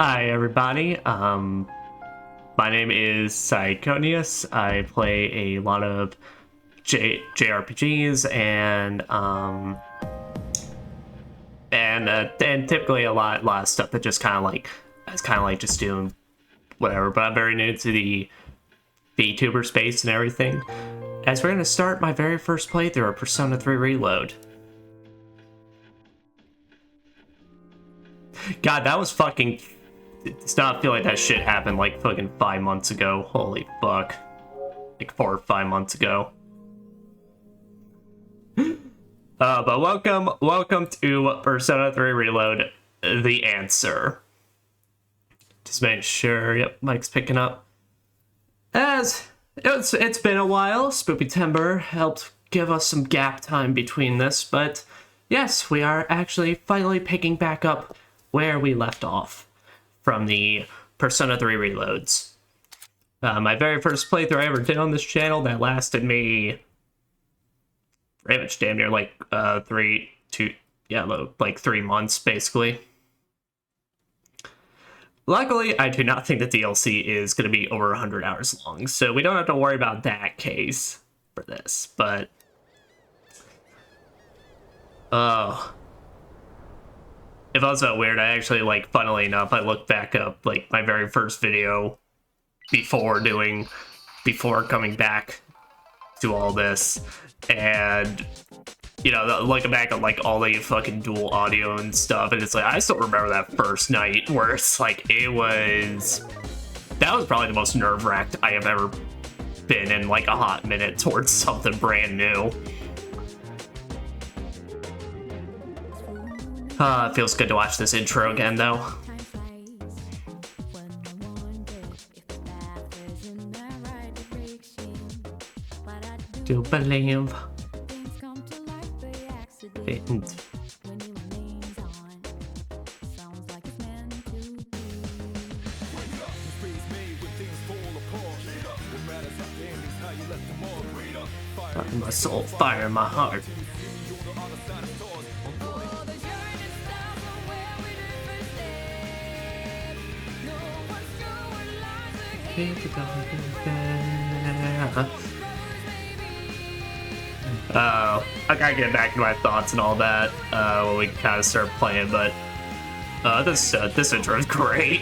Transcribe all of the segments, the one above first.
Hi everybody, my name is Psychonius. I play a lot of JRPGs and typically a lot of stuff that just kind of like just doing whatever. But I'm very new to the VTuber space and everything. As we're gonna start my very first playthrough of Persona 3 Reload. God, that was fucking. It's not feel like that shit happened like fucking 5 months ago. Holy fuck. Like 4 or 5 months ago. But welcome to Persona 3 Reload, the answer. Just making sure, yep, mic's picking up. As it's been a while, Spoopy-Timber helped give us some gap time between this, but yes, we are actually finally picking back up where we left off from the Persona 3 Reloads. My very first playthrough I ever did on this channel that lasted me pretty much damn near like 3 months basically. Luckily, I do not think the DLC is going to be over 100 hours long, so we don't have to worry about that case for this, but it was so weird. I actually, like, funnily enough, I looked back up, like, my very first video before coming back to all this, and, you know, looking back at, like, all the fucking dual audio and stuff, and it's like, I still remember that first night where it's like, that was probably the most nerve-wracked I have ever been in, like, a hot minute towards something brand new. It feels good to watch this intro again, though. Do believe it. Fire in my soul, fire in my heart. I gotta get back to my thoughts and all that when we kind of start playing, but this intro is great.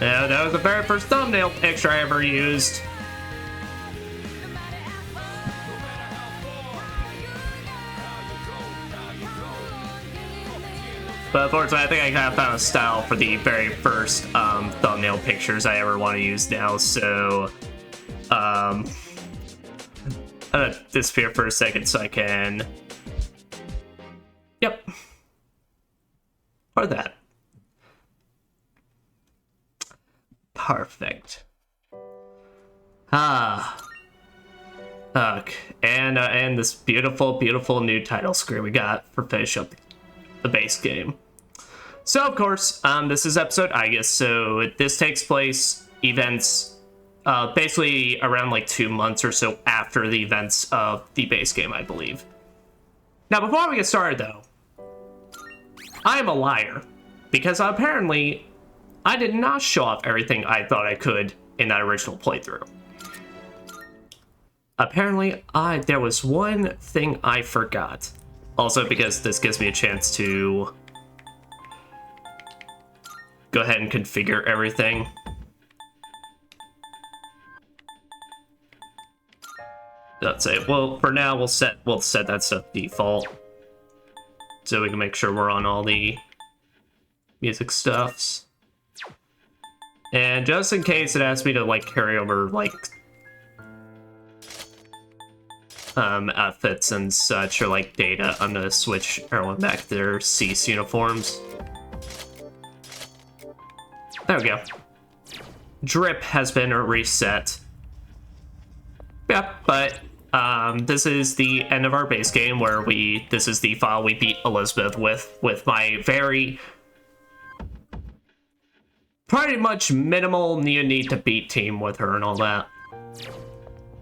Yeah, that was the very first thumbnail picture I ever used. But unfortunately, I think I kind of found a style for the very first thumbnail pictures I ever want to use now, so I'm gonna disappear for a second so I can... Yep. Or that. Perfect. Okay. And this beautiful, beautiful new title screen we got for finish up the base game. So, of course, this is episode Aegis, so this takes place events basically around like 2 months or so after the events of the base game, I believe. Now, before we get started, though, I am a liar, because apparently I did not show off everything I thought I could in that original playthrough. Apparently, there was one thing I forgot. Also, because this gives me a chance to go ahead and configure everything. Let's say, well, for now we'll set that stuff default, so we can make sure we're on all the music stuffs. And just in case it asks me to like carry over like outfits and such, or like data, I'm gonna switch everyone back to their cease uniforms. There we go. Drip has been reset. Yep, but this is the end of our base game where this is the file we beat Elizabeth with my very pretty much minimal need to beat team with her and all that.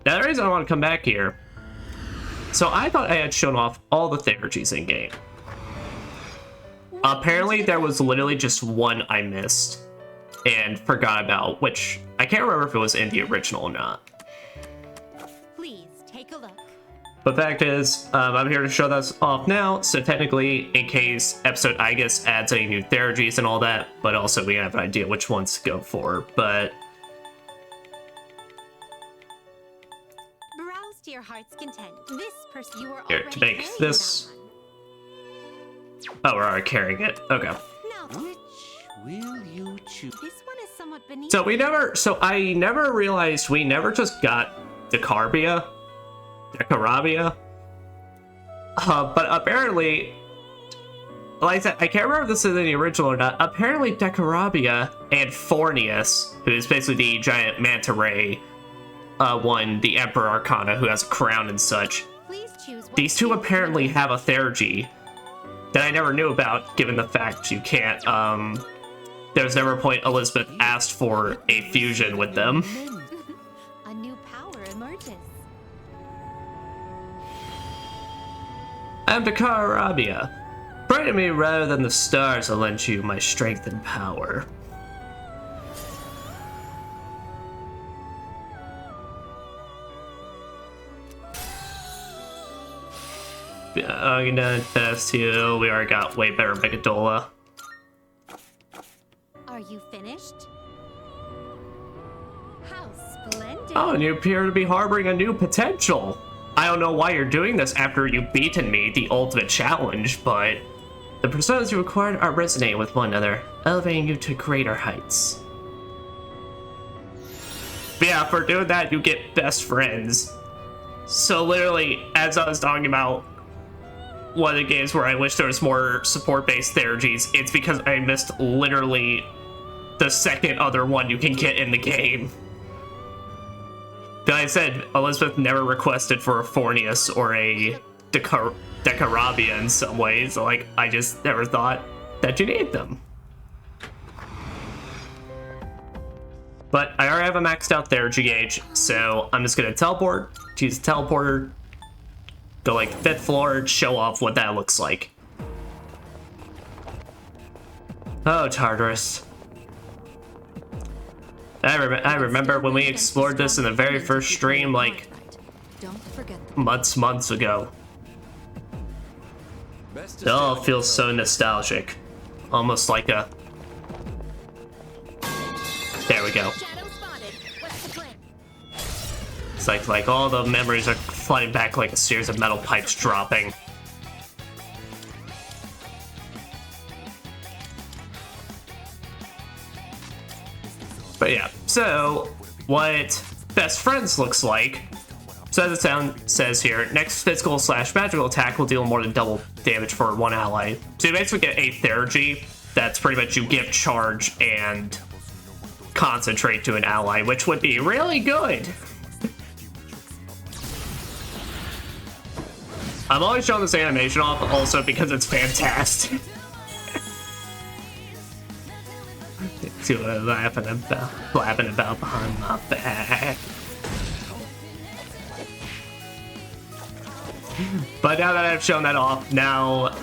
Now the reason I want to come back here So I thought I had shown off all the theurgies in game. Apparently there was literally just one I missed and forgot about, which I can't remember if it was in the original or not. Please take a look. But fact is, I'm here to show this off now, so technically, in case episode I guess adds any new theurgies and all that, but also we have an idea which ones to go for, but... Browse to your heart's content. This person you are Here, already to make carrying this... that one. Oh, we're already carrying it. Okay. Now, Which will you choose? this one is somewhat beneath. So I never realized we never just got Decarabia. But apparently, like I said, I can't remember if this is in the original or not. Apparently, Decarabia and Fornius, who is basically the giant manta ray, one, the Emperor Arcana, who has a crown and such. Please choose what These two suits apparently you. have a theurgy that I never knew about, given the fact you can't, there was never a point Elizabeth asked for a fusion with them. A new power emerges. I'm Decarabia. Pray to me rather than the stars, I'll lend you my strength and power. I'm gonna test you. We already got way better Megadola. Are you finished? How splendid. Oh, and you appear to be harboring a new potential. I don't know why you're doing this after you've beaten me, the ultimate challenge, but the personas you acquired are resonating with one another, elevating you to greater heights. But yeah, for doing that, you get best friends. So literally, as I was talking about one of the games where I wish there was more support-based theurgies, it's because I missed literally the second other one you can get in the game. Like I said, Elizabeth never requested for a Fornius or a Decarabia in some ways. Like, I just never thought that you need them. But I already have a maxed out theurgy gauge, so I'm just gonna teleport, use the teleporter, go like 5th floor, show off what that looks like. Oh, Tartarus. I remember when we explored this in the very first stream, like, months ago. It all feels so nostalgic. Almost like a... There we go. It's like all the memories are flooding back like a series of metal pipes dropping. But yeah, so what Best Friends looks like, so as the sound says here, next physical/magical attack will deal more than double damage for one ally. So you basically get a theurgy that's pretty much you give charge and concentrate to an ally, which would be really good. I'm always showing this animation off also because it's fantastic. See what I'm laughing about behind my back. But now that I've shown that off, now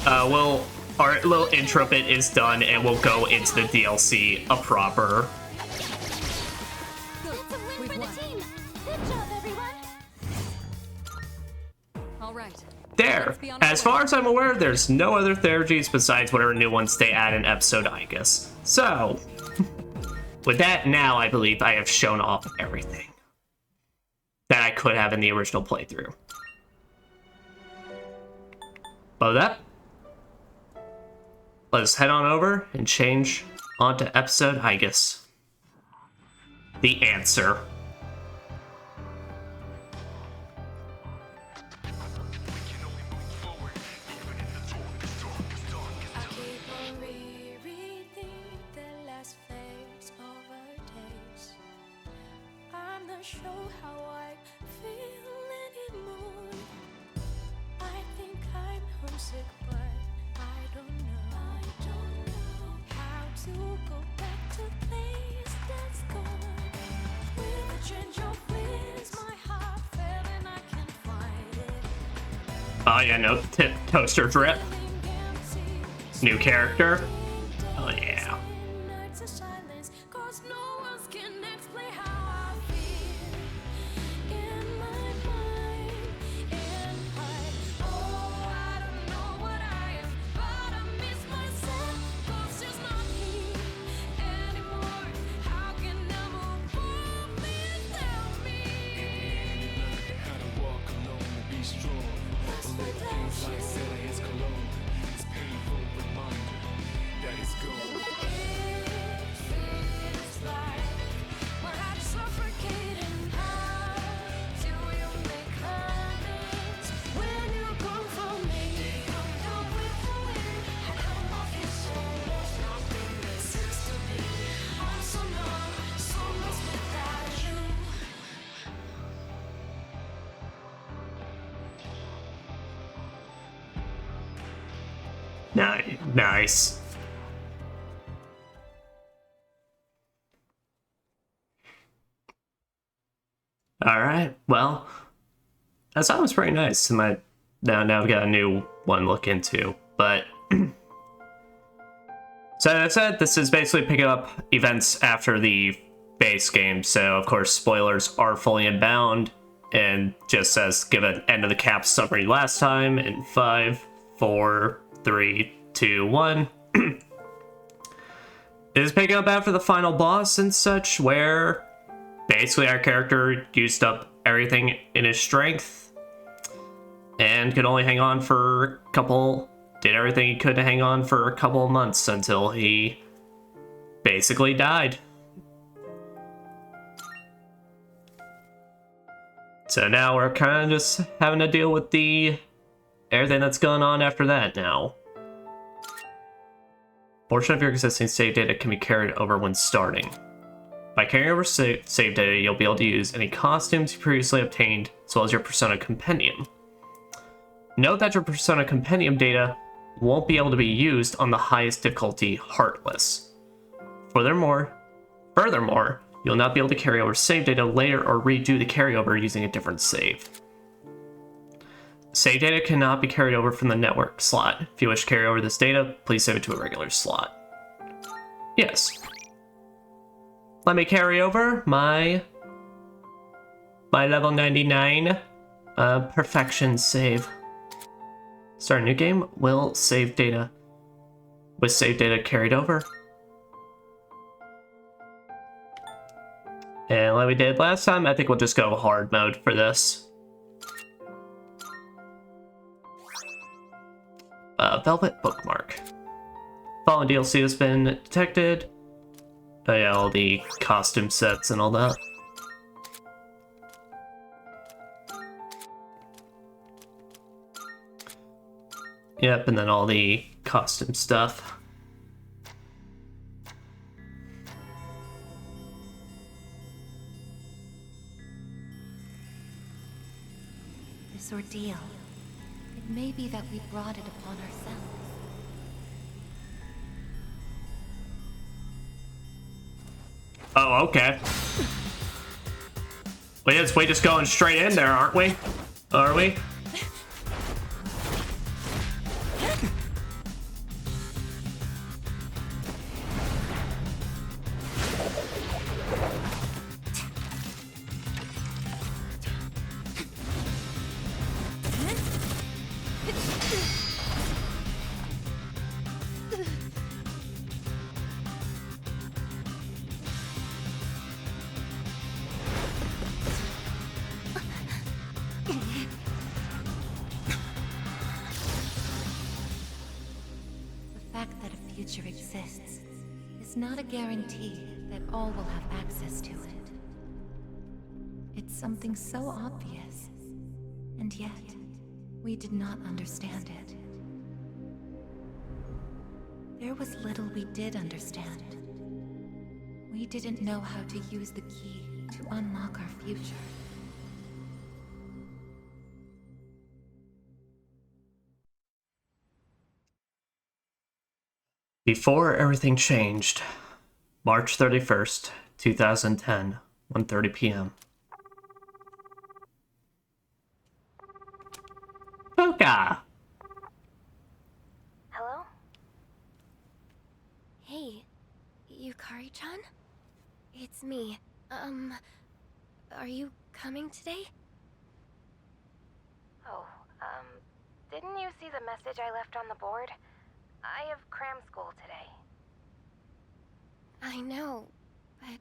our little intro bit is done and we'll go into the DLC a proper. It's a win for the team. Good job, everyone. All right. There. As far as I'm aware, there's no other theurgies besides whatever new ones they add in episode I guess. So, with that now, I believe I have shown off everything that I could have in the original playthrough. But with that, let's head on over and change onto episode I guess. The answer. Show how I feel anymore. I think I'm homesick, but I don't know how to go back to place that's gone. Oh yeah, no, toaster drip. New character. Oh yeah. Nights of silence, 'cause no one can explain how I feel in my mind, in hide. Oh, I don't know what I am, but I miss myself, 'cause she's not here anymore. How can I move on? Please tell me. How to walk alone and be strong. Avoid things like Sarah's cologne. It's painful reminder that it's gone. It feels like my heart's suffocating. How do you make comments when you're gone from me? I'm done with the wind. I don't know if it's so lost. Nothing makes sense to me. I'm so numb, so lost without you. Nice. All right. Well, that song was pretty nice. Now I've got a new one to look into. But so that said, this is basically picking up events after the base game. So of course, spoilers are fully inbound, and just says give an end of the cap summary last time in 5, 4, 3, 2, 1. It is picking up after the final boss and such, where basically our character used up everything in his strength and could only hang on for did everything he could to hang on for a couple of months until he basically died. So now we're kind of just having to deal with everything that's going on after that now. A portion of your existing save data can be carried over when starting. By carrying over save data, you'll be able to use any costumes you previously obtained, as well as your Persona Compendium. Note that your Persona Compendium data won't be able to be used on the highest difficulty Heartless. Furthermore, you'll not be able to carry over save data later or redo the carryover using a different save. Save data cannot be carried over from the network slot. If you wish to carry over this data, please save it to a regular slot. Yes. Let me carry over my level 99 perfection save. Start a new game. Will save data with save data carried over. And like we did last time, I think we'll just go hard mode for this. Velvet bookmark. Fallen DLC has been detected. Oh yeah, all the costume sets and all that. Yep, and then all the costume stuff. This ordeal. It may be that we brought it upon ourselves. Oh, okay. We just going straight in there, aren't we? Are we? Future exists is not a guarantee that all will have access to it. It's something so obvious, and yet we did not understand it. There was little we did understand. We didn't know how to use the key to unlock our future. Before everything changed, March 31st, 2010, 1:30 p.m. Okay. Rebecca. Hello? Hey, Yukari-chan? It's me. Are you coming today? Oh, didn't you see the message I left on the board? I have cram school today. I know, but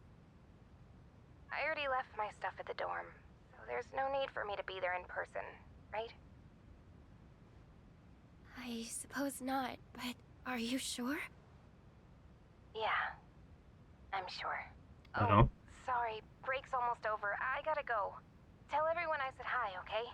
I already left my stuff at the dorm, so there's no need for me to be there in person, right? I suppose not, but are you sure? Yeah, I'm sure. Oh. Sorry, break's almost over. I gotta go. Tell everyone I said hi, okay?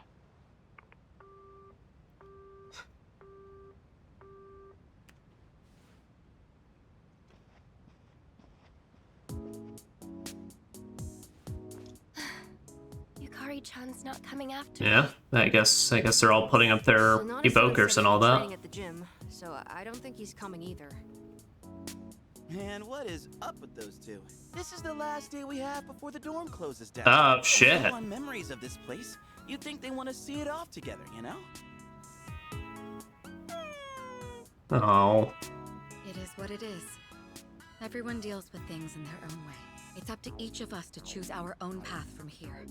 Yukari-chan's not coming after me. Yeah, I guess they're all putting up their Well, Nani-san evokers said and all he's that. training at the gym, so I don't think he's coming either. Man, what is up with those two? This is the last day we have before the dorm closes down. Oh, shit. So on memories of this place, you'd think they want to see it off together, you know? Oh. It is what it is. Everyone deals with things in their own way. It's up to each of us to choose our own path from here.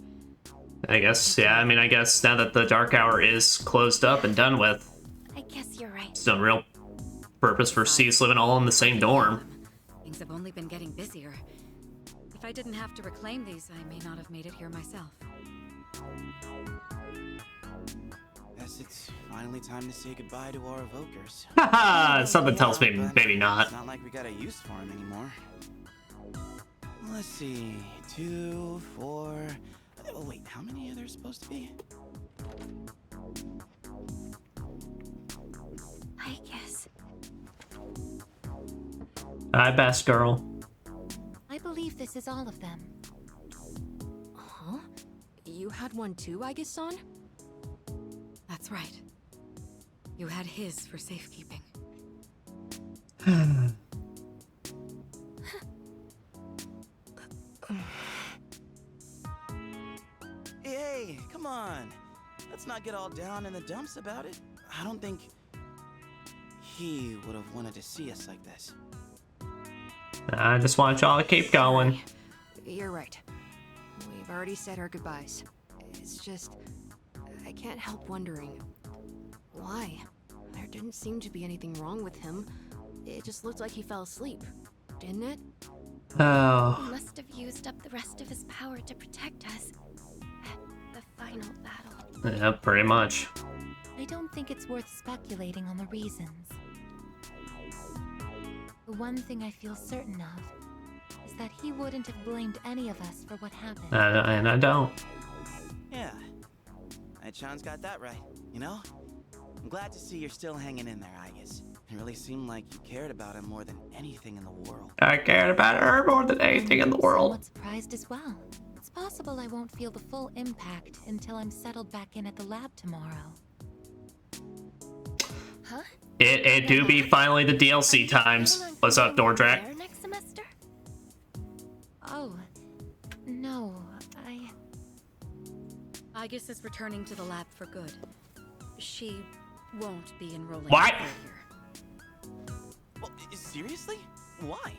I guess, yeah, I mean, I guess now that the dark hour is closed up and done with, I guess you're right. it's no real purpose for Cease living all in the same dorm. Things have only been getting busier. If I didn't have to reclaim these, I may not have made it here myself. Guess it's finally time to say goodbye to our evokers. Haha, something tells me But maybe not. It's not like we got a use for them anymore. Let's see, 2, 4. Oh wait, how many are there supposed to be? I guess. Hi, best girl. I believe this is all of them. Huh? You had one too, I guess, son? That's right. You had his for safekeeping. Hey, come on. Let's not get all down in the dumps about it. I don't think he would have wanted to see us like this. I just want y'all to keep going. You're right. We've already said our goodbyes. It's just, I can't help wondering why. There didn't seem to be anything wrong with him. It just looked like he fell asleep, didn't it? He Oh. must have used up the rest of his power to protect us. At the final battle. Yeah, pretty much. I don't think it's worth speculating on the reasons. The one thing I feel certain of is that he wouldn't have blamed any of us for what happened. And I don't. Yeah. Chan's got that right, you know? I'm glad to see you're still hanging in there, Aegis. It really seemed like you cared about him more than anything in the world. I cared about her more than anything in the world. Somewhat surprised as well. It's possible I won't feel the full impact until I'm settled back in at the lab tomorrow. Huh? It do be finally the DLC times. What's up, Dordrak? There next semester? Oh, no, Aegis is returning to the lab for good. She won't be enrolling What? in third year. Well, seriously? Why?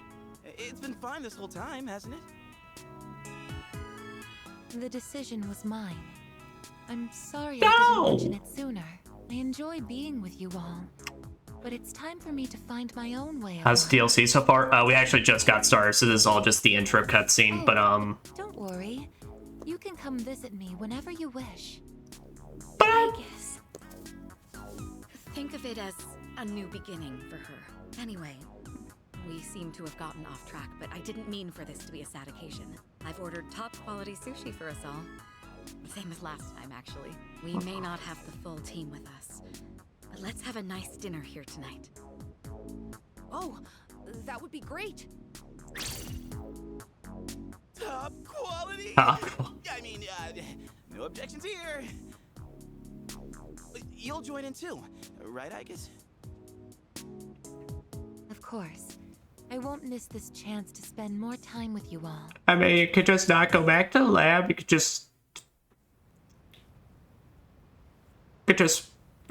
It's been fine this whole time, hasn't it? The decision was mine. I'm sorry No! I didn't mention it sooner. I enjoy being with you all. But it's time for me to find my own way of How's life. DLC so far? We actually just got started, so this is all just the intro cutscene. But Don't worry. You can come visit me whenever you wish. I guess. Think of it as a new beginning for her. Anyway, we seem to have gotten off track, but I didn't mean for this to be a sad occasion. I've ordered top quality sushi for us all. Same as last time, actually. We may not have the full team with us, but let's have a nice dinner here tonight. Oh, that would be great. Top quality! Top. I mean, no objections here. You'll join in too, right, Aegis? Of course. I won't miss this chance to spend more time with you all. I mean, you could just not go back to the lab. You could just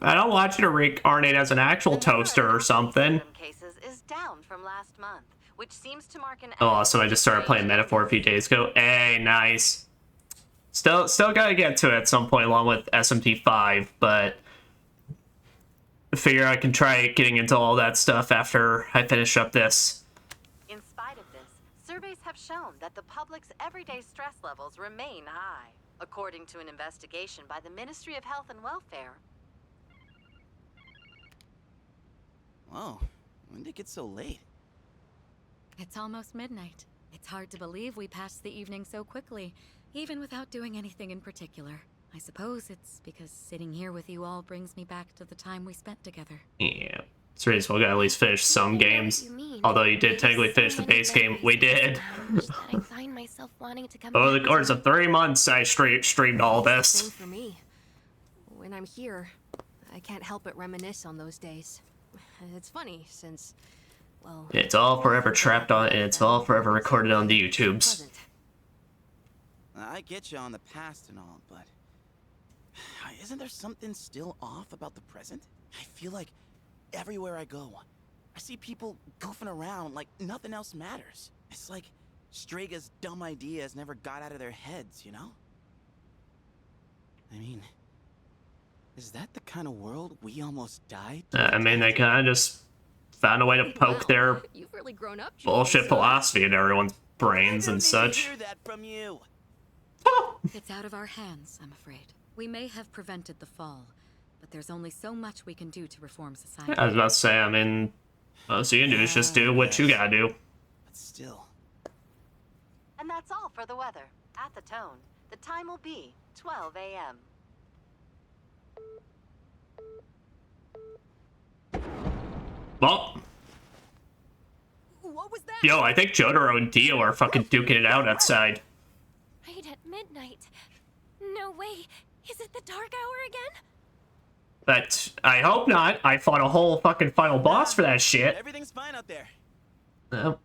I don't want you to reincarnate as an actual toaster or something. Cases is down from last month, which seems to mark an Oh, so I just started playing Metaphor a few days ago. Hey, nice. Still gotta get to it at some point along with SMT5, but I figure I can try getting into all that stuff after I finish up this. In spite of this, surveys have shown that the public's everyday stress levels remain high, according to an investigation by the Ministry of Health and Welfare. Whoa, when did it get so late? It's almost midnight. It's hard to believe we passed the evening so quickly, even without doing anything in particular. I suppose it's because sitting here with you all brings me back to the time we spent together. Yeah. It's reasonable. We got at least finish some games. Although you did technically finish the base game. We did. I find myself wanting to come Over the back course to. of 3 months, I streamed all Same this. for me. When I'm here, I can't help but reminisce on those days. It's funny, since, well... It's all forever trapped on, and it's all forever recorded on the YouTubes. Pleasant. I get you on the past and all, but isn't there something still off about the present? I feel like everywhere I go, I see people goofing around like nothing else matters. It's like Straga's dumb ideas never got out of their heads, you know? I mean, is that the kind of world we almost died? I mean, they kind of just found a way to poke their You've really grown up, bullshit Jules. philosophy into everyone's brains and I such. hear that from you. It's out of our hands, I'm afraid. We may have prevented the fall, but there's only so much we can do to reform society. I was about to say, I mean, most you can do is just do what you gotta do. But still. And that's all for the weather. At the tone, the time will be 12 a.m. Well, What was that? yo, I think Jotaro and Dio are fucking duking it out outside. Right at midnight. No way. Is it the dark hour again? But I hope not. I fought a whole fucking final boss for that shit. Everything's fine out there. No.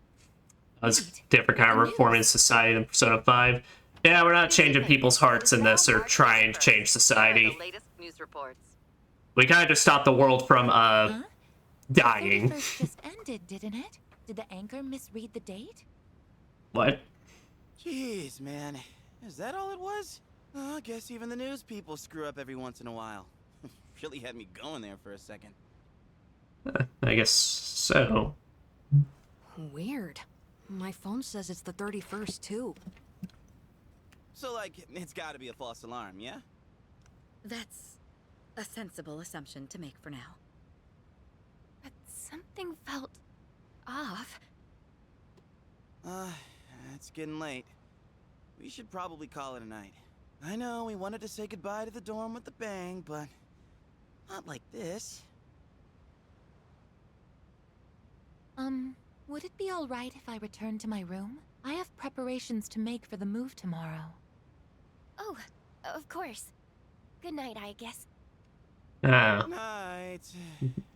That was a different kind of reforming society than Persona 5. Yeah, we're not changing people's hearts in this or trying to change The society. latest news reports. We kind of just stopped the world from, dying. 31st just ended, didn't it? Did the anchor misread the date? What? Jeez, man. Is that all it was? I guess even the news people screw up every once in a while. Really had me going there for a second. I guess so. Weird. My phone says it's the 31st, too. So, like, it's gotta be a false alarm, yeah? That's a sensible assumption to make for now. But something felt off. It's getting late. We should probably call it a night. I know we wanted to say goodbye to the dorm with a bang, but not like this. Would it be alright if I returned to my room? I have preparations to make for the move tomorrow. Oh, of course. Good night, I guess. Oh. Night.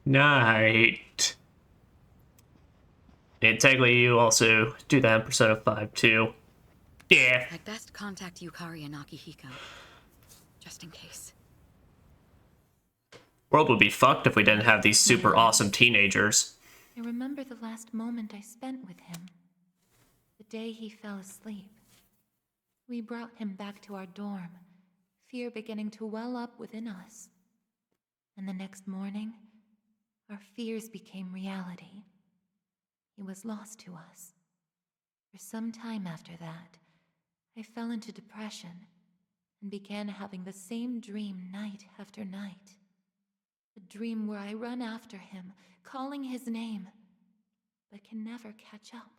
Night. And technically you also do that in Persona 5 too. Yeah. I'd best contact Yukari and Akihiko, just in case. World would be fucked if we didn't have these super awesome teenagers. I remember the last moment I spent with him. The day he fell asleep. We brought him back to our dorm, fear beginning to well up within us. And the next morning, our fears became reality. He was lost to us. For some time after that, I fell into depression and began having the same dream night after night. A dream where I run after him, calling his name, but can never catch up.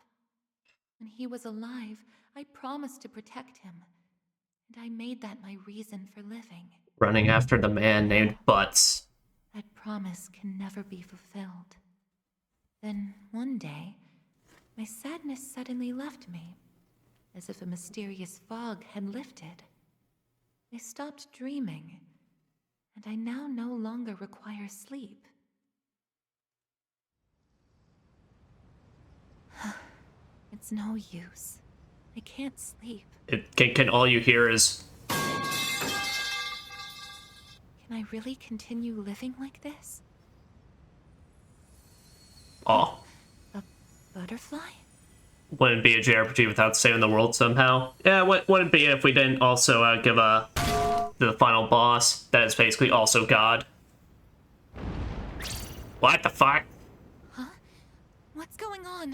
When he was alive, I promised to protect him, and I made that my reason for living. Running after the man named Butts. That promise can never be fulfilled. Then, one day, my sadness suddenly left me, as if a mysterious fog had lifted. I stopped dreaming, and I now no longer require sleep. It's no use. I can't sleep. Can all you hear is... Can Can I really continue living like this? Oh, A butterfly? wouldn't be a JRPG without saving the world somehow. Yeah, wouldn't be if we didn't also give the final boss that is basically also God. What the fuck? Huh? What's going on?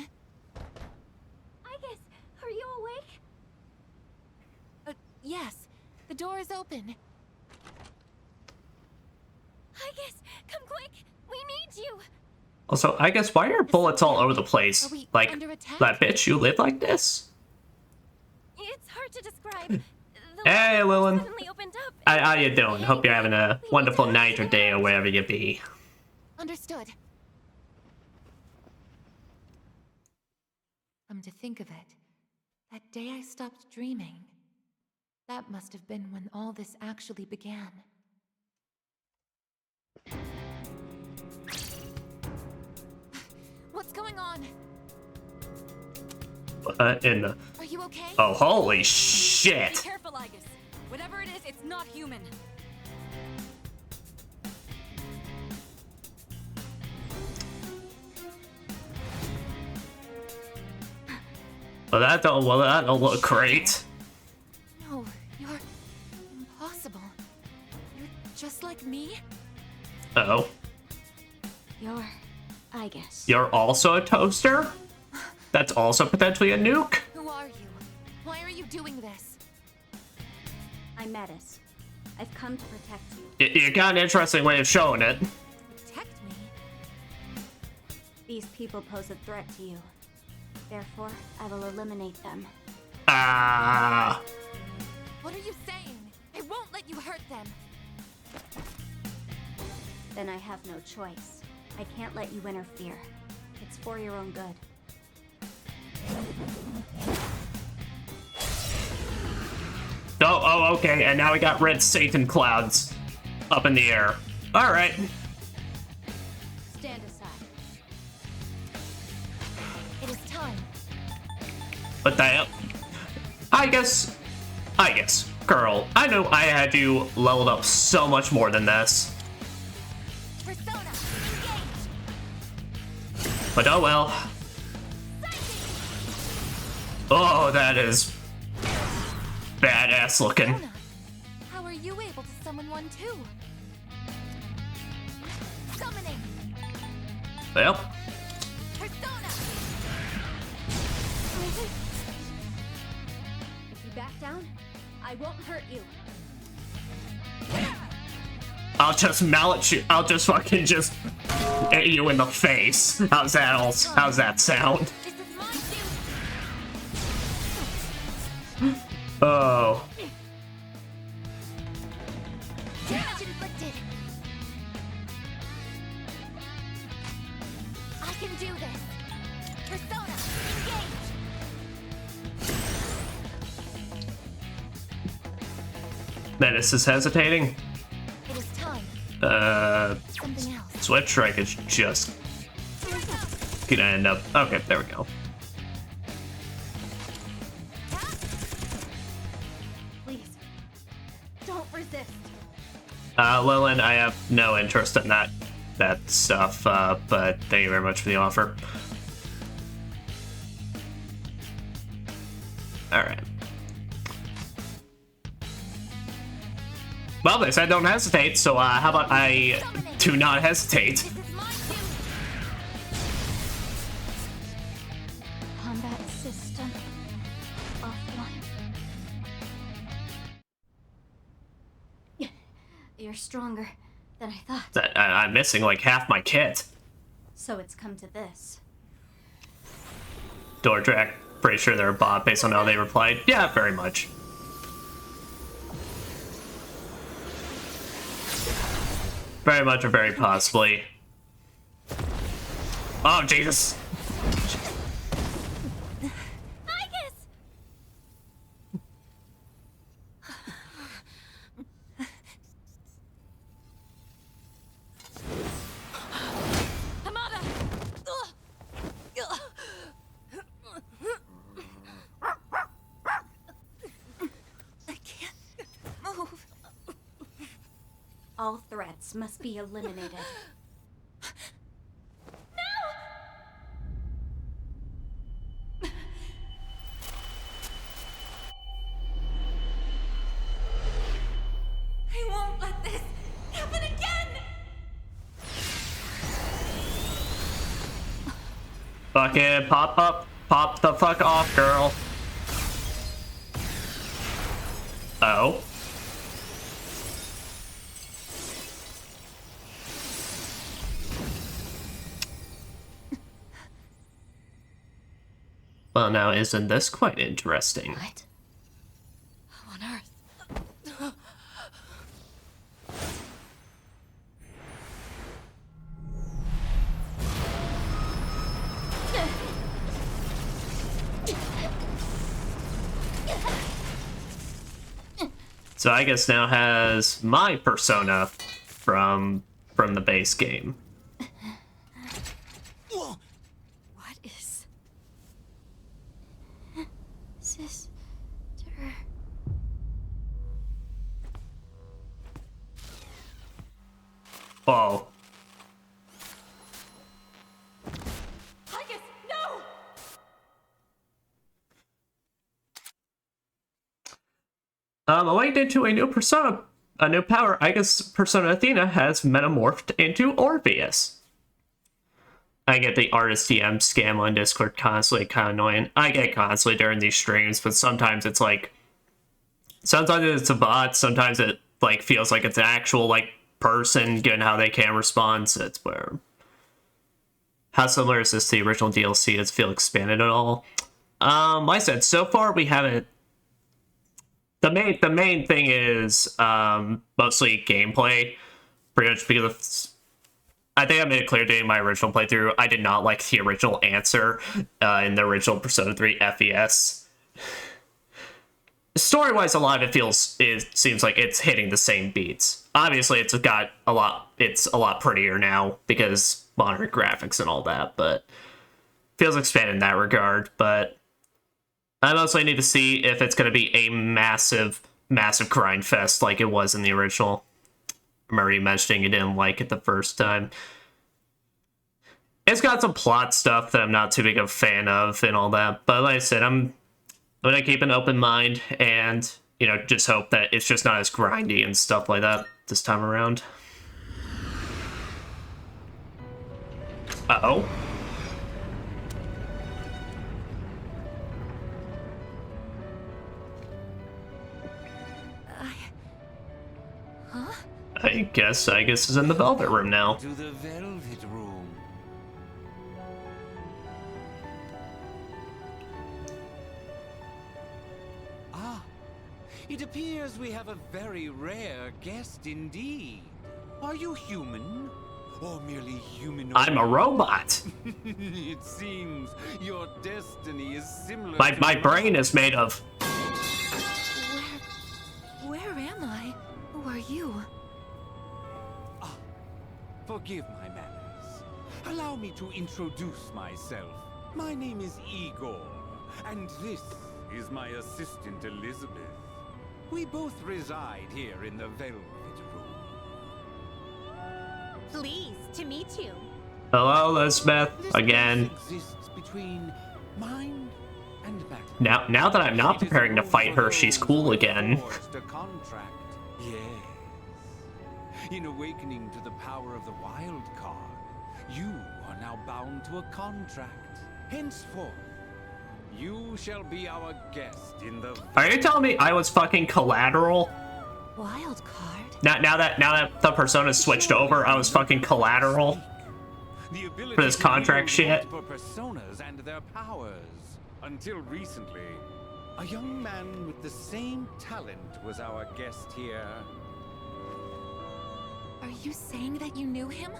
Igus, are you awake? Yes. The door is open. Igus, come quick! We need you! Also, I guess why are bullets all over the place? Are we Like, under attack? that bitch, you live like this? It's hard to describe. Hey, Lilin. Suddenly opened up. How you doing? Hope you're having a wonderful night or day or wherever you be. Understood. Come to think of it, that day I stopped dreaming, that must have been when all this actually began. What's going on? In the... Are you okay? Oh, holy Be shit! careful, Igus. Whatever it is, it's not human. That don't look great. No, you're impossible. You're just like me? Uh-oh. You're Igus. You're also a toaster? That's also potentially a nuke? Who are you? Why are you doing this? I'm Metis. I've come to protect you. You got an interesting way of showing it. Protect me? These people pose a threat to you. Therefore, I will eliminate them. Ah. What are you saying? I won't let you hurt them. Then I have no choice. I can't let you interfere. It's for your own good. Oh, okay, and now we got red Satan clouds up in the air. Alright. Stand aside. It is time. What the hell? I guess, girl, I know I had you leveled up so much more than this. Persona, engage! But oh well. Oh, that is badass looking. Persona, how are you able to summon one too? Summoning! Well, Persona! If you back down, I won't hurt you. I'll just mallet you. I'll just fucking just hit you in the face. How's that sound? This is my duty! Oh. Damage inflicted! I can do this! Persona, engage! Menace is hesitating. It is time. Switch strike is just gonna end up. Okay, there we go. Please, don't resist. Lilin, I have no interest in that stuff, but thank you very much for the offer. Alright. Well, they said don't hesitate, so how about I do not hesitate? This is my duty! Combat system offline. You're stronger than I thought. I'm missing like half my kit. So it's come to this. Doortrack, pretty sure they're a bot based on how they replied. Yeah, very much. Very much or very possibly. Oh, Jesus. Igus! Hamada! I can't move. All threats must be eliminated. I won't let this happen again! Fucking pop the fuck off, girl. Oh. Well, now isn't this quite interesting? What? How on earth? So I guess now has my persona from the base game. Whoa! What is... Sister. Whoa. Ticus, no! Awakened into a new persona, a new power. I guess Persona Athena has metamorphed into Orpheus. I get the artist DM scam on Discord constantly, kind of annoying. I get constantly during these streams, but sometimes it's like, sometimes it's a bot, sometimes it like feels like it's an actual like person, given how they can respond. So it's where, how similar is this to the original DLC? Does it feel expanded at all? Like I said, so far we haven't. The main thing is mostly gameplay, pretty much because of, I think I made it clear during my original playthrough, I did not like the original answer in the original Persona 3 FES. Story-wise, a lot of it seems like it's hitting the same beats. Obviously, it's a lot prettier now because modern graphics and all that, but feels expanded in that regard. But I mostly need to see if it's going to be a massive grind fest like it was in the original. I remember you mentioning you didn't like it the first time. It's got some plot stuff that I'm not too big of a fan of and all that, but like I said, I'm going to keep an open mind and, you know, just hope that it's just not as grindy and stuff like that this time around. Uh-oh. I guess it's in the Velvet Room now. To the Velvet Room. Ah, it appears we have a very rare guest indeed. Are you human? Or merely humanoid? I'm a robot. It seems your destiny is similar to My brain is made of... Where am I? Who are you? Forgive my manners. Allow me to introduce myself. My name is Igor, and this is my assistant Elizabeth. We both reside here in the Velvet Room. Pleased to meet you. Hello, Elizabeth, This again. place exists between mind and matter. Now that I'm not It is preparing to only fight for her, she's those cool who again. forged a contract. Yes. In awakening to the power of the wild card, you are now bound to a contract. Henceforth, you shall be our guest in the... Are you telling me I was fucking collateral? Wild card? Now that the persona switched over, I was fucking collateral The ability for this to contract wield shit. multiple personas and their powers. Until recently, a young man with the same talent was our guest here. Are you saying that you knew him?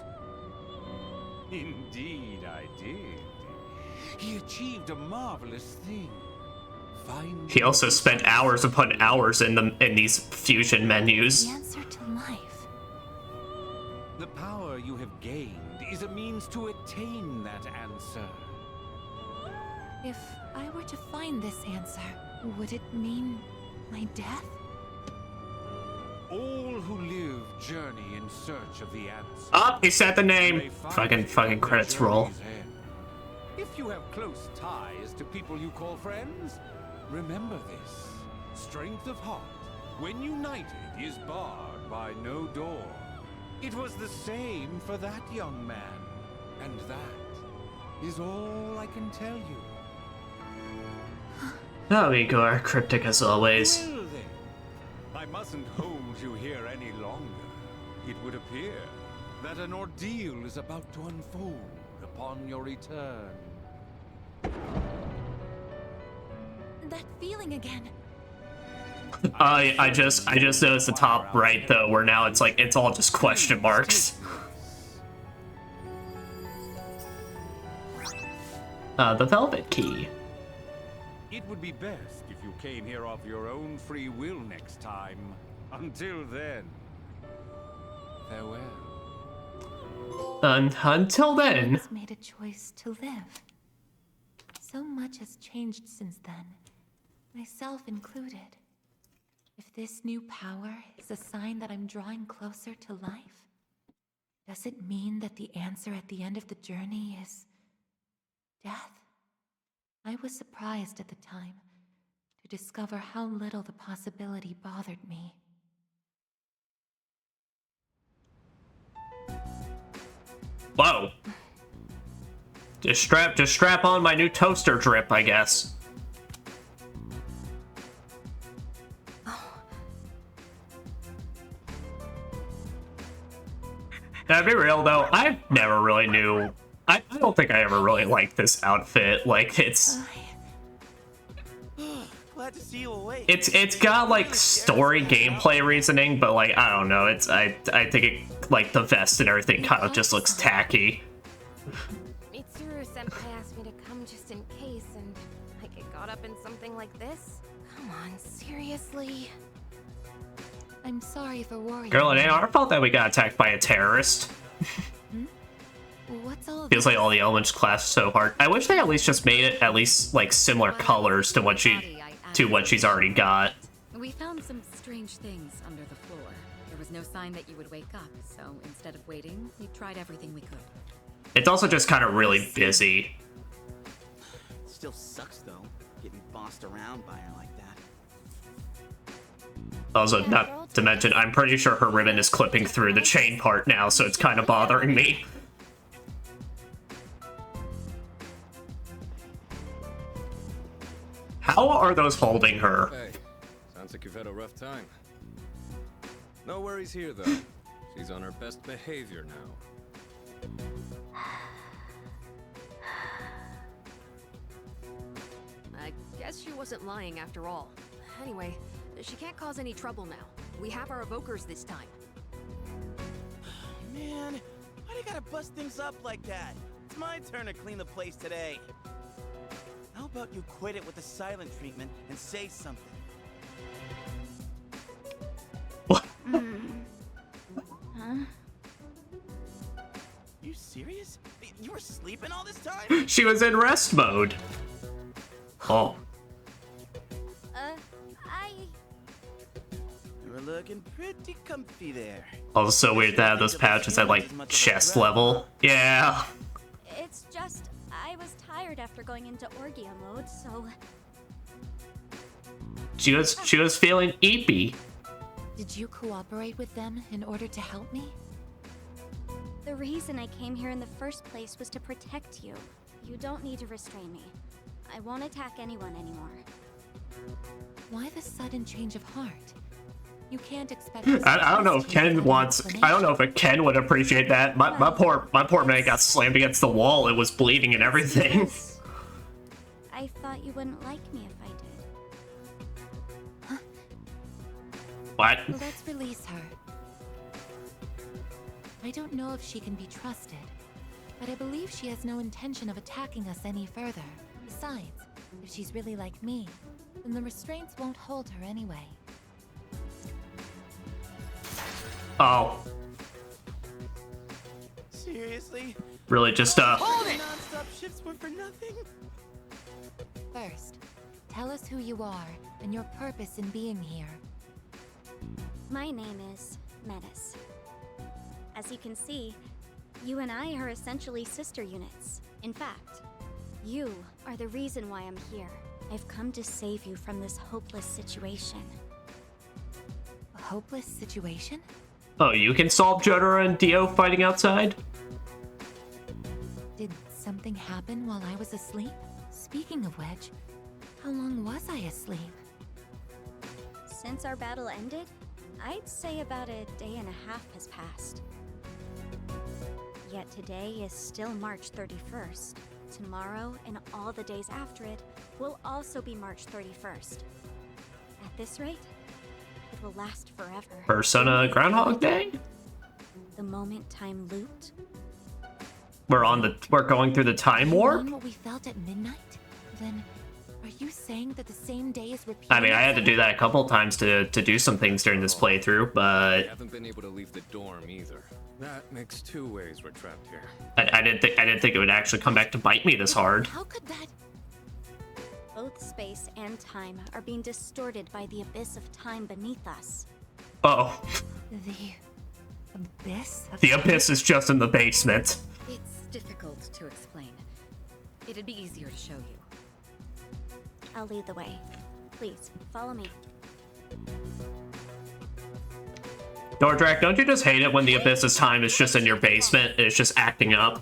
Indeed, I did. He achieved a marvelous thing. He also spent hours upon hours in these fusion menus. The answer to life. The power you have gained is a means to attain that answer. If I were to find this answer, would it mean my death? All who live journey in search of the answer. Oh, he said the name. They find Fucking their credits roll. journey's end. If you have close ties to people you call friends, remember this. Strength of heart, when united, is barred by no door. It was the same for that young man. And that is all I can tell you. Oh, Igor, cryptic as always. Well then, I mustn't hold you here any longer. It would appear that an ordeal is about to unfold upon your return. That feeling again. I just noticed the top right though, where now it's like it's all just question marks. The Velvet Key. It would be best if you came here of your own free will next time. Until then, farewell. Until then. Has made a choice to live. So much has changed since then, myself included. If this new power is a sign that I'm drawing closer to life, does it mean that the answer at the end of the journey is death? I was surprised at the time to discover how little the possibility bothered me. Whoa. Just strap on my new toaster drip, I guess. Now, to be real though, I never really knew. I don't think I ever really liked this outfit. Like it's Glad to see you awake. it's got like story gameplay reasoning, but like I don't know. I think it like the vest and everything kind of just looks tacky. Mitsuru-senpai asked me to come just in case, and I get caught up in something like this? Come on, seriously? I'm sorry for worrying. Girl, it ain't our fault that we got attacked by a terrorist. What's all Feels like all the elements clash so hard. I wish they at least just made it at least like similar colors to what she's already got. We found some strange things under the floor. There was no sign that you would wake up, so instead of waiting, we tried everything we could. It's also just kind of really busy. Still sucks though, getting bossed around by her like that. Also, not to mention, I'm pretty sure her ribbon is clipping through the chain part now, so it's kind of bothering me. How are those holding her? Hey, sounds like you've had a rough time. No worries here, though. She's on her best behavior now. I guess she wasn't lying after all. Anyway, she can't cause any trouble now. We have our evokers this time. Man, why do you gotta bust things up like that? It's my turn to clean the place today. How about you quit it with the silent treatment and say something? What? Huh? You serious? You were sleeping all this time? She was in rest mode. Oh. You were looking pretty comfy there. Also weird to have those pouches at like chest level. Yeah. It's just, I was tired after going into Orgia mode, so... She was feeling eepy. Did you cooperate with them in order to help me? The reason I came here in the first place was to protect you. You don't need to restrain me. I won't attack anyone anymore. Why the sudden change of heart? You can't expect. I don't know if Ken wants. I don't know if a Ken would appreciate that. My poor man got slammed against the wall. It was bleeding and everything. I thought you wouldn't like me if I did. Huh? What? Let's release her. I don't know if she can be trusted, but I believe she has no intention of attacking us any further. Besides, if she's really like me, then the restraints won't hold her anyway. Oh. Seriously? Really just Hold it! Non-stop shifts were for nothing? First, tell us who you are and your purpose in being here. My name is Menace. As you can see, you and I are essentially sister units. In fact, you are the reason why I'm here. I've come to save you from this hopeless situation. A hopeless situation? Oh, you can solve Jotaro and Dio fighting outside? Did something happen while I was asleep? Speaking of which, how long was I asleep? Since our battle ended, I'd say about a day and a half has passed. Yet today is still March 31st. Tomorrow and all the days after it will also be March 31st. At this rate, it will last forever. Persona Groundhog Day? The moment time looped. We're going through the time You warp? mean what we felt at midnight? Then, are you saying that the same day is repeated? I mean, I had to do that a couple times to do some things during this playthrough, I but haven't been able to leave the dorm either. That makes two ways we're trapped here. I didn't think it would actually come back to bite me this hard. How could that? Both space and time are being distorted by the abyss of time beneath us. Oh, The abyss? the abyss is just in the basement. It's difficult to explain. It'd be easier to show you. I'll lead the way. Please, follow me. Dordrak, don't you just hate it when the abyss's time is just in your basement and it's just acting up?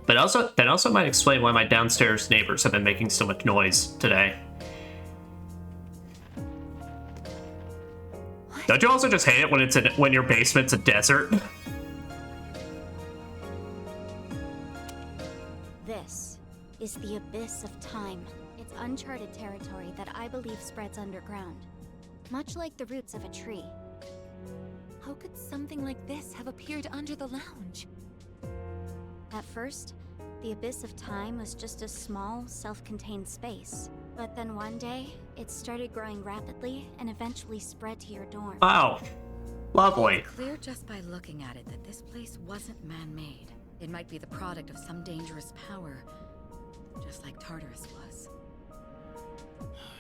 But that also might explain why my downstairs neighbors have been making so much noise today. Don't you also just hate it when your basement's a desert? This is the abyss of time. It's uncharted territory that I believe spreads underground, much like the roots of a tree. How could something like this have appeared under the lounge? At first, the abyss of time was just a small, self-contained space. But then one day, it started growing rapidly and eventually spread to your dorm. Wow. Lovely. It's clear just by looking at it that this place wasn't man-made. It might be the product of some dangerous power, just like Tartarus was.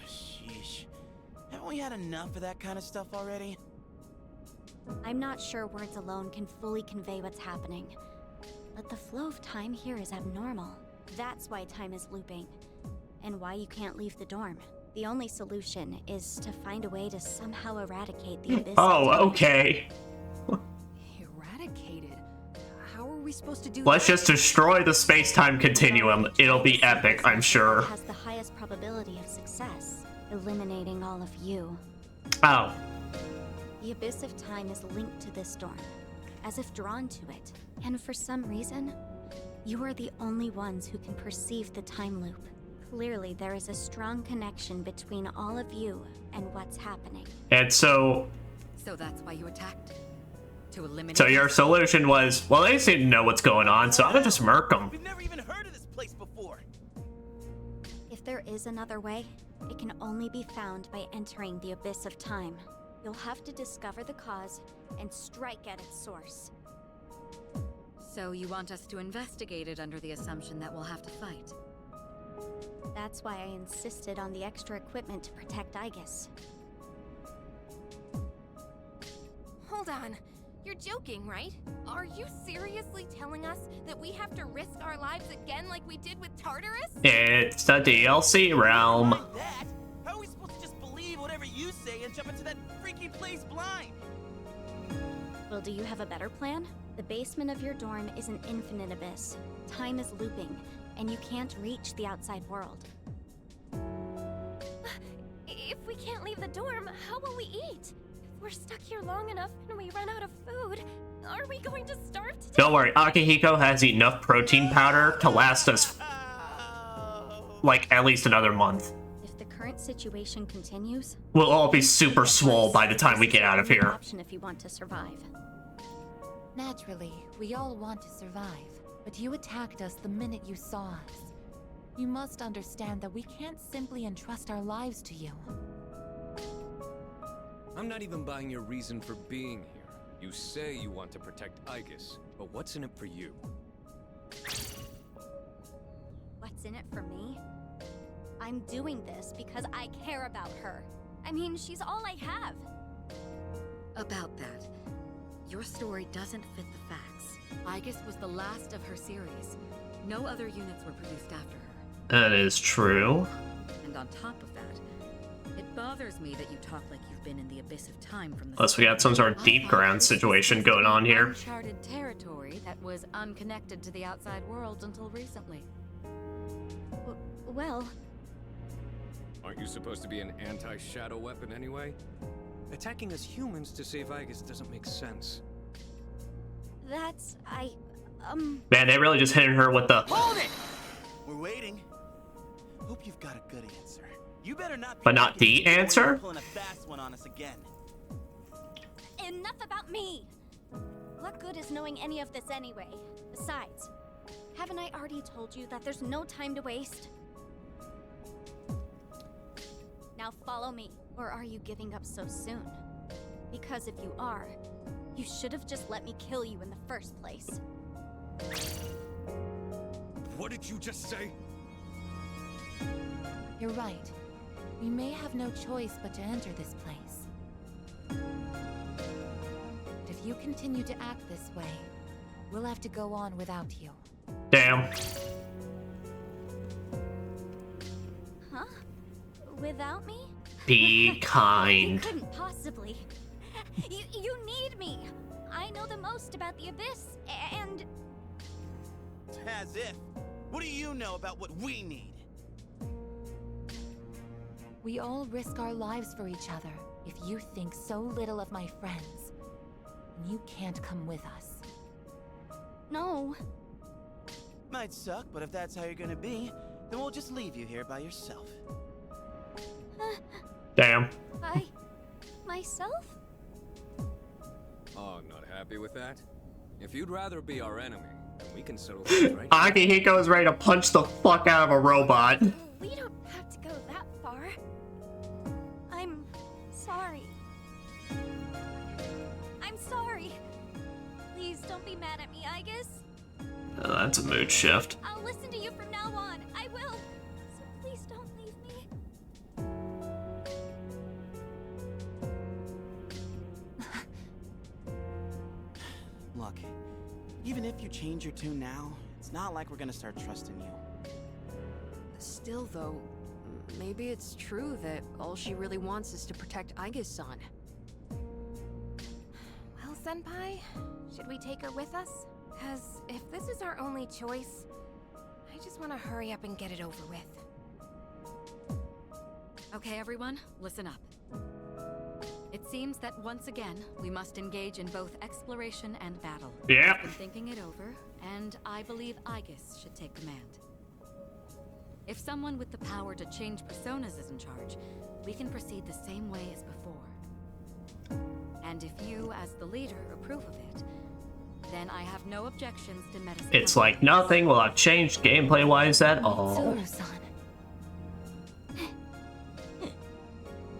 Sheesh. Haven't we had enough of that kind of stuff already? I'm not sure words alone can fully convey what's happening. But the flow of time here is abnormal. That's why time is looping. And why you can't leave the dorm. The only solution is to find a way to somehow eradicate the abyss. Oh, okay. Eradicated? How are we supposed to do Let's that? just destroy the space-time continuum. It'll be epic, I'm sure. Has the highest probability of success, eliminating all of you. Oh. The abyss of time is linked to this dorm, as if drawn to it. And for some reason, you are the only ones who can perceive the time loop. Clearly, there is a strong connection between all of you and what's happening. And so So that's why you attacked? To eliminate... So your solution was, well, they seem to know what's going on, so I'm gonna just murk them. We've never even heard of this place before. If there is another way, it can only be found by entering the abyss of time. You'll have to discover the cause and strike at its source. So you want us to investigate it under the assumption that we'll have to fight? That's why I insisted on the extra equipment to protect Aegis. Hold on. You're joking, right? Are you seriously telling us that we have to risk our lives again like we did with Tartarus? It's the DLC realm. Like that? How are we supposed to just believe whatever you say and jump into that freaky place blind? Well, do you have a better plan? The basement of your dorm is an infinite abyss. Time is looping, and you can't reach the outside world. If we can't leave the dorm, how will we eat? If we're stuck here long enough and we run out of food, are we going to starve to death? Don't worry, Akihiko has enough protein powder to last us, like, at least another month. If the current situation continues, We'll all be super swole by the time we get out of this is the only here. option if you want to survive. Naturally, we all want to survive, but you attacked us the minute you saw us. You must understand that we can't simply entrust our lives to you. I'm not even buying your reason for being here. You say you want to protect Aegis, but what's in it for you? What's in it for me? I'm doing this because I care about her. I mean, she's all I have. About that, your story doesn't fit the facts. Aegis was the last of her series. No other units were produced after her. That is true. And on top of that, it bothers me that you talk like you've been in the abyss of time from the Plus, we got some sort of deep ground situation going on here. Uncharted territory that was unconnected to the outside world until recently. Well, Aren't you supposed to be an anti-shadow weapon anyway? Attacking us humans to save Aegis doesn't make sense. that's... Man, they really just hitting her with the. Hold it! We're waiting. Hope you've got a good answer. You better not be But not the answer? pulling a fast one on us again. Enough about me! What good is knowing any of this anyway? Besides, haven't I already told you that there's no time to waste? Now follow me, or are you giving up so soon? Because if you are, you should have just let me kill you in the first place. What did you just say? You're right. We may have no choice but to enter this place. But if you continue to act this way, we'll have to go on without you. Damn. Huh? Without me? Be You kind. couldn't possibly. You need me. I know the most about the Abyss, and... As if. What do you know about what we need? We all risk our lives for each other. If you think so little of my friends, then you can't come with us. No. Might suck, but if that's how you're gonna be, then we'll just leave you here by yourself. Damn. By... myself? Oh, not happy with that? If you'd rather be our enemy, then we can settle things right. Akihiko is ready to punch the fuck out of a robot. We don't have to go that far. I'm sorry. I'm sorry. Please don't be mad at me, Aegis. Oh, that's a mood shift. I'll listen to you from now on. I will. So please don't leave me. Look, even if you change your tune now, it's not like we're gonna start trusting you. Still, though, maybe it's true that all she really wants is to protect Aegis-san. Well, Senpai, should we take her with us? Because if this is our only choice, I just want to hurry up and get it over with. Okay, everyone, listen up. It seems that once again, we must engage in both exploration and battle. Yep. I've been thinking it over, and I believe Aegis should take command. If someone with the power to change personas is in charge, we can proceed the same way as before. And if you, as the leader, approve of it, then I have no objections to medicine. It's like nothing will have changed gameplay-wise at all. Tsuru-san.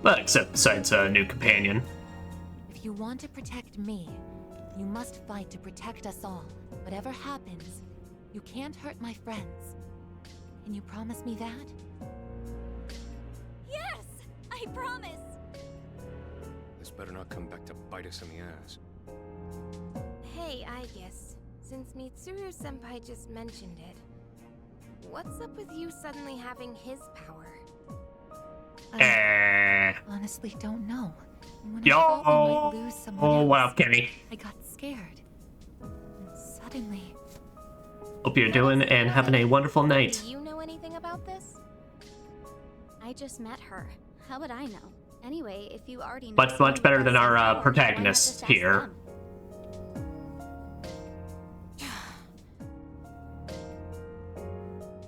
But except besides a new companion. If you want to protect me, you must fight to protect us all. Whatever happens, you can't hurt my friends. Can you promise me that? Yes! I promise! This better not come back to bite us in the ass. Hey, Aegis, since Mitsuru-senpai just mentioned it, what's up with you suddenly having his power? Honestly don't know. When Yo! I thought we might lose someone Oh, else, wow, Kenny. I got scared. And suddenly... Hope you're doing and having a wonderful night. Do you know anything about this? I just met her. How would I know? Anyway, if you already know... Much better than our why not protagonist just ask here. them?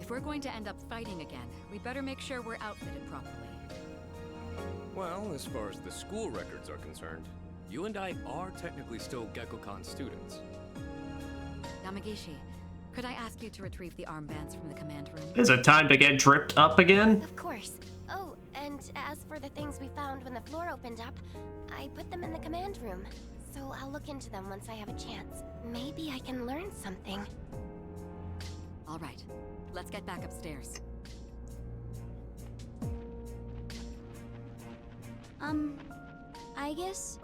If we're going to end up fighting again, we better make sure we're outfitted properly. Well, as far as the school records are concerned, you and I are technically still Gekkoukan students. Yamagishi, could I ask you to retrieve the armbands from the command room? Is it time to get dripped up again? Of course. Oh, and as for the things we found when the floor opened up, I put them in the command room. So I'll look into them once I have a chance. Maybe I can learn something. All right, let's get back upstairs. I guess.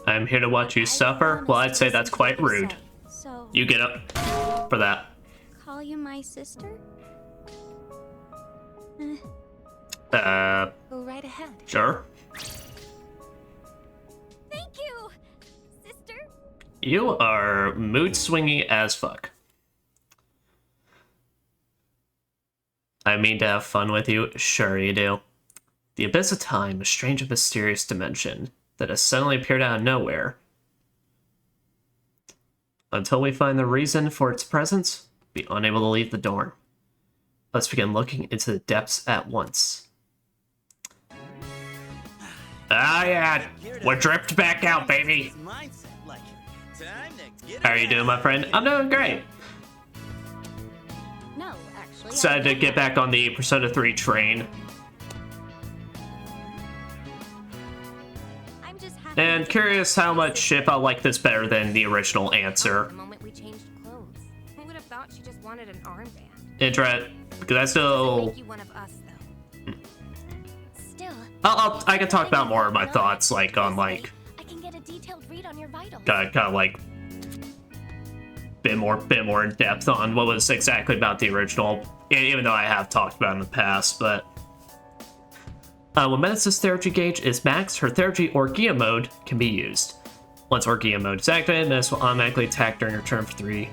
I'm here to watch you suffer? Well, I'd say that's quite rude. So, You get up for that. call you my sister? Uh, Go right ahead. sure. Thank you, sister. You are mood swingy as fuck. I mean to have fun with you, sure you do. The Abyss of Time, a strange and mysterious dimension that has suddenly appeared out of nowhere. Until we find the reason for its presence, be unable to leave the dorm. Let's begin looking into the depths at once. Ah yeah, we're dripped back out, baby. How are you doing, my friend? I'm doing great. No, actually. Decided to get back on the Persona 3 train. I'm just happy. And curious how much if I'll like this better than the original answer. The moment we changed clothes. Who would have thought she just wanted an armband? Interest, because I Doesn't still... make you one of us, though. Still, I can talk about more of my thoughts, like, on, like, I can get a detailed read on your vitals. kind of like, bit more in depth on what was exactly about the original, even though I have talked about it in the past, but... when Menace's therapy gauge is maxed, her therapy Orgia mode can be used. Once Orgia mode is activated, Menace will automatically attack during her turn for 3.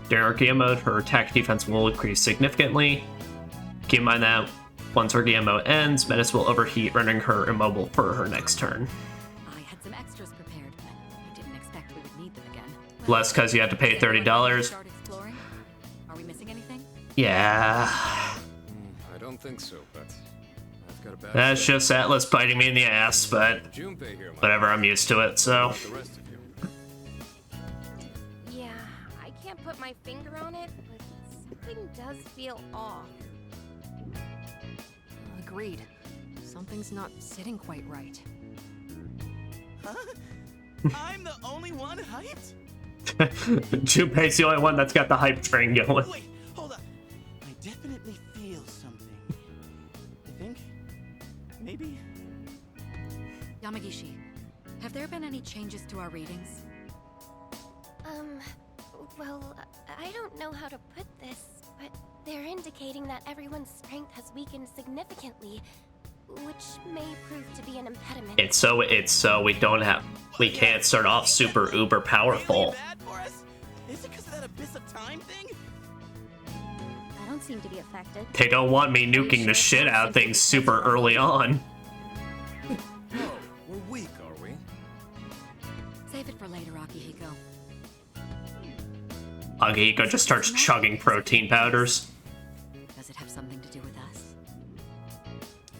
During Orgia mode, her attack defense will increase significantly. Keep in mind that once Orgia mode ends, Menace will overheat, rendering her immobile for her next turn. I had some extras prepared, but I didn't expect we would need them again. Less because you have to pay $30. Start exploring? Are we missing anything? Yeah. I don't think so, but I've got a bad That's just Atlas biting me in the ass, but Junpei here, my whatever, I'm used to it, so... the rest of you. Yeah, I can't put my finger on it, but something does feel off. Agreed. Something's not sitting quite right. Huh? I'm the only one hyped? Junpei's the only one that's got the hype train going. Wait, hold up. I definitely feel something. I think? Maybe? Yamagishi, have there been any changes to our readings? Well, I don't know how to put this, but they're indicating that everyone's strength has weakened significantly, which may prove to be an impediment. It's so we can't start off super uber powerful. Bad for us? Is it because of that Abyss of Time thing? I don't seem to be affected. They don't want me nuking the shit out of things super early on. Oh, we're weak, are we? Save it for later, Akihiko. Akihiko just starts chugging protein powders. Does it have something to do with us?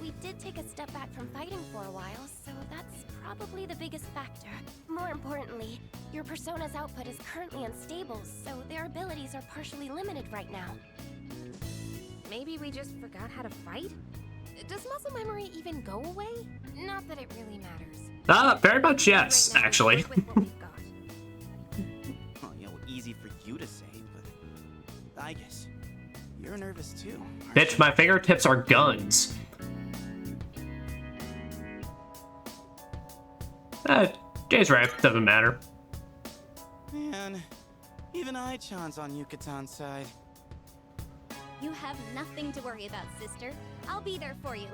We did take a step back from fighting for a while, so that's probably the biggest factor. More importantly, your persona's output is currently unstable, so their abilities are partially limited right now. Maybe we just forgot how to fight? Does muscle memory even go away? Not that it really matters. Very much yes, Right now, actually. work with what we've got. Oh, easy for you to say, but I guess you're nervous too. aren't Bitch, you? my fingertips are guns. Jay's right, doesn't matter. Man, even I-chan's on Yukatan's side. You have nothing to worry about, sister. I'll be there for you.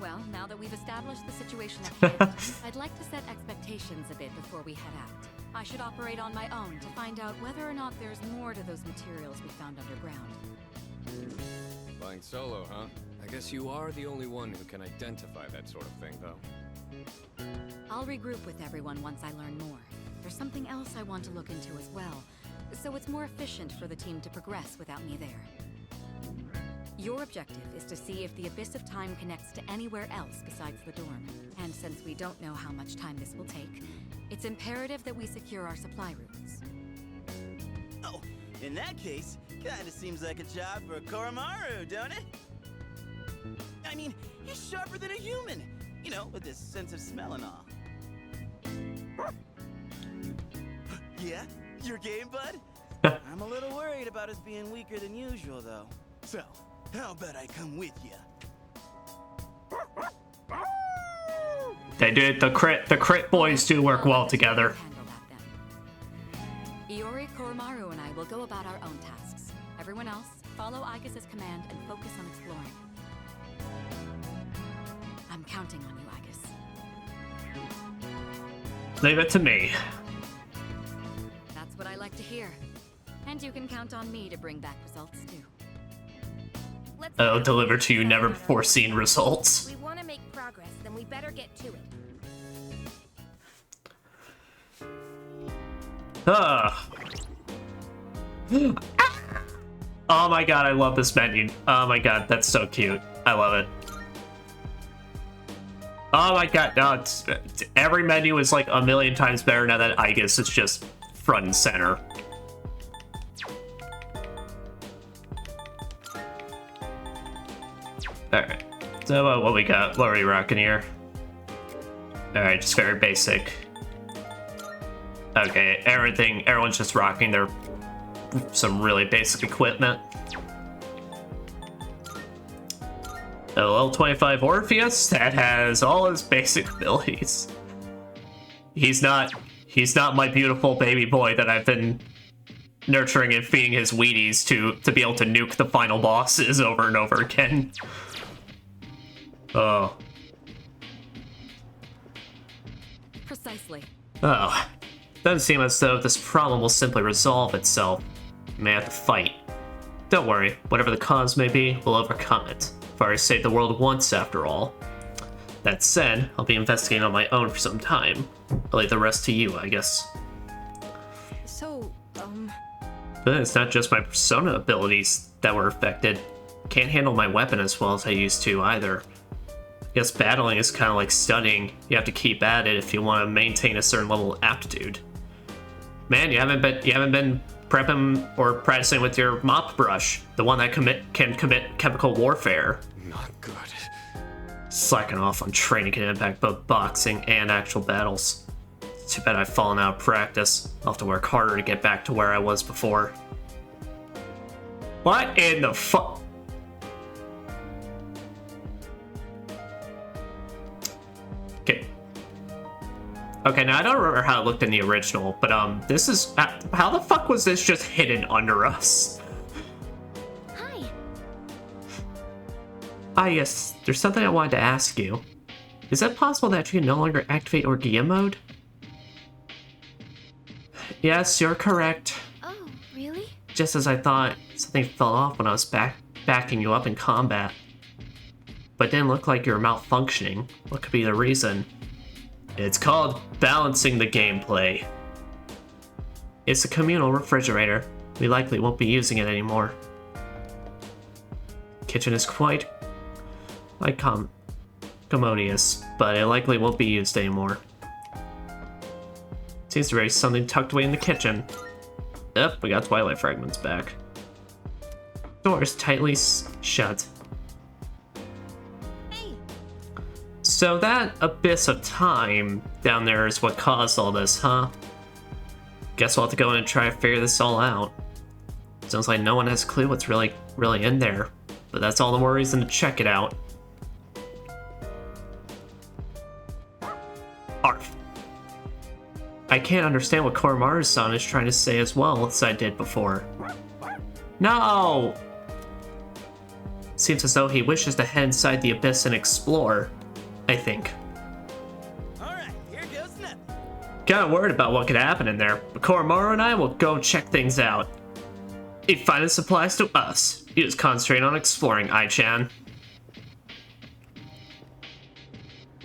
Well, now that we've established the situation at hand, I'd like to set expectations a bit before we head out. I should operate on my own to find out whether or not there's more to those materials we found underground. Flying solo, huh? I guess you are the only one who can identify that sort of thing, though. I'll regroup with everyone once I learn more. There's something else I want to look into as well, so it's more efficient for the team to progress without me there. Your objective is to see if the Abyss of Time connects to anywhere else besides the dorm. And since we don't know how much time this will take, it's imperative that we secure our supply routes. Oh, in that case, kinda seems like a job for Koromaru, don't it? I mean, he's sharper than a human, you know, with his sense of smell and all. Yeah? Your game, bud? I'm a little worried about us being weaker than usual, though. So, how about I come with you? They did the crit boys do work well together. Handle that then. Iori, Koromaru, and I will go about our own tasks. Everyone else, follow Aigis' command and focus on exploring. I'm counting on you, Aigis. Leave it to me. That's what I like to hear. And you can count on me to bring back results too. I'll deliver to you never before seen results. We want to make progress, then we better get to it. Oh my god, I love this menu. Oh my god, that's so cute. I love it. Oh my god, no, every menu is like a million times better now that Aigis is just front and center. Alright, so what we got? What are we rocking here? Alright, just very basic. Okay, everyone's just rocking their some really basic equipment. A level 25 Orpheus that has all his basic abilities. He's not my beautiful baby boy that I've been nurturing and feeding his Wheaties to be able to nuke the final bosses over and over again. Oh. Precisely. Oh. Doesn't seem as though this problem will simply resolve itself. You may have to fight. Don't worry, whatever the cause may be, we'll overcome it. I've already saved the world once, after all. That said, I'll be investigating on my own for some time. I'll leave the rest to you, I guess. So, But it's not just my persona abilities that were affected. Can't handle my weapon as well as I used to, either. I guess battling is kind of like studying. You have to keep at it if you want to maintain a certain level of aptitude. Man, you haven't been prepping or practicing with your mop brush, the one that can commit chemical warfare. Not good. Slacking off on training can impact both boxing and actual battles. It's too bad I've fallen out of practice. I'll have to work harder to get back to where I was before. What in the fuck? Okay. Okay, now I don't remember how it looked in the original, but this is how the fuck was this just hidden under us? Hi. Ah, yes, there's something I wanted to ask you. Is it possible that you can no longer activate Orgia mode? Yes, you're correct. Oh, really? Just as I thought, something fell off when I was backing you up in combat. But it didn't look like you were malfunctioning. What could be the reason? It's called balancing the gameplay. It's a communal refrigerator. We likely won't be using it anymore. Kitchen is quite commodious, but it likely won't be used anymore. Seems to be something tucked away in the kitchen. Yep, we got Twilight Fragments back. Door is tightly shut. So that abyss of time down there is what caused all this, huh? Guess we'll have to go in and try to figure this all out. Sounds like no one has a clue what's really in there, but that's all the more reason to check it out. Arf. I can't understand what Koromaru-san is trying to say as well as I did before. No! Seems as though he wishes to head inside the abyss and explore, I think. Alright, here goes nothing. Kinda worried about what could happen in there, but Koromaru and I will go check things out. He finally supplies to us. You just concentrate on exploring, Ai-chan.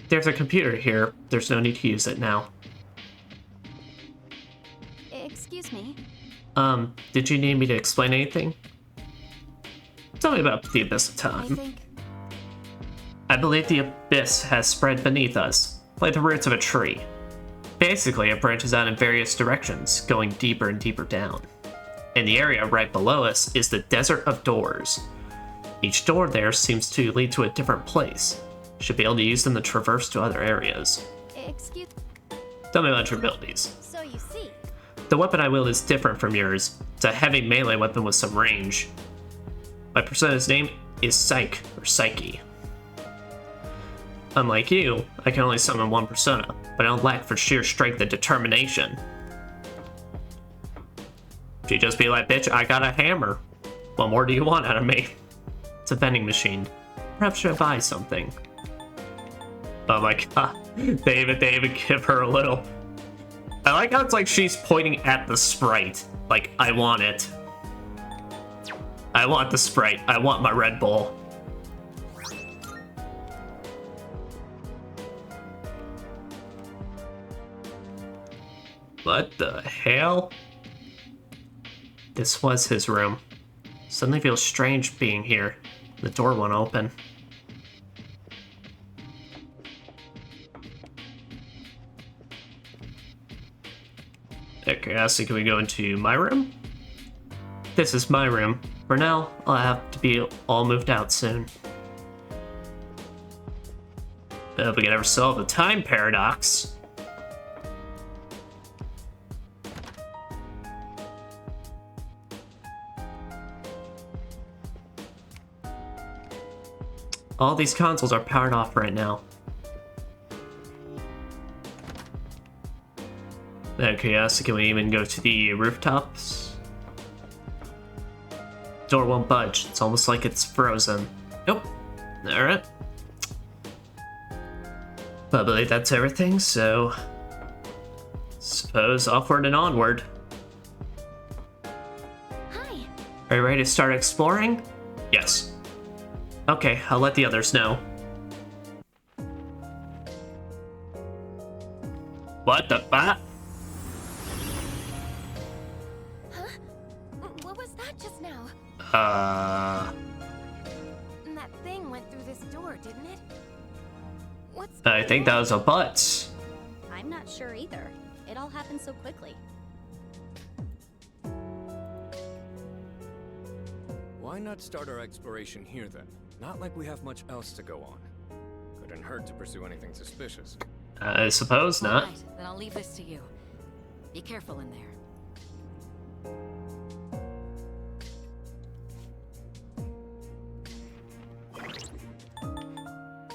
There's a computer here. There's no need to use it now. Excuse me? Did you need me to explain anything? Tell me about the Abyss of Time. I believe the Abyss has spread beneath us, like the roots of a tree. Basically, it branches out in various directions, going deeper and deeper down. In the area right below us is the Desert of Doors. Each door there seems to lead to a different place. Should be able to use them to traverse to other areas. Excuse... Tell me about your abilities. So you see... The weapon I wield is different from yours. It's a heavy melee weapon with some range. My persona's name is Psyche, or Psyche. Unlike you, I can only summon one persona, but I don't lack for sheer strength and determination. She'd just be like, bitch, I got a hammer. What more do you want out of me? It's a vending machine. Perhaps should I buy something? Oh my god. They even give her a little... I like how it's like she's pointing at the sprite. Like, I want it. I want the sprite. I want my Red Bull. What the hell? This was his room. Suddenly feels strange being here. The door won't open. Okay, so can we go into my room? This is my room. For now, I'll have to be all moved out soon. If we can ever solve the time paradox. All these consoles are powered off right now. Okay, so can we even go to the rooftops? Door won't budge. It's almost like it's frozen. Nope. Alright. I believe that's everything, so... suppose offward and onward. Hi. Are you ready to start exploring? Yes. Okay, I'll let the others know. What the fuck? Huh? What was that just now? That thing went through this door, didn't it? What's I think that was a butt. I'm not sure either. It all happened so quickly. Why not start our exploration here then? Not like we have much else to go on. Couldn't hurt to pursue anything suspicious. I suppose not. All right, then I'll leave this to you. Be careful in there.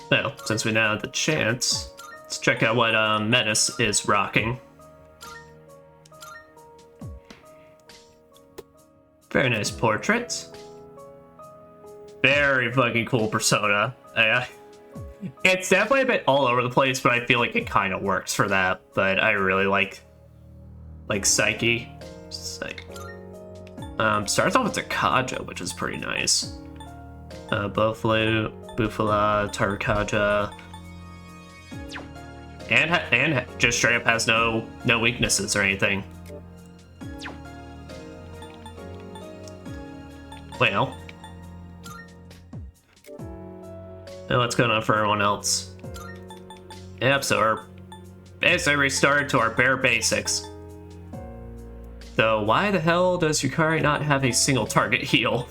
Well, since we now have the chance, let's check out what Menace is rocking. Very nice portrait. Very fucking cool persona. It's definitely a bit all over the place, but I feel like it kind of works for that. But I really like Psyche. Starts off with Takaja, which is pretty nice. Buffalo, Bufala, Tarkaja, and just straight up has no weaknesses or anything. Well. Now what's going on for everyone else? Yep, so we're basically restarted to our bare basics. Though, why the hell does Yukari not have a single target heal?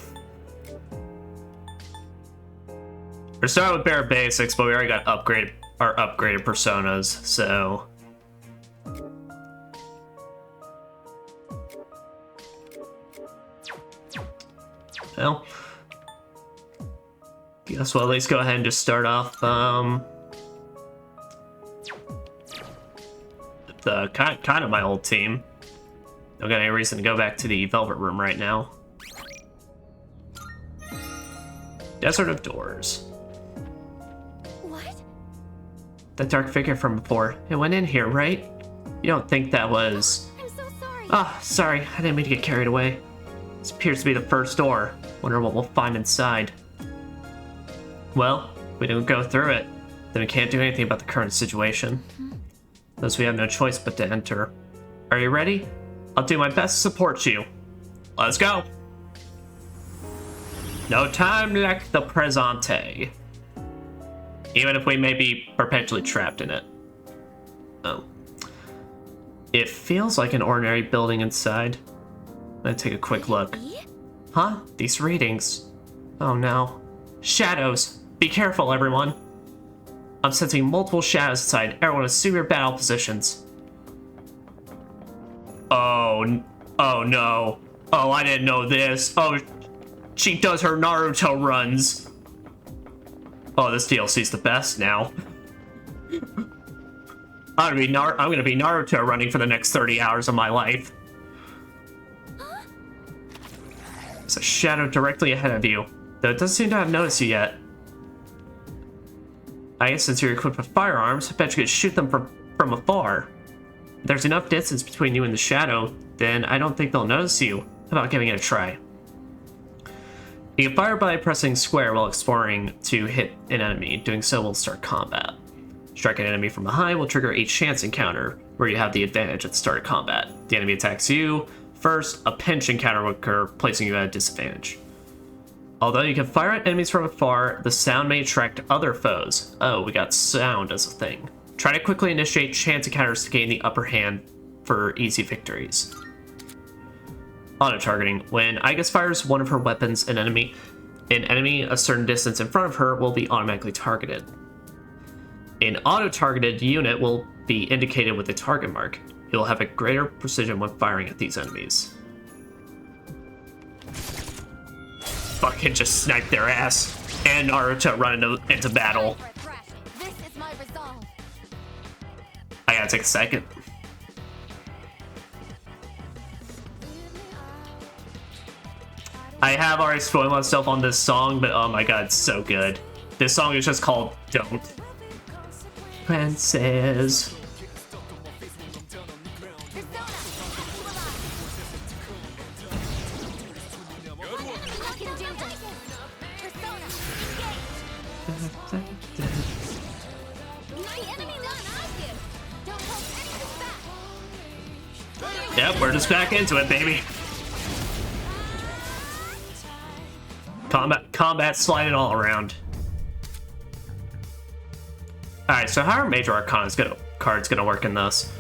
We're starting with bare basics, but we already got upgraded personas, so... Well... guess we'll at least go ahead and just start off, the kind of my old team. Don't got any reason to go back to the Velvet Room right now. Desert of Doors. What? That dark figure from before. It went in here, right? You don't think that was... I'm so sorry. Ah, sorry. I didn't mean to get carried away. This appears to be the first door. Wonder what we'll find inside. Well, if we don't go through it, then we can't do anything about the current situation. Thus we have no choice but to enter. Are you ready? I'll do my best to support you. Let's go! No time like the presente. Even if we may be perpetually trapped in it. Oh. It feels like an ordinary building inside. Let's take a quick look. Huh? These readings. Oh no. Shadows. Be careful, everyone. I'm sensing multiple shadows inside. Everyone assume your battle positions. Oh no. Oh, I didn't know this. Oh, she does her Naruto runs. Oh, this DLC's the best now. I'm gonna be Naruto running for the next 30 hours of my life. There's a shadow directly ahead of you, though it doesn't seem to have noticed you yet. I guess since you're equipped with firearms, I bet you could shoot them from afar. If there's enough distance between you and the shadow, then I don't think they'll notice you. How about giving it a try? You can fire by pressing square while exploring to hit an enemy. Doing so will start combat. Strike an enemy from behind will trigger a chance encounter, where you have the advantage at the start of combat. The enemy attacks you first, a pinch encounter will occur, placing you at a disadvantage. Although you can fire at enemies from afar, the sound may attract other foes. Oh, we got sound as a thing. Try to quickly initiate chance encounters to gain the upper hand for easy victories. Auto-targeting. When Igus fires one of her weapons, an enemy a certain distance in front of her will be automatically targeted. An auto-targeted unit will be indicated with a target mark. You'll have a greater precision when firing at these enemies. Fucking just snipe their ass. And Naruto run into battle. This is my resolve. I gotta take a second. I have already spoiled myself on this song, but oh my god, it's so good. This song is just called Don't. Princess. Yep, we're just back into it, baby. Combat sliding all around. Alright, so how are Major Arcana cards gonna work in this?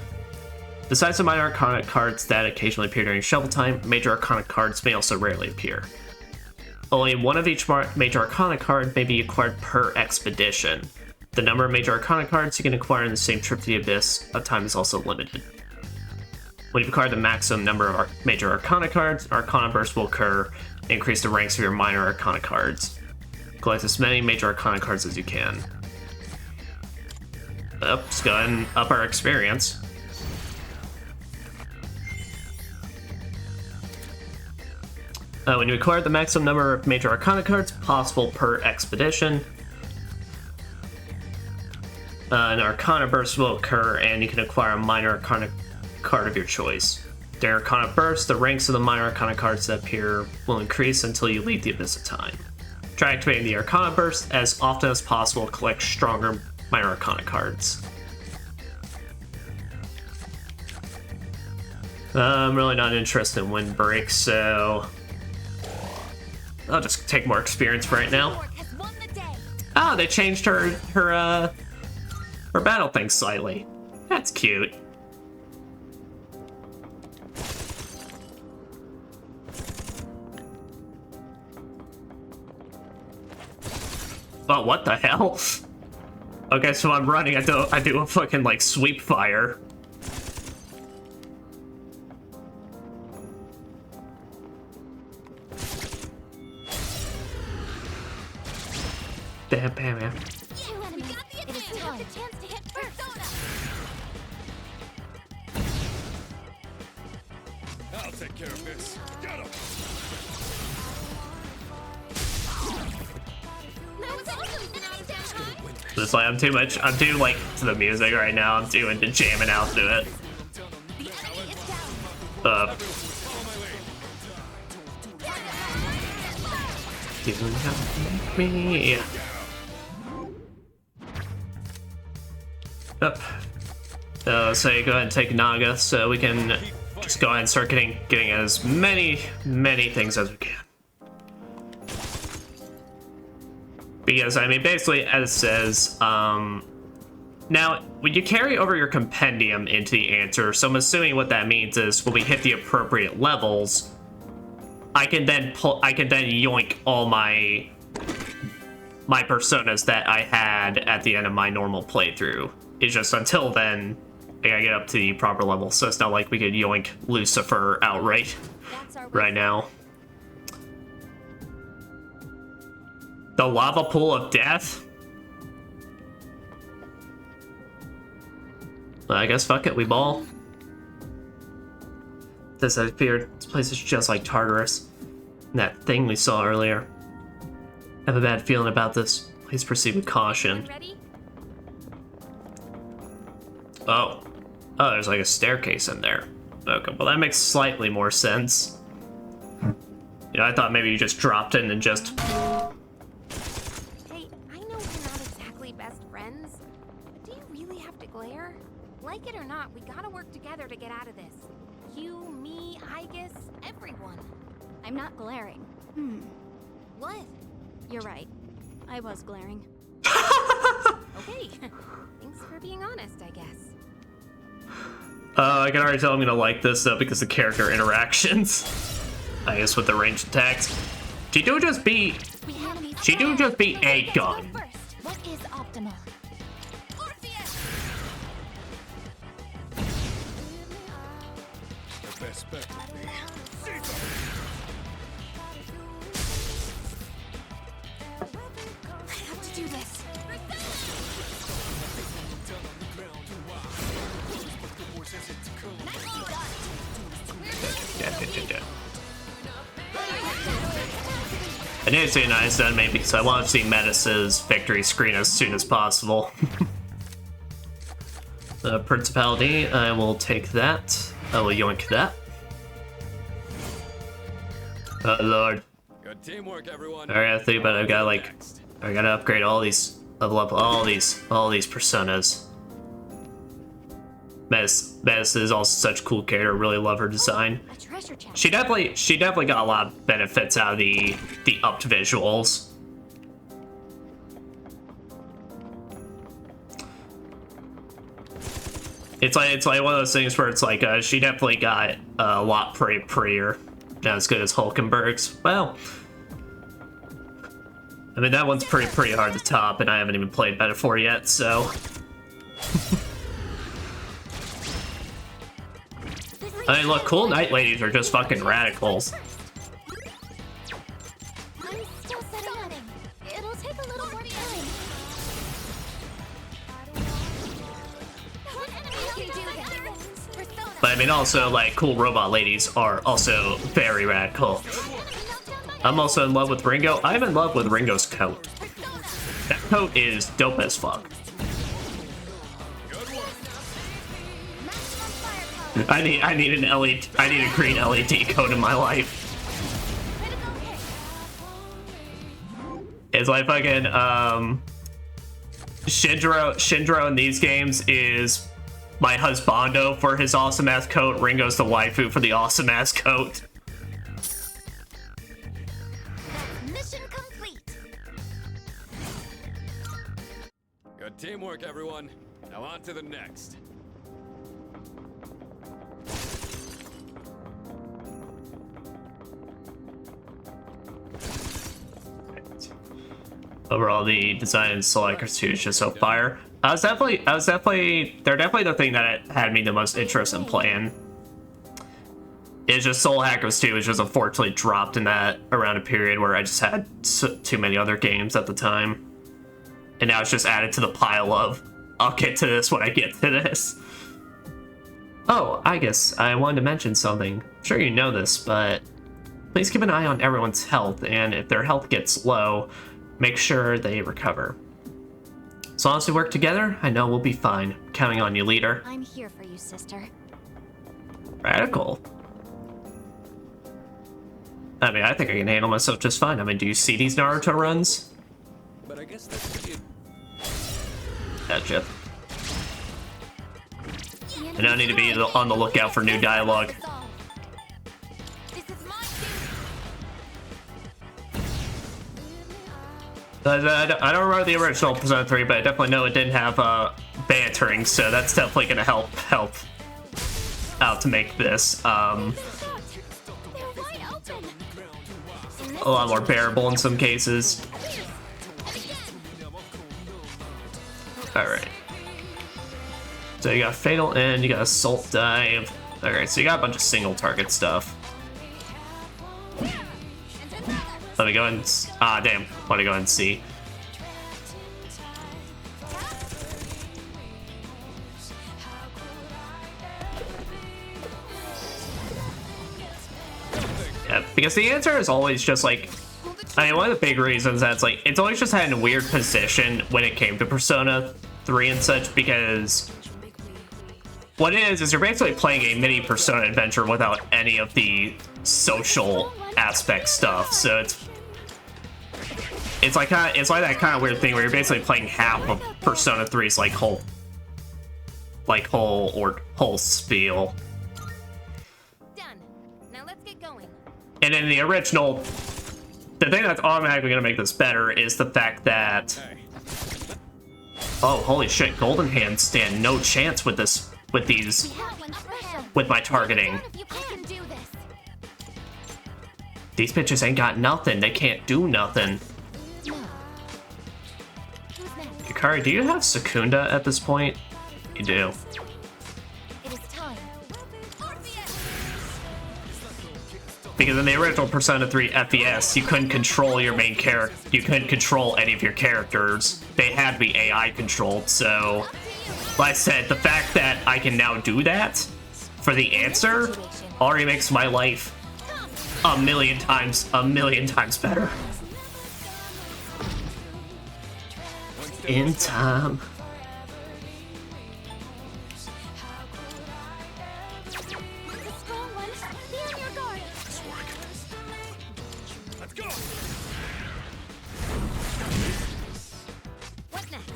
Besides the Minor Arcana cards that occasionally appear during Shovel Time, Major Arcana cards may also rarely appear. Only one of each Major Arcana card may be acquired per expedition. The number of Major Arcana cards you can acquire in the same trip to the Abyss of Time is also limited. When you've acquired the maximum number of Major Arcana cards, Arcana Burst will occur and increase the ranks of your Minor Arcana cards. Collect as many Major Arcana cards as you can. Let's go ahead and up our experience. When you acquire the maximum number of Major Arcana cards possible per expedition, an Arcana Burst will occur, and you can acquire a Minor Arcana card of your choice. During Arcana Burst, the ranks of the Minor Arcana cards that appear will increase until you leave the Abyss of Time. Try activating the Arcana Burst as often as possible to collect stronger Minor Arcana cards. I'm really not interested in Windbreak, so I'll just take more experience for right now. Oh, they changed her battle thing slightly. That's cute. Oh, what the hell? Okay, so I'm running. I do a fucking like sweep fire. Bam, bam, bam. I'll take care of this. Get him! Just like I'm too like to the music right now. I'm too into jamming out to it. Do not make me. Up. So you go ahead and take Naga, so we can just go ahead and start getting as many things as we can. Because, I mean, basically, as it says, now, when you carry over your compendium into the answer, so I'm assuming what that means is when we hit the appropriate levels, I can then yoink all my personas that I had at the end of my normal playthrough. It's just until then, I gotta get up to the proper level, so it's not like we could yoink Lucifer outright right now. The lava pool of death? I guess fuck it, we ball. This place is just like Tartarus. And that thing we saw earlier. I have a bad feeling about this. Please proceed with caution. Oh. Oh, there's like a staircase in there. Okay, well that makes slightly more sense. You know, I thought maybe you just dropped in and just... Hey, I know we're not exactly best friends, but do you really have to glare? Like it or not, we gotta work together to get out of this. You, me, I guess, everyone. I'm not glaring. What? You're right. I was glaring. Okay. Thanks for being honest, I guess. I can already tell I'm gonna like this though because the character interactions. I guess with the ranged attacks. She do just be a gun. What is optimal? The best bet would be I have to do this. Yeah. I need to see a nice enemy because I want to see Metis's victory screen as soon as possible. The Principality, I will take that. I will yoink that. Oh lord. Good teamwork, everyone. I gotta think about it. I gotta upgrade all these, level up all these personas. Metis is also such a cool character. Really love her design. A treasure chest. She definitely got a lot of benefits out of the upped visuals. It's like one of those things where it's like she definitely got a lot prettier, not as good as Hulkenberg's. Well, I mean that one's pretty hard to top, and I haven't even played Metaphor yet, so. I mean, look, cool Night Ladies are just fucking radicals. I'm still setting up. It'll take a little more time. You can do this. But I mean, also, like, cool robot ladies are also very radical. I'm also in love with Ringo. I'm in love with Ringo's coat. That coat is dope as fuck. I need an LED. I need a green LED coat in my life. It's like fucking Shinjiro in these games is my husbando for his awesome ass coat. Ringo's the waifu for the awesome ass coat. Mission complete. Good teamwork, everyone. Now on to the next. Overall, the design in Soul Hackers 2 is just so fire. They're definitely the thing that had me the most interest in playing. It's just Soul Hackers 2 is just unfortunately dropped in that around a period where I just had too many other games at the time. And now it's just added to the pile of, I'll get to this when I get to this. Oh, I guess I wanted to mention something. I'm sure you know this, but please keep an eye on everyone's health, and if their health gets low, make sure they recover. As long as we work together, I know we'll be fine. Counting on you, leader. I'm here for you, sister. Radical. I mean, I think I can handle myself just fine. I mean, do you see these Naruto runs? But I guess that's it. Gotcha. I now need to be on the lookout for new dialogue. I don't remember the original Persona 3, but I definitely know it didn't have bantering, so that's definitely going to help out to make this a lot more bearable in some cases. Alright. So you got Fatal End, you got Assault Dive. Alright, so you got a bunch of single target stuff. Let me go and... Ah, damn. Want to go and see. Yeah, because the answer is always just like... I mean, one of the big reasons that's like... It's always just had in a weird position when it came to Persona 3 and such, because... What it is you're basically playing a mini Persona adventure without any of the social aspect stuff, so it's like that kind of weird thing where you're basically playing half of Persona 3's whole spiel. Done. Now let's get going. And in the original, the thing that's automatically gonna make this better is the fact that oh holy shit, Golden Hands stand no chance with this with my targeting. These bitches ain't got nothing. They can't do nothing. Yukari, do you have Secunda at this point? You do. It is time. Because in the original Persona 3 FES, you couldn't control your main character. You couldn't control any of your characters. They had to be AI controlled, so... Like I said, the fact that I can now do that for the answer already makes my life a million times better. In time. Let's go! What next?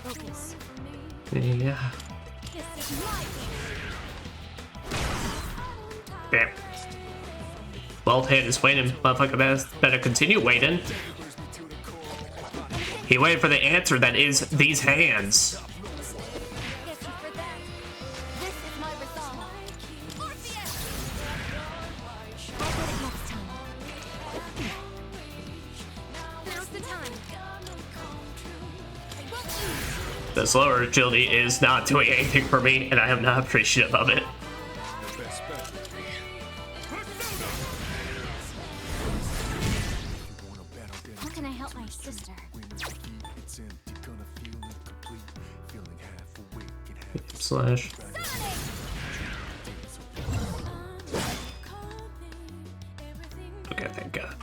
Focus. Yeah. Damn. Well, hand is waiting. Motherfucker better continue waiting. He waited for the answer that is these hands. The slower agility is not doing anything for me, and I am not appreciative of it. How can I help my sister? Slash. Okay, thank God.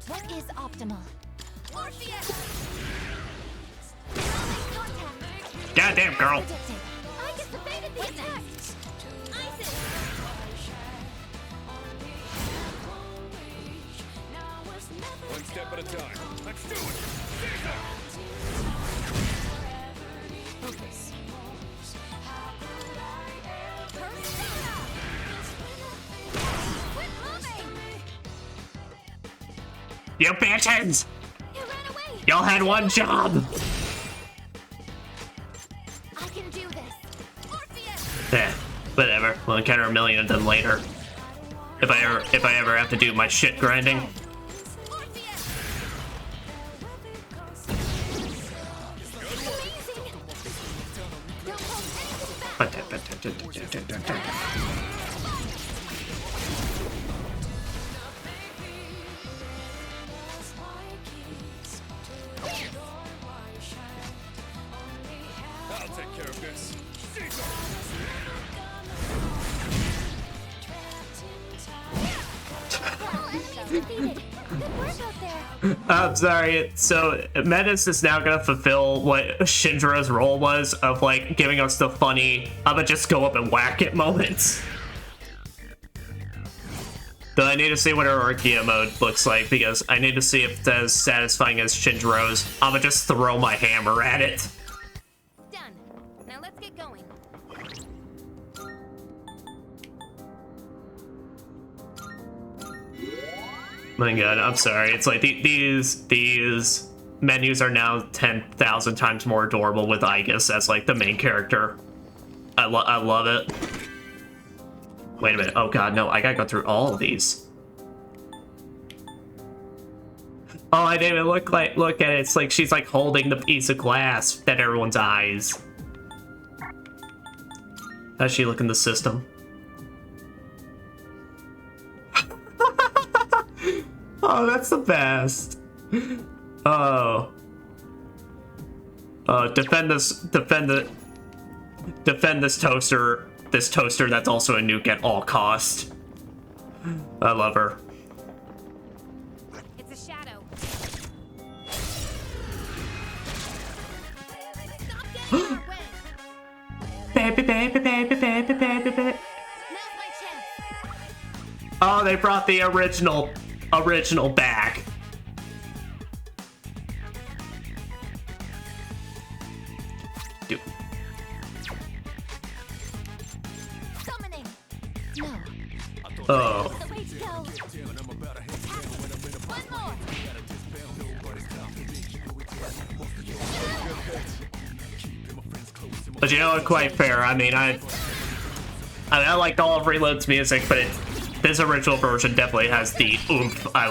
What is optimal? Goddamn, girl. I just evaded the attack. One step at a time. Let's do it! Focus. Quit moving! You bitches! Y'all had one job! I can do this. Eh, whatever. We'll encounter a million of them later. If I ever have to do my shit grinding. I'll take care of this. I'm sorry. So Menace is now gonna fulfill what Shinjiro's role was of like giving us the funny I'ma just go up and whack it moments. Though I need to see what her Archaea mode looks like because I need to see if it's as satisfying as Shinjiro's. I'ma just throw my hammer at it. Done. Now let's get going. My God, I'm sorry. It's like these menus are now 10,000 times more adorable with Aegis as like the main character. I love it. Wait a minute. Oh God, no! I gotta go through all of these. Oh, I didn't even look at it. It's like she's like holding the piece of glass that everyone's eyes. How's she look in the system? Oh, that's the best. Oh. Defend this toaster. This toaster that's also a nuke at all cost. I love her. It's a shadow. Baby, baby, baby, baby, baby, baby. Now's my chance. Oh, they brought the original back. Dude. Summoning. No. Oh. The way to go. One more. But you know what? Quite fair. I mean, I liked all of Reload's music, but this original version definitely has the oomph I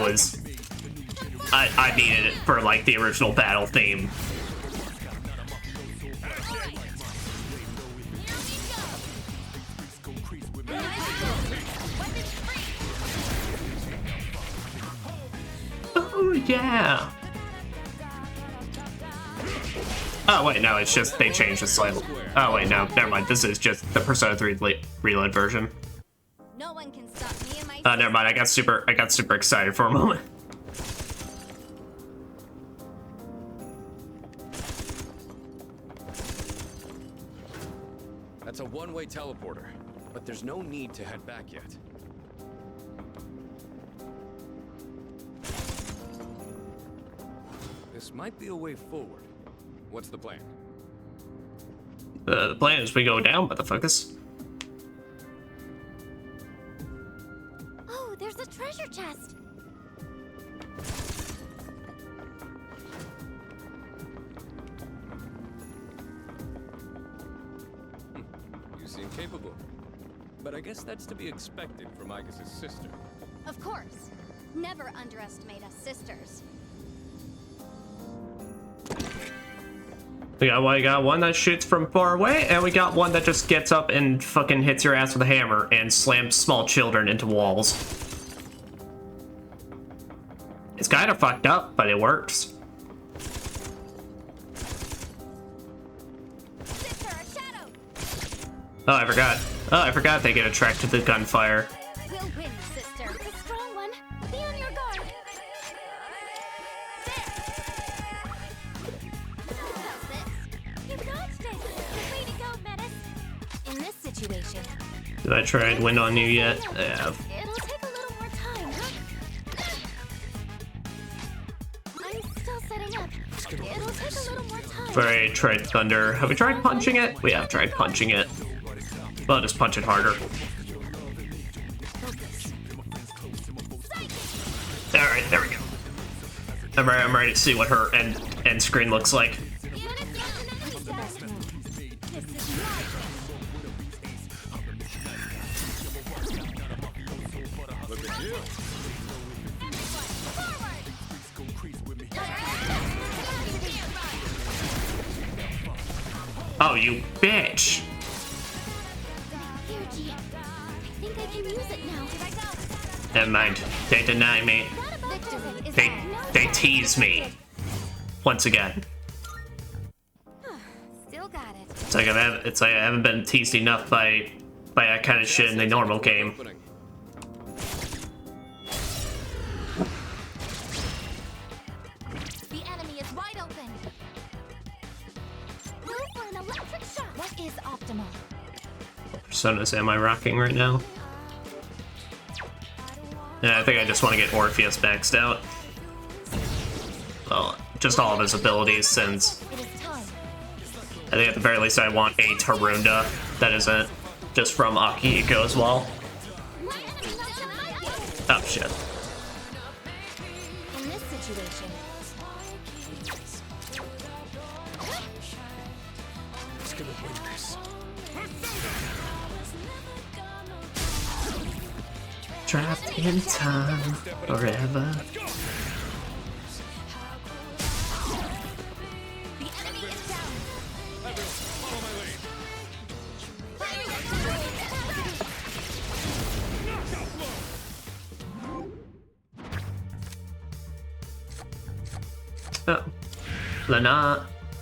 needed it for like the original battle theme. Oh yeah. Oh wait, no, it's just they changed the slightly. Oh wait, no, never mind. This is just the Persona 3 Reload version. No one can stop me and my Never mind. I got super excited for a moment. That's a one-way teleporter, but there's no need to head back yet. This might be a way forward. What's the plan? The plan is we go down, motherfuckers. Oh, there's a treasure chest. You seem capable. But I guess that's to be expected from Aigis' sister. Of course. Never underestimate us sisters. We got one that shoots from far away, and we got one that just gets up and fucking hits your ass with a hammer and slams small children into walls. It's kind of fucked up, but it works. Oh, I forgot. Oh, I forgot they get attracted to gunfire. We'll win, sister. The strong one. Be on your guard. You dodged it. Way to go, Menace. In this situation, Did I try and win on you yet? Yeah. it'll take a little more time, huh? I'm still setting up. It'll take a little more time. Alright, tried thunder. Have we tried punching it? We have tried punching it. Well, just punch it harder. Alright, there we go. I'm ready to see what her end screen looks like. Look at you. Oh, you bitch! Here, G. I think I can use it now. Never mind. They deny me. Victory is They tease me. Once again. Still got it. It's like I haven't been teased enough by that kind of shit in the normal game. The enemy is wide open. Go for an electric shot. What is optimal? What personas am I rocking right now? Yeah, I think I just want to get Orpheus maxed out. Well, just all of his abilities, since It is time. I think at the very least I want a Tarunda that isn't just from Akihiko as well. Oh shit. In this situation, Who's gonna win this? Trapped in time forever.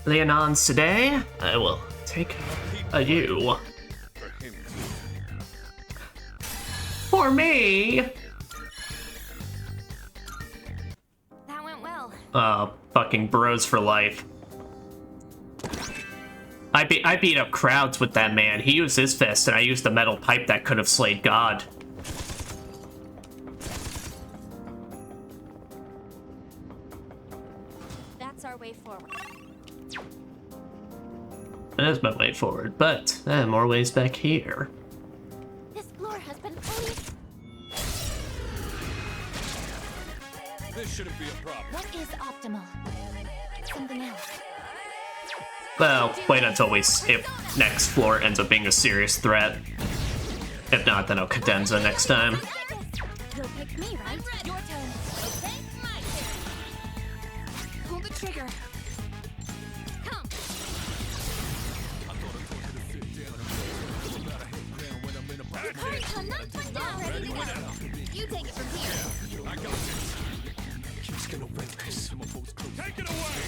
Leonons today, I will take a you. For me! That went well. Fucking bros for life. I beat up crowds with that man. He used his fist, and I used the metal pipe that could have slayed God. That's our way forward. That is my way forward, but more ways back here. This floor has been fully... This shouldn't be a problem. What is optimal? Something else. Well, wait until if next floor ends up being a serious threat. If not, then I'll cadenza next time. You'll pick me, right? Your turn. Okay, my turn. Pull the trigger. Come. Hurry, not one down. Ready to go. You take it from here. I got this. Just gonna win this. Take it away.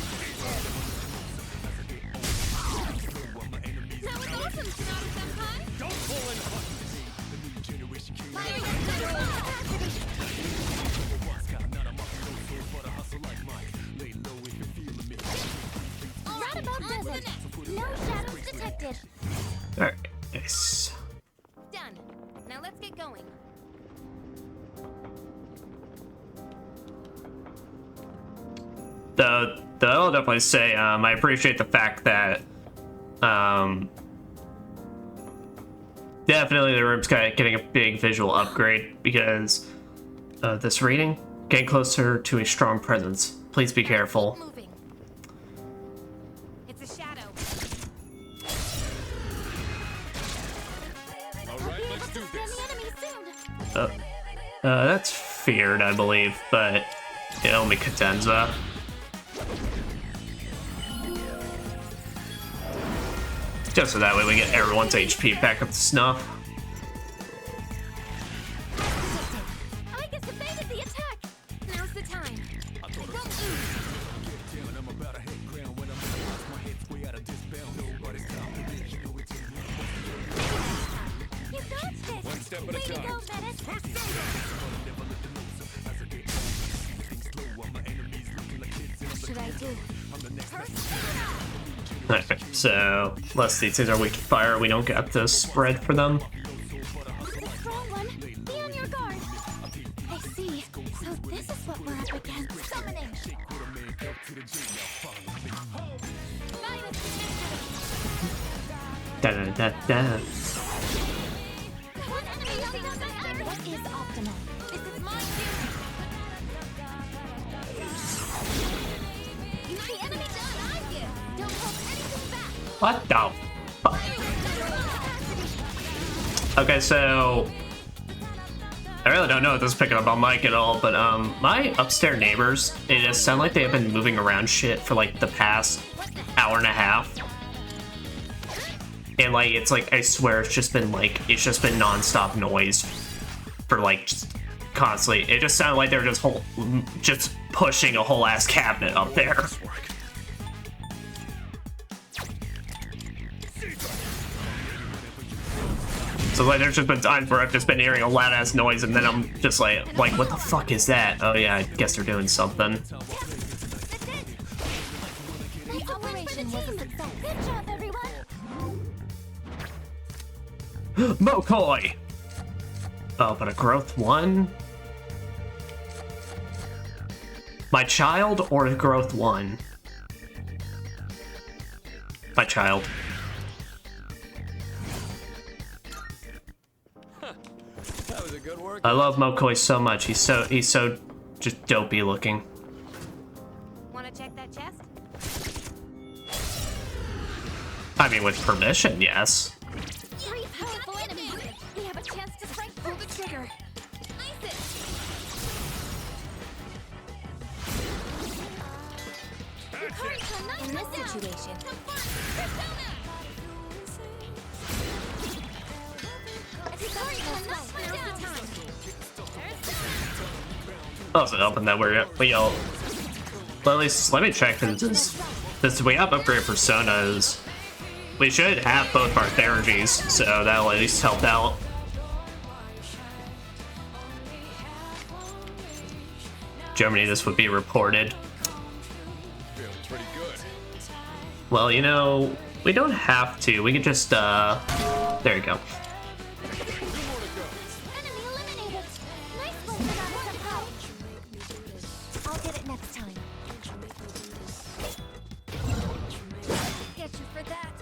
That was awesome, Sonata-senpai! Don't pull in hot. The new generation came out. Right about present. No shadows detected. Alright, nice. Done. Now let's get going. I'll definitely say, I appreciate the fact that, definitely the room's getting a big visual upgrade because of this reading. Getting closer to a strong presence. Please be careful. Moving. It's a shadow. Alright, let's do this. The enemy soon. That's feared, I believe, but yeah, only cadenza. Just so that way we get everyone's HP back up to snuff. I just evaded the attack. Now's the time. You got this. One step at a Way to time. go, Menace. What should I do? Okay, so unless these things are weak to fire, we don't get the spread for them. The strong one. Be on your guard. I see. So this is what we're up against. Summoning. Da da da da. One enemy on the other side. What is optimal? This is my duty. You the enemy down. I give. Don't hold anything back. What the fuck? Okay, so I really don't know if this is picking up on Mike at all, but my upstairs neighbors, it just sound like they have been moving around shit for like the past hour and a half. And like it's like I swear it's just been nonstop noise for like just constantly. It just sounded like they were just pushing a whole ass cabinet up there. So like there's just been times where I've just been hearing a loud ass noise and then I'm just like what the fuck is that? Oh yeah, I guess they're doing something. The operation was a success. Good job, everyone. Mokoi! Oh, but a growth 1? My child or a growth 1? My child. That was a good work. I love Mokoi so much. He's so just dopey looking. Want to check that chest? I mean, with permission, yes. Three powerful enemies. We have a chance to strike. Pull the trigger. Ice it. In this situation, I wasn't hoping that we all Well, at least let me check since we have upgrade personas. We should have both our therapies, so that'll at least help out. Germany, this would be reported. Feeling pretty good. Well, you know, we don't have to. We can just, there you go. Enemy eliminated. Nice work, Sonata. I'll get it next time. Get you for that.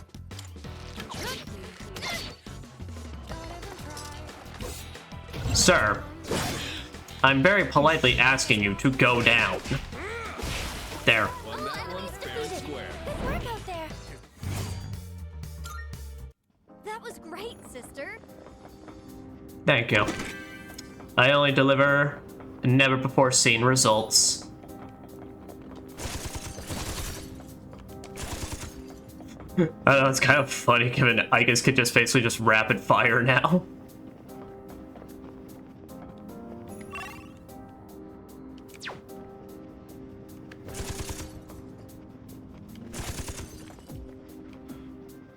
Sir, I'm very politely asking you to go down. There. Won that one fair and square. Good work out there. That was great, sister. Thank you. I only deliver never before seen results. I know, it's kind of funny given Igus could just basically just rapid fire now.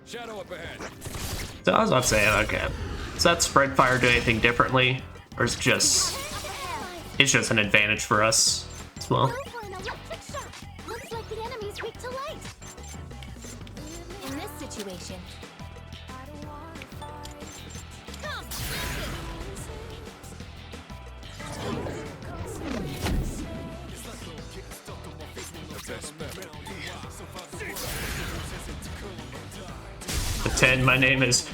Shadow up ahead. So I was about to say, okay. Does that spread fire do anything differently? Or is it just... It's just an advantage for us as well? Go for an electric shock. Looks like the enemy's weak to light. In this situation, come. The best method. Pretend my name is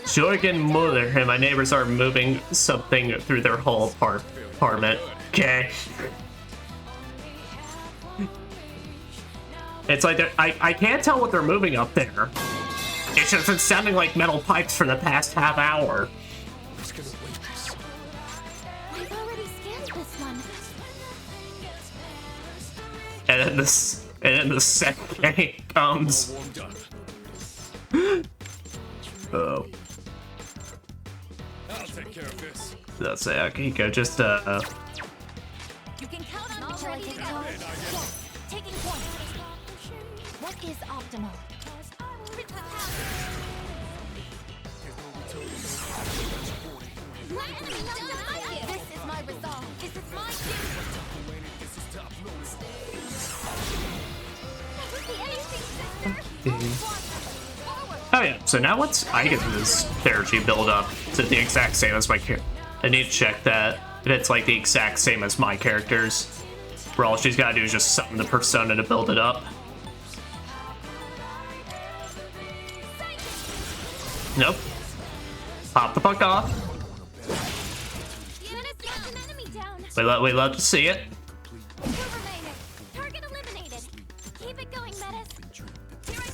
Jorgen Muller and my neighbors are moving something through their whole apartment. Okay. It's like I can't tell what they're moving up there. It's just been sounding like metal pipes for the past half hour. I've already scanned this one. And then the second game comes. Oh. I'll take care of this. Let's say okay, go just You can count on me ready to go. Yes, taking point. What is optimal? This is my resolve. This is my Oh yeah, so now what's Igus's therapy build up? Is it the exact same as my character? I need to check that. If it's like the exact same as my character's, where all she's gotta do is just summon the persona to build it up. Nope. Pop the fuck off. We love to see it. Target eliminated. Keep it going, Metis. Here I go.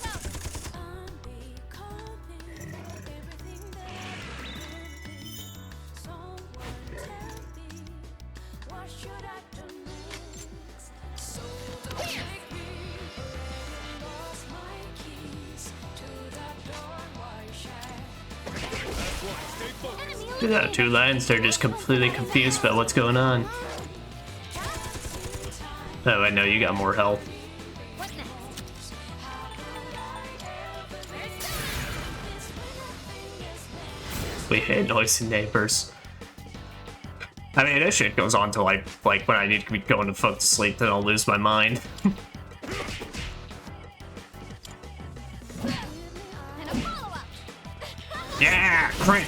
Look at that, two lines, they're just completely confused about what's going on. Oh, I know you got more health. We hate noisy neighbors. I mean, this shit goes on to like when I need to be going to fuck to sleep, then I'll lose my mind. Yeah, crit!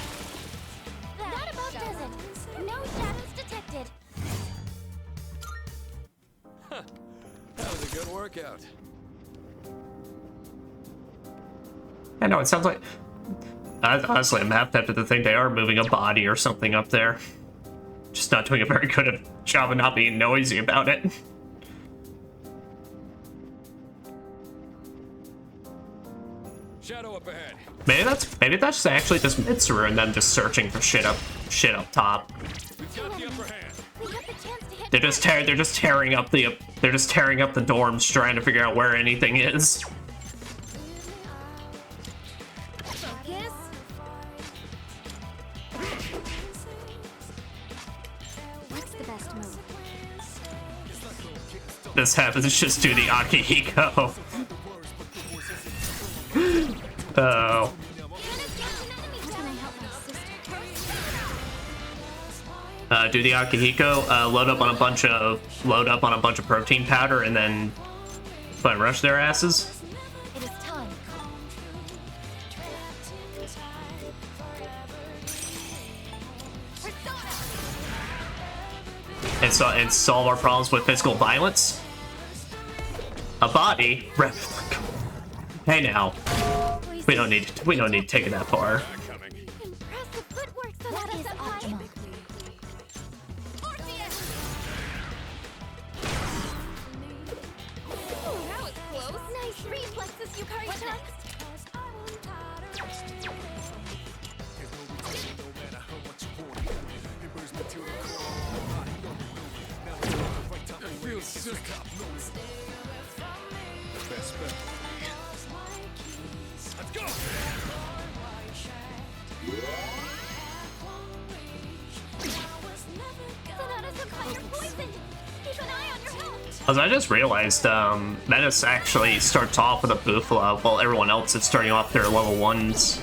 That about does it. No shadows detected. That was a good workout. I know, it sounds like... Honestly, I'm half tempted to think they are moving a body or something up there. Just not doing a very good job of not being noisy about it. Shadow up ahead. Maybe that's actually just Mitsuru and them just searching for shit up top. We've got the upper hand. We have the chance to hit. They're just tearing up the dorms trying to figure out where anything is. Focus. What's the best move? this happens, just do the Akihiko. Oh. Do the Akihiko, load up on a bunch of protein powder, and then fun rush their asses. It is time. And solve our problems with physical violence. A body. Hey now, we don't need to take it that far. Impressive footwork, Sonata Senpai. Ooh, that was close. Nice reflexes, Yukari-chan. As I just realized, Menace actually starts off with a Bufala, while everyone else is starting off their level 1s,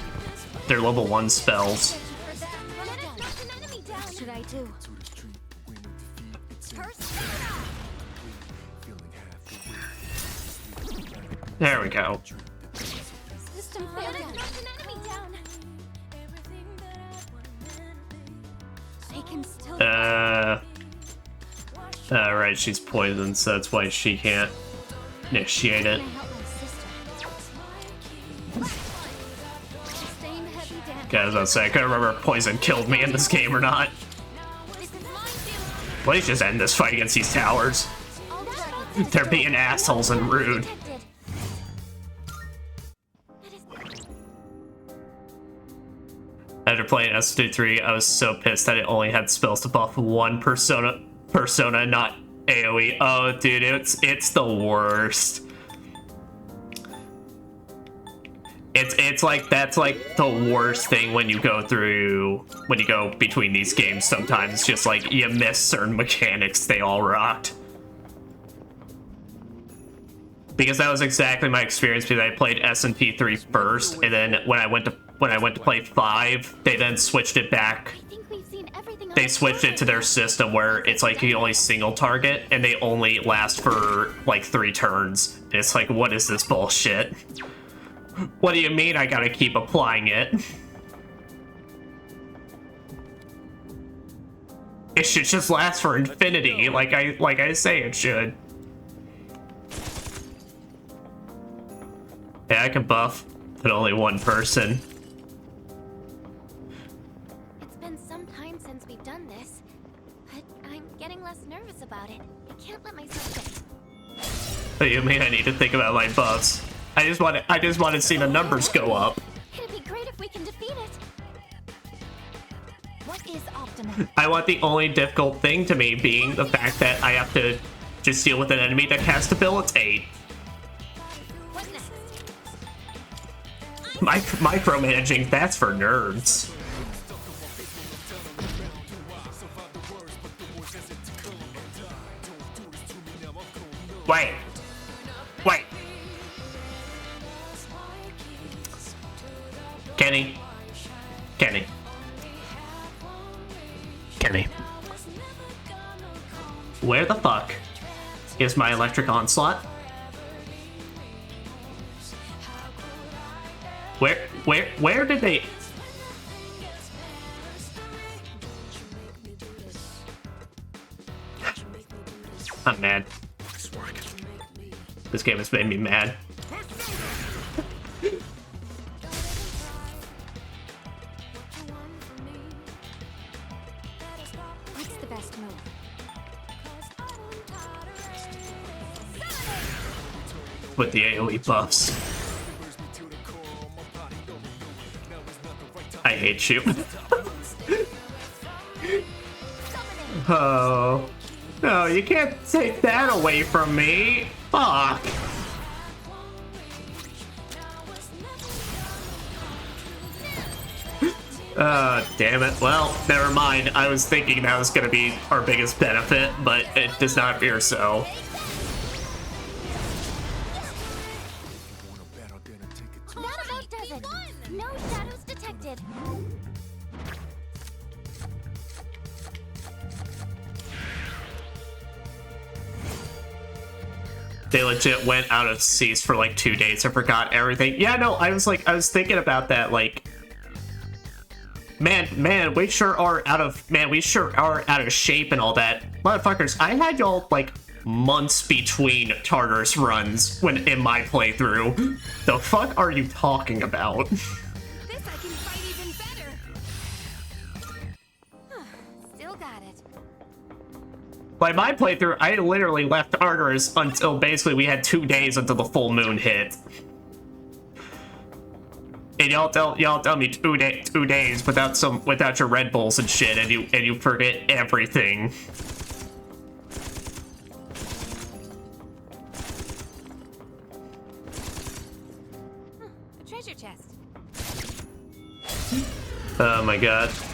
their level 1 spells. What should I do? There we go. System failed. An enemy down. I can still. Right, she's poisoned, so that's why she can't initiate it. Okay, I was about to say, I couldn't remember if poison killed me in this game or not. Please just end this fight against these towers. They're being assholes and rude. After playing S23, I was so pissed that it only had spells to buff one persona, not AoE. Oh, dude, it's the worst. It's like, that's like the worst thing when you go between these games sometimes. It's just like you miss certain mechanics they all rocked. Because that was exactly my experience, because I played SMP3 first, and then when I went to play 5, they then switched it back. They switched it to their system where it's like you only single target, and they only last for like 3 turns. And it's like, what is this bullshit? What do you mean I gotta keep applying it? It should just last for infinity, like I say it should. Yeah, I can buff, but only one person. It's been some time since we've done this, but I'm getting less nervous about it. I can't let myself get. What do you mean I need to think about my buffs? I just want to see the numbers go up. It'd be great if we can defeat it. What is optimal? I want the only difficult thing to me being the fact that I have to just deal with an enemy that casts debilitate. What next? Micromanaging, that's for nerds. Wait. Kenny. Where the fuck is my electric onslaught? Where did they... I'm mad. This game has made me mad. What's the best move? With the AoE buffs. I hate you. Oh. No, you can't take that away from me. Fuck. Damn it. Well, never mind. I was thinking that was gonna be our biggest benefit, but it does not appear so. they legit went out of seas for like 2 days and forgot everything. Yeah, no, I was thinking about that, like, man, we sure are out of shape and all that. Motherfuckers, I had y'all, like, months between Tartarus runs in my playthrough. The fuck are you talking about? This I can fight even better. Still got it. By my playthrough, I literally left Tartarus until basically we had 2 days until the full moon hit. And y'all tell me 2 days without your Red Bulls and shit, and you forget everything. A treasure chest. Oh my god. Stop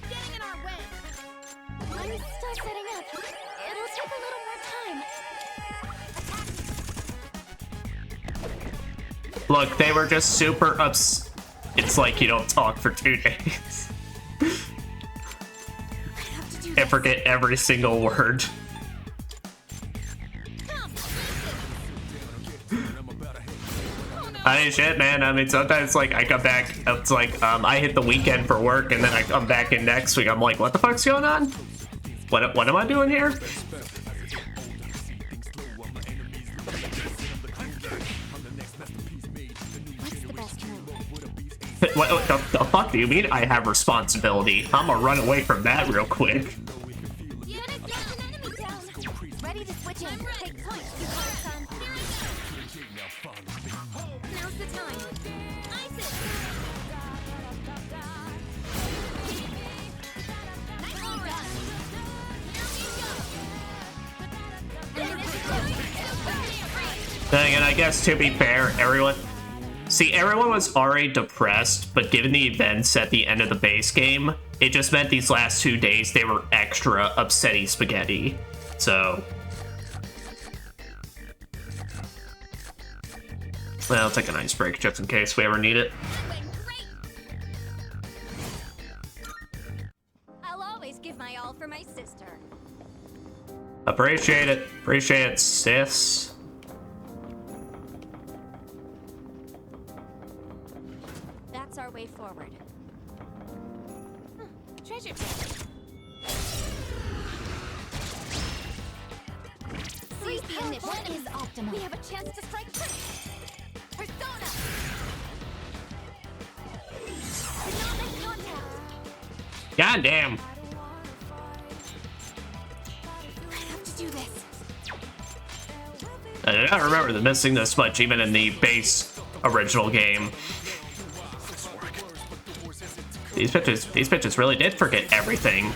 getting in our way. I'm still setting up. It'll take a little more time. Look, they were just super It's like you don't talk for 2 days. And forget every single word. I ain't shit, man. I mean, sometimes, like, I come back, it's like, I hit the weekend for work, and then I come back in next week. I'm like, what the fuck's going on? What am I doing here? What the fuck do you mean I have responsibility? I'm gonna run away from that real quick. Unit down, enemy down. Ready to switch in. Take point, you son. Now's the time. Ice it. Nice all right. Then again, I guess to be fair, everyone was already depressed, but given the events at the end of the base game, it just meant these last 2 days they were extra upsetty spaghetti. So, well, I'll take an ice break just in case we ever need it. I'll always give my all for my sister. Appreciate it, sis. That's our way forward. Treasure chest. Seize the initiative. Is optimal. We have a chance to strike first. Persona. Do not make contact. God damn. I have to do this. I don't remember them missing this much even in the base original game. These bitches really did forget everything.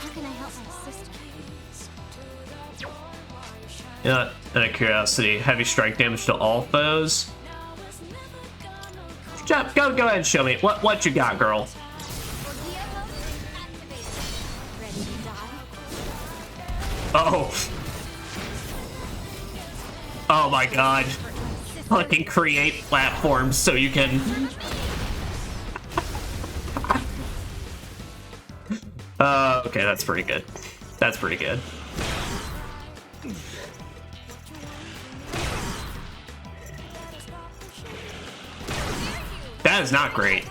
How can I help my sister? You know, out of curiosity, heavy strike damage to all foes. Go ahead and show me what you got, girl. Oh. Oh my god. Fucking create platforms so you can... okay, that's pretty good. That's pretty good. That is not great.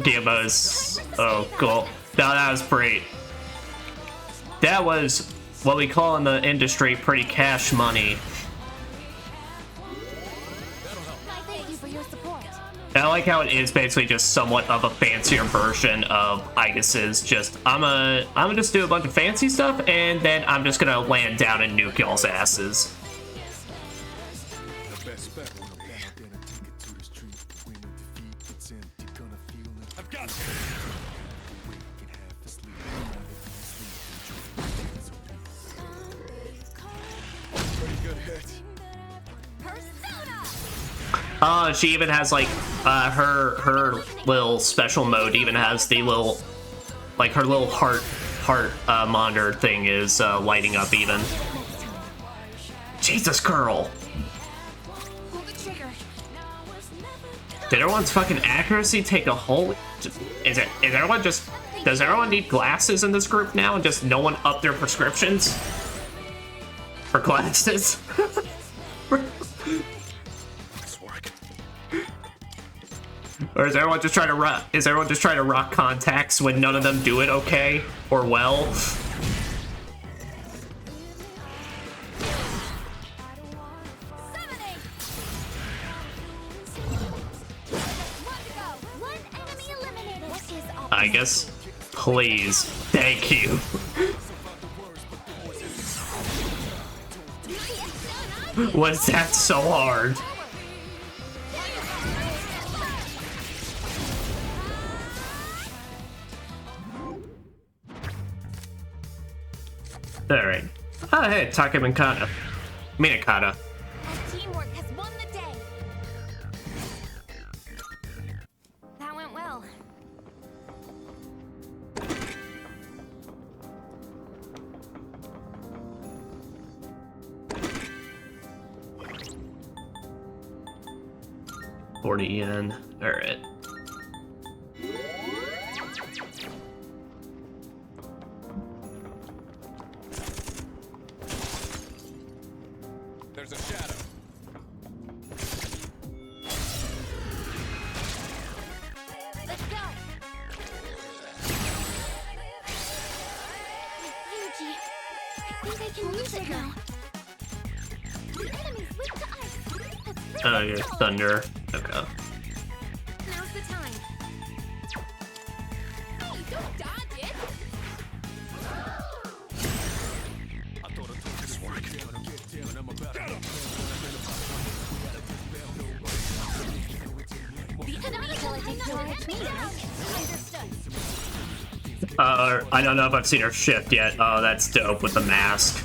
Diabos. Oh, cool. No, that was great. That was what we call in the industry pretty cash money. Thank you for your support. I like how it is basically just somewhat of a fancier version of Igus's. Just I'm gonna just do a bunch of fancy stuff, and then I'm just gonna land down and nuke y'all's asses. She even has like her little special mode even has the little, like, her little heart monitor thing is lighting up even. Jesus, girl. Pull the trigger. Did everyone's fucking accuracy take a whole... Is everyone just... Does everyone need glasses in this group now and just no one up their prescriptions? For glasses? Or is everyone just trying to rock contacts when none of them do it okay or well? I guess. Please. Thank you. Was that so hard? Alright. Oh, hey, Takeminkata. Minakata. Teamwork has won the day. That went well. $40. Alright. There's a shadow. Let's go. Yuji, I think I can use it now. The enemy's weak to ice. Oh, yeah, thunder. Okay. Now's the time. Hey, don't dodge it. The enemy ability to hit me now. Understood. I don't know if I've seen her shift yet. Oh, that's dope with the mask.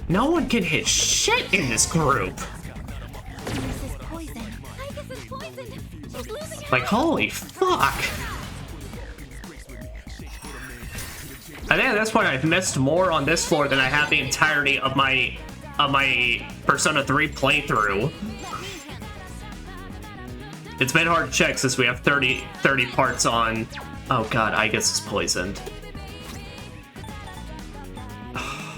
No one can hit shit in this group. This is poison. I guess it's poisoned. She's losing Like, holy fuck. I think at this point I've missed more on this floor than I have the entirety of my Persona 3 playthrough. It's been hard to check since we have 30 parts on. Oh god, I guess it's poisoned. How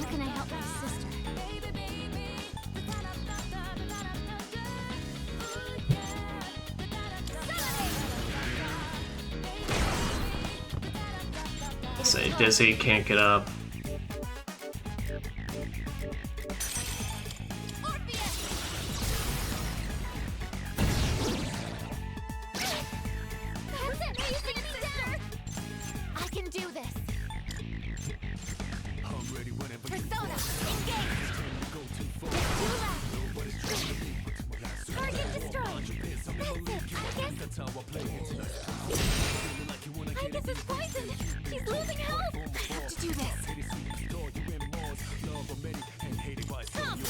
can I help my sister? Say Dizzy can't get up. I can do this. Persona, engage. Target destroyed. That's it. I guess it's poisoned. She's losing health. I have to do this. Come.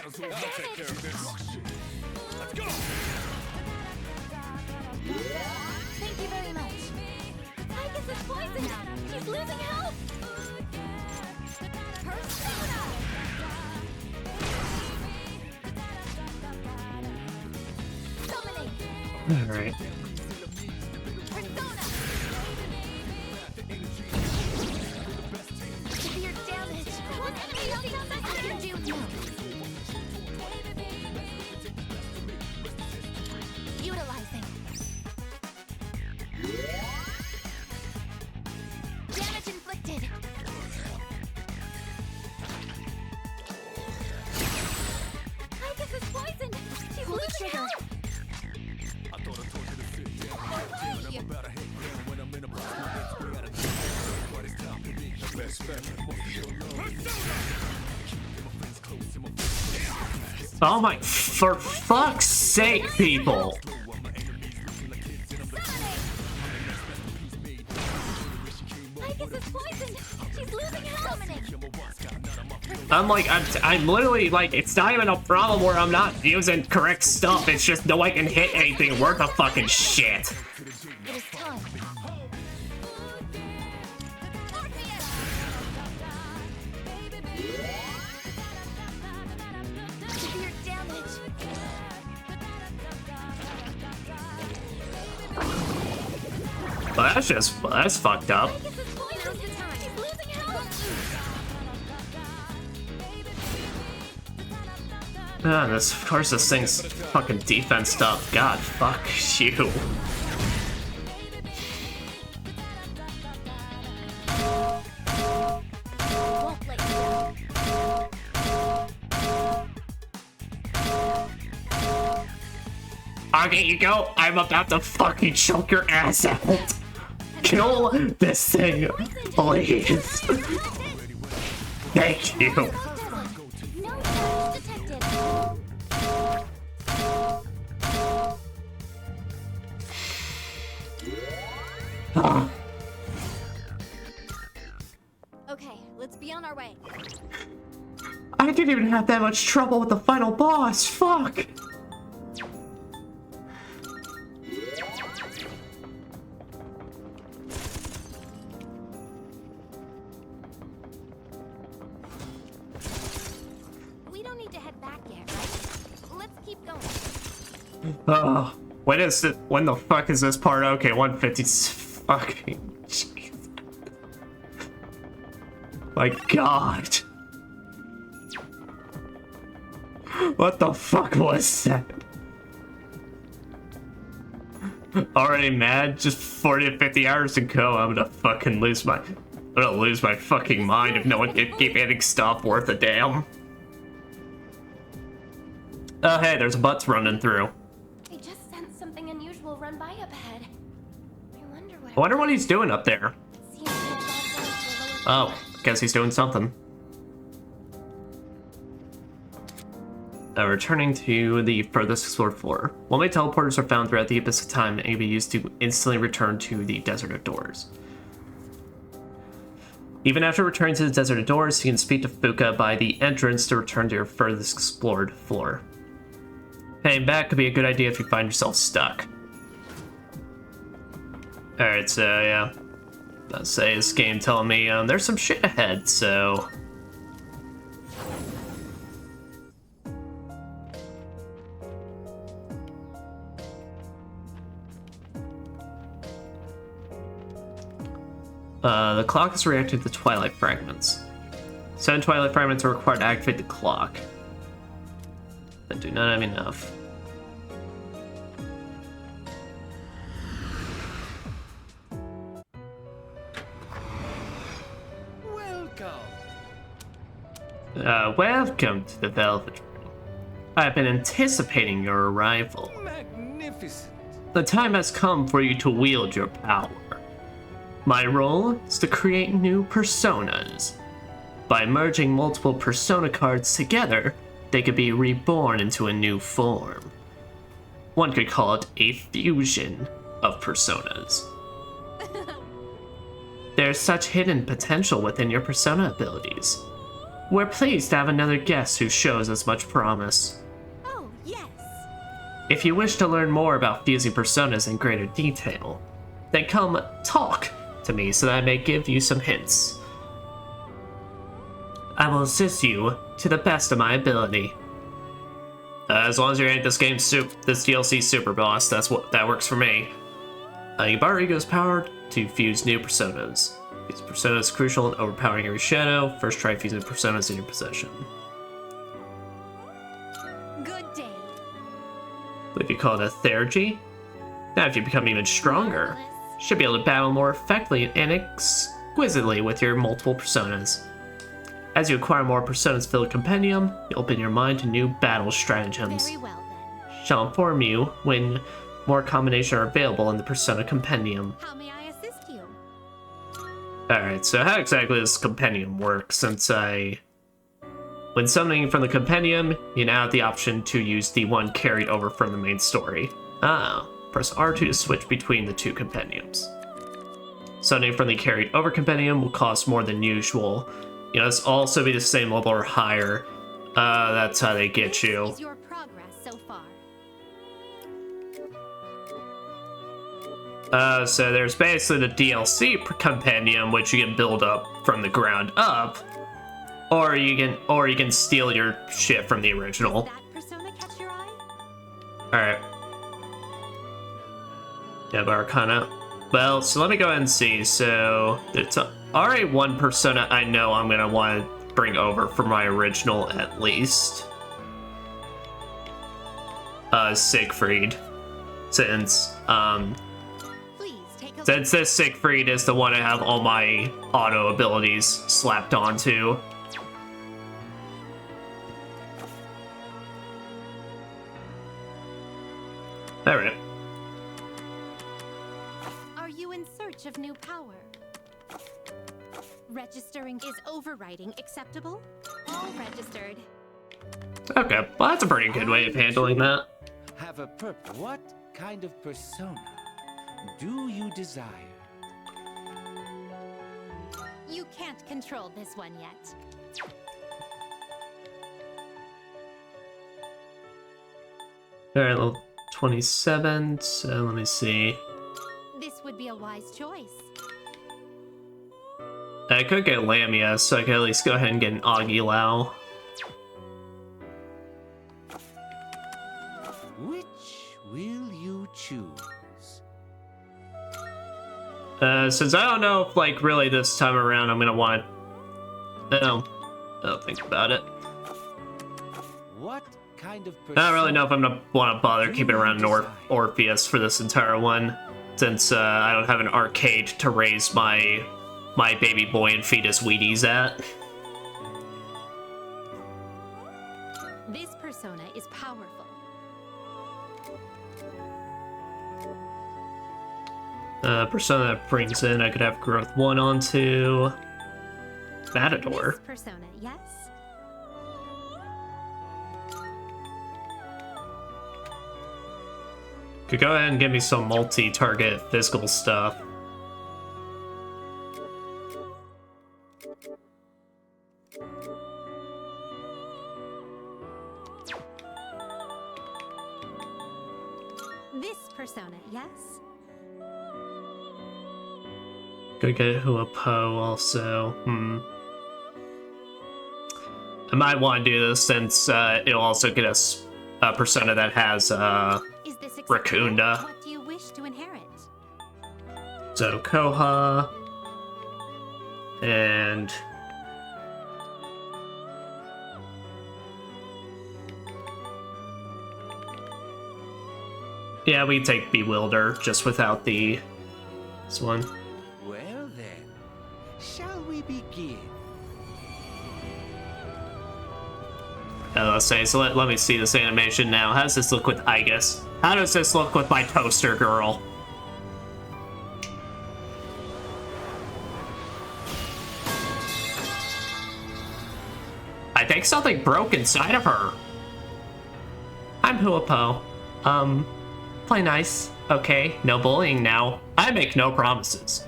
I'll take care of this. Let's go! Thank you very much. I guess it's poisoned. She's losing health. Persona. Summoning. Alright. Persona. Severe damage. One enemy health I can do now. Utilizing. Damage inflicted. I guess it's poisoned. She's losing health. Oh my, for fuck's sake, people. I guess it's poisoned. She's losing health. Persona. I'm literally like, it's not even a problem where I'm not using correct stuff. It's just no one can hit anything worth a fucking shit. It is time. Severe damage. Well, that's fucked up. Now's the time. He's losing health. Ah, of course this thing's fucking defense up. God, fuck you. Won't let you down. Okay, you go. I'm about to fucking choke your ass out. Kill this thing, please. Thank you. No damage detected. Okay, let's be on our way. I didn't even have that much trouble with the final boss. Fuck. We don't need to head back yet, right? Let's keep going. When the fuck is this part? Okay, 150. Fucking jeez. My God. What the fuck was that? Already mad? Just 40 to 50 hours to go. I'm gonna lose my fucking mind if no one can keep hitting stuff worth a damn. Oh, hey, there's a butts running through. I just sensed something unusual run by up ahead. I wonder what he's doing up there. Seems to have gone down to a lower Oh, guess he's doing something. Returning to the furthest explored floor. While my teleporters are found throughout the abyss of time, and can be used to instantly return to the Desert of Doors. Even after returning to the Desert of Doors, you can speak to Fuka by the entrance to return to your furthest explored floor. Heading back could be a good idea if you find yourself stuck. Alright, so yeah. Let's say this game telling me there's some shit ahead, so... the clock is reacting to Twilight Fragments. 7 Twilight Fragments are required to activate the clock. I do not have enough. Welcome to the Velvet Room. I've been anticipating your arrival. Magnificent. The time has come for you to wield your power. My role is to create new personas. By merging multiple persona cards together, they could be reborn into a new form. One could call it a fusion of personas. There's such hidden potential within your persona abilities. We're pleased to have another guest who shows as much promise. Oh, yes. If you wish to learn more about fusing personas in greater detail, then come talk to me so that I may give you some hints. I will assist you to the best of my ability. As long as you ain't this DLC super boss, that works for me. You borrow Ego's power to fuse new personas. These personas is crucial in overpowering every shadow. First try fusing personas in your possession. Good day. If you call it a Theurgy, now if you become even stronger, you should be able to battle more effectively and exquisitely with your multiple personas. As you acquire more personas-filled compendium, you open your mind to new battle stratagems. Very well then. Shall inform you when more combinations are available in the persona compendium. How may I assist you? Alright, so how exactly does compendium work? When summoning from the compendium, you now have the option to use the one carried over from the main story. Press R2 to switch between the two compendiums. Summoning from the carried over compendium will cost more than usual, You must also be the same level or higher. That's how they get you. Is your progress so far? So there's basically the DLC compendium, which you can build up from the ground up, or you can steal your shit from the original. That persona catch your eye? All right. Yeah, but Arcana. Well, so let me go ahead and see. So there's already one persona I know I'm gonna want to bring over for my original at least. Siegfried, since this Siegfried is the one I have all my auto abilities slapped onto. Alright. Are you in search of new power? Registering is overriding acceptable? All registered. Okay, well that's a pretty good way of handling that. Have a purpose. What kind of persona do you desire? You can't control this one yet. Alright, level 27, so let me see. This would be a wise choice. I could get Lamia, so I could at least go ahead and get an Aguilau. Which will you choose? Since I don't know if, like, really this time around I'm gonna want... I'll think about it. What kind of I don't really know if I'm gonna want to bother keeping around an Orpheus for this entire one, since I don't have an arcade to raise my baby boy and fetus Wheaties at. This persona is powerful. Persona that brings in, I could have growth 1 onto Matador. This persona, yes? Could go ahead and give me some multi-target physical stuff. This persona, yes? Could get Huapo also. I might want to do this since it'll also get us a persona that has Is this acceptable? Raccoonda. What do you wish to inherit? So Koha and yeah, we take Bewilder just without this one. Well then, shall we begin? Let's say, so let me see this animation now. How does this look with Igus? How does this look with my toaster girl? I think something broke inside of her. I'm Huapo. Play nice. Okay, no bullying now. I make no promises.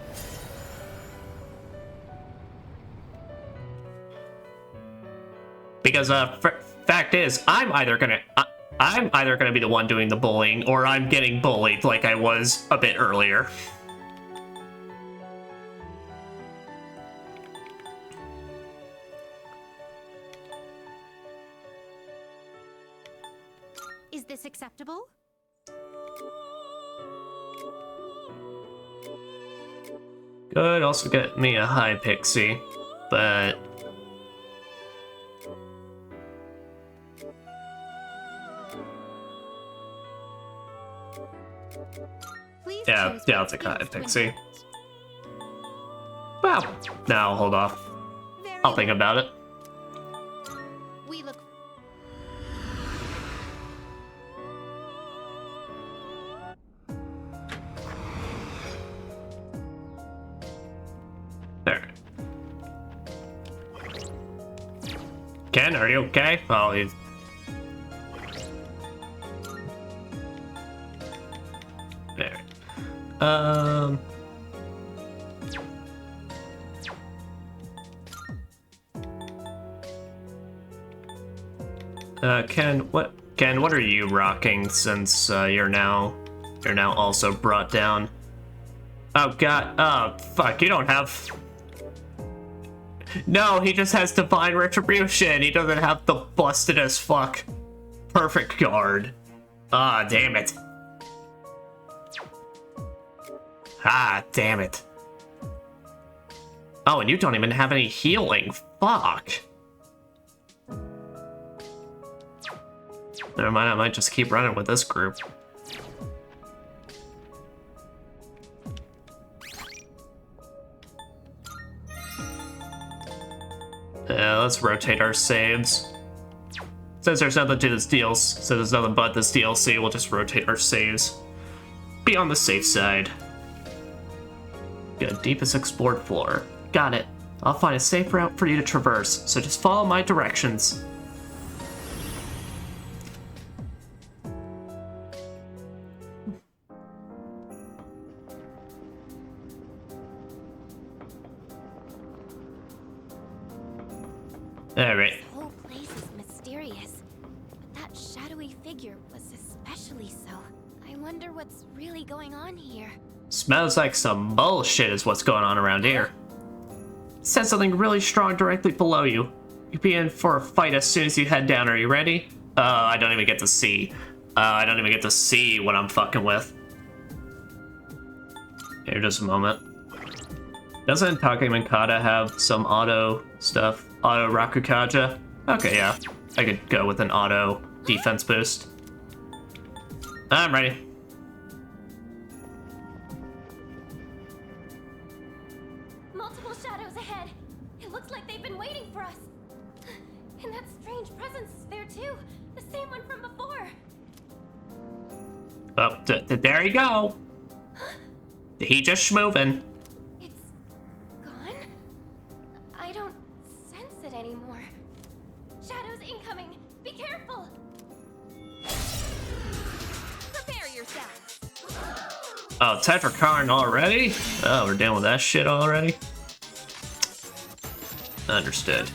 Because, fact is, I'm either gonna be the one doing the bullying, or I'm getting bullied like I was a bit earlier. Is this acceptable? Could also get me a high pixie, but Please yeah, choose I'll what take a high skills to pixie. inherit. Well, now hold off. Very I'll think about it. We look. There. Ken, are you okay? Oh, he's... There. Ken, what are you rocking since you're now also brought down? Oh god, oh fuck, you don't have... No, he just has Divine Retribution. He doesn't have the busted as fuck perfect guard. Ah, damn it. Ah, damn it. Oh, and you don't even have any healing. Fuck. Never mind, I might just keep running with this group. Let's rotate our saves. Since there's nothing to this DLC, so there's nothing but this DLC, we'll just rotate our saves. Be on the safe side. Good, deepest explored floor. Got it. I'll find a safe route for you to traverse, so just follow my directions. Alright. This whole place is mysterious, but that shadowy figure was especially so. I wonder what's really going on here. Smells like some bullshit is what's going on around here. Said something really strong directly below you. You'll be in for a fight as soon as you head down. Are you ready? I don't even get to see. I don't even get to see what I'm fucking with. Here, just a moment. Doesn't Takemankata have some auto stuff? Auto Rakukaja? Okay, yeah. I could go with an auto defense boost. I'm ready. Multiple shadows ahead. It looks like they've been waiting for us. And that strange presence is there too. The same one from before. Oh, there you go. He just moving. It's gone? I don't sense it anymore. Shadows incoming. Be careful. Prepare yourself. Oh, Tetrakarn already? Oh, we're dealing with that shit already? Understood.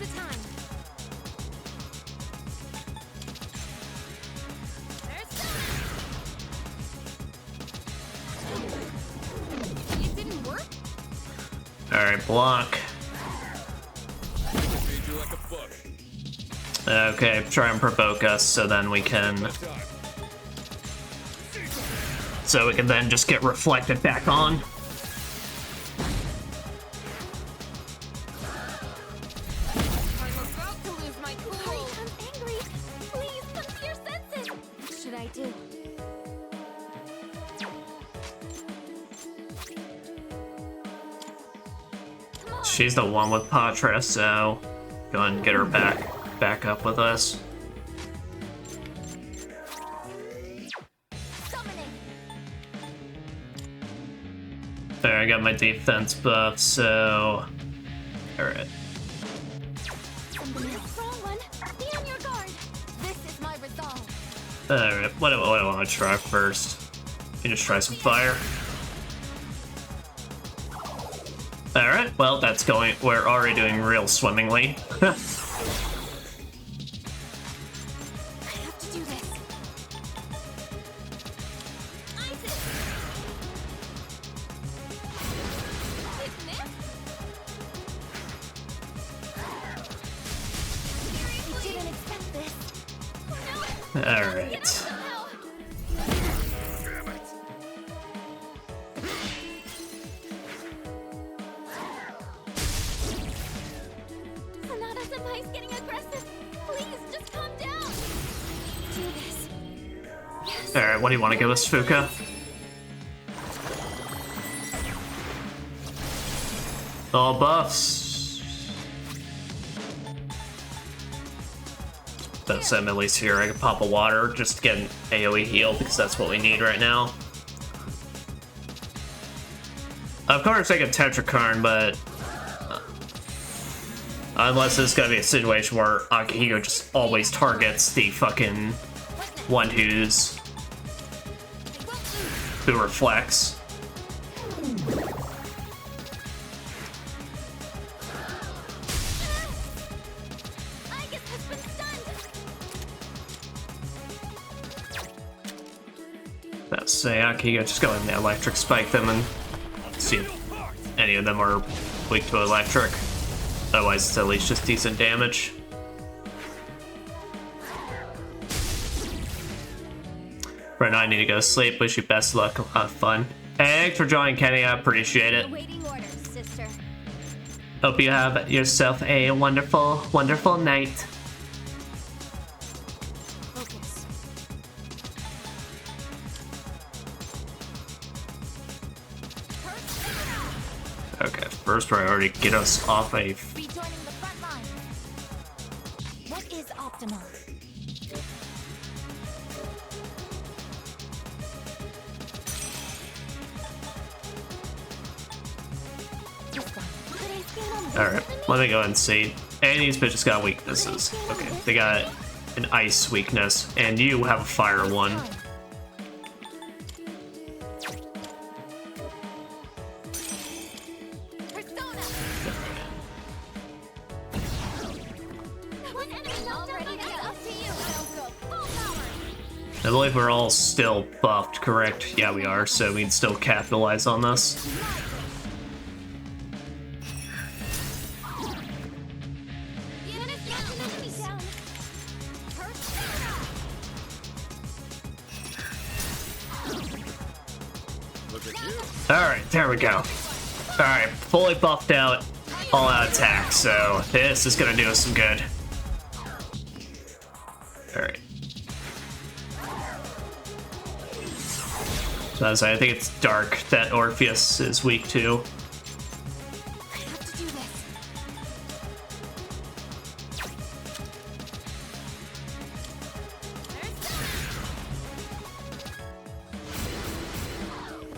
It didn't work? Alright, block. Okay, try and provoke us so then we can... So we can then just get reflected back on. I'm about to lose my cool. I'm angry. Please, come to your senses. What should I do? She's the one with Patra, so go ahead and get her back up with us. There, I got my defense buff, so... Alright. Alright, what do I want to try first? You just try some fire. Alright, well, that's going... We're already doing real swimmingly. Alright. Senpai's getting aggressive. Please, just calm down. Do this. Yes. Alright, what do you want to give us, Fuka? All buffs. Don't send at least here. I can pop a water just to get an AoE heal because that's what we need right now. Of course, I get Tetrakarn, but unless this is gonna be a situation where Akihiko just always targets the fucking one who reflects. Let's say, okay, you just go in the electric spike them and see if any of them are weak to electric. Otherwise, it's at least just decent damage. Right now, I need to go to sleep. Wish you best luck. Have fun. Hey, thanks for joining, Kenny. I appreciate it. Awaiting orders, sister. Hope you have yourself a wonderful, wonderful night. Focus. Okay, first priority, get us off a... Rejoining the front line. What is optimal? Alright, let me go ahead and see. And these bitches got weaknesses. Okay, they got an ice weakness, and you have a fire one. I believe we're all still buffed, correct? Yeah, we are, so we can still capitalize on this. Alright, there we go. Alright, fully buffed out, all out attack, so this is gonna do us some good. Alright. So as I think it's dark that Orpheus is weak to.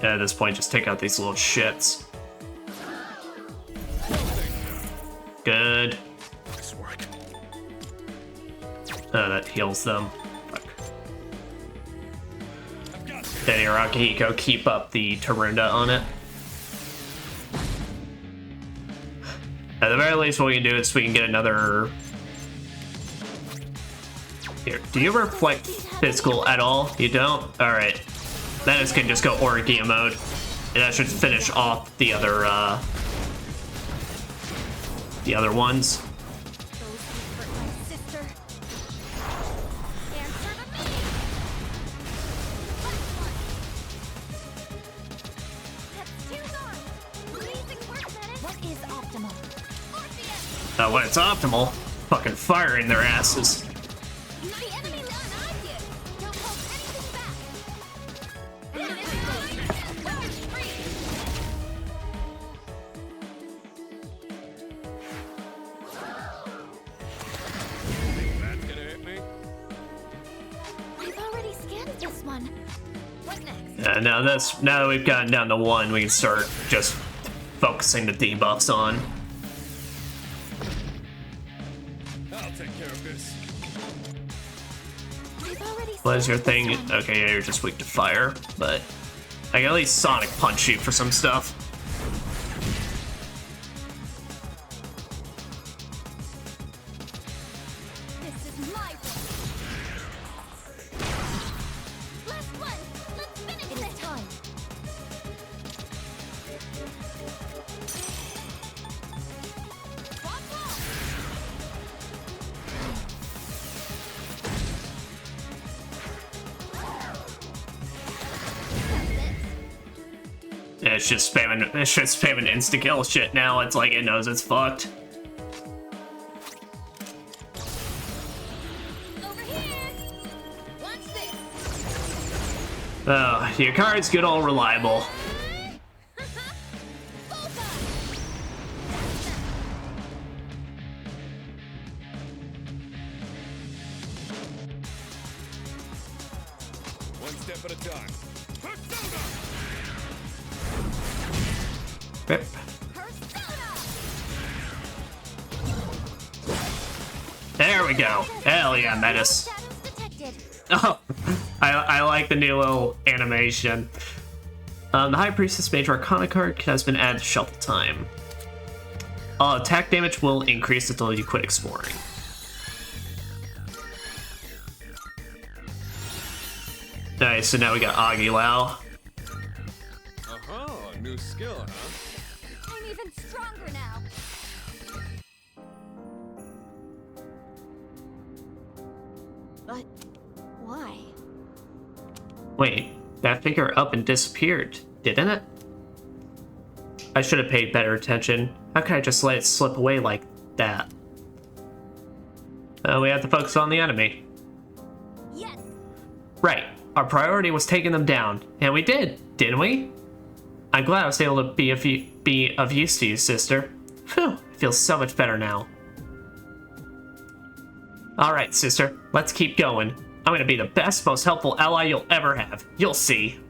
At this point, just take out these little shits. Good. Oh, that heals them. Fuck. Then Hirohiko, keep up the Tarunda on it. At the very least, what we can do is we can get another... Here, do you reflect physical at all? You don't? Alright. Then it's can just go Oragia mode. And that should finish off the other ones. When it's optimal, fucking firing their asses. Now that we've gotten down to one, we can start just focusing the debuffs on. I'll take care of this. What is your thing? Okay, yeah, you're just weak to fire, but I can at least Sonic Punch you for some stuff. It's just spamming insta-kill shit now. It's like it knows it's fucked. Oh, your card's good, all reliable. One step at a time. Rip. There we go. Hell yeah, Metis. Oh, I like the new little animation. The High Priestess Major Arcana card has been added to Shuffle Time. Attack damage will increase until you quit exploring. Nice, so now we got Aguilau. Uh-huh, new skill, huh? I'm even stronger now. But why? Wait, that figure up and disappeared, didn't it? I should have paid better attention. How could I just let it slip away like that? We have to focus on the enemy. Yes. Right. Our priority was taking them down, and we did, didn't we? I'm glad I was able to be of use to you, sister. Phew, I feel so much better now. Alright, sister, let's keep going. I'm gonna be the best, most helpful ally you'll ever have. You'll see.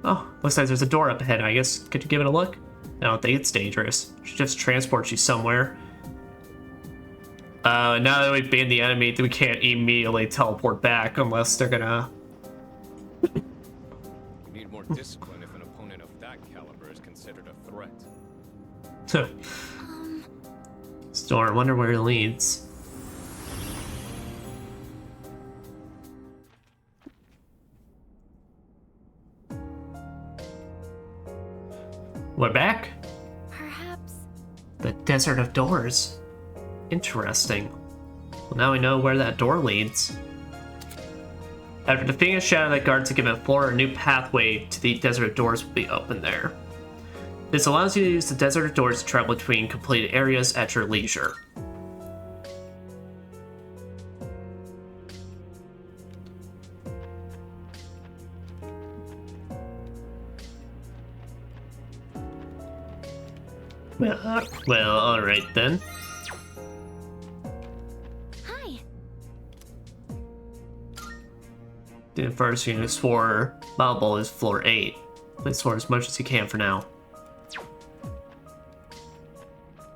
Oh, looks like there's a door up ahead, I guess. Could you give it a look? I don't think it's dangerous. Should just transport you somewhere. Now that we've banned the enemy, we can't immediately teleport back unless they're gonna... You need more discipline if an opponent of that caliber is considered a threat. Storm, wonder where it leads. We're back? Perhaps. The Desert of Doors. Interesting. Well, now we know where that door leads. After defeating a shadow that guards a given floor, a new pathway to the Desert of Doors will be open there. This allows you to use the Desert of Doors to travel between completed areas at your leisure. Well, alright then. Hi. The first you can explore Malebolge is floor 8. Explore as much as you can for now.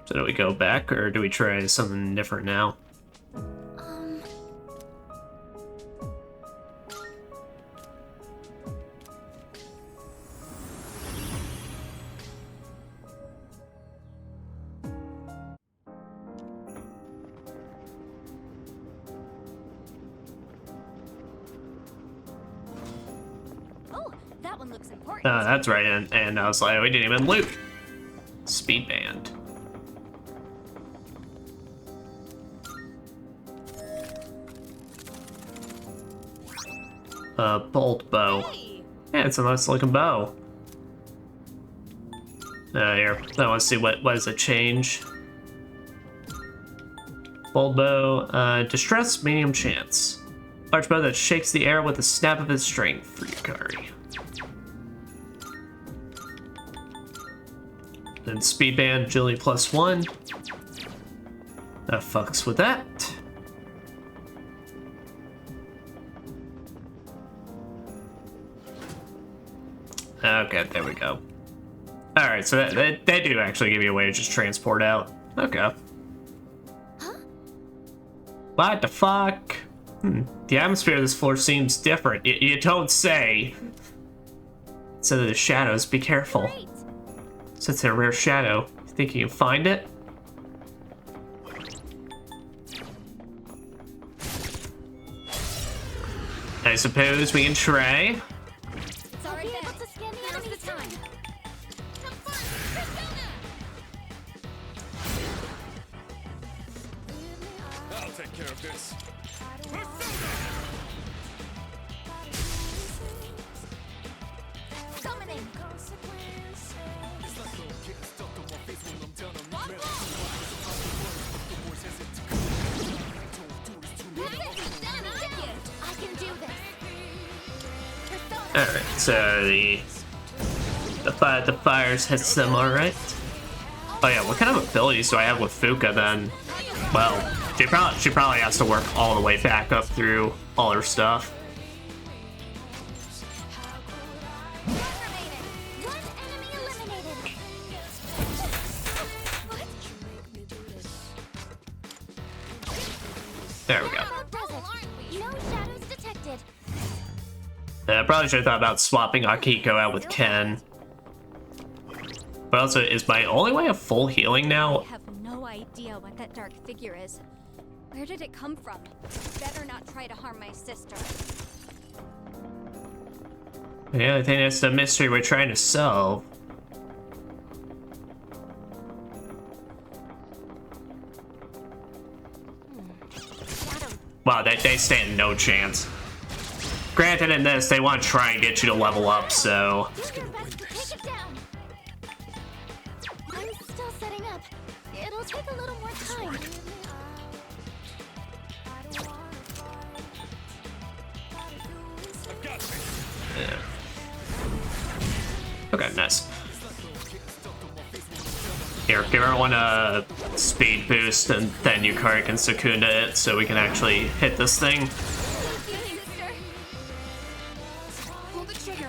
So do we go back, or do we try something different now? Oh, that one looks important. That's right, and I was like, we didn't even loot. Speed band. Bolt bow. Hey. Yeah, it's a nice looking bow. Here, I want to see what does it change. Bolt bow, distress, medium chance. Large bow that shakes the air with a snap of its string for Yukari. Then speed band, agility +1. That fucks with that. Okay, there we go. Alright, so they do actually give you a way to just transport out. Okay. Huh? What the fuck? The atmosphere of this floor seems different. You don't say. So the shadows, be careful. Great. So it's a rare shadow. You think you can find it? I suppose we can try. It's already able to scan the enemy's time. I'll take care of this. Summoning. I can do this. Alright, so the fires hits them alright. Oh yeah, what kind of abilities do I have with Fuka then? Well, she probably has to work all the way back up through all her stuff. One enemy eliminated. There we go. No shadows detected. I probably should have thought about swapping Akiko out with Ken. But also, is my only way of full healing I now? have no idea what that dark figure is. Where did it come from? Better not try to harm my sister. Yeah, I think that's the mystery we're trying to solve. Wow, they stand no chance. Granted, in this, they want to try and get you to level up, so... Do your best to take it down. I'm still setting up. It'll take a little more time. Yeah. Okay, nice. Here, give everyone a speed boost, and then Yukari can Secunda it, so we can actually hit this thing. Pull the trigger.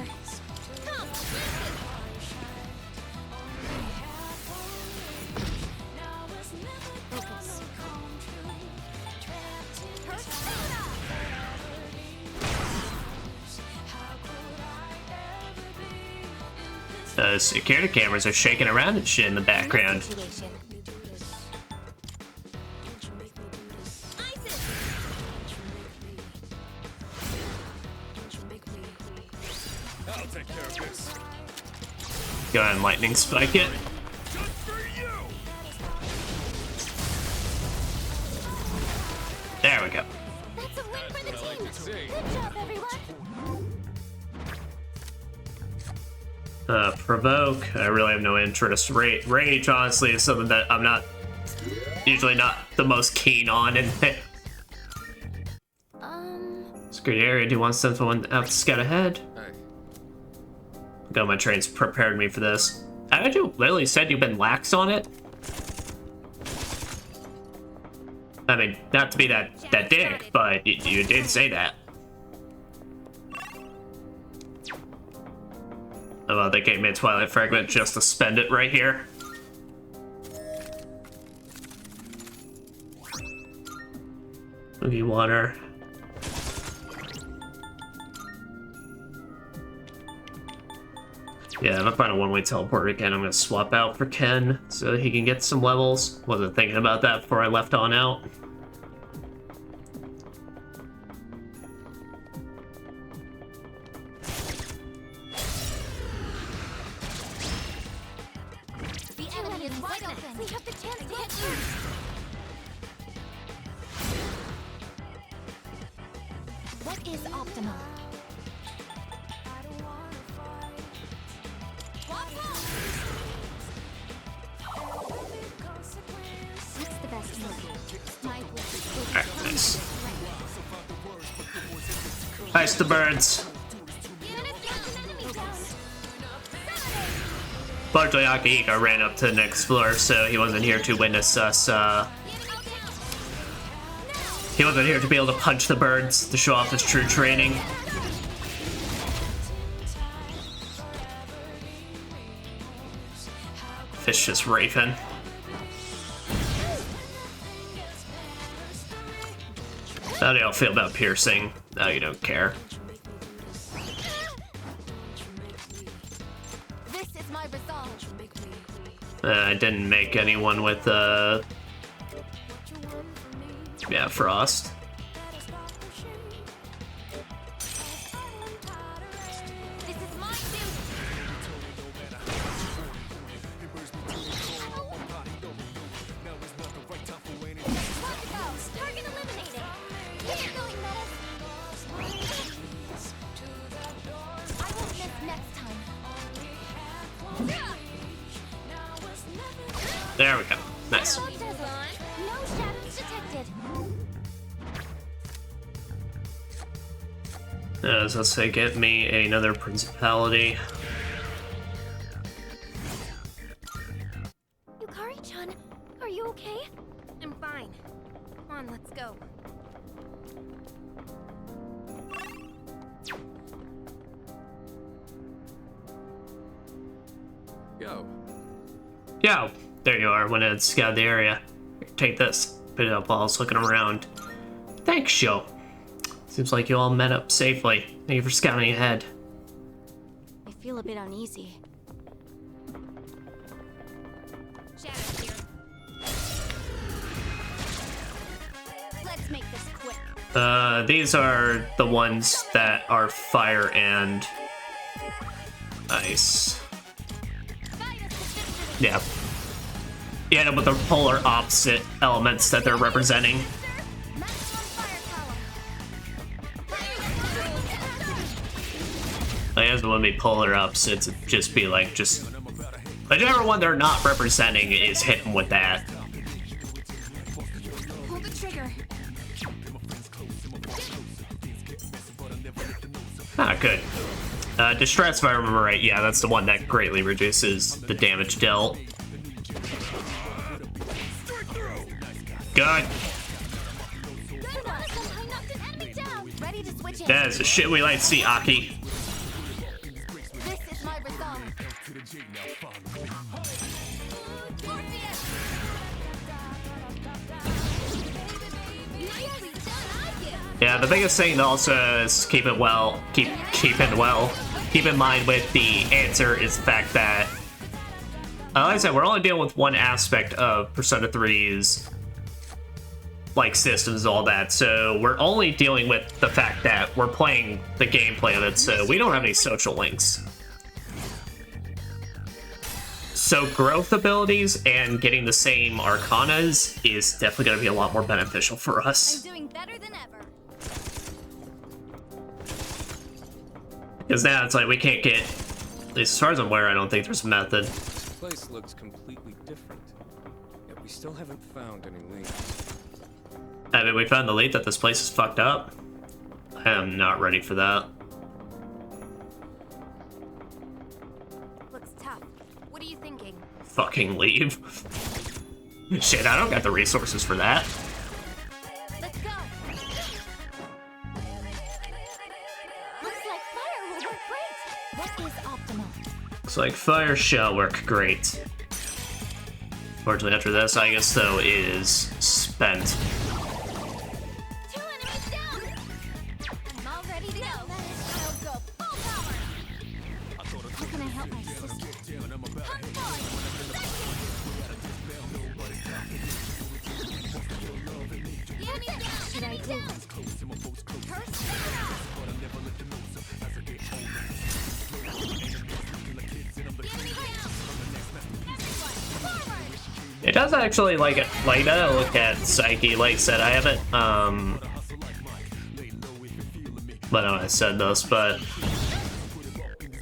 The security cameras are shaking around and shit in the background. I'll take care of this. Go ahead and lightning spike it. There we go. That's a win for the team. Good job, everyone. Provoke, I really have no interest. Rage, honestly, is something that I'm usually not the most keen on. And security area, do you want to send someone out to scout ahead? Go, my train's prepared me for this. Haven't you literally said you've been lax on it? I mean, not to be that dick, but you did say that. Oh, well, they gave me a Twilight Fragment just to spend it right here. Movie water. Yeah, if I find a one-way teleport again, I'm gonna swap out for Ken so he can get some levels. Wasn't thinking about that before I left on out. We have the chance to hit you. What is optimal? What's the best move? My Alright, nice. Ice the birds. Largely, Akihiko ran up to the next floor, so he wasn't here to witness us, he wasn't here to be able to punch the birds to show off his true training. Fish just raping. How do y'all feel about piercing? No, you don't care. This is my resolve. I didn't make anyone with, yeah, Frost. This is my duty. Target eliminated. Keep going, Metis. I won't miss next time. There we go. Nice. No shadows detected. So let's say get me another principality. Yukari-chan, are you okay? I'm fine. Come on, let's go. Yo. Yo, there you are. When it scouted the area. Here, take this. Put it up while I was looking around. Thanks, Yo. Seems like you all met up safely. Thank you for scouting ahead. I feel a bit uneasy. Shadow here. These are the ones that are fire and ice. Yeah. Yeah, but the polar opposite elements that they're representing. I guess it wouldn't be polar opposites, it'd just be like, whichever one they're not representing is hitting with that. Pull the trigger. Ah, good. Distress, if I remember right, yeah, that's the one that greatly reduces the damage dealt. Good. That is the shit we like to see, Aki. This is my resolve. Yeah, the biggest thing also is keep in mind with the answer is the fact that, like I said, we're only dealing with one aspect of Persona 3's like systems and all that, so we're only dealing with the fact that we're playing the gameplay of it, so we don't have any social links. So growth abilities and getting the same arcanas is definitely going to be a lot more beneficial for us. I'm doing better than ever. Because now it's like we can't get, at least as far as I'm aware, I don't think there's a method. This place looks completely different, yet we still haven't found any leads. I mean, we found the lead that this place is fucked up. I am not ready for that. Looks tough. What are you thinking? Fucking leave. Shit, I don't got the resources for that. Let's go. Looks like fire will work great. What is optimal? Looks like fire shall work great. Unfortunately, after this, I guess, though, is spent. Two enemies down. I'm all ready to go. I'll go full power. How can I help my sister? Hunt forward. The enemy down. Should I do? Curse It does actually, like now that I look at Psyche, like I said, I haven't, I don't know I said this, but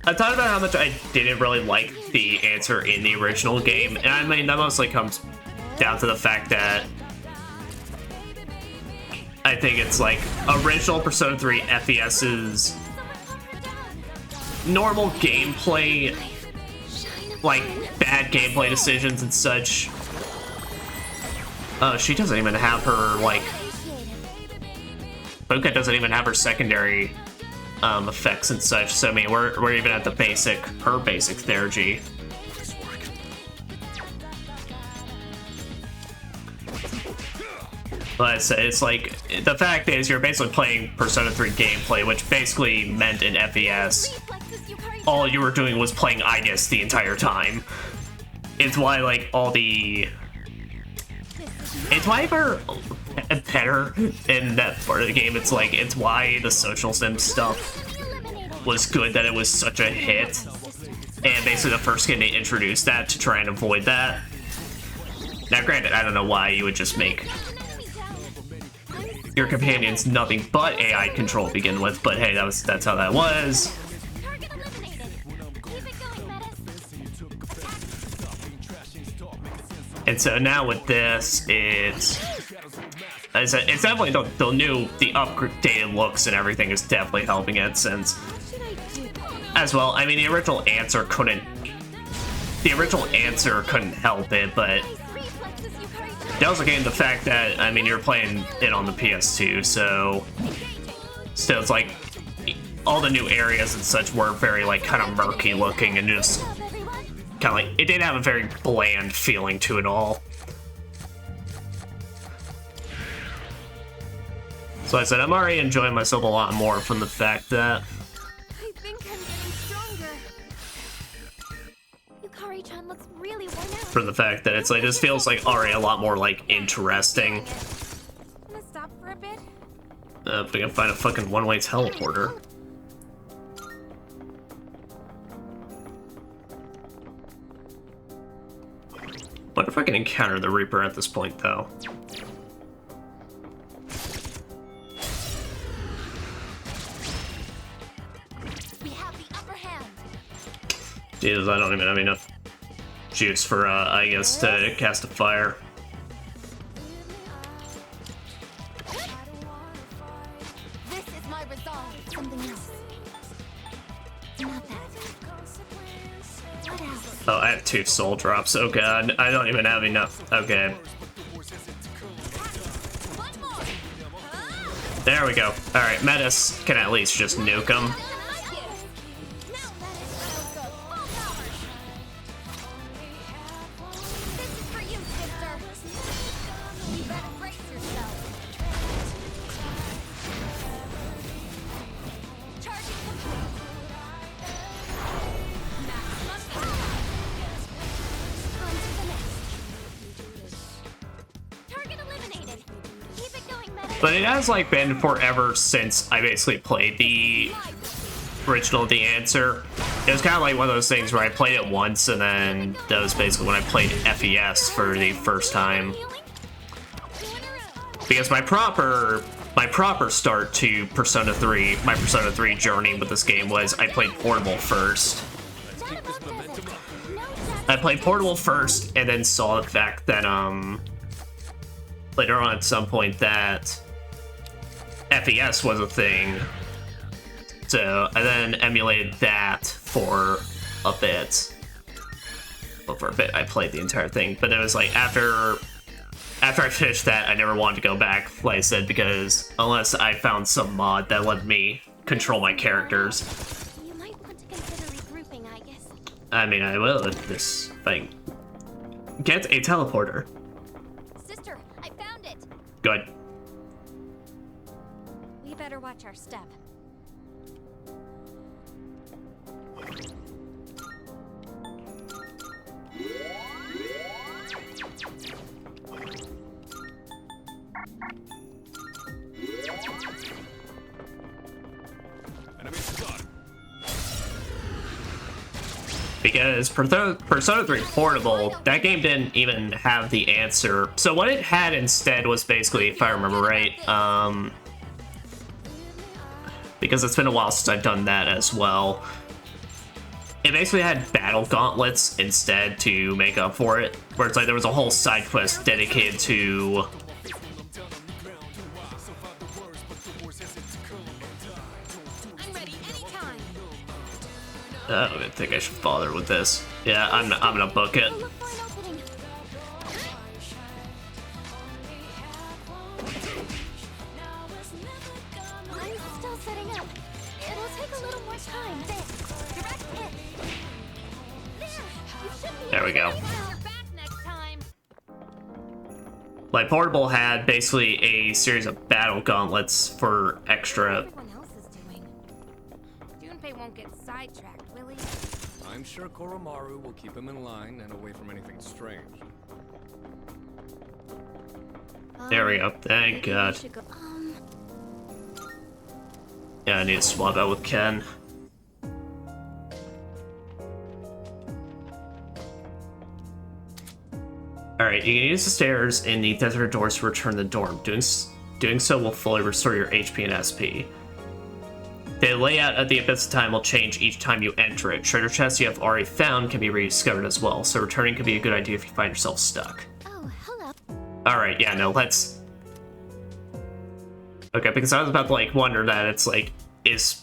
I talked about how much I didn't really like the answer in the original game, and I mean, that mostly comes down to the fact that I think it's like original Persona 3 FES's normal gameplay, like bad gameplay decisions and such. She doesn't even have her, like, Buka doesn't even have her secondary effects and such, so I mean, we're even at the basic, her basic theurgy. But it's like, the fact is you're basically playing Persona 3 gameplay, which basically meant in FES, all you were doing was playing Aigis the entire time. It's why, like, all the... It's why we're better in that part of the game. It's like, it's why the social sim stuff was good, that it was such a hit. And basically the first game they introduced that to try and avoid that. Now granted, I don't know why you would just make your companions nothing but AI control to begin with, but hey, that's how that was. And so now with this, it's definitely the updated looks and everything is definitely helping it, since as well, I mean, the original answer couldn't help it, but that was again the fact that, I mean, you're playing it on the PS2, so still it's like all the new areas and such were very like kind of murky looking and just kind of like, it didn't have a very bland feeling to it all. So I said, I'm already enjoying myself a lot more from the fact that I think I'm getting stronger. Yukari-chan looks really worn out. from the fact that it's like, this feels like already a lot more like interesting. I'm gonna stop for a bit. If we can find a fucking one-way teleporter. What if I can encounter the Reaper at this point, though? We have the upper hand. Jesus, I don't even have enough juice for, I guess, to cast a fire. This is my resolve. Something else. Not that. What else? Oh, I have 2 soul drops. Oh god, I don't even have enough. Okay. There we go. Alright, Metis can at least just nuke him. This is for you, sister. You better brace yourself. Charging complete. Maximum power. On to the next. Target eliminated. Keep it going, Meta. But it has, like, been forever since I basically played the original The Answer. It was kind of like one of those things where I played it once, and then that was basically when I played FES for the first time. Because my proper start to Persona 3, my Persona 3 journey with this game was I played Portable first. I played Portable first, and then saw the fact that, later on at some point that FES was a thing. So I then emulated that for a bit. Well, for a bit, I played the entire thing. But it was like, after I finished that, I never wanted to go back, like I said, because unless I found some mod that let me control my characters. You might want to consider regrouping, I guess. I mean, I will if this thing gets a teleporter. Sister, I found it. Good. We better watch our step. Enemy spotted. Because Persona 3 Portable, that game didn't even have the answer. So what it had instead was basically, if I remember right, because it's been a while since I've done that as well, it basically had battle gauntlets instead to make up for it, where it's like there was a whole side quest dedicated to I'm ready anytime. I don't think I should bother with this. Yeah, I'm gonna book it. Look for an opening. I'm still setting up. It'll take a little more time. There. Direct hit. There. You should be There we go. able to have your back next time. Like, Portable had basically a series of battle gauntlets for extra. Everyone else is doing. Junpei won't get sidetracked, will he? I'm sure Koromaru will keep him in line and away from anything strange. There we go. Thank Maybe we God. should go- Yeah, I need to swap out with Ken. Alright, you can use the stairs in the desert doors to return the dorm. Doing so will fully restore your HP and SP. The layout of the Abyss of Time will change each time you enter it. Treasure chests you have already found can be rediscovered as well, so returning could be a good idea if you find yourself stuck. Oh, hello. Alright, yeah, no, let's... Okay, because I was about to, like, wonder that it's, like, is...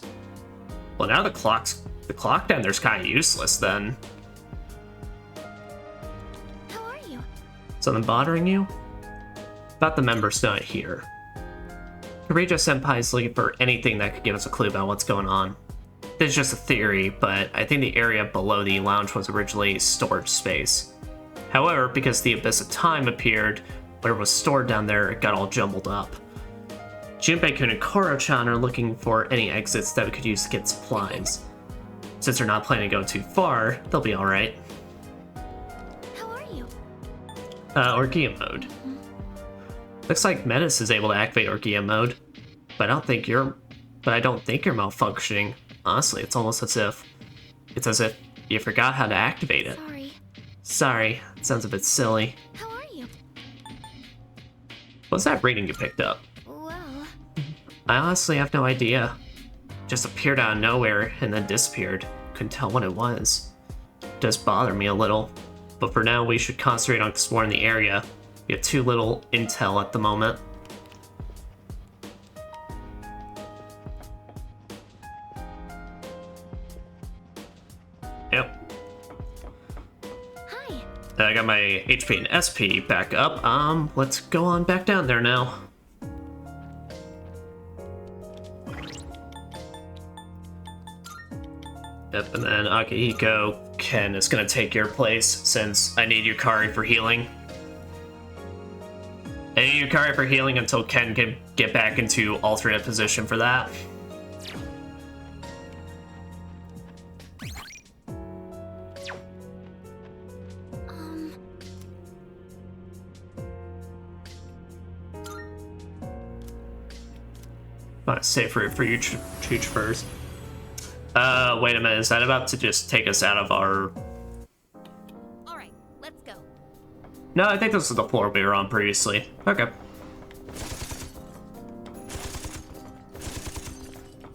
Well, now the clock down there's kind of useless, then. How are you? Something bothering you? About the members not here. Kirijo Senpai is looking for anything that could give us a clue about what's going on. This is just a theory, but I think the area below the lounge was originally storage space. However, because the Abyss of Time appeared, whatever was stored down there, it got all jumbled up. Junpei-kun and Koro-chan are looking for any exits that we could use to get supplies. Since they're not planning to go too far, they'll be alright. How are you? Orgia mode. Looks like Menace is able to activate Orgia mode. But I don't think you're malfunctioning. Honestly, it's almost as if you forgot how to activate it. Sorry, it sounds a bit silly. How are you? What's that reading you picked up? Well, I honestly have no idea. Just appeared out of nowhere and then disappeared. Couldn't tell what it was. It does bother me a little. But for now, we should concentrate on exploring the area. We have too little intel at the moment. Yep. hi. I got my HP and SP back up. Let's go on back down there now. Yep, and then Akihiko, Ken is gonna take your place since I need Yukari for healing. I need Yukari for healing until Ken can get back into alternate position for that. Not safe route for you to traverse. Wait a minute, is that about to just take us out of our... Alright, let's go. No, I think this is the floor we were on previously. Okay.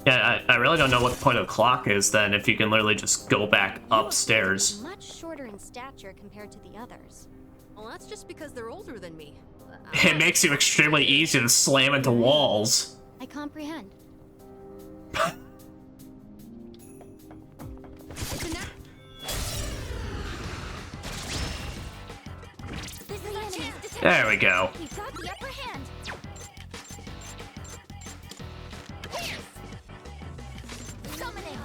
Yeah, I really don't know what the point of the clock is then, if you can literally just go back upstairs. Much shorter in stature compared to the others. Well, that's just because they're older than me. It makes you extremely easy to slam into walls. I comprehend. There we go. You've got the upper hand. Summoning.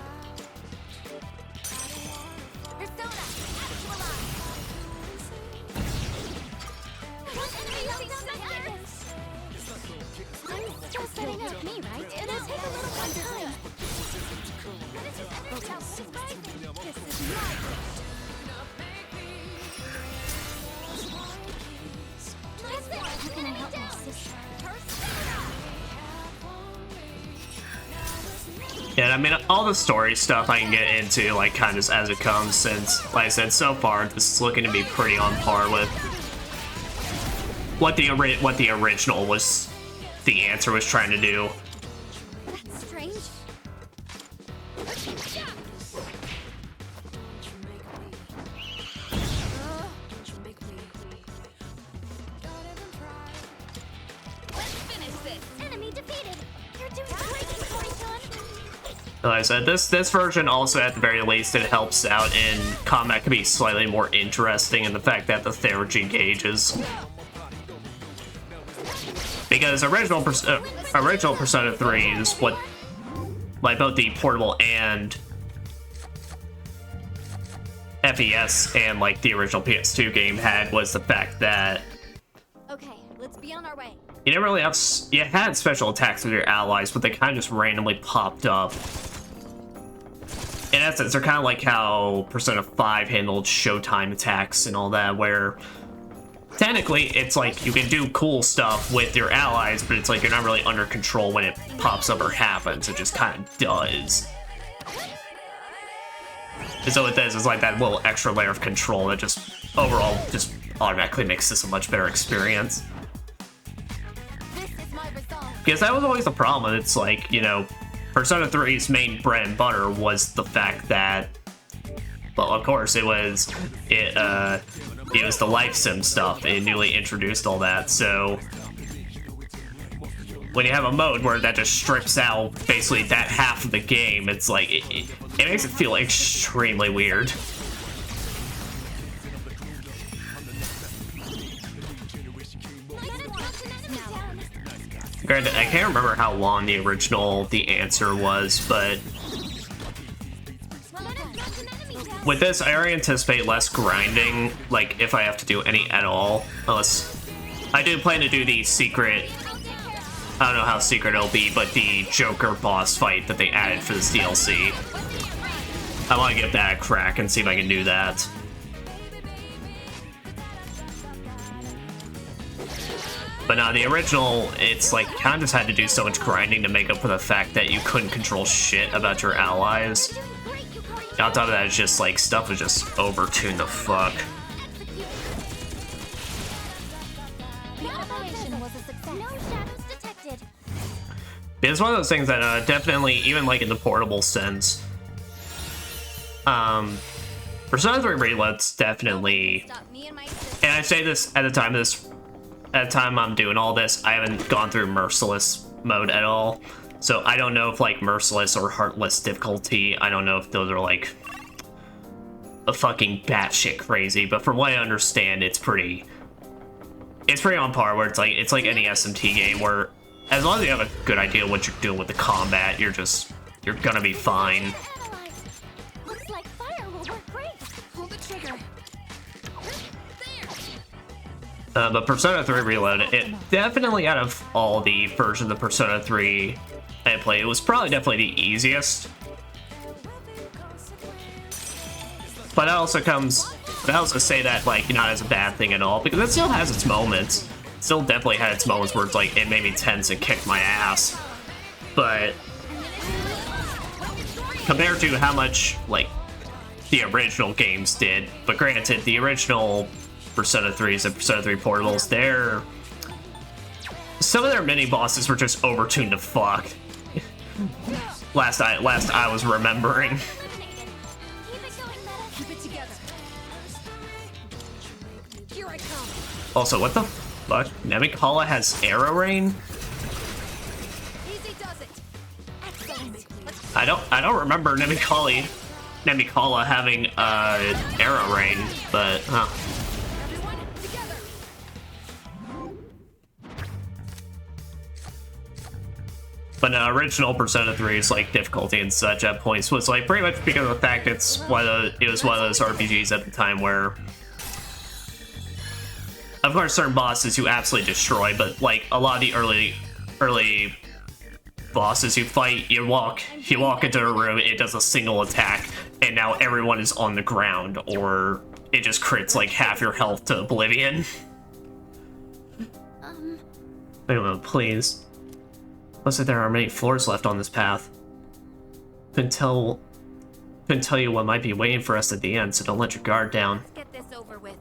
Persona, actualize. One enemy using sector. I'm still setting up me, right? It'll take a little more time. What is this energy describing? This is my How can I help my sister? Yeah, I mean, all the story stuff I can get into, like, kind of as it comes, since, like I said, so far, this is looking to be pretty on par with what the original was, the answer was trying to do. That's strange. Let's finish this. Enemy defeated. You're doing great, Coryton. Like I said, this version also, at the very least, it helps out in combat can be slightly more interesting in the fact that the theurgy gauges. Because original Persona 3 is what, like, both the portable and FES and, like, the original PS2 game had, was the fact that Okay, let's be on our way. you didn't really have, you had special attacks with your allies, but they kind of just randomly popped up. In essence, they're kind of like how Persona 5 handled Showtime attacks and all that, where technically it's like you can do cool stuff with your allies, but it's like you're not really under control when it pops up or happens. It just kind of does. And so with this, it's like that little extra layer of control that just overall just automatically makes this a much better experience. This is my resolve. Because that was always the problem. It's like, you know, Persona 3's main bread and butter was the fact that, well, of course, it was the life sim stuff. It newly introduced all that, so when you have a mode where that just strips out basically that half of the game, it's like, it makes it feel extremely weird. Granted, I can't remember how long the original The Answer was, but with this, I already anticipate less grinding, like, if I have to do any at all. Unless, I do plan to do the secret, I don't know how secret it'll be, but the Joker boss fight that they added for this DLC. I want to give that a crack and see if I can do that. But now the original, it's like kind of just had to do so much grinding to make up for the fact that you couldn't control shit about your allies. And on top of that, it's just like stuff was just overtuned the fuck. The operation was a success. No shadows detected. It's one of those things that definitely, even like in the portable sense, Persona 3 Reload's definitely, and I say this at the time I'm doing all this, I haven't gone through Merciless mode at all, so I don't know if like Merciless or Heartless difficulty, I don't know if those are like a fucking batshit crazy, but from what I understand, it's pretty on par where it's like any SMT game where as long as you have a good idea what you're doing with the combat, you're gonna be fine. Looks like fire will work great. Pull the trigger. But Persona 3 Reload, it definitely, out of all the versions of Persona 3 I played, it was probably definitely the easiest. But that also say that, like, not as a bad thing at all, because it still has its moments. It still definitely had its moments where it's like, it made me tense and kicked my ass. But compared to how much, like, the original games did, but granted, the original Persona 3s and Persona 3 portables, some of their mini bosses were just overtuned to fuck. last I was remembering. Also, what the fuck? Nemikala has arrow rain? I don't remember Nemikala having arrow rain, but huh. But original Persona 3's like difficulty and such at points was like pretty much because of the fact it was one of those RPGs at the time where, of course, certain bosses you absolutely destroy, but like a lot of the early bosses you fight, you walk into a room, it does a single attack, and now everyone is on the ground, or it just crits like half your health to oblivion. Wait a minute, please. Looks like there are many floors left on this path. Couldn't tell you what might be waiting for us at the end, so don't let your guard down. Let's get this over with.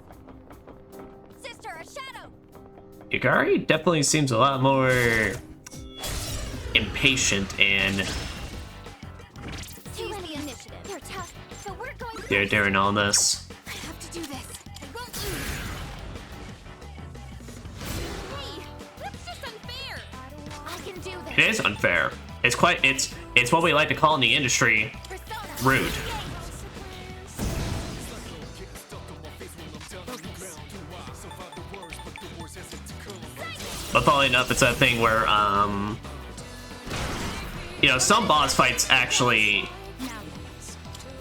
Sister, a shadow. Yugari definitely seems a lot more impatient and They're tough, so we're going to they're doing all this. I have to do this. I won't lose. Hey, that's just unfair. I can do this. It is unfair. It's what we like to call in the industry rude. But funnily enough, it's that thing where you know, some boss fights actually.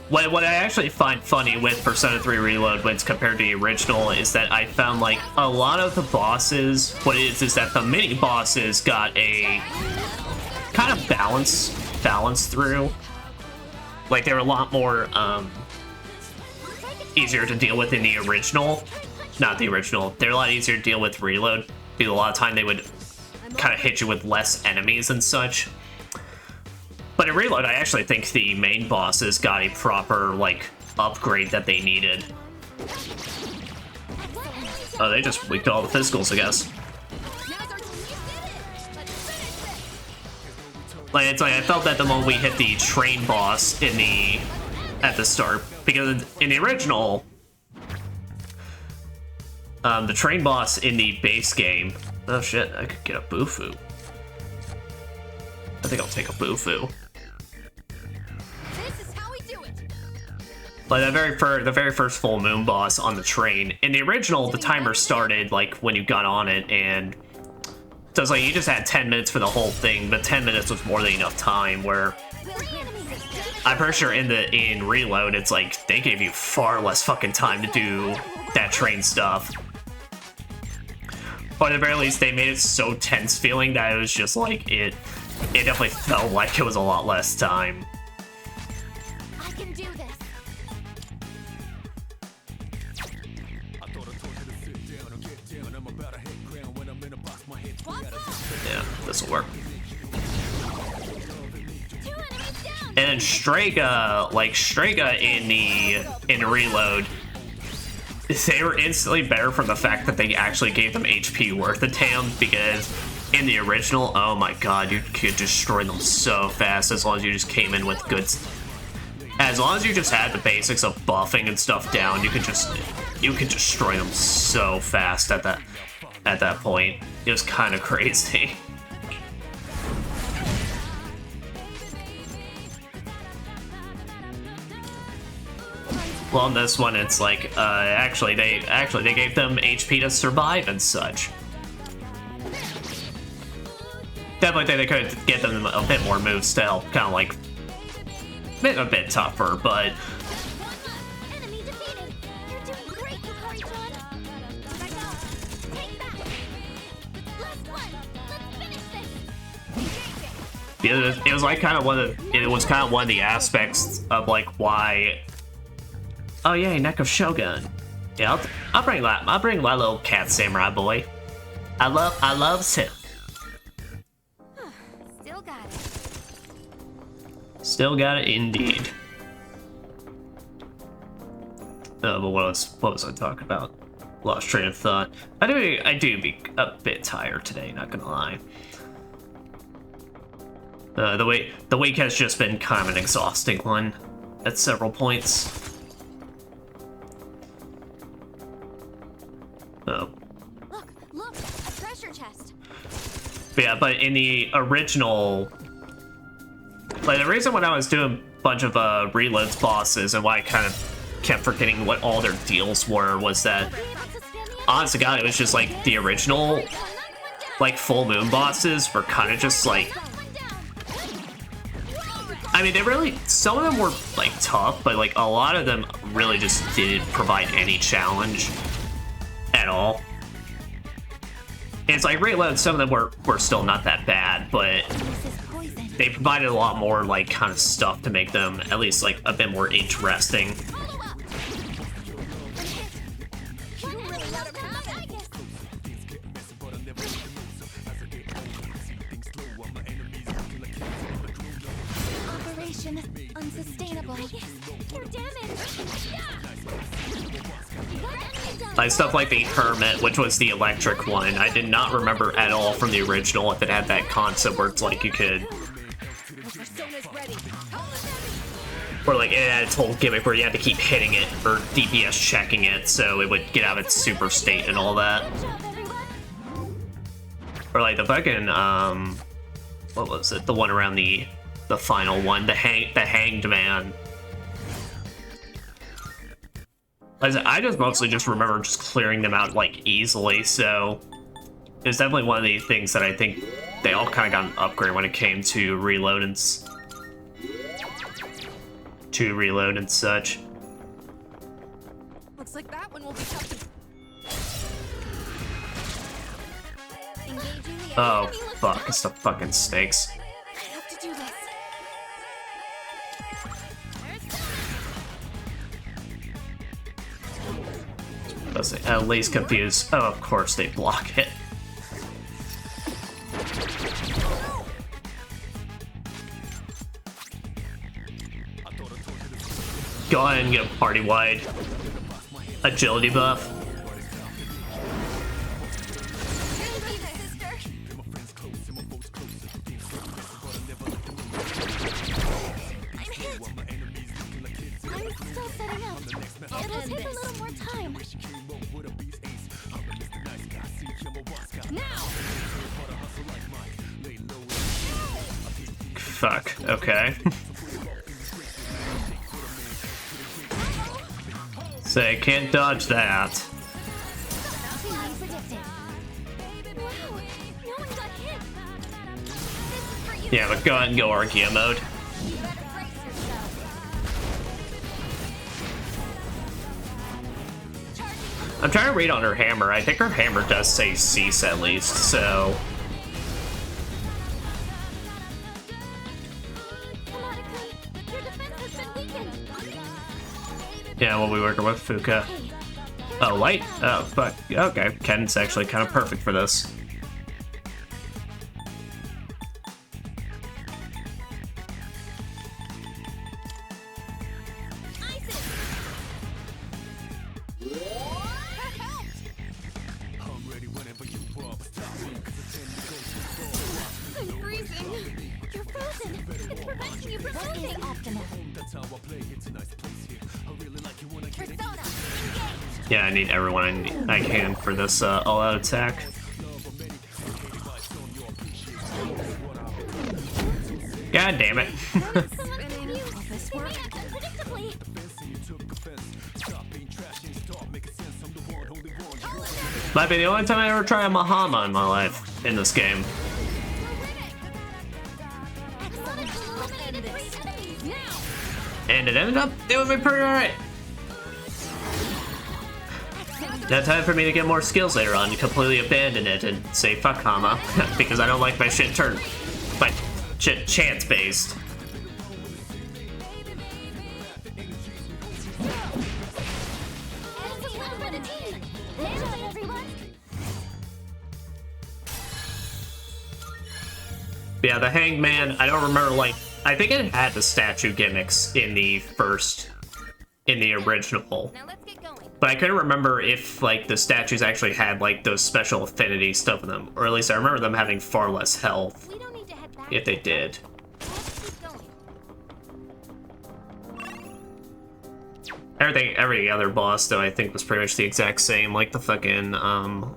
What I actually find funny with Persona 3 Reload when it's compared to the original is that I found like a lot of the bosses, what it is that the mini bosses got a kind of balance through. Like they were a lot more easier to deal with in the original. Not the original. They're a lot easier to deal with Reload. Because a lot of time they would kind of hit you with less enemies and such. But in Reload, I actually think the main bosses got a proper, like, upgrade that they needed. Oh, they just leaked all the physicals, I guess. Like, it's like I felt that the moment we hit the train boss at the start, because in the original, the train boss in the base game. Oh shit! I could get a Bufu. I think I'll take a Bufu. This is how we do it. Like the very first full moon boss on the train. In the original, the timer started like when you got on it, and so it's like you just had 10 minutes for the whole thing, but 10 minutes was more than enough time. Where I'm pretty sure in Reload, it's like they gave you far less fucking time to do that train stuff. But at the very least, they made it so tense feeling that it was just like it definitely felt like it was a lot less time. I can do this. I thought I told you to sit down or get down. I'm about to hit ground when I'm in a box. My head And then Strega in Reload, they were instantly better from the fact that they actually gave them HP worth a damn, because in the original, oh my god, you could destroy them so fast as long as you just came in with good... As long as you just had the basics of buffing and stuff down, you could destroy them so fast at that point. It was kind of crazy. Well, in this one, it's like, actually they gave them HP to survive and such. Definitely think they could get them a bit more moves to help, kind of like, a bit tougher, but... Enemy defeated. You're doing great, Cocytus. Back up. Take that. Last one. Let's finish this. It was like kind of one of the aspects of like why. Oh yay, neck of Shogun. Yeah, I'll bring that. I'll bring my little cat samurai boy. I love him. Still got it. Still got it indeed. But what was I talking about? Lost train of thought. I do be a bit tired today, not gonna lie. The week has just been kind of an exhausting one at several points. Oh. Look, a treasure chest. But yeah, but in the original, like the reason when I was doing a bunch of reloads bosses and why I kind of kept forgetting what all their deals were was that, honest to God, it was just like the original, like full moon bosses were kind of just like, I mean, some of them were like tough, but like a lot of them really just didn't provide any challenge at all. It's like Reload, some of them were still not that bad, but they provided a lot more like kind of stuff to make them at least like a bit more interesting. Operation unsustainable. You're damaged. Like stuff like the Hermit, which was the electric one. I did not remember at all from the original if it had that concept where it's like you could, or like it had its whole gimmick where you had to keep hitting it or DPS checking it so it would get out of its super state and all that. Or like the fucking what was it? The one around the final one, the hanged man. I just mostly just remember just clearing them out like easily, so it's definitely one of the things that I think they all kind of got an upgrade when it came to reload and such. Looks like that one will be tough to... Oh fuck! It's the fucking snakes. I have to do this. I was at least confused. Oh, of course they block it. Go ahead and get a party-wide agility buff. I'm still setting up. It'll take a little more time. Fuck, okay. Say, can't dodge that. Yeah, but go ahead and go Archaea mode. I'm trying to read on her hammer. I think her hammer does say cease at least, so... Yeah, we'll be working with Fuka. Oh, light? Oh, fuck. Okay, Ken's actually kind of perfect for this. you presenting? That's how I play. It's a nice place here. I really like you when I get it. Persona, engage! Yeah, I need everyone I can for this all-out attack. God damn it. Might be the only time I ever try a Mahama in my life in this game. And it ended up doing me pretty alright. Now time for me to get more skills later on, completely abandon it and say fuck Hama, because I don't like my shit chance based. Yeah, the Hangman, I don't remember, like, I think it had the statue gimmicks in the original. But I couldn't remember if, like, the statues actually had, like, those special affinity stuff in them. Or at least I remember them having far less health, if they did. Every other boss, though, I think was pretty much the exact same. Like, the fucking,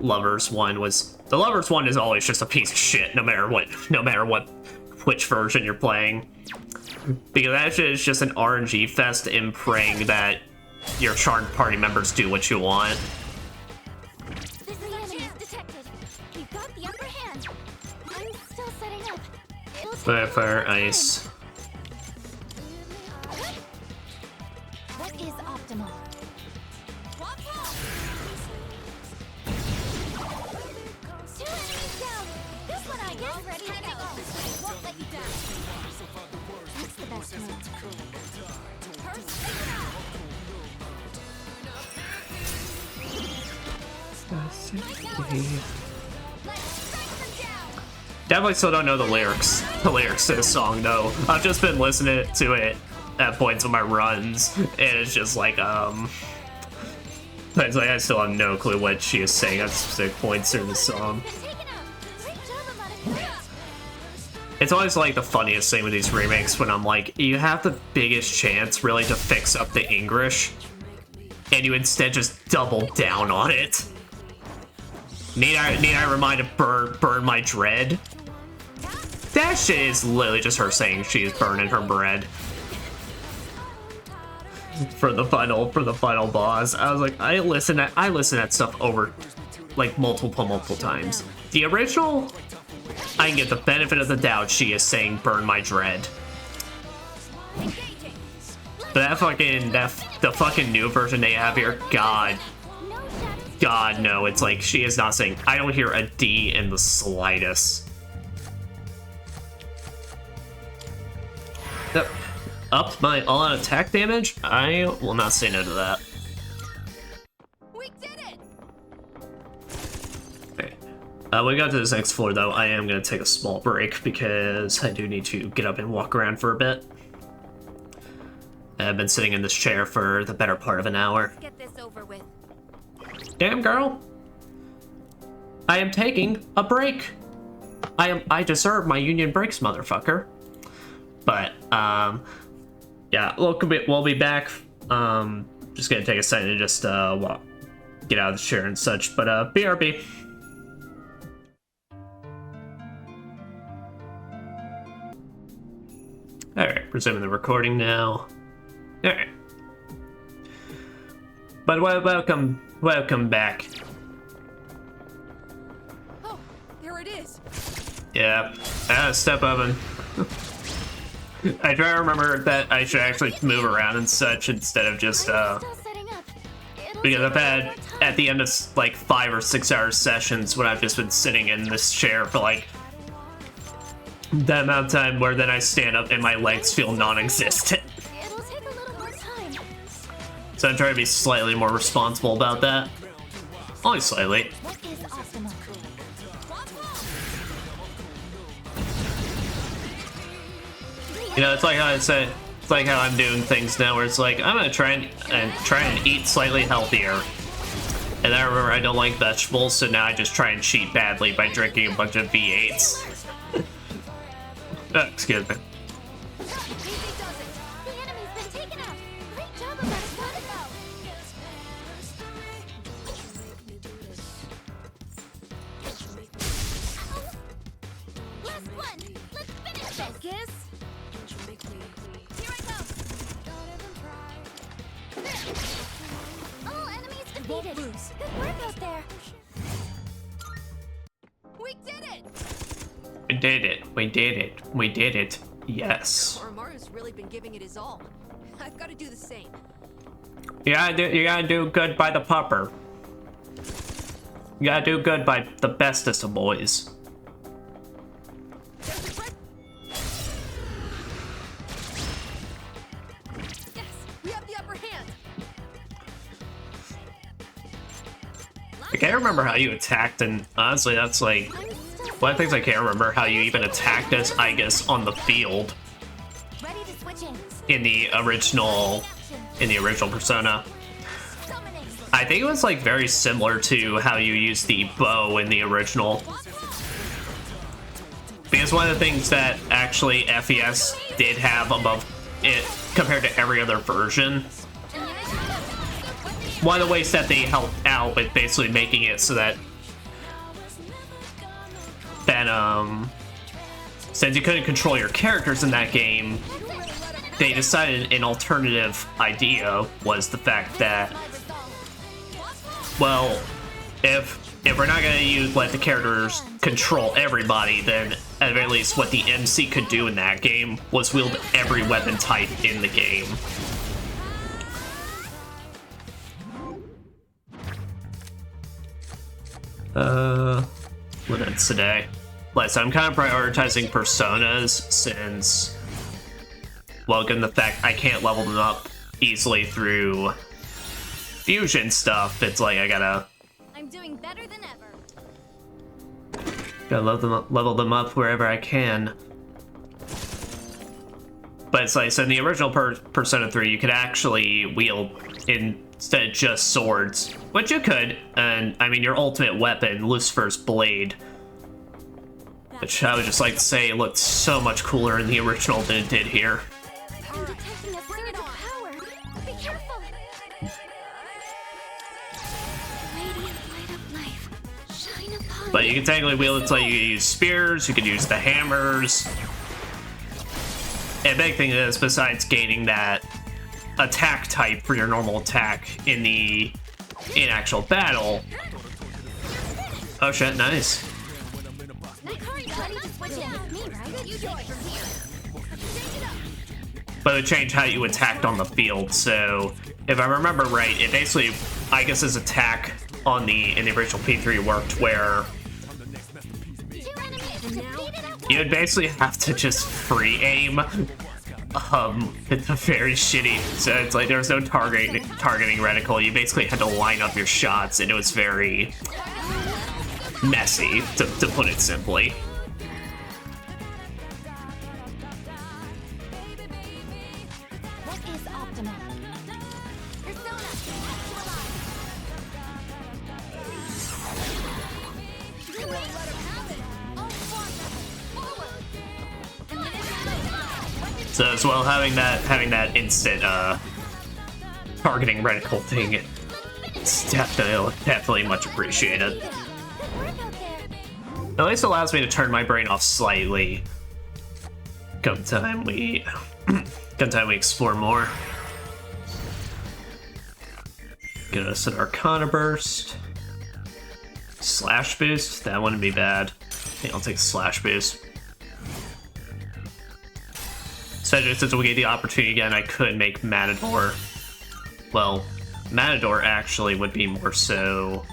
Lovers one was... The Lovers one is always just a piece of shit, no matter which version you're playing. Because that shit is just an RNG fest in praying that your charmed party members do what you want. This enemy is detected. We've got the upper hand. I'm still setting up. Fire, ice. That is optimal. Two enemies down. This one I guess ready to go. Won't let you down. What's the best move? Definitely still don't know the lyrics to this song though. I've just been listening to it at points of my runs, and it's just like it's like I still have no clue what she is saying at specific points in the song. It's always like the funniest thing with these remakes when I'm like, you have the biggest chance really to fix up the English, and you instead just double down on it. Need I remind of burn my dread? That shit is literally just her saying she's burning her bread. For the final boss. I was like, I listen to that stuff over like multiple times. The original, I can get the benefit of the doubt she is saying burn my dread. But the fucking new version they have here, God no, it's like she is not saying, I don't hear a D in the slightest. Yep. Up my all-out attack damage? I will not say no to that. We did it. Okay. When we got to this next floor, though, I am going to take a small break because I do need to get up and walk around for a bit. I've been sitting in this chair for the better part of an hour. Let's get this over with. Damn, girl. I am taking a break. I deserve my union breaks, motherfucker. But, yeah, we'll be back. Just gonna take a second to just, get out of the chair and such, but, BRB. Alright, resuming the recording now. Alright. But welcome back. Oh, there it is. Yeah, step oven. I try to remember that I should actually move around and such instead of just, because I've had, at the end of, like, 5 or 6 hour sessions when I've just been sitting in this chair for, like, that amount of time where then I stand up and my legs feel non-existent. So I'm trying to be slightly more responsible about that. Only slightly. You know, it's like how I said, it's like how I'm doing things now where it's like, I'm gonna try and eat slightly healthier. And then I remember I don't like vegetables, so now I just try and cheat badly by drinking a bunch of V8s. Excuse me. Easy does it. The enemy's been taken out. Great job about it, Monaco. Last one. Let's finish this. Focus. Here I go. All enemies defeated. Good work out there. We did it. We did it. We did it. We did it. Yes. Oromaru's really been giving it his all. I've got to do the same. You gotta do good by the pupper. You gotta do good by the bestest of boys. Yes, we have the upper hand. I can't remember how you attacked, and honestly, that's like one of the things I can't remember how you even attacked as Igus on the field Ready to switch in. in the original Persona. I think it was like very similar to how you used the bow in the original. Because one of the things that actually FES did have above it compared to every other version, one of the ways that they helped out with basically making it so that since you couldn't control your characters in that game, they decided an alternative idea was the fact that, well, if we're not gonna let the characters control everybody, then at the very least what the MC could do in that game was wield every weapon type in the game. What ends today? So I'm kind of prioritizing personas since, well, given the fact I can't level them up easily through fusion stuff, it's like I gotta I'm doing better than ever. level them up wherever I can. But it's like, so in the original Persona 3, you could actually wield, instead of just swords, which you could, and I mean your ultimate weapon, Lucifer's Blade, which I would just like to say looked so much cooler in the original than it did here. I'm detecting a surge of power. Be careful. Radiant light of life. Shine upon But you can technically wield it, so you can use spears, you can use the hammers. And the big thing is, besides gaining that attack type for your normal attack in actual battle. Oh shit, nice. But it would change how you attacked on the field, so if I remember right, it basically, Igus's attack in the original P3 worked where you would basically have to just free aim. It's a very shitty, so it's like there was no targeting reticle. You basically had to line up your shots, and it was very messy, to put it simply. What is optimal? So as well, having that instant targeting reticle thing, it's definitely much appreciated. At least allows me to turn my brain off slightly. Come time we explore more. Get us an Arcana Burst. Slash Boost, that wouldn't be bad. Okay, I'll take Slash Boost. So since we get the opportunity again, I could make Matador. Well, Matador actually would be more so.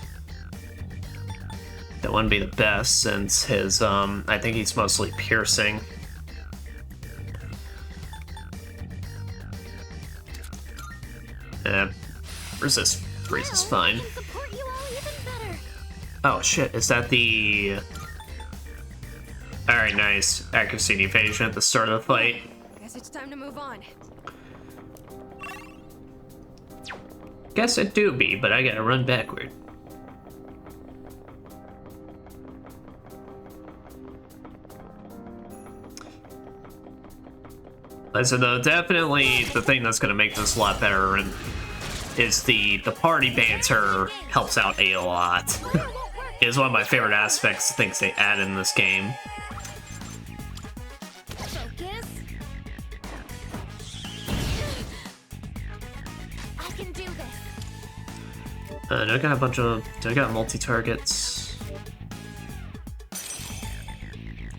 That wouldn't be the best since his, I think he's mostly piercing. Resist freeze is fine. Oh shit, is that the... Alright, nice. Accuracy and evasion at the start of the fight. Guess it's time to move on. Guess it do be, but I gotta run backward. So though, definitely the thing that's gonna make this a lot better and is the party banter helps out a lot. It's one of my favorite aspects, things they add in this game. Focus. I can do this. Do I got a bunch of... do I got multi-targets?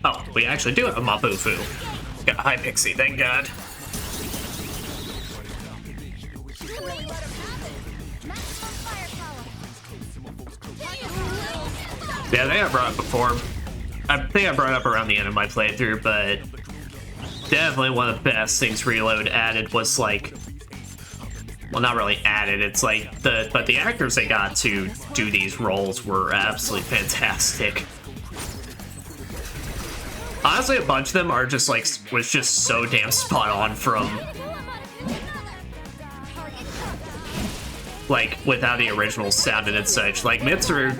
Oh, we actually do have a Mabufu. Got a high pixie, thank God. Really let him have it. Maximum firepower. Yeah, I think I brought it up before. I think I brought it up around the end of my playthrough, but definitely one of the best things Reload added was like, well, not really added. It's like but the actors they got to do these roles were absolutely fantastic. Honestly, a bunch of them are just like was just so damn spot on from like with how the original sounded and such. Like Mitsuru.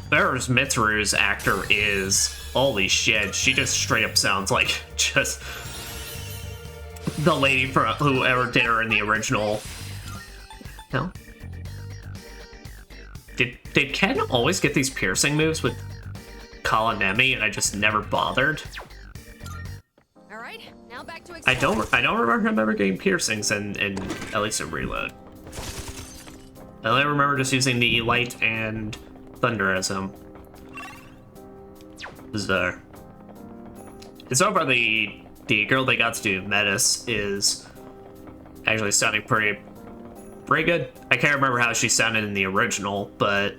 Whoever's Mitsuru's actor is, holy shit, she just straight up sounds like just the lady from whoever did her in the original. No? Did Ken always get these piercing moves with Kalanemi and I just never bothered? Alright, now back to I don't remember him ever getting piercings in at least in Reload. I only remember just using the light and thunder as him. Bizarre. And so far the girl they got to do Metis is actually sounding pretty good. I can't remember how she sounded in the original, but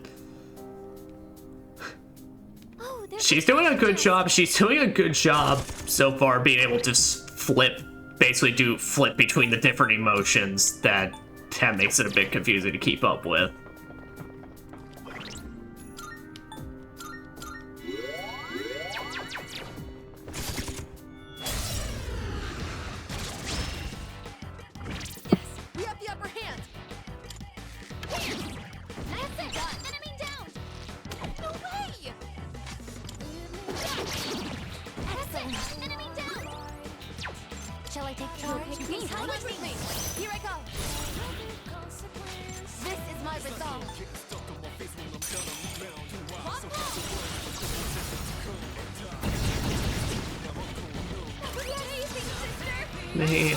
she's doing a good job. She's doing a good job so far being able to flip between the different emotions that makes it a bit confusing to keep up with. Shall I take charge? You can come with me. Here I go. This is my resolve. Man.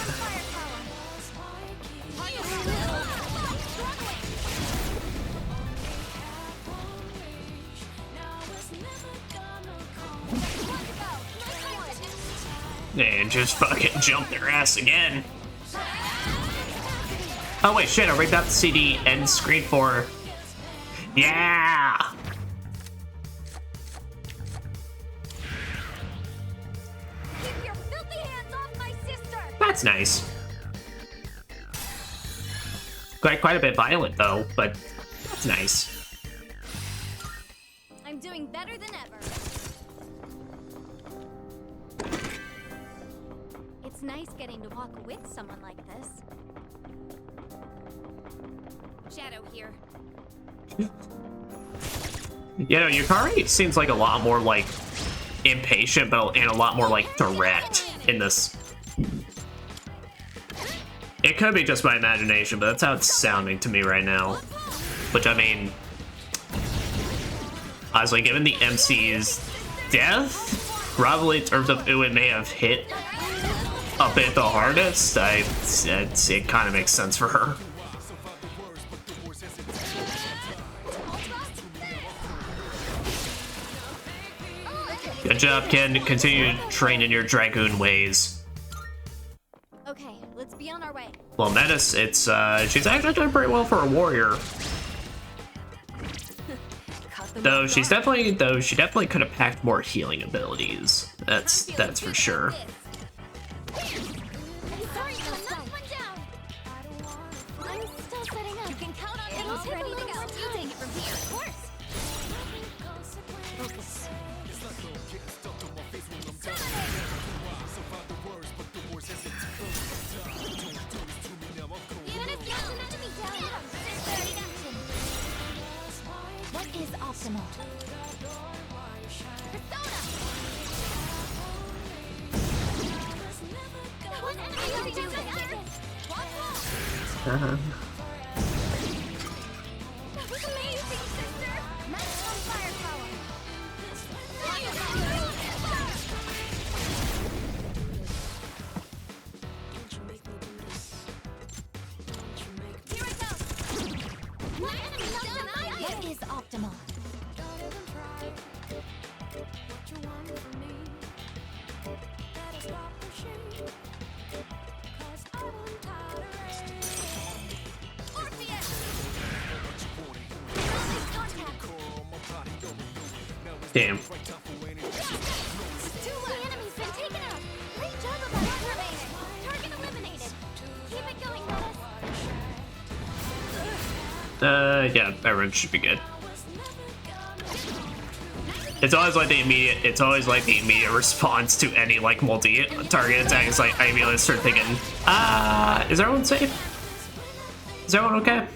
And just fucking jump their ass again. Oh wait, shit, are we about to see the end screen for... Yeah! Keep your filthy hands off my sister. That's nice. Quite a bit violent though, but that's nice. I'm doing better than ever. It's nice getting to walk with someone like this. Shadow here. You know, Yukari seems like a lot more like impatient, but and a lot more like direct in this. It could be just my imagination, but that's how it's sounding to me right now. Which I mean, honestly, given the MC's death, probably in terms of who it may have hit a bit the hardest, it kind of makes sense for her. Good job, Ken. Continue to train in your Dragoon ways. Okay, let's be on our way. Well, Metis, she's actually done pretty well for a warrior. Though she definitely could have packed more healing abilities. That's for sure. What is optimal? Uh-huh. That was amazing, sister! Maximum firepower! Here I go! My enemy knocked down my What is optimal? Damn. The enemy's been taken out! Great job about remaining! Target eliminated! Keep it going, Metis! Yeah, everyone should be good. It's always like the immediate. It's always like the immediate response to any like multi-target attack. It's like I immediately start thinking, is everyone safe? Is everyone okay?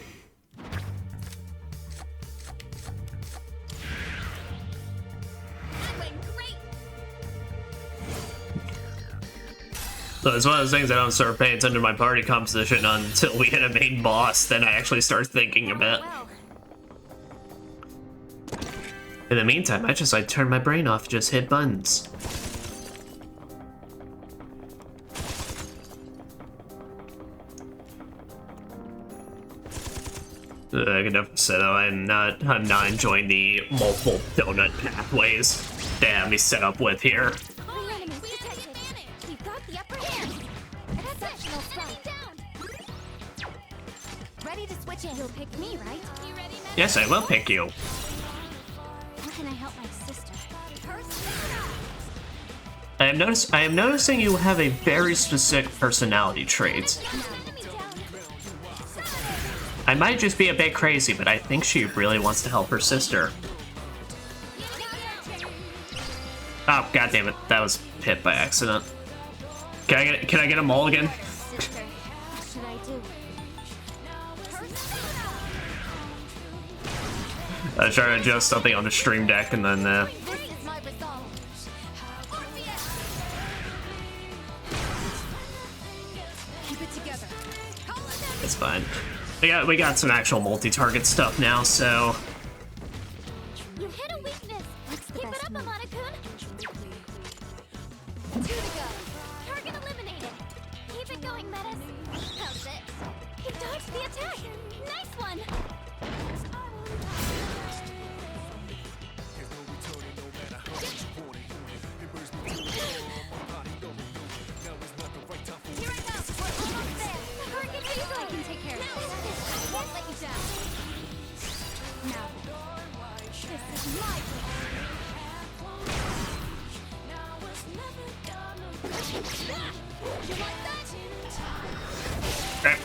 So it's one of those things I don't start paying attention to my party composition until we hit a main boss. Then I actually start thinking a bit. In the meantime, I turn my brain off, just hit buttons. I can definitely say though, I'm not enjoying the multiple donut pathways they have me set up with here. Ready to switch in. You'll pick me, right? You ready, Matt? Yes, I will pick you. How can I help my sister? I am noticing you have a very specific personality trait. I might just be a bit crazy, but I think she really wants to help her sister. Oh, god damn it. That was hit by accident. Can I get a mulligan? What should I do? I was trying to adjust something on the stream deck and then This is my resolve. Keep it together. it's fine. We got some actual multi-target stuff now, so You hit a weakness! What's the Keep it best up, move? Amana-kun! Two to go. Target eliminated. Keep it going, Metis. How's it? He dodged the attack. Nice one. Here I go. We're almost there. Target easily. I can take care of this. I won't let you down. Now, This is my You like that? okay.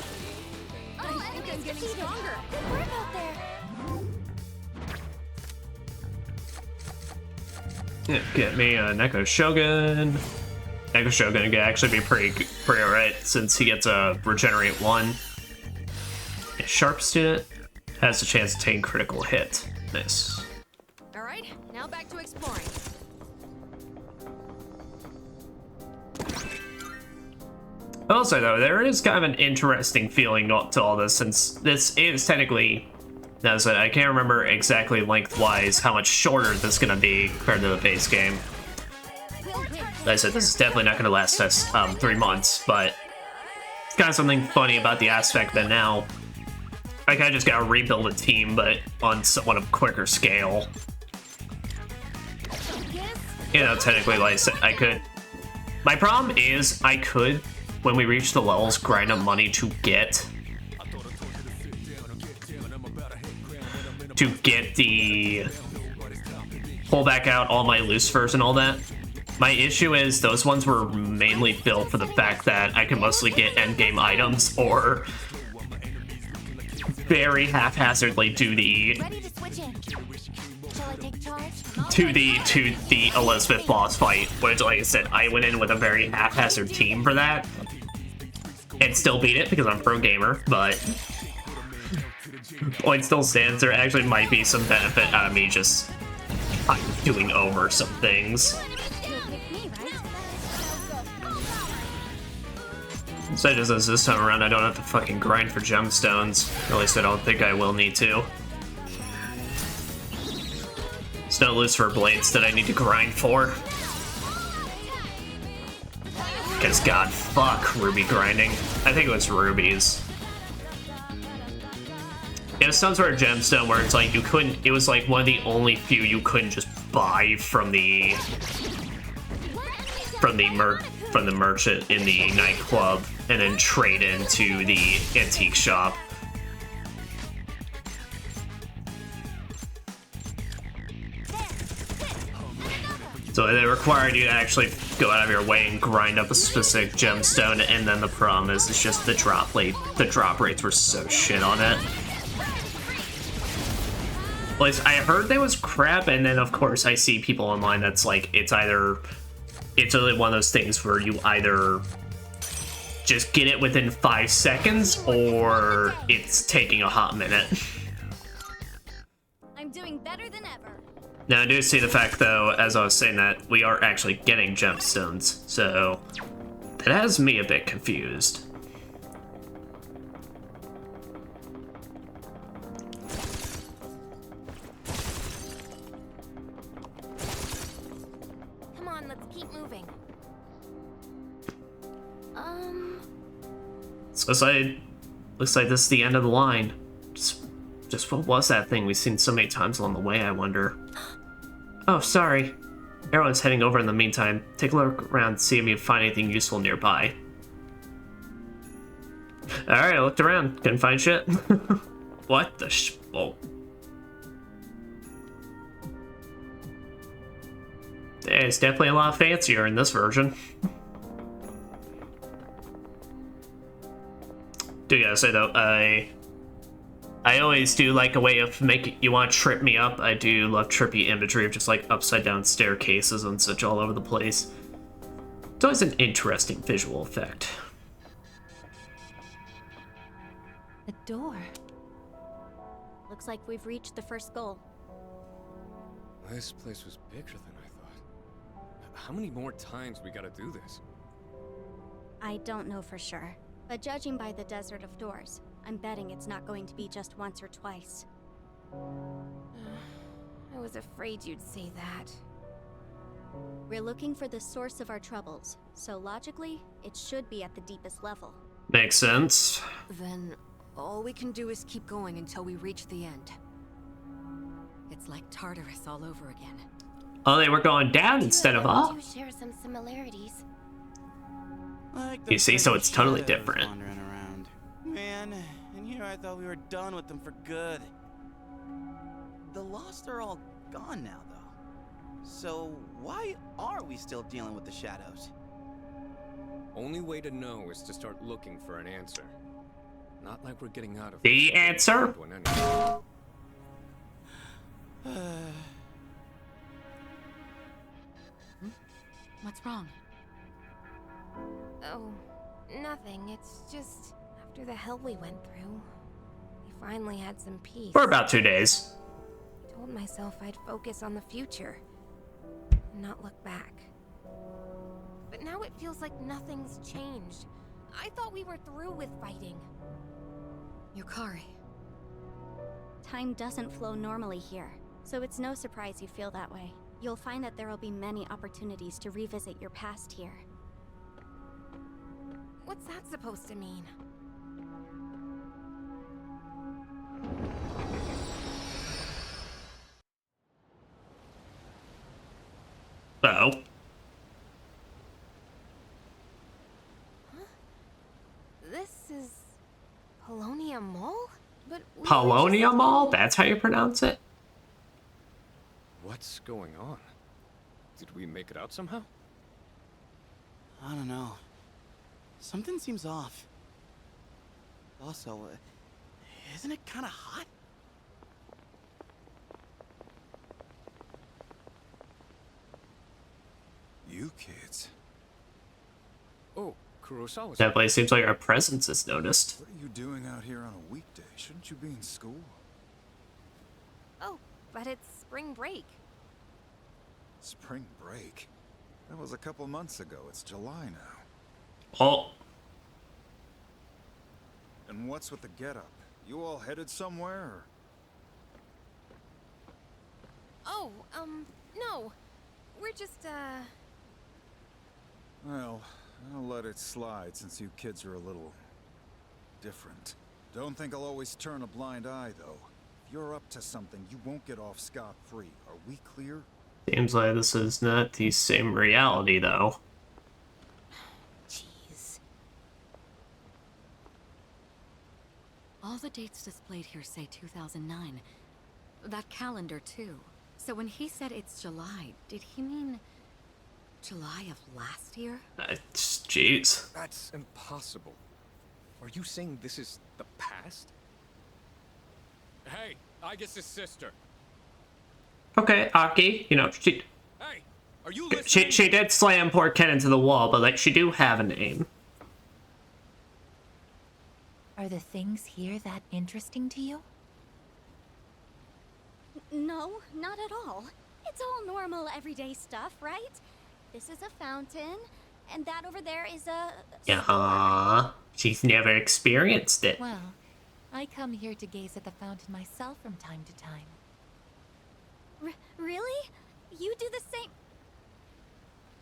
I think I'm getting stronger. Good work out there. Yeah, get me a Neko Shogun. Neko Shogun can actually be pretty alright since he gets a regenerate 1. A sharp student has a chance to take critical hit. Nice. All right, now back to exploring. Also, though, there is kind of an interesting feeling not to all this, since this is technically, as I can't remember exactly lengthwise how much shorter this is going to be compared to the base game. Like I said, this is definitely not going to last us 3 months, but it's kind of something funny about the aspect that now I kind of just got to rebuild a team, but on somewhat of a quicker scale. You know, technically, like I said, I could... My problem is, I could, when we reach the levels, grind up money to get the... pull back out all my Lucifers and all that. My issue is, those ones were mainly built for the fact that I can mostly get endgame items, or very haphazardly do the... ready to switch in. Shall I take charge? to the Elizabeth boss fight, which, like I said, I went in with a very haphazard team for that, and still beat it because I'm pro gamer. But point still stands, there actually might be some benefit out of me just doing over some things. You'll pick me, right? So just as this time around, I don't have to fucking grind for gemstones. At least I don't think I will need to. It's no Lucifer blades that I need to grind for. Because god fuck ruby grinding. I think it was rubies. It was some sort of gemstone where it's like you couldn't, it was like one of the only few you couldn't just buy from the merchant in the nightclub and then trade into the antique shop. So they required you to actually go out of your way and grind up a specific gemstone, and then the problem is it's just the drop rates were so shit on it. At least I heard there was crap, and then of course I see people online that's like it's really one of those things where you either just get it within 5 seconds or it's taking a hot minute. I'm doing better than ever. Now, I do see the fact, though, as I was saying, that we are actually getting gemstones, so that has me a bit confused. Come on, let's keep moving. So looks like this is the end of the line. Just what was that thing we've seen so many times along the way, I wonder? Oh, sorry. Everyone's heading over in the meantime. Take a look around, see if you find anything useful nearby. Alright, I looked around. Couldn't find shit. What the oh. It's definitely a lot fancier in this version. Do gotta say, though, I always do like a way of making you want to trip me up. I do love trippy imagery of just like upside down staircases and such all over the place. It's always an interesting visual effect. A door. Looks like we've reached the first goal. This place was bigger than I thought. How many more times we gotta do this? I don't know for sure, but judging by the Desert of Doors, I'm betting it's not going to be just once or twice. I was afraid you'd say that. We're looking for the source of our troubles, so logically, it should be at the deepest level. Makes sense. Then all we can do is keep going until we reach the end. It's like Tartarus all over again. Oh, they were going down instead of up. We do share some similarities. Like You see, so it's totally shadows different. wandering around. Man, and here I thought we were done with them for good. The Lost are all gone now, though. So why are we still dealing with the shadows? Only way to know is to start looking for an answer. Not like we're getting out of The answer? What's wrong? Oh, nothing. It's just after the hell we went through, we finally had some peace. For about 2 days. I told myself I'd focus on the future and not look back. But now it feels like nothing's changed. I thought we were through with fighting. Yukari. Time doesn't flow normally here, so it's no surprise you feel that way. You'll find that there will be many opportunities to revisit your past here. What's that supposed to mean? Uh-oh. Huh? This is Polonia Mall? But Polonia Mall? That's how you pronounce it? What's going on? Did we make it out somehow? I don't know. Something seems off. Also, isn't it kind of hot? You kids. Oh, Kurosawa's. Definitely seems like our presence is noticed. What are you doing out here on a weekday? Shouldn't you be in school? Oh, but it's spring break. Spring break? That was a couple months ago. It's July now. Oh. And what's with the getup? You all headed somewhere, or? Oh, no. We're just, Well, I'll let it slide since you kids are a little different. Don't think I'll always turn a blind eye, though. If you're up to something, you won't get off scot-free. Are we clear? Seems like this is not the same reality, though. Jeez. All the dates displayed here say 2009. That calendar, too. So when he said it's July, did he mean July of last year? Jeez. That's impossible. Are you saying this is the past? Hey, I guess his sister. Okay, Aki, you know, Hey, are you listening? she did slam poor Ken into the wall, but like she do have a name. Are the things here that interesting to you? No, not at all. It's all normal, everyday stuff, right? This is a fountain, and that over there is a... Yeah, she's never experienced it. Well, I come here to gaze at the fountain myself from time to time. Really? You do the same...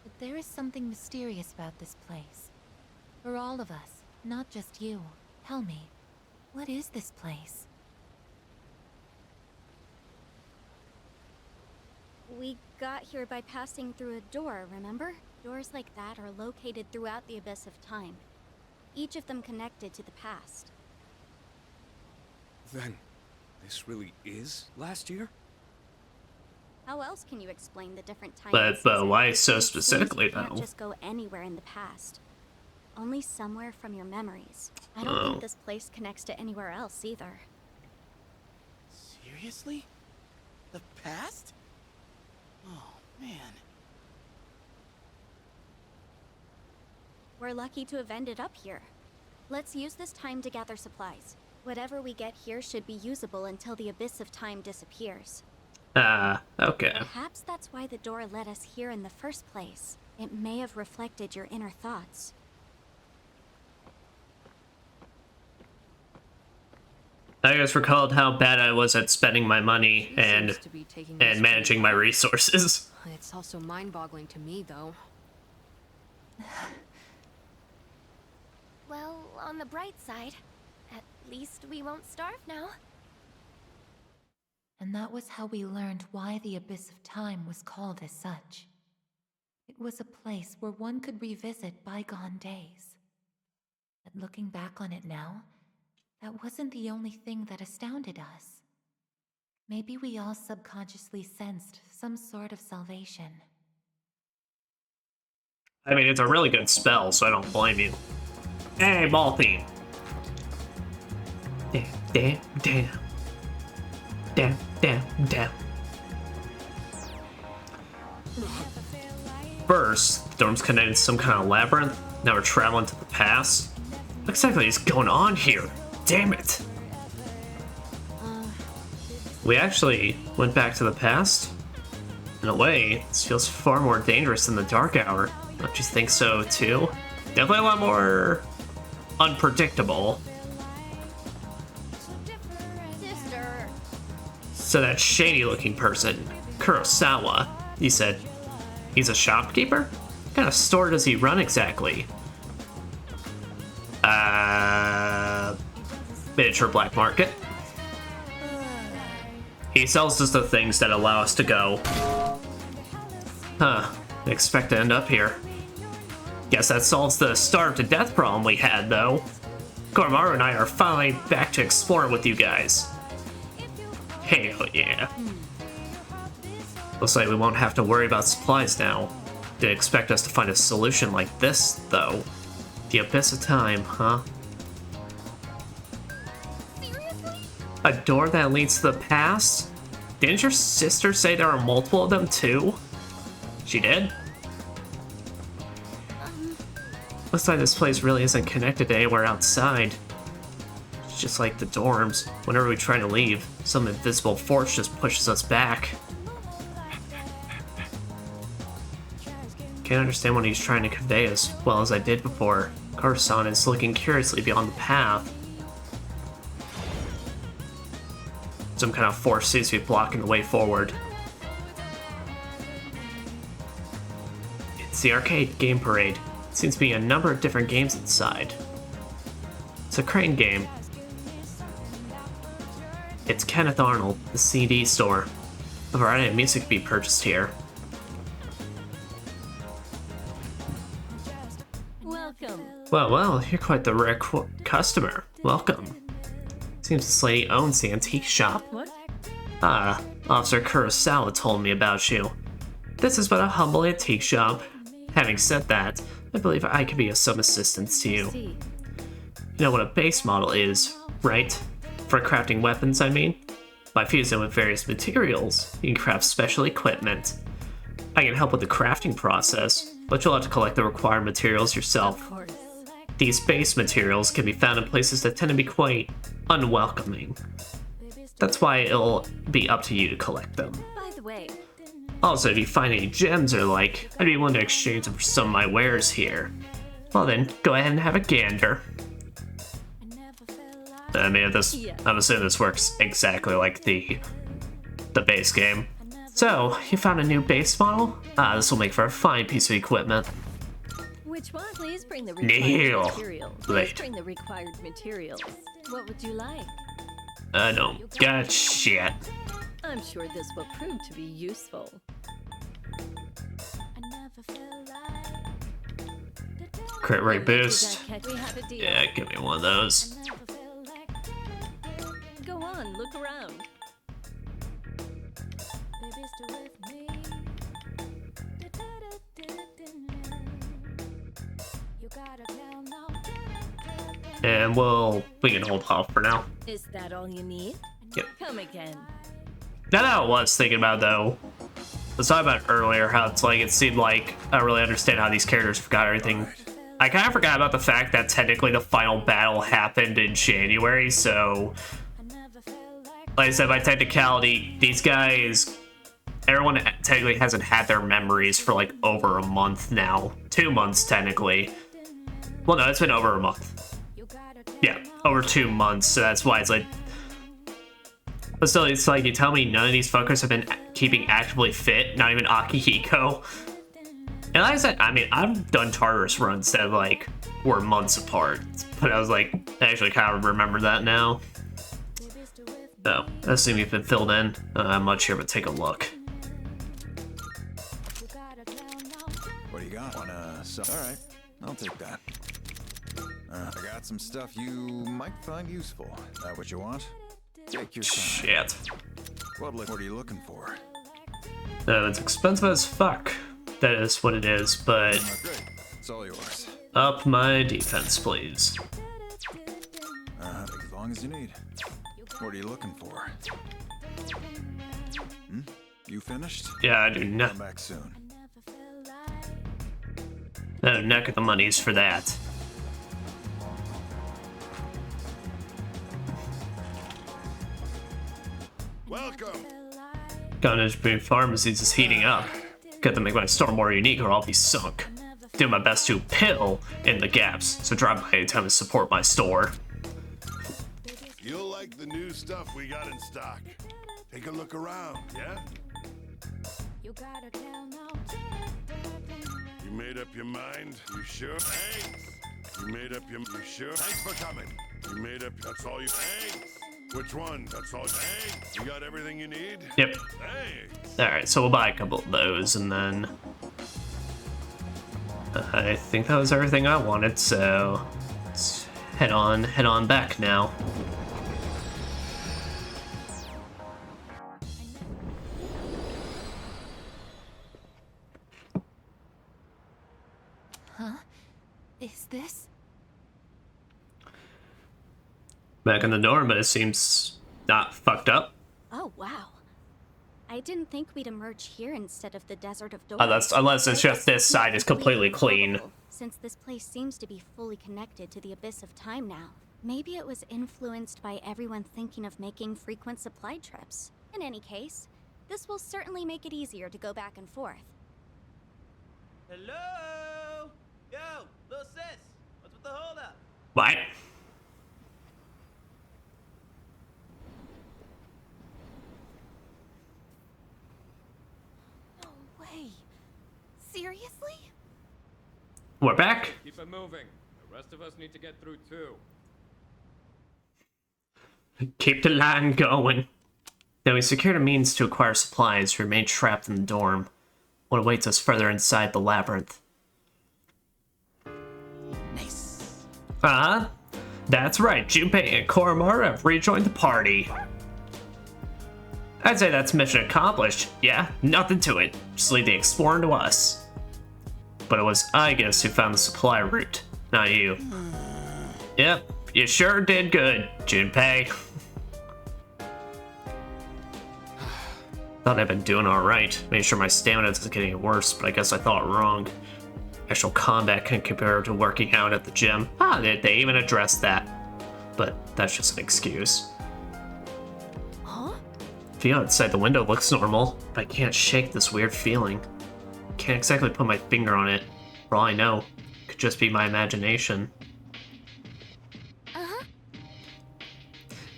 But there is something mysterious about this place. For all of us, not just you. Tell me, what is this place? We got here by passing through a door, remember? Doors like that are located throughout the Abyss of Time. Each of them connected to the past. Then, this really is last year? How else can you explain the different time? But why so These specifically, things can't though? just go anywhere in the past. Only somewhere from your memories. I don't think this place connects to anywhere else either. Seriously? The past? Oh, man. We're lucky to have ended up here. Let's use this time to gather supplies. Whatever we get here should be usable until the Abyss of Time disappears. Okay. Perhaps that's why the door led us here in the first place. It may have reflected your inner thoughts. I just recalled how bad I was at spending my money and managing my resources. It's also mind-boggling to me, though. Well, on the bright side, at least we won't starve now. And that was how we learned why the Abyss of Time was called as such. It was a place where one could revisit bygone days. But looking back on it now, that wasn't the only thing that astounded us. Maybe we all subconsciously sensed some sort of salvation. I mean, it's a really good spell, so I don't blame you. Hey, ball theme. Damn, damn, damn. Damn, damn, damn. First, the dorm's connected to some kind of labyrinth. Now we're traveling to the past. What exactly is going on here? Damn it! We actually went back to the past? In a way, this feels far more dangerous than the Dark Hour. Don't you think so, too? Definitely a lot more unpredictable. Sister. So that shady-looking person, Kurosawa, he said, he's a shopkeeper? What kind of store does he run exactly? Miniature black market. He sells us the things that allow us to go. Huh, didn't expect to end up here. Guess that solves the starve to death problem we had, though. Koromaru and I are finally back to exploring with you guys. Hell yeah. Looks like we won't have to worry about supplies now. Didn't expect us to find a solution like this, though. The Abyss of Time, huh? A door that leads to the past? Didn't your sister say there are multiple of them, too? She did? Looks like this place really isn't connected to anywhere outside. It's just like the dorms. Whenever we try to leave, some invisible force just pushes us back. Can't understand what he's trying to convey as well as I did before. Karasan is looking curiously beyond the path. Some kind of force seems to be blocking the way forward. It's the arcade game parade. Seems to be a number of different games inside. It's a crane game. It's Kenneth Arnold, the CD store. A variety of music can be purchased here. Welcome. Well, you're quite the rare customer. Welcome. Seems this lady owns the antique shop. What? Ah, Officer Kurosawa told me about you. This is but a humble antique shop. Having said that, I believe I could be of some assistance to you. See. You know what a base model is, right? For crafting weapons, I mean? By fusing with various materials, you can craft special equipment. I can help with the crafting process, but you'll have to collect the required materials yourself. Of course. These base materials can be found in places that tend to be quite unwelcoming. That's why it'll be up to you to collect them. By the way, Also, if you find any gems or like, I'd be willing to exchange them for some of my wares here. Well then, go ahead and have a gander. I mean, I'm assuming this works exactly like the base game. So, you found a new base model? Ah, this will make for a fine piece of equipment. which one? Please bring the Neil. required materials. Please Wait. bring the required materials. What would you like? I don't got shit. I'm sure this will prove to be useful. Crit rate boost. We have a deal. Yeah, give me one of those. Go on, look around. And we can hold off for now. Is that all you need? Yep. Come again. Now I was thinking about though, I was talking about earlier how it's like it seemed like I don't really understand how these characters forgot everything. I kind of forgot about the fact that technically the final battle happened in January, so like I said, by technicality, these guys, everyone technically hasn't had their memories for like over a month now. 2 months technically. Well, no, it's been over a month. Yeah, over 2 months, so that's why it's like. But still, it's like you tell me none of these fuckers have been keeping actively fit, not even Akihiko. And like I said, I mean, I've done Tartarus runs that like were months apart, but I was like, I actually kind of remember that now. So, I assume you've been filled in. I'm not sure, but take a look. What do you got? Alright, I'll take that. I got some stuff you might find useful. That what you want? Take your time. Shit. What are you looking for? It's expensive as fuck. That is what it is, but Great. It's all yours. up my defense, please. As long as you need. What are you looking for? You finished? Yeah, I do not. Come back soon. No neck of the monies for that. Welcome. Carnage Boom Pharmacies is heating up. Got to make my store more unique or I'll be sunk. Do my best to fill in the gaps, so drop by anytime to support my store. You'll like the new stuff we got in stock. Take a look around, yeah? You made up your mind? You sure? Thanks. You made up your... You sure? Thanks for coming. You made up... That's all you... Thanks. Which one? That's all... Thanks. You got everything you need? Yep. Thanks. Alright, so we'll buy a couple of those, and then... I think that was everything I wanted, so... Let's head on back now. Huh? Is this? Back in the dorm, but it seems not fucked up. Oh, wow. I didn't think we'd emerge here instead of the Desert of Doors. Unless it's just this side is completely clean. Since this place seems to be fully connected to the Abyss of Time now. Maybe it was influenced by everyone thinking of making frequent supply trips. In any case, this will certainly make it easier to go back and forth. Hello? Yo, little sis. What's with the holdup? What? We're back. Keep it moving. The rest of us need to get through too. Keep the line going. Though we secured a means to acquire supplies, we remain trapped in the dorm. What awaits us further inside the labyrinth? Nice. That's right. Junpei and Koromaru have rejoined the party. I'd say that's mission accomplished. Yeah, nothing to it. Just leave the exploring to us. But it was Igus who found the supply route, not you. Yep, you sure did good, Junpei. Thought I'd been doing alright. Made sure my stamina isn't getting worse, but I guess I thought wrong. Actual combat can compare to working out at the gym. They even addressed that. But that's just an excuse. View outside the window looks normal, but I can't shake this weird feeling. Can't exactly put my finger on it. For all I know, it could just be my imagination.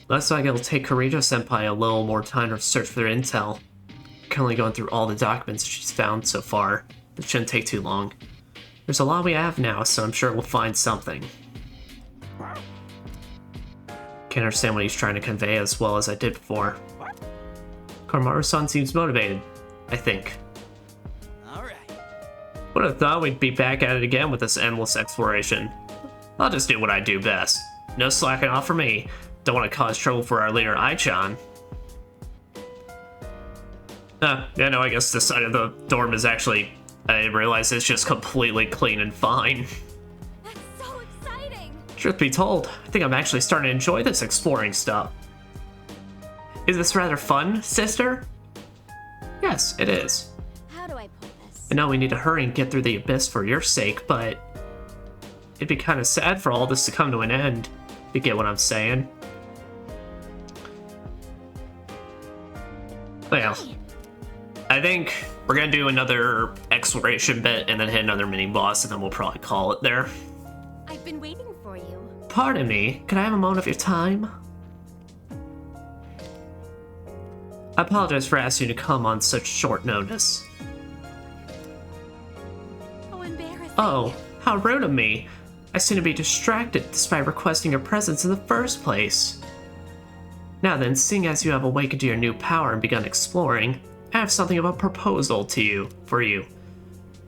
Looks like it'll take Kirijo-senpai a little more time to search for their intel. Currently going through all the documents she's found so far. It shouldn't take too long. There's a lot we have now, so I'm sure we'll find something. Can't understand what he's trying to convey as well as I did before. Koromaru-san seems motivated, I think. Alright. Would have thought we'd be back at it again with this endless exploration. I'll just do what I do best. No slacking off for me. Don't want to cause trouble for our leader, Ai-chan. Yeah, no, I guess this side of the dorm is actually... I realize it's just completely clean and fine. That's so exciting! Truth be told, I think I'm actually starting to enjoy this exploring stuff. Is this rather fun, sister? Yes, it is. How do I put this? I know we need to hurry and get through the abyss for your sake, but... it'd be kind of sad for all this to come to an end. If you get what I'm saying. Well, I think we're gonna do another exploration bit and then hit another mini-boss, and then we'll probably call it there. I've been waiting for you. Pardon me, could I have a moment of your time? I apologize for asking you to come on such short notice. How embarrassing. Oh, how rude of me. I seem to be distracted despite requesting your presence in the first place. Now then, seeing as you have awakened to your new power and begun exploring, I have something of a proposal for you.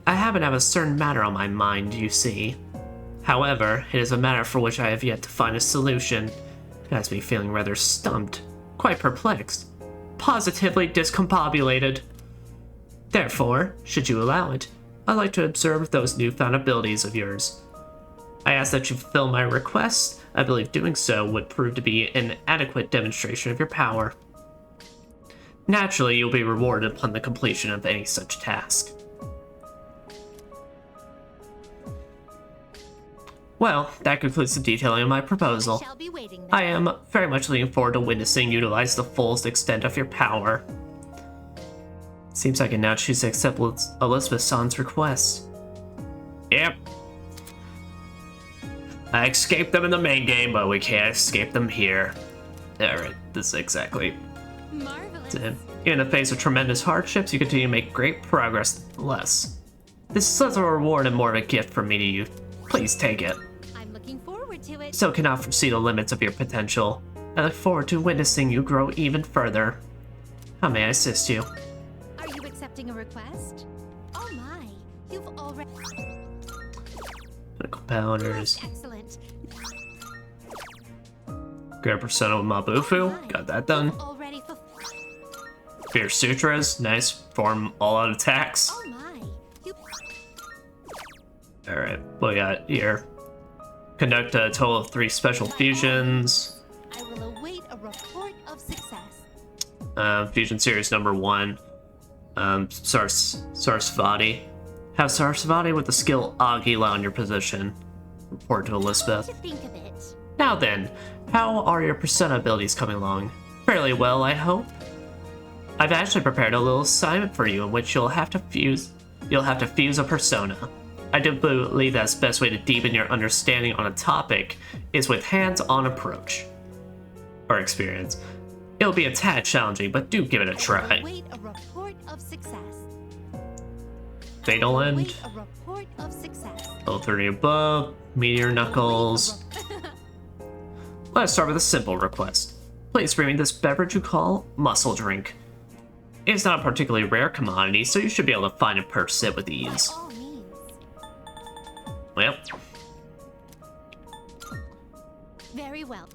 I happen to have a certain matter on my mind, you see. However, it is a matter for which I have yet to find a solution. It has me feeling rather stumped, quite perplexed, positively discombobulated. Therefore, should you allow it, I'd like to observe those newfound abilities of yours. I ask that you fulfill my request. I believe doing so would prove to be an adequate demonstration of your power. Naturally, you'll be rewarded upon the completion of any such task. Well, that concludes the detailing of my proposal. Shall be waiting then. I am very much looking forward to witnessing you utilize the fullest extent of your power. Seems I can now choose to accept Elizabeth-san's request. Yep. I escaped them in the main game, but we can't escape them here. Alright, this is exactly... Marvelous. In the face of tremendous hardships, you continue to make great progress nonetheless. This is less of a reward and more of a gift from me to you. Please take it. I'm looking forward to it. So cannot foresee the limits of your potential. I look forward to witnessing you grow even further. How may I assist you? Are you accepting a request? Oh my, you've already... Medical powders. Excellent. Grab Persona with Mabufu. Got that done. Already Fierce Sutras. Nice. Perform all-out attacks. Oh my, you... Alright, what we got here? Conduct a total of 3 special fusions. I will await a report of success. Fusion series number 1. Sarasvati. Have Sarasvati with the skill Agila in your position. Report to Elizabeth. To think of it. Now then, how are your persona abilities coming along? Fairly well, I hope. I've actually prepared a little assignment for you in which you'll have to fuse a persona. I do believe that's the best way to deepen your understanding on a topic is with hands-on approach. Or experience. It'll be a tad challenging, but do give it a try. Await a report of success. Fatal End. Await a report of success. Level 30 above. Meteor Knuckles. Let's start with a simple request. Please bring me this beverage you call muscle drink. It's not a particularly rare commodity, so you should be able to find and purchase it with ease. By all means. Well, Very well.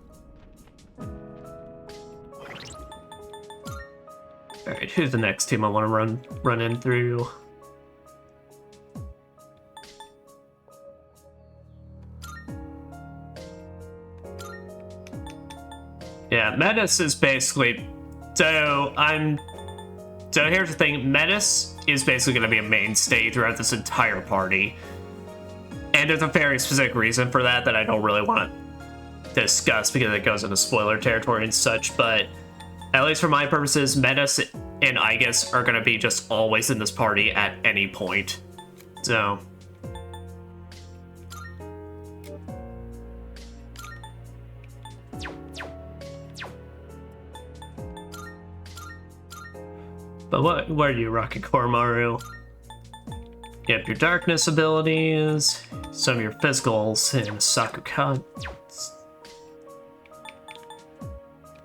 alright, who's the next team I want to run in through? Yeah, Menace is basically... So here's the thing, Menace is basically going to be a mainstay throughout this entire party. And there's a very specific reason for that I don't really want to discuss because it goes into spoiler territory and such, but at least for my purposes, Menace and Igus are going to be just always in this party at any point. So... But what are you, Rocket Koromaru? Yep, your darkness abilities, some of your physicals, and Sakukan.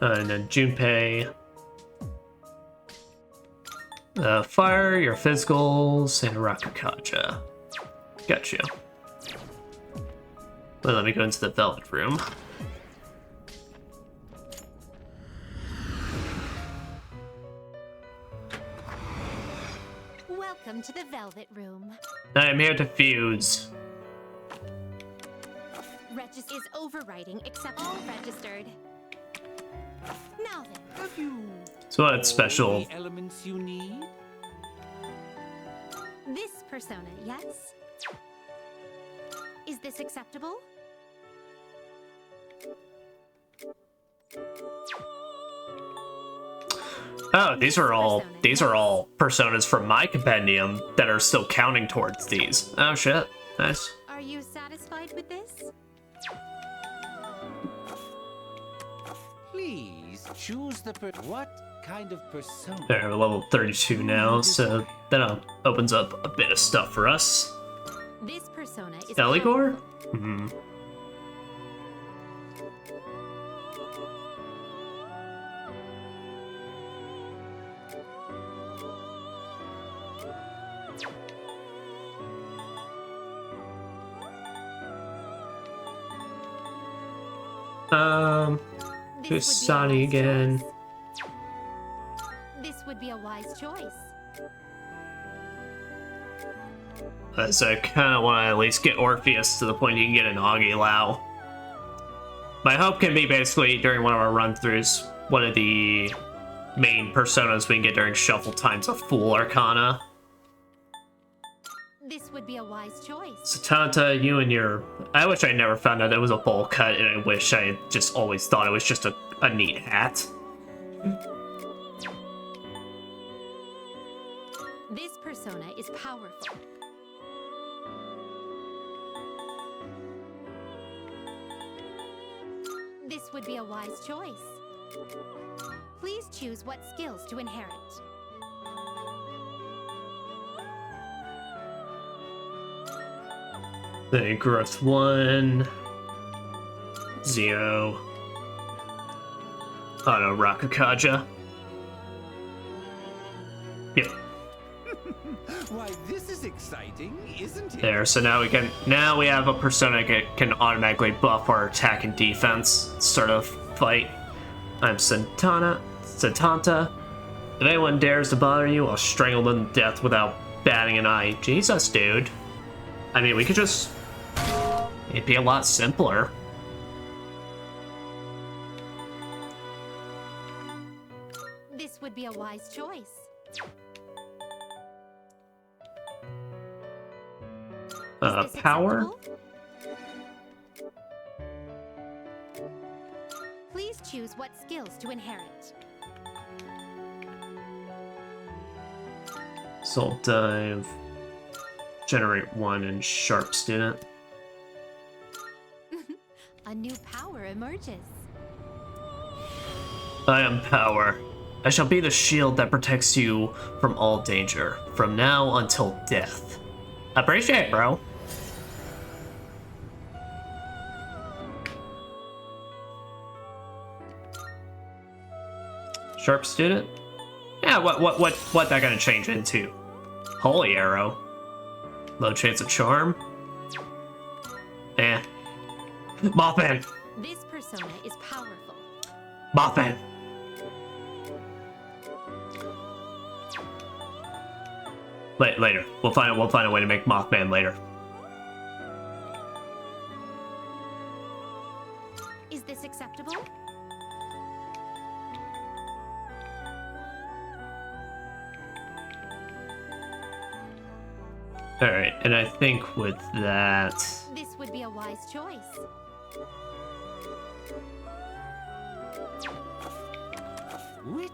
And then Junpei. Fire, your physicals, and Rakukaja. Gotcha. Well, let me go into the Velvet Room. Welcome to the Velvet Room. I am here to fuse. Regis is overriding except all registered. Now then. Have you So what's special? the elements you need? This persona, yes? Is this acceptable? Oh, these are all personas from my compendium that are still counting towards these. Oh shit. Nice. Are you satisfied with this? Please choose the what kind of persona? They're level 32 now, so that opens up a bit of stuff for us. This persona is Eligor? Hmm. Who's Sani again? This would be a wise choice. So I kind of want to at least get Orpheus to the point he can get an Augie Lao. My hope can be basically during one of our run-throughs, one of the main personas we can get during shuffle times a Fool Arcana. This would be a wise choice. Satanta, you and your... I wish I never found out it was a bowl cut, and I wish I had just always thought it was just a neat hat. This persona is powerful. This would be a wise choice. Please choose what skills to inherit. The growth 1, 0, Auto Rakukaja. Yep. Why, this is exciting, isn't it? There, so now we have a persona that can automatically buff our attack and defense sort of fight. I'm Satanta. If anyone dares to bother you, I'll strangle them to death without batting an eye. Jesus, dude. I mean, we could just... It'd be a lot simpler. This would be a wise choice. Power? Please choose what skills to inherit. Assault Dive. Generate 1 and Sharp Student. A new power emerges. I am Power. I shall be the shield that protects you from all danger, from now until death. Appreciate it, bro. Sharp student? Yeah, what that gonna change into? Holy arrow. Low chance of charm? Eh. Mothman! This persona is powerful. Mothman! Later. We'll find a way to make Mothman later. Is this acceptable? Alright, and I think with that... This would be a wise choice. Which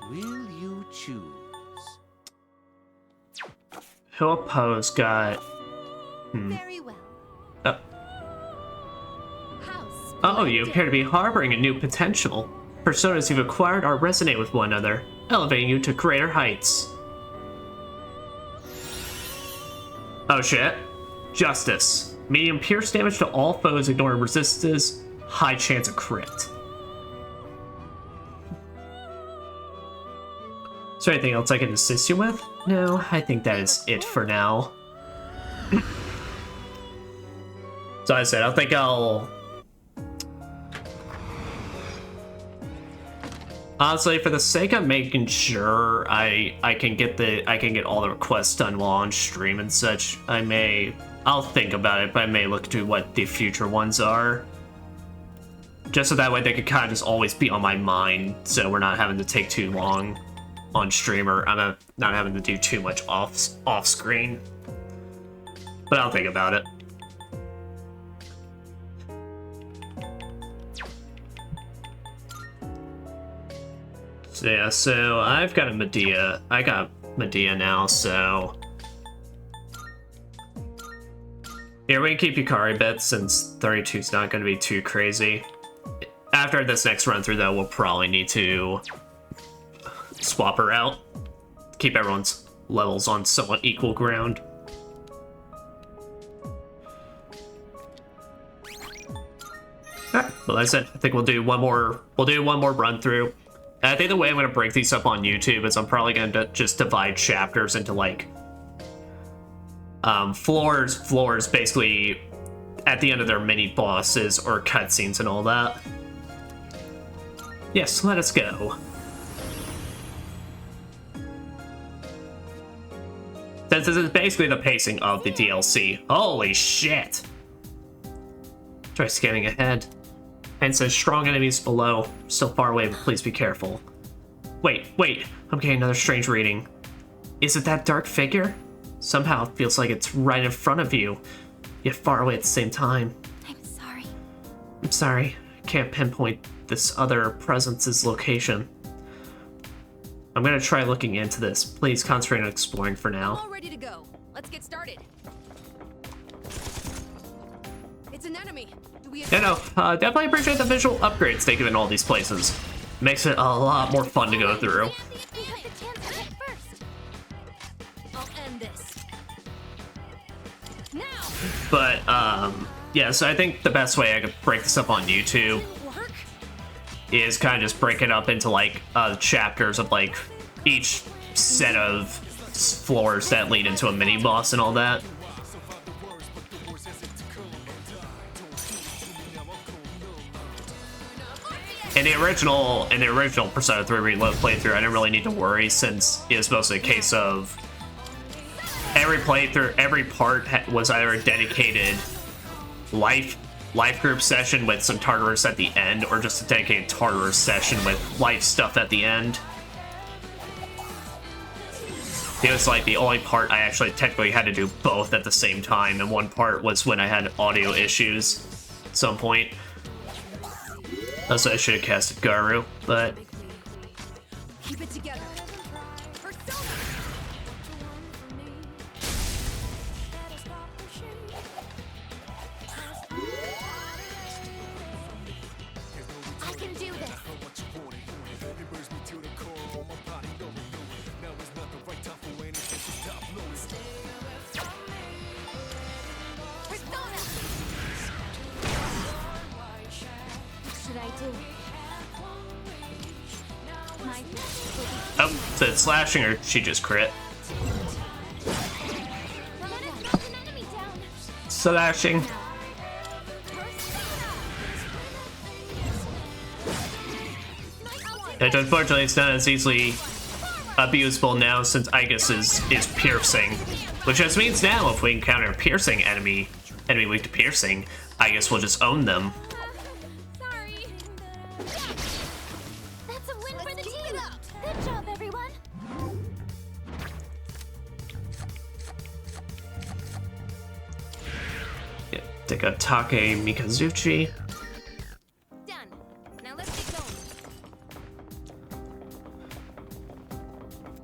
will you choose? Who opposed got... Very well. Oh, you appear to be harboring a new potential. Personas you've acquired are resonate with one another, elevating you to greater heights. Oh shit. Justice. Medium pierce damage to all foes ignoring resistances. High chance of crit. Is there anything else I can assist you with? No, I think that is it for now. So I said, I think I'll... Honestly, for the sake of making sure I can get all the requests done while on stream and such, I'll think about it, but I may look to what the future ones are. Just so that way they could kind of just always be on my mind, so we're not having to take too long on stream, or I'm not having to do too much off screen. But I'll think about it. So yeah, so I've got a Medea. I got Medea now, so... Here, we can keep Yukari bits since 32's not going to be too crazy. After this next run through, though, we'll probably need to swap her out. Keep everyone's levels on somewhat equal ground. Alright, well, like I said, I think we'll do one more run through. I think the way I'm going to break these up on YouTube is I'm probably going to just divide chapters into, like, floors basically at the end of their mini bosses or cutscenes and all that. Yes, let us go. Since this is basically the pacing of the DLC. Holy shit! Try scanning ahead. And says strong enemies below. Still far away, but please be careful. Wait, I'm getting another strange reading. Is it that dark figure? Somehow it feels like it's right in front of you, yet far away at the same time. I'm sorry. I can't pinpoint this other presence's location. I'm gonna try looking into this. Please concentrate on exploring for now. All ready to go. Let's get started. It's an enemy. Definitely appreciate the visual upgrades they give in all these places. Makes it a lot more fun to go through. I'll end this. Now. But, yeah, so I think the best way I could break this up on YouTube is kind of just break it up into, like, chapters of, like, each set of floors that lead into a mini-boss and all that. In the original Persona 3 Reload playthrough, I didn't really need to worry since it was mostly a case of every playthrough, every part was either a dedicated life group session with some Tartarus at the end, or just a dedicated Tartarus session with life stuff at the end. It was like the only part I actually technically had to do both at the same time, and one part was when I had audio issues at some point. Also, I should have casted Garu, but... Keep it together. I can do this. should I do? My Oh, so it's slashing or she just crit? Slashing. And unfortunately, it's not as easily abusable now since Aegis is piercing, which just means now if we encounter a piercing enemy weak to piercing, Aegis will just own them. Sorry. That's a win for the team. Good job, everyone. Yeah, take a Take Mikazuchi. Done. Now let's get going.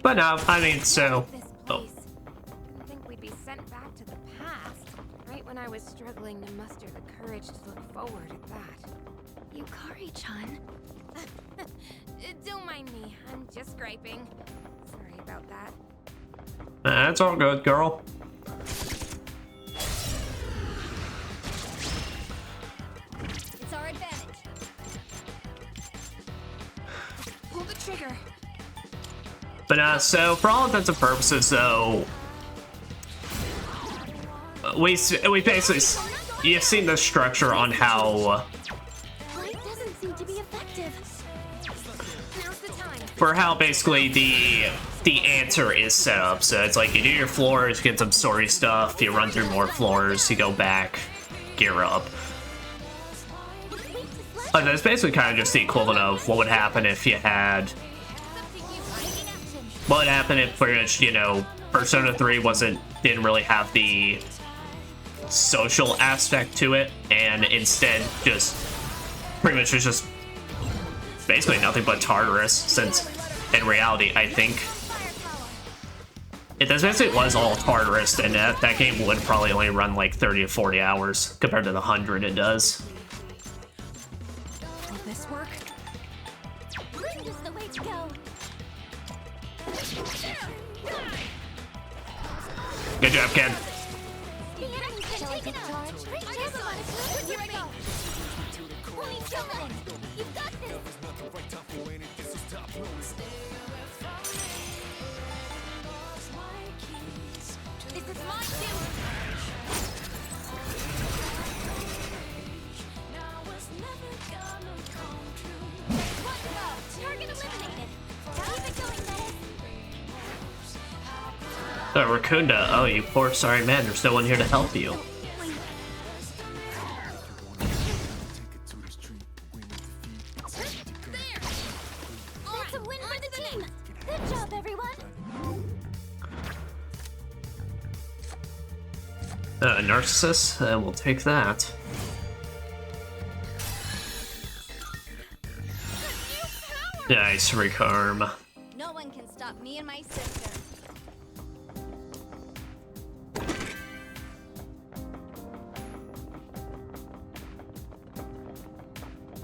But no, I mean, so. Oh. I think we'd be sent back to the past, right when I was struggling to muster the courage to look forward at that. Yukari-chan. Don't mind me, I'm just griping. Sorry about that. That's all good, girl. It's our advantage. Pull the trigger. But so for all intents and purposes, though, we basically you've seen the structure on how Light doesn't seem to be effective. Now's the time. for how basically the answer is set up. So it's like you do your floors, get some story stuff, you run through more floors, you go back, gear up. And it's basically kind of just the equivalent of what would happen if you had. What would happen if, pretty much, you know, Persona 3 didn't really have the social aspect to it, and instead just pretty much was just basically nothing but Tartarus, since in reality, I think if this basically was all Tartarus, then that game would probably only run like 30 to 40 hours compared to the 100 it does. Will this work? Wind is the way to go. Good job, kid. The enemy's been taken out. Great job, Monica. Here I go. Only 2 minutes. You've got this. This is my cue. What go? Target eliminated. Keep it going, Menace. Rakunda, oh, you poor sorry man, there's no one here to help you. That's a win for the team. Good job, everyone. Narcissus, we'll take that. Nice, Recarm. No one can stop me and my sister.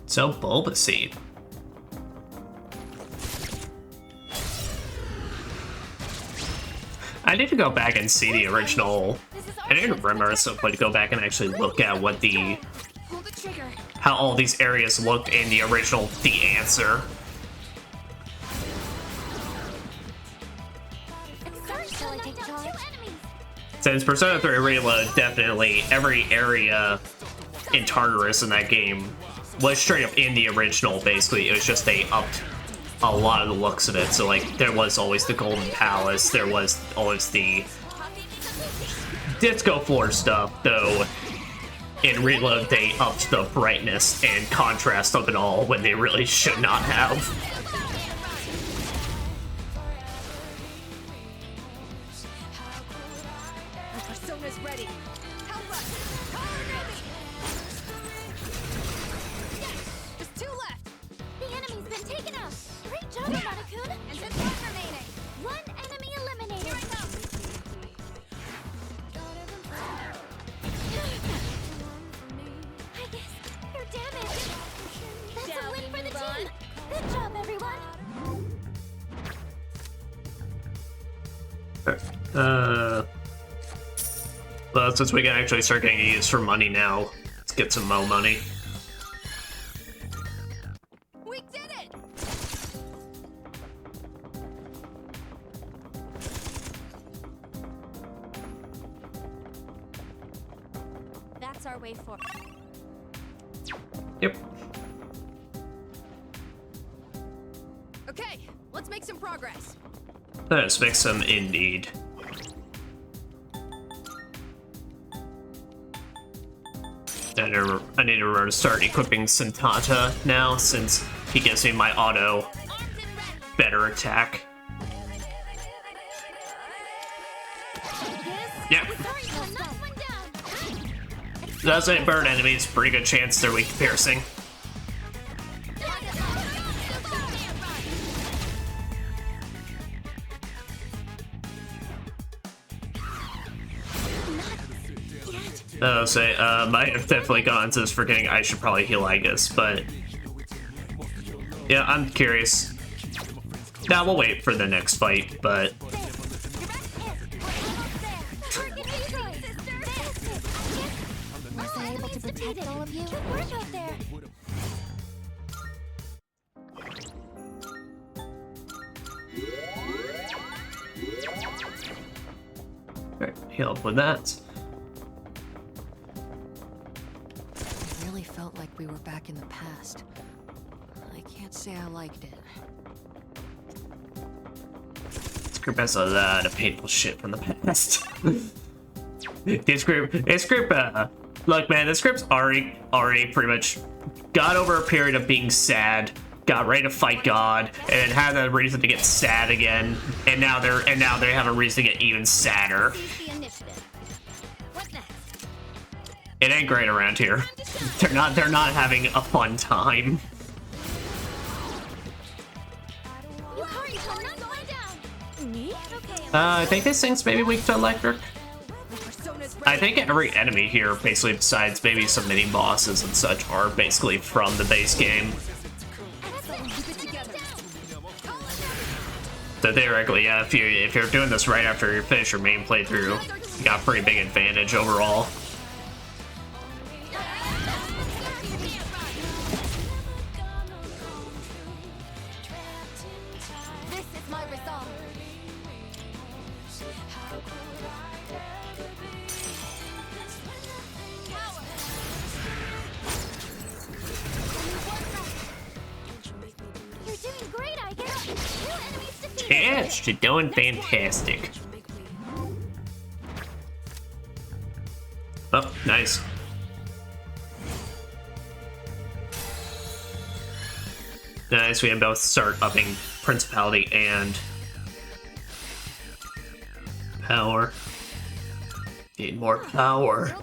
So Bulbaseed. I need to go back and see the original. I need to remember at some point to go back and actually look at what how all these areas looked in the original The Answer. Since Persona 3 Reload, definitely every area in Tartarus in that game was straight up in the original, basically. It was just they upped a lot of the looks of it. So, like, there was always the Golden Palace, there was always the disco floor stuff, though in Reload they upped the brightness and contrast of it all when they really should not have. Persona's ready. Help us. Just 2 left. The enemy's been taken out. Great job, Monica. And just 1 remaining. 1 enemy eliminated. Here I come. I guess you're damaged. That's a win for the team. Good job, everyone. Well, since we can actually start getting used for money now, let's get some Mo money. Yep. Okay, let's make some progress. Let's make some indeed. I need to remember to start equipping Santata now, since he gives me my auto better attack. Yeah. Those ain't bird enemies, pretty good chance they're weak to piercing. I'll say, my definitely gone says forgetting I should probably heal Igus, but yeah, I'm curious. Now we'll wait for the next fight, but Was I able to protect all of you? Good work out there. alright, heal up with that. It really felt like we were back in the past. I can't say I liked it. This group has a lot of painful shit from the past. This group, look, man, this group's already pretty much got over a period of being sad, got ready to fight God, and then had a reason to get sad again, and now they have a reason to get even sadder. It ain't great around here. They're not having a fun time. I think this thing's maybe weak to electric. I think every enemy here, basically besides maybe some mini bosses and such, are basically from the base game. So theoretically, yeah, if you're doing this right after you finish your main playthrough, you got a pretty big advantage overall. Yes, you're doing fantastic. Oh, nice. Nice, we can both start upping Principality and power. Need more power.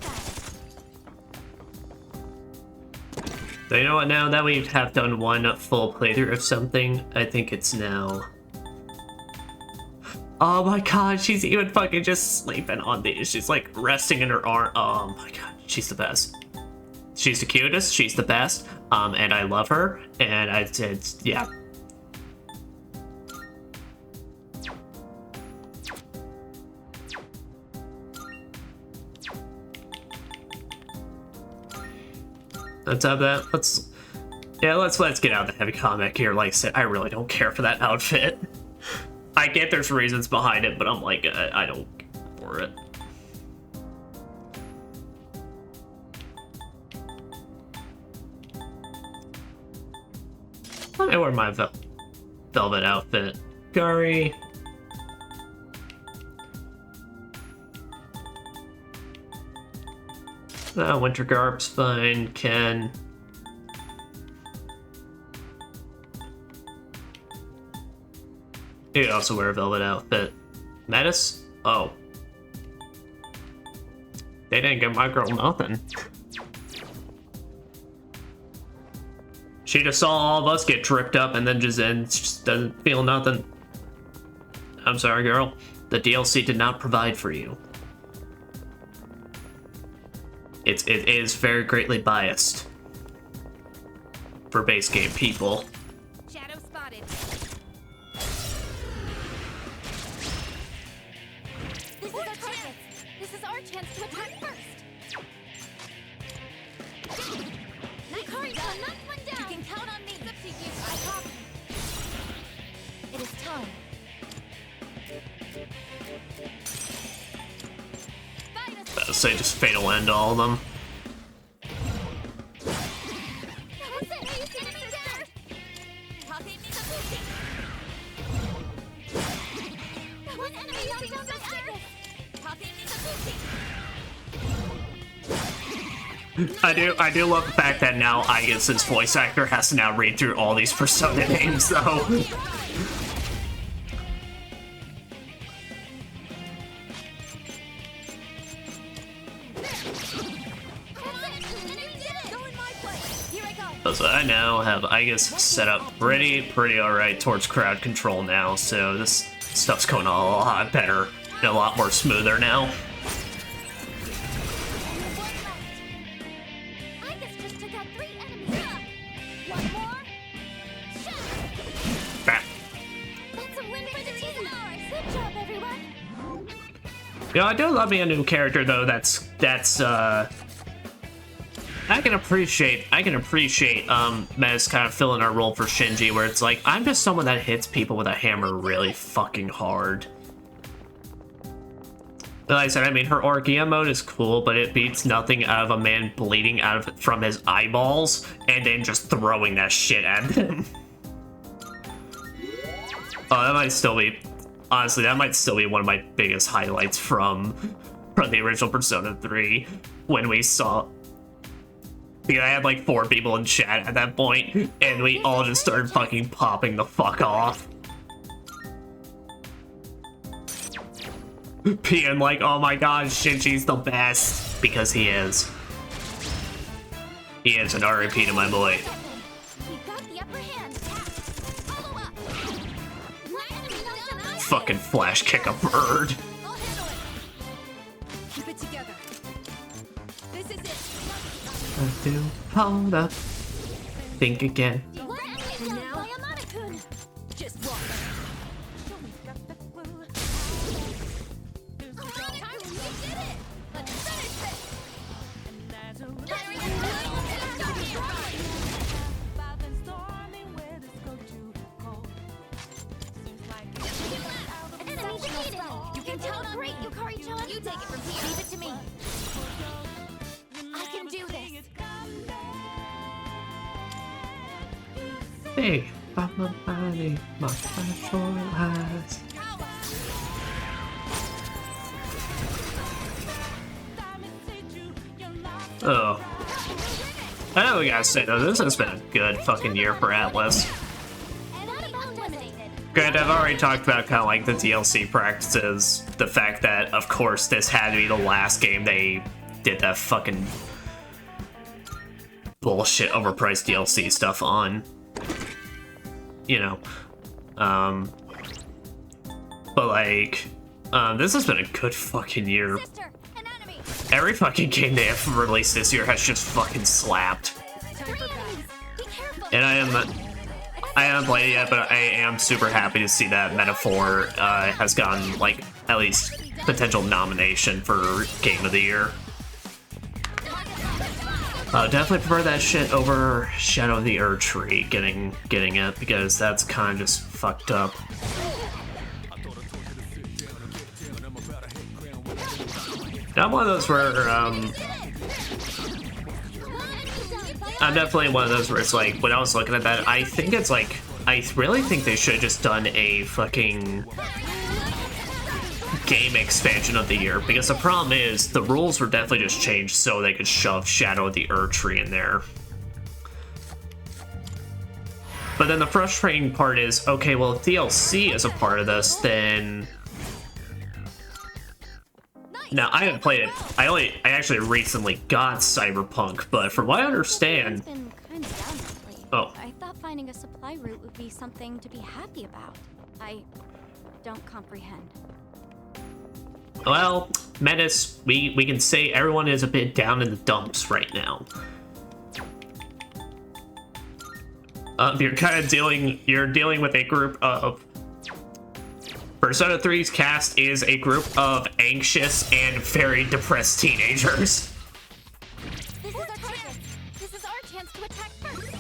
So you know what, now that we have done one full playthrough of something, I think it's now... Oh my god, she's even fucking just sleeping on these. She's like resting in her arm. Oh my god, she's the best. She's the cutest, she's the best, and I love her, and it's yeah. On top of that, let's get out of the heavy comic here. Like I said, I really don't care for that outfit. I get there's reasons behind it, but I'm like, I don't care for it. Let me wear my velvet outfit. Gary. Winter Garb's fine. Ken. You also wear a velvet outfit. Metis? Oh. They didn't give my girl nothing. She just saw all of us get tripped up and then just doesn't feel nothing. I'm sorry, girl. The DLC did not provide for you. It is very greatly biased for base game people. Shadow spotted. This is our chance to attack first. Nikari-san, knock one down. You can count on me. It's up to you. I copy. It is time. Say just fatal end all of them. I do love the fact that now Igus's voice actor has to now read through all these Persona names, though. So I now have Igus set up pretty alright towards crowd control now, so this stuff's going a lot better and a lot more smoother now. You know, I do love me a new character though. That's I can appreciate Mez kind of filling our role for Shinji, where it's like, I'm just someone that hits people with a hammer really fucking hard. Like I said, I mean, her Orgia mode is cool, but it beats nothing out of a man bleeding from his eyeballs and then just throwing that shit at him. Oh, that might still be, honestly, that might still be one of my biggest highlights from the original Persona 3 when we saw. Because I had like 4 people in chat at that point, and we all just started fucking popping the fuck off. Being like, oh my god, Shinji's the best. Because he is. He is an RIP to my boy. Fucking flash kick a bird. Keep it together. This is it. Do hold up. Think again. And now, just walk. You can tell great, Yukari-chan. You take it from here. Leave it to me. I can do this. Hey, my body, my control eyes. Oh. I know we gotta say though, this has been a good fucking year for Atlas. Granted, I've already talked about kind of like the DLC practices, the fact that, of course, this had to be the last game they did that fucking bullshit overpriced DLC stuff on. You know. But like, this has been a good fucking year. Every fucking game they have released this year has just fucking slapped. And I haven't played it yet, but I am super happy to see that Metaphor has gotten, like, at least potential nomination for Game of the Year. Definitely prefer that shit over Shadow of the Erdtree getting it, because that's kind of just fucked up. I'm one of those where, I'm definitely one of those where it's like, when I was looking at that, I think it's like, I really think they should have just done a fucking game expansion of the year, because the problem is, the rules were definitely just changed so they could shove Shadow of the Erdtree in there. But then the frustrating part is, okay, well, if DLC is a part of this, then... Now, I haven't played it. I actually recently got Cyberpunk, but from what I understand... Oh. I thought finding a supply route would be something to be happy about. I don't comprehend. Well, Menace, we can say everyone is a bit down in the dumps right now. You're dealing with a group of... Persona 3's cast is a group of anxious and very depressed teenagers. This is our chance. This is our chance to attack first.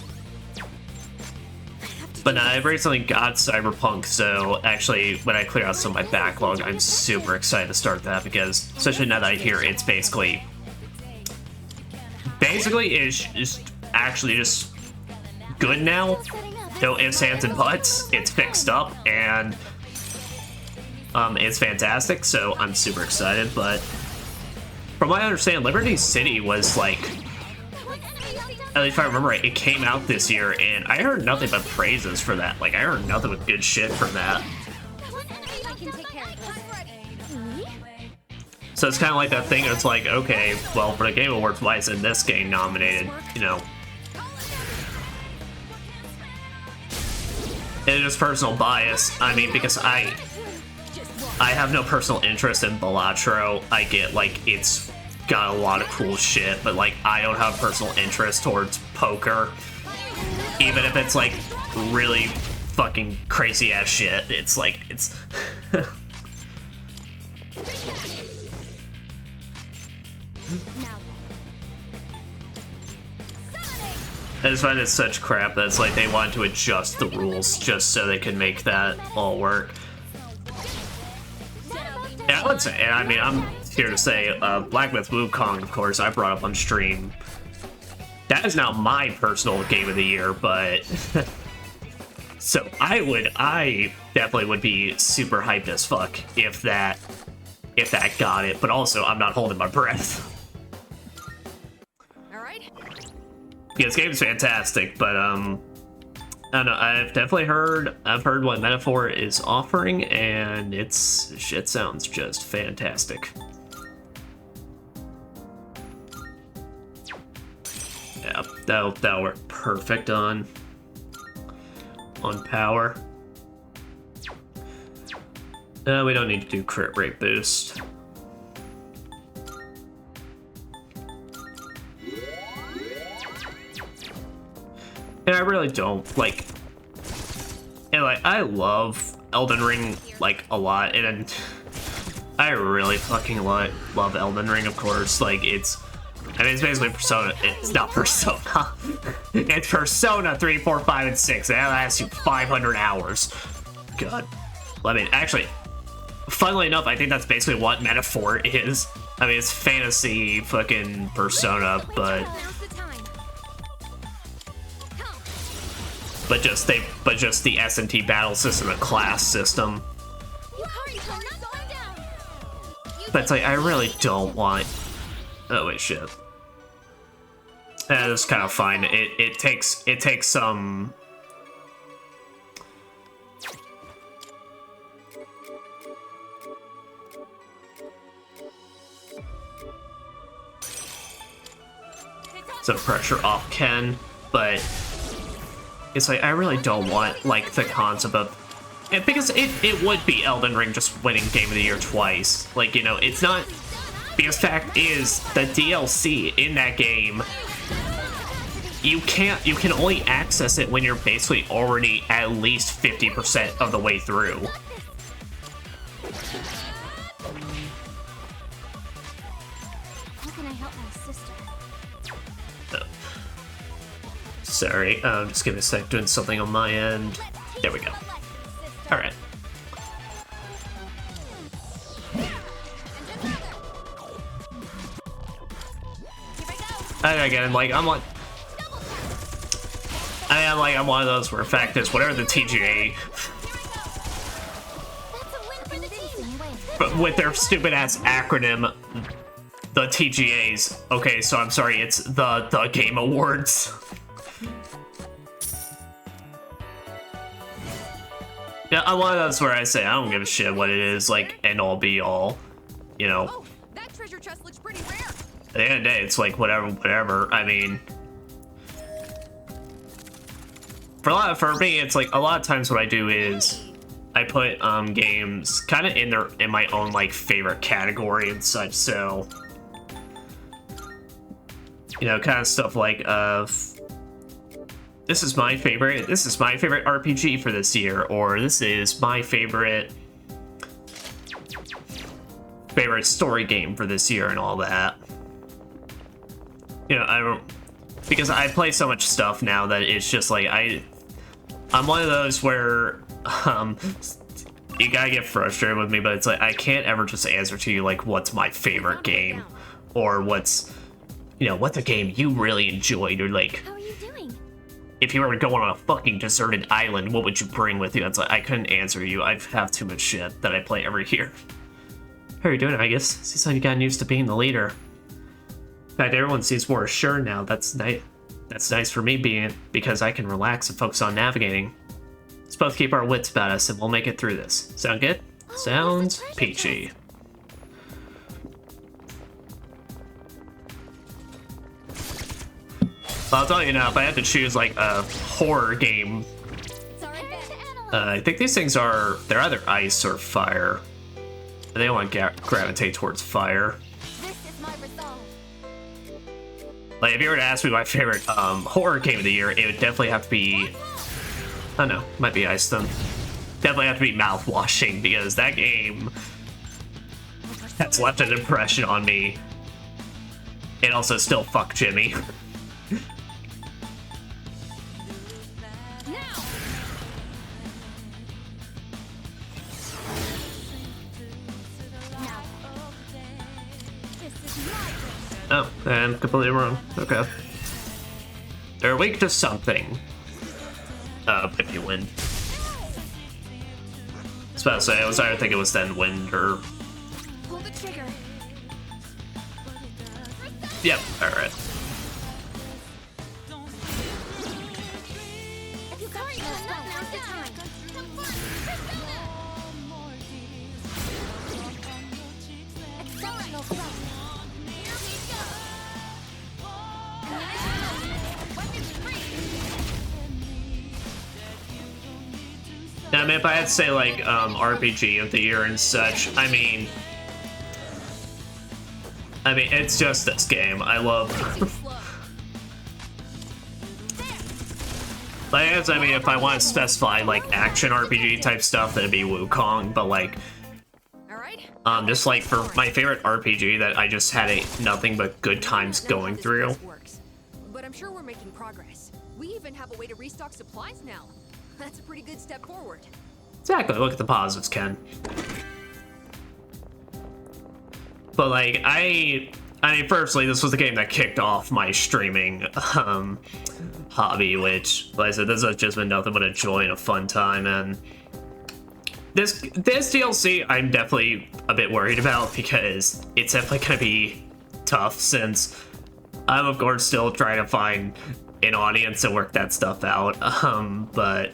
But I've recently got Cyberpunk, so actually, when I clear out some of my backlog, I'm super excited to start that, because, especially now that I hear it's basically is actually just good now. No ifs, ands, and buts. It's fixed up, and it's fantastic, so I'm super excited. But from what I understand, Liberty City was like, at least if I remember right, it came out this year, and I heard nothing but praises for that. Like, I heard nothing but good shit from that. So it's kind of like that thing. It's like, okay, well, for the Game Awards, why isn't this game nominated? You know. And just personal bias. I mean, because I have no personal interest in Balatro. I get, like, it's got a lot of cool shit, but, like, I don't have personal interest towards poker. Even if it's, like, really fucking crazy-ass shit. It's, like, it's... I just find it such crap that it's like they want to adjust the rules just so they can make that all work. And I would say, and I mean, I'm here to say, Black Myth Wukong, of course, I brought up on stream. That is now my personal game of the year, but... So I definitely would be super hyped as fuck if that got it, but also I'm not holding my breath. Yeah, this game's fantastic, but I don't know, I've heard what Metaphor is offering, and shit sounds just fantastic. Yeah, that'll work perfect on power. We don't need to do crit rate boost. And I really don't like, and like I love Elden Ring like a lot, and I really fucking love Elden Ring, of course. Like it's basically Persona. It's not Persona. It's Persona 3, 4, 5, and 6. And that lasts you 500 hours. God. I mean, actually, funnily enough, I think that's basically what Metaphor is. I mean, it's fantasy fucking Persona, but just the S&T battle system and class system. But it's like I really don't want. Oh wait, shit. That's kind of fine. It takes some. Some pressure off Ken, but it's like I really don't want like the concept of. Because it would be Elden Ring just winning Game of the Year twice. Like, you know, it's not. Because fact is, the DLC in that game, you can only access it when you're basically already at least 50% of the way through. How can I help my sister? Sorry, just give me a sec, doing something on my end. There we go. Alright. Again, like, I'm one of those where fact is, whatever the TGA, but with their stupid ass acronym, the TGAs. Okay, so I'm sorry, it's the Game Awards. Yeah, I'm one of those where I say I don't give a shit what it is, like, end all be all, you know. Oh, that treasure chest looks pretty rare. At the end of the day, it's like whatever. I mean, for me, it's like a lot of times what I do is I put games kind of in my own like favorite category and such. So, you know, kind of stuff like this is my favorite RPG for this year, or this is my favorite story game for this year, and all that. You know, because I play so much stuff now that it's just like I'm one of those where you gotta get frustrated with me, but it's like I can't ever just answer to you like what's my favorite game, or what's, you know, what's a game you really enjoyed, or like. How are you doing? if you were to go on a fucking deserted island, what would you bring with you? It's like, I couldn't answer you. I have too much shit that I play every year. How are you doing, I guess? Seems like you gotten used to being the leader. In fact, everyone seems more assured now. That's nice. That's nice for me being it, because I can relax and focus on navigating. Let's both keep our wits about us and we'll make it through this. Sound good? Sounds peachy. I'll tell you now, if I had to choose like a horror game, I think these things are, they're either ice or fire. They don't want to gravitate towards fire. Like, if you were to ask me my favorite horror game of the year, it would definitely have to be, I don't know, might be ice then. Definitely have to be mouth-washing, because that game has left an impression on me. And also still fuck Jimmy. Oh, I'm completely wrong. Okay. They're weak to something. If you win. I was about to say, I was either thinking it was then wind or... Pull the trigger. Yep, alright. If you hurry, now's the time. Exceptional thrust. Here we go. Weapons free. Now, I mean, if I had to say, like, RPG of the year and such, I mean, it's just this game. I love... Like, I mean, if I want to specify, like, action RPG type stuff, that'd be Wukong, but, like, just, like, for my favorite RPG that I just had nothing but good times going through. But I'm sure we're making progress. We even have a way to restock supplies now. That's a pretty good step forward. Exactly, look at the positives, Ken. But, like, I mean, firstly, this was the game that kicked off my streaming, hobby, which, like I said, this has just been nothing but a joy and a fun time, and this DLC I'm definitely a bit worried about, because it's definitely gonna be tough, since I'm, of course, still trying to find an audience and work that stuff out, but,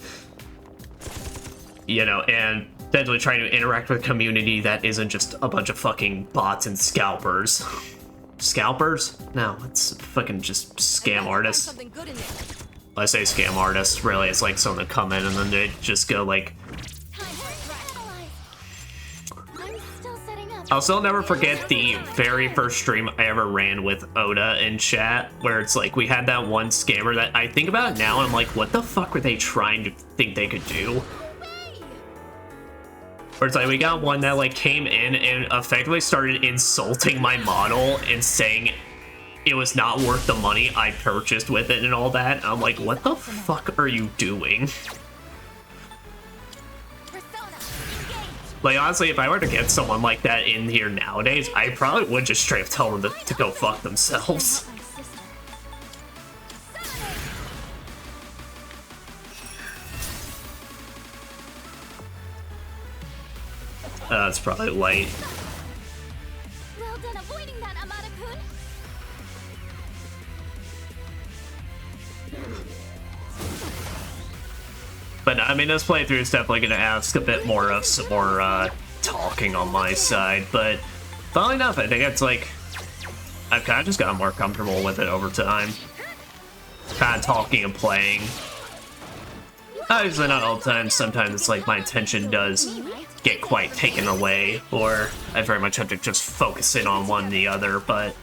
you know, and definitely trying to interact with a community that isn't just a bunch of fucking bots and scalpers. Scalpers? No, it's fucking just scam artists. When I say scam artists, really, it's like someone that come in and then they just go like... I'll still never forget the very first stream I ever ran with Oda in chat, where it's like, we had that one scammer that I think about now and I'm like, what the fuck were they trying to think they could do? Where it's like, we got one that like came in and effectively started insulting my model and saying it was not worth the money I purchased with it and all that. And I'm like, what the fuck are you doing? Like, honestly, if I were to get someone like that in here nowadays, I probably would just straight up tell them to go fuck themselves. That's probably light. Well done avoiding that, Amada-kun. But I mean, this playthrough is definitely going to ask a bit more of some more talking on my side. But funnily enough, I think it's like I've kind of just gotten more comfortable with it over time. Kind of talking and playing. Obviously not all the time. Sometimes it's like my attention does get quite taken away, or I very much have to just focus in on one or the other, but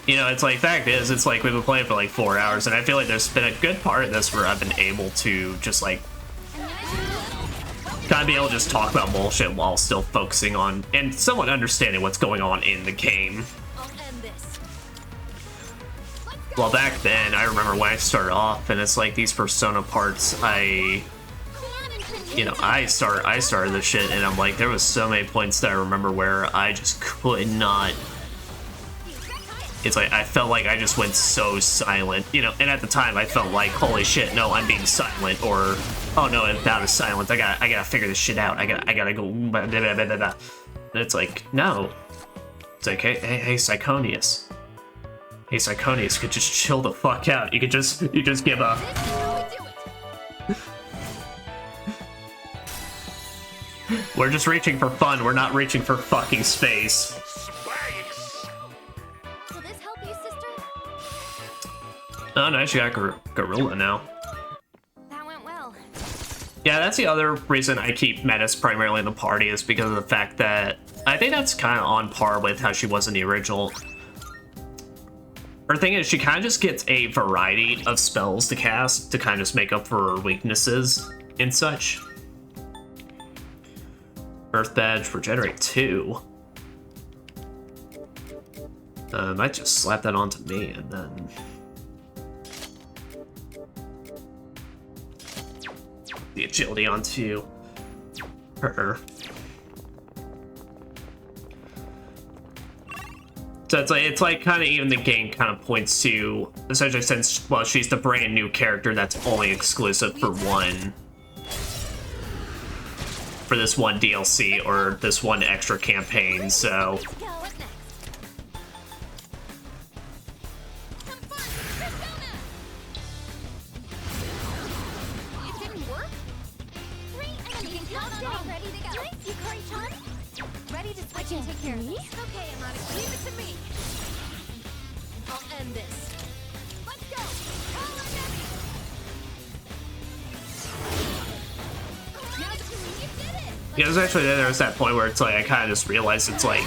you know, it's like, fact is, it's like we've been playing for like 4 hours, and I feel like there's been a good part of this where I've been able to just like kind of be able to just talk about bullshit while still focusing on and somewhat understanding what's going on in the game. Well, back then, I remember when I started off, and it's like these Persona parts, I started this shit, and I'm like, there was so many points that I remember where I just could not it's like I felt like I just went so silent, you know. And at the time, I felt like, holy shit, no, I'm being silent, or oh no, I'm out of silence. I gotta figure this shit out. I gotta go. And it's like, no. It's like, hey, Psychonius. Hey, Psychonius, could just chill the fuck out. You just give up. We're just reaching for fun. We're not reaching for fucking space. Will this help you, sister? Oh, nice. You got Gorilla now. That went well. Yeah, that's the other reason I keep Menace primarily in the party, is because of the fact that I think that's kind of on par with how she was in the original. Her thing is, she kind of just gets a variety of spells to cast to kind of just make up for her weaknesses and such. Earth Badge, regenerate 2. I might just slap that onto me and then... the agility onto her. So it's like kind of even the game kind of points to, essentially, since, well, she's the brand new character that's only exclusive for this one DLC or this one extra campaign, so... Ready to switch and take care of this. Okay, Amada, leave it to me. I'll end this. Let's go. Call it heavy. Now that you did it. Yeah, there's that point where it's like, I kind of just realized it's like...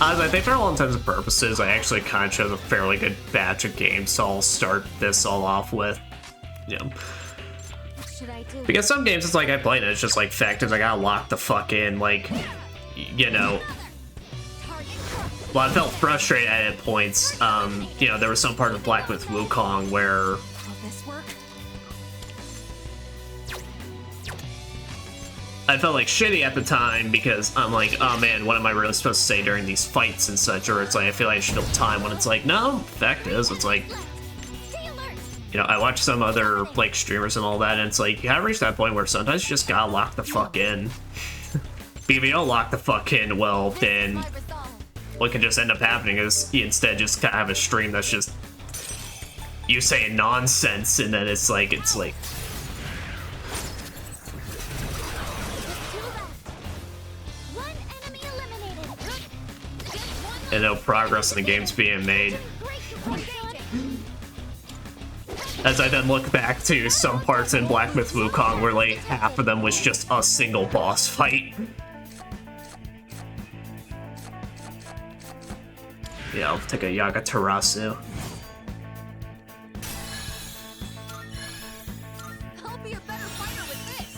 I think for all intents and purposes, I actually kind of chose a fairly good batch of games, so I'll start this all off with, you know... Because some games, it's like I played it, it's just like factors I gotta lock the fuck in, like, you know. Well, I felt frustrated at points. You know, there was some part of Black Myth Wukong where I felt like shitty at the time because I'm like, oh man, what am I really supposed to say during these fights and such? Or it's like, I feel like I should have time, when it's like, no, the fact is, it's like, you know, I watch some other, like, streamers and all that, and it's like, you gotta reach that point where sometimes you just gotta lock the fuck in. But if you don't lock the fuck in, well, then what can just end up happening is you instead just kind of have a stream that's just you saying nonsense, and then it's like, and no progress in the game's being made. As I then look back to some parts in Black Myth Wukong where like half of them was just a single boss fight. Yeah, I'll take a Yagatarasu. I'll be a better fighter with this.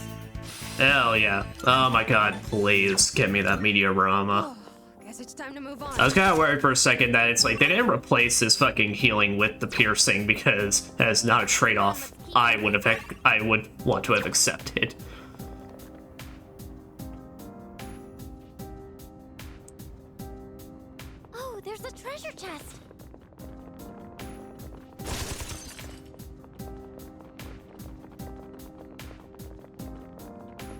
Hell yeah. Oh my god, please get me that Meteorama. Guess it's time to move on. I was kind of worried for a second that it's like they didn't replace this fucking healing with the piercing because that's not a trade-off I would want to have accepted. Oh, there's a treasure chest.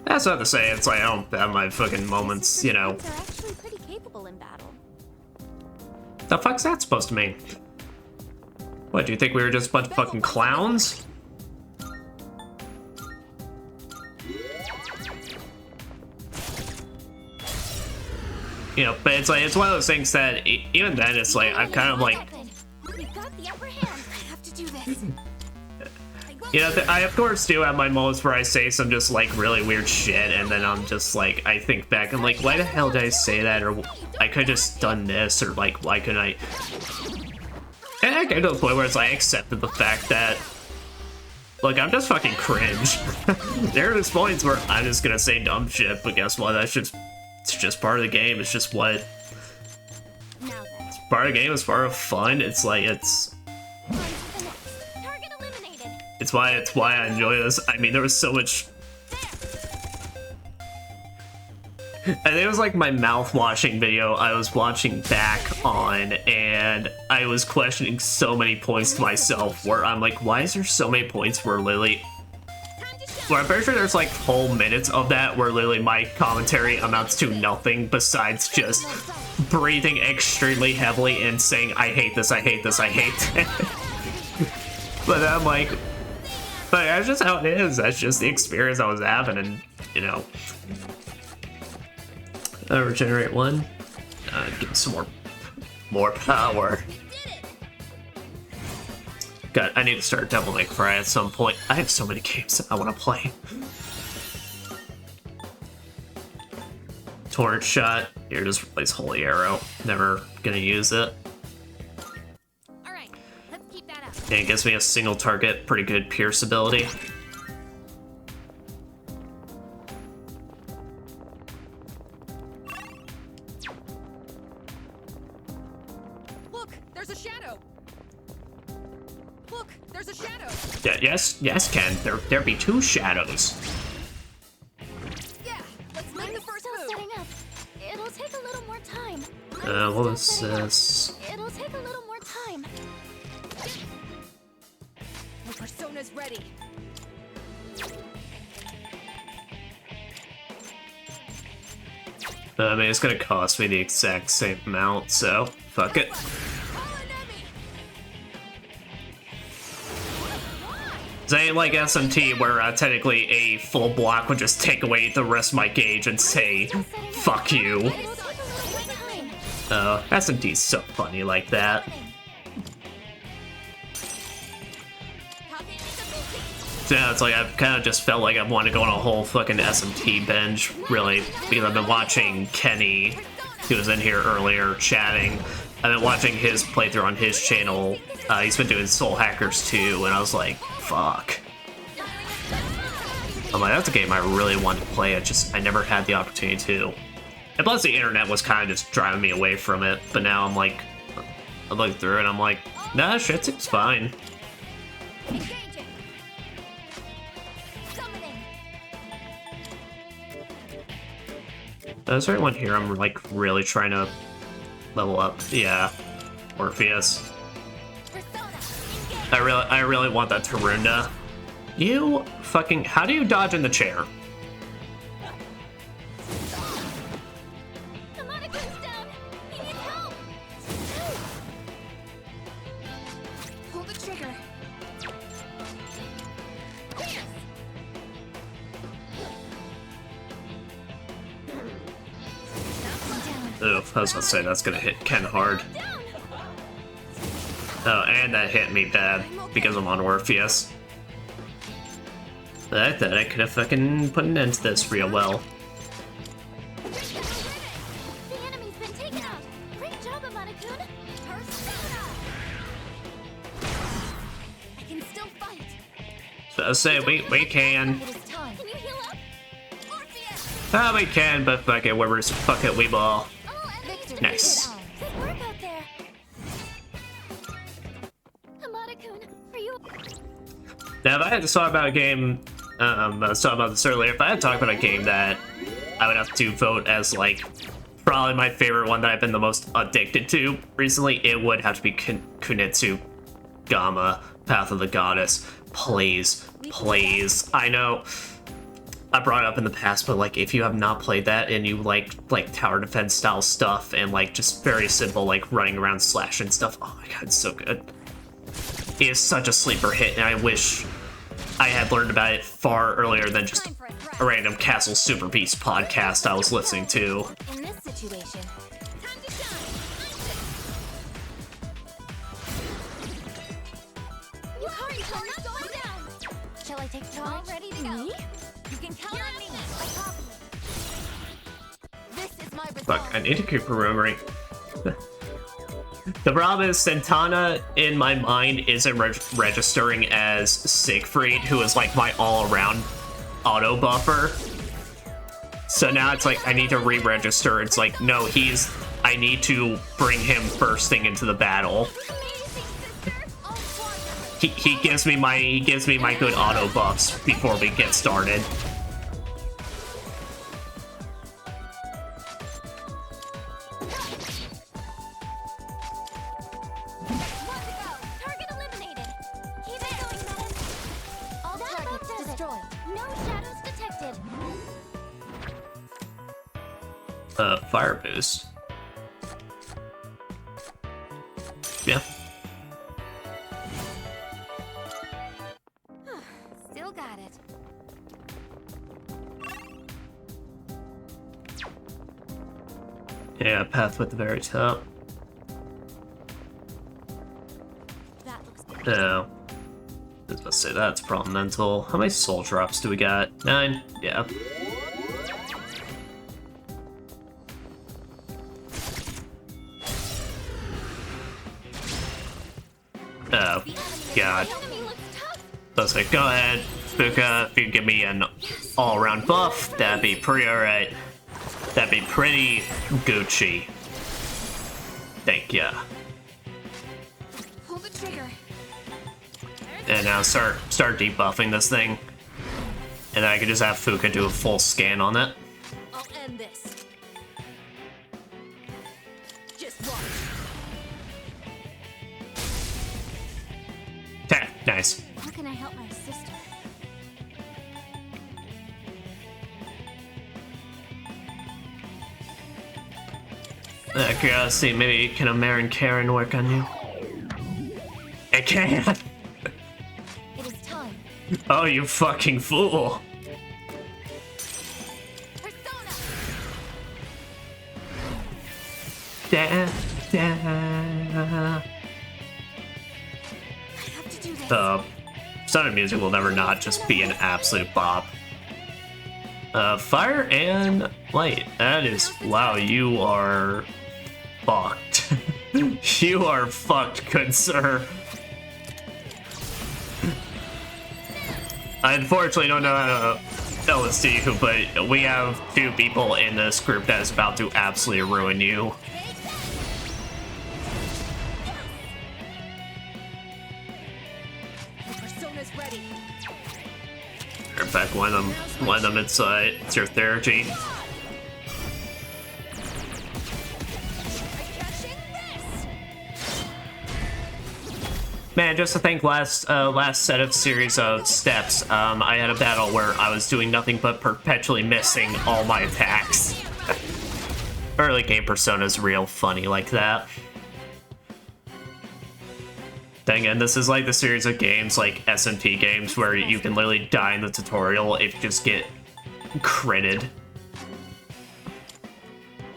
That's not to say it's like I don't have my fucking moments, you know. They're actually pretty capable in battle. The fuck's that supposed to mean? What, do you think we were just a bunch of fucking clowns? You know, but it's like, it's one of those things that, even then, it's like, I'm kind of like... We've got the upper hand. I have to do this. You know, I of course do have my moments where I say some just like really weird shit, and then I'm just like, I think back, I'm like, why the hell did I say that? Or I could have just done this, or like, why couldn't I? And I get to the point where it's like, I accepted the fact that, look, I'm just fucking cringe. There are those points where I'm just gonna say dumb shit, but guess what? It's just part of the game. It's just what. It's part of the game. It's part of fun. It's like It's why I enjoy this. I mean, there was so much. think it was like my mouth-washing video I was watching back on, and I was questioning so many points to myself where I'm like, why is there so many points where literally... Well, I'm pretty sure there's like whole minutes of that where literally my commentary amounts to nothing besides just breathing extremely heavily and saying, I hate this, I hate this, I hate that. But I'm like, but that's just how it is. That's just the experience I was having, and, you know. Regenerate 1. Get some more power. God, I need to start Devil May Cry at some point. I have so many games that I want to play. Torrent Shot. Here, just replace Holy Arrow. Never gonna use it. Alright, let's keep that up. And it gives me a single target, pretty good pierce ability. Look, there's a shadow. Look, there's a shadow. Yeah, yes, Ken. There be two shadows. Yeah, let's make the first move. Setting up. It'll take a little more time. What was this? It'll take a little more time. Your persona's ready. I mean, it's gonna cost me the exact same amount, so fuck it. This ain't like SMT where technically a full block would just take away the rest of my gauge and say, fuck you. SMT's so funny like that. So yeah, it's like I've kind of just felt like I want to go on a whole fucking SMT binge, really, because I've been watching Kenny, who was in here earlier, chatting. I've been watching his playthrough on his channel. He's been doing Soul Hackers too, and I was like, fuck. I'm like, that's a game I really wanted to play, I never had the opportunity to. And plus the internet was kind of just driving me away from it, but now I'm like, I look through it and I'm like, nah, shit seems fine. Is there anyone here I'm like really trying to level up? Yeah, Orpheus. I really want that Tarunda. You fucking, how do you dodge in the chair? Pull the trigger. Ugh, I was gonna say that's gonna hit Ken hard. Oh, and that hit me bad because I'm on Orpheus. But I thought I could have fucking put an end to this real well. The enemy's been taken out. Great job, Amada-kun. Persona. I can still fight. So I say we can. Can you heal up? Orpheus. Ah, we can, but fuck it, fuck it, we ball. Nice. Good work out there. Amada-kun, are you? Now, if I had to talk about a game, I was talking about this earlier, if I had to talk about a game that I would have to vote as, like, probably my favorite one that I've been the most addicted to recently, it would have to be Kunitsu Gamma, Path of the Goddess. Please, please. I know I brought it up in the past, but, like, if you have not played that and you like tower defense style stuff and, like, just very simple, like, running around slashing stuff, oh my god, it's so good. It is such a sleeper hit, and I wish I had learned about it far earlier than just a random Castle Super Beast podcast I was listening to. In this situation, time to shine. You hurry, not going down. Shall I take charge? All ready to go. You can count on me. I copy. This is my resolve. Fuck, I need to keep remembering. The problem is Santana, in my mind, isn't registering as Siegfried, who is like my all-around auto buffer. So now it's like I need to re-register. It's like, no, I need to bring him first thing into the battle. He gives me my good auto buffs before we get started. Fire boost. Yeah. Still got it. Yeah, path at the very top. No. I was about to say that's mental. How many soul drops do we got? 9? Yeah. Oh, God. Let's say, go ahead, Fuka. If you give me an all-around buff, that'd be pretty alright. That'd be pretty Gucci. Thank ya. Pull the trigger. And now start debuffing this thing. And then I could just have Fuka do a full scan on it. I'll end this. Just watch. Okay, nice. How can I help my sister? Curiosity, maybe can a Mare and Karen work on you? It can! It is time. Oh, you fucking fool! Da, da. Sound of music will never not just be an absolute bop. Fire and light. That is, wow, you are fucked. You are fucked, good sir. I unfortunately don't know how to LSD you, but we have 2 people in this group that is about to absolutely ruin you. In fact, one of them, it's your therapy. Man, just to think, last set of series of steps, I had a battle where I was doing nothing but perpetually missing all my attacks. Early game Persona's real funny like that. Then again, this is like the series of games, like SMP games, where you can literally die in the tutorial if you just get critted.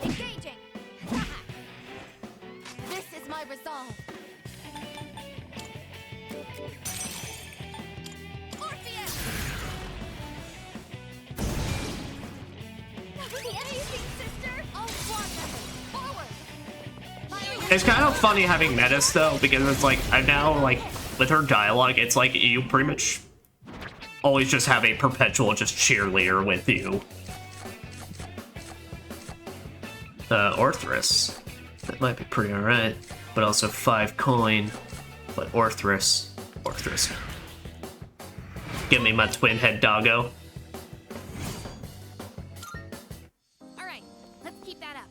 Engaging. This is my resolve. Orpheus. Amazing, sister. All squad members, forward. It's kind of funny having Metis though, because it's like, I'm now like, with her dialogue, it's like you pretty much always just have a perpetual just cheerleader with you. Orthrus. That might be pretty alright. But also 5 coin. But Orthrus. Give me my twin head doggo. Alright, let's keep that up.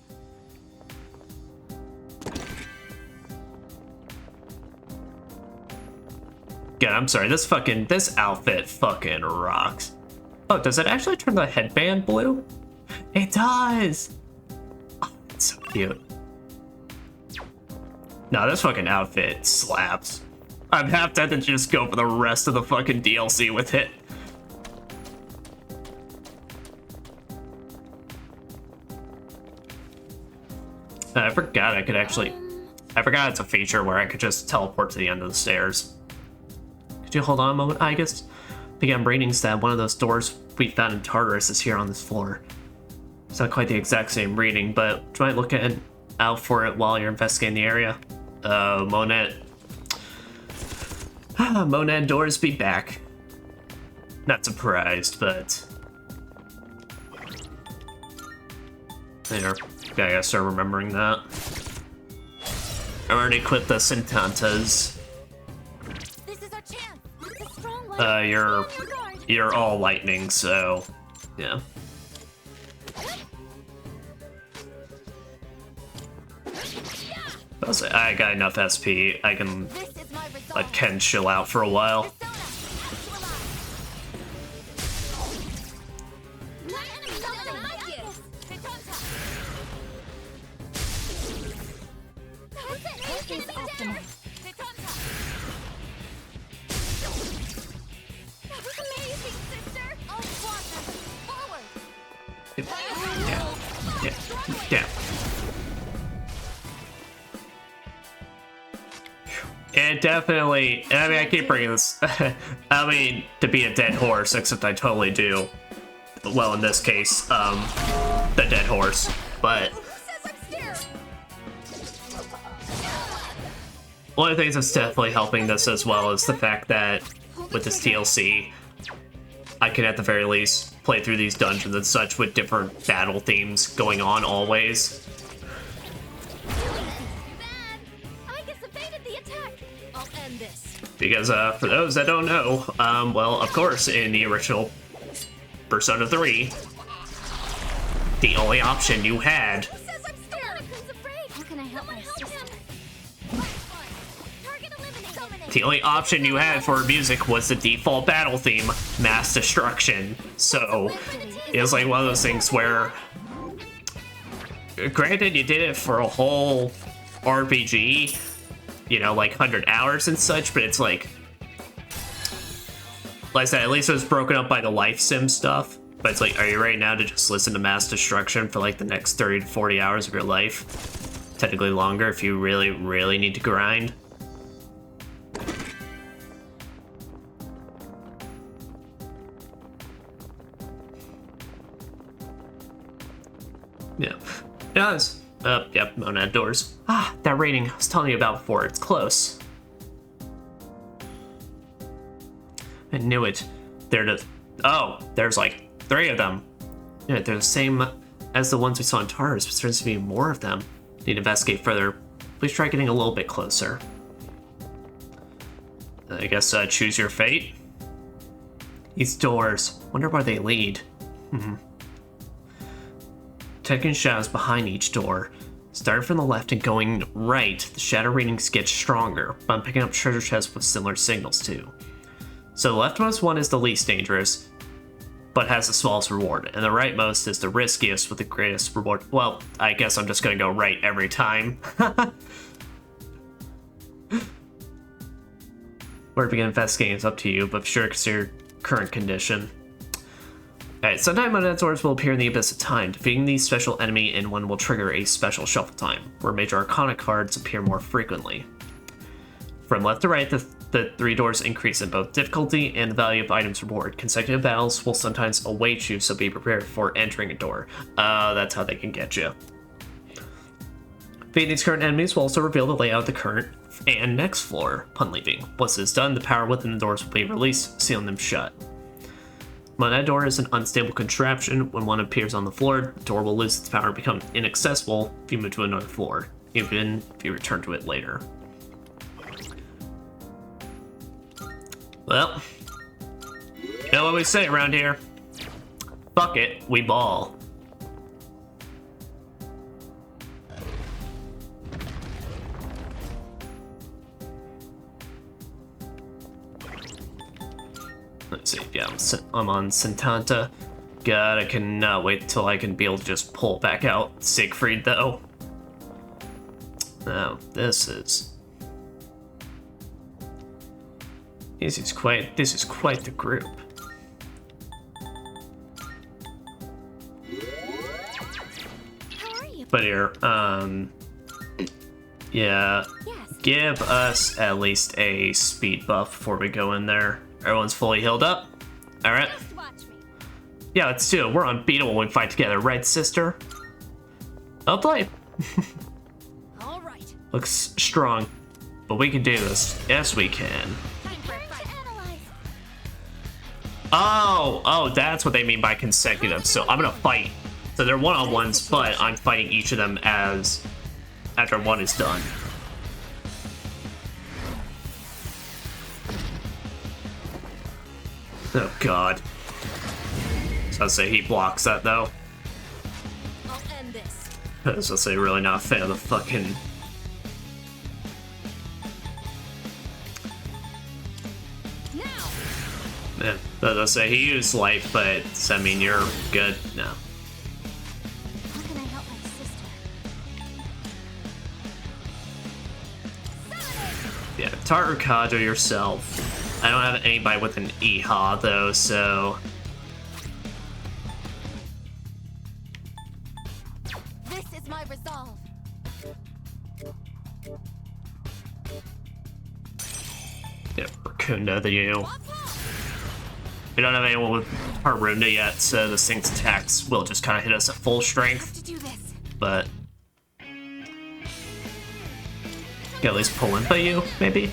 God, I'm sorry, this outfit fucking rocks. Oh, does it actually turn the headband blue? It does! Oh, it's so cute. No, this fucking outfit slaps. I'm half tempted to just go for the rest of the fucking DLC with it. I forgot I forgot it's a feature where I could just teleport to the end of the stairs. Could you hold on a moment, Aegis? Began readings that one of those doors we found in Tartarus is here on this floor. It's not quite the exact same reading, but you might look out for it while you're investigating the area. Monet doors be back. Not surprised, but there. I gotta start remembering that. I already equipped the Sentantas. You're all lightning, so yeah. I got enough SP. I can let Ken chill out for a while. Yeah. It definitely, I mean, I keep bringing this, I mean, to be a dead horse, except I totally do. Well, in this case, the dead horse, but one of the things that's definitely helping this as well is the fact that with this DLC, I can at the very least play through these dungeons and such with different battle themes going on always. Because for those that don't know, well, of course, in the original Persona 3, the only option you had for music was the default battle theme, Mass Destruction. So it was like one of those things where, granted, you did it for a whole RPG, you know, like 100 hours and such, but it's like I said, at least it was broken up by the life sim stuff. But it's like, are you ready now to just listen to Mass Destruction for like the next 30 to 40 hours of your life? Technically longer if you really, really need to grind. Yeah. It does. Yep, Monad doors. Ah, that rating I was telling you about before, it's close. I knew it. Oh, there's like 3 of them. Yeah, they're the same as the ones we saw in Tars, but there seems to be more of them. Need to investigate further. Please try getting a little bit closer. I guess choose your fate. These doors, wonder where they lead. Taking shadows behind each door. Starting from the left and going right, the shadow readings get stronger, but I'm picking up treasure chests with similar signals too. So the leftmost one is the least dangerous, but has the smallest reward, and the rightmost is the riskiest with the greatest reward. Well, I guess I'm just gonna go right every time. Where to begin investigating is up to you, but be sure to consider current condition. Alright, sometime Monad doors will appear in the Abyss of Time. Defeating the special enemy in one will trigger a special shuffle time, where major arcana cards appear more frequently. From left to right, the 3 doors increase in both difficulty and the value of items reward. Consecutive battles will sometimes await you, so be prepared for entering a door. That's how they can get you. Defeating these current enemies will also reveal the layout of the current and next floor upon leaving. Once this is done, the power within the doors will be released, sealing them shut. Monad door is an unstable contraption. When one appears on the floor, the door will lose its power and become inaccessible if you move to another floor, even if you return to it later. Well, you know what we say around here? Fuck it, we ball. Let's see, yeah, I'm on Santanta. God, I cannot wait till I can be able to just pull back out Siegfried, though. Now, this is quite the group. But here, yeah, give us at least a speed buff before we go in there. Everyone's fully healed up. All right. Yeah, let's do it. We're unbeatable when we fight together, right, sister? I'll play. All right. Looks strong, but we can do this. Yes, we can. Oh, that's what they mean by consecutive. So I'm gonna fight. So they're one-on-ones, but I'm fighting each of them as after one is done. Oh god. So I'd say he blocks that though. I'll end this. I was gonna say really not a fan of the fucking. Yeah, I was gonna say he used life, but does that mean you're good? No. How can I help my sister? Yeah, Tarukado yourself. I don't have anybody with an Iha though, so. This is Yeah, Raccoonda the you. We don't have anyone with Harunda yet, so this thing's attacks will just kind of hit us at full strength. But can at least pull in by you, maybe?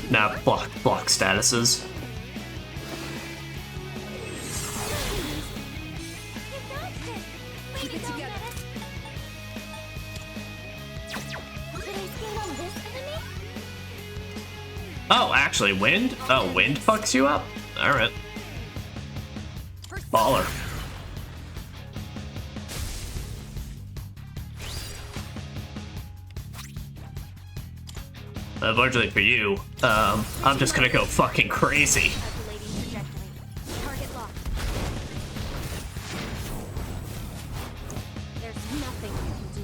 Nah, block statuses. Keep it together. Oh, actually, wind? Oh, wind fucks you up? Alright. Baller. Unfortunately for you, I'm just gonna go fucking crazy. Target locked. There's nothing you can do.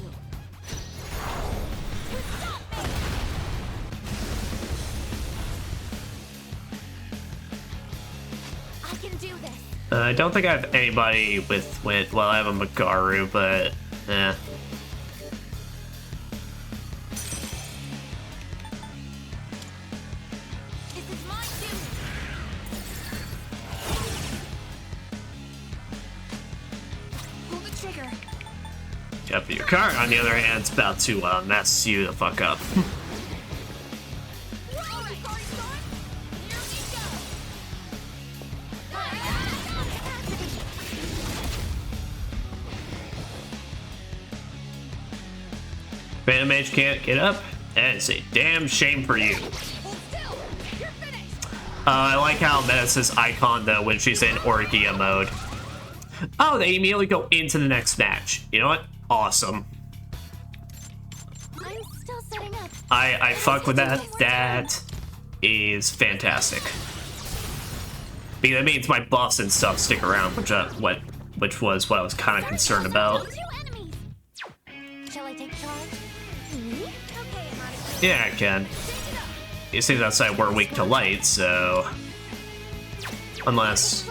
I can do this. I don't think I have anybody with wind. Well, I have a Magaru, but eh. Yep, your card, on the other hand, is about to mess you the fuck up. Phantom Mage can't get up, and it's a damn shame for you. I like how Menace's icon, though, when she's in Orgia mode. Oh, they immediately go into the next match. You know what? Awesome. I'm still setting up. I fuck with that. That is fantastic. Because that means my buffs and stuff stick around, which was what I was kind of concerned about. Shall I take charge? Yeah, I can. You see, outside we're weak to light, so unless.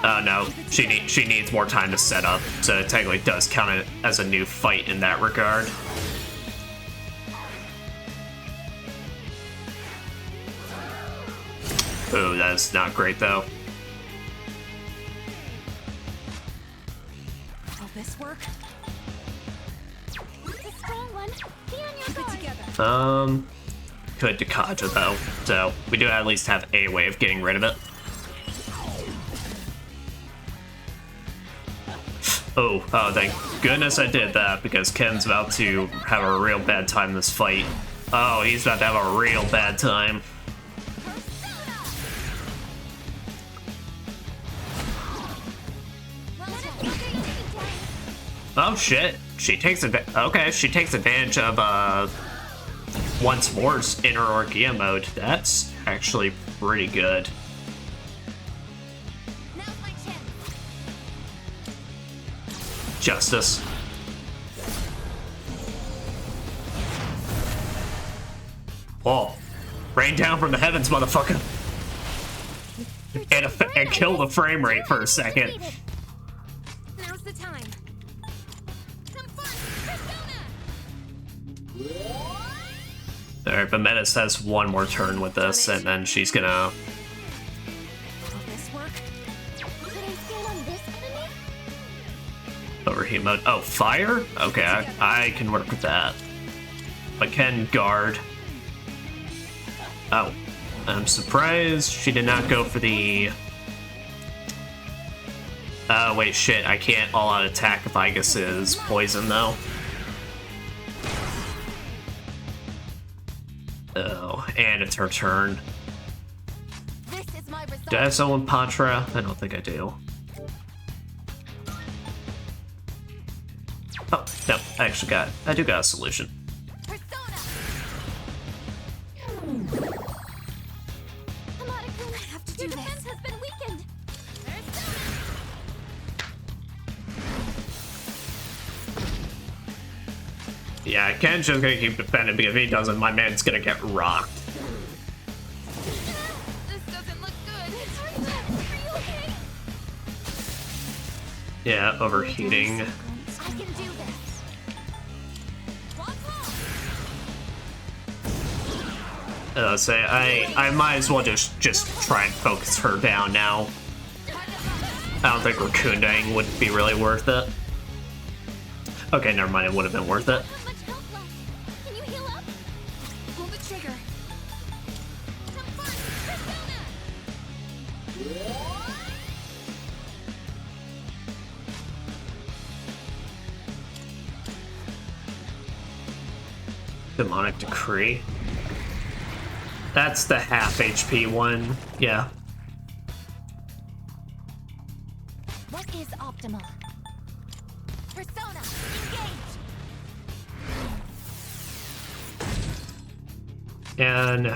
Oh no, she needs more time to set up, so it technically does count as a new fight in that regard. Ooh, that's not great though. Will this work? It's a strong one. Be on your guard. Could Dakaja though, so we do at least have a way of getting rid of it. Oh, thank goodness I did that, because Ken's about to have a real bad time this fight. Oh, he's about to have a real bad time. Oh shit, she takes advantage of once more's inner Orgia mode. That's actually pretty good. Justice. Whoa. Rain down from the heavens, motherfucker. And kill the frame rate for a second. Now's the time. Alright, but Menace has one more turn with this, and then she's gonna... Will this work? Should I stand on this enemy? Overheat mode. Oh, fire? Okay, I can work with that. But can guard. Oh, I'm surprised she did not go for the... Oh, wait, shit. I can't all-out attack if Igus is poison, though. Oh, and it's her turn. This is my result. Do I have someone Patra? I don't think I do. Oh, no, I do got a solution. I have to do this. Your defense has been weakened. Yeah, Ken's just gonna keep defending, because if he doesn't, my man's gonna get rocked. This doesn't look good. Are you okay? Yeah, overheating. I can do this. Say I might as well just try and focus her down now. I don't think Raccoonding would be really worth it. Okay, never mind. It would have been worth it. Can you heal up? Pull the trigger. Demonic Decree. That's the half HP one. Yeah. What is optimal? Persona, engage! And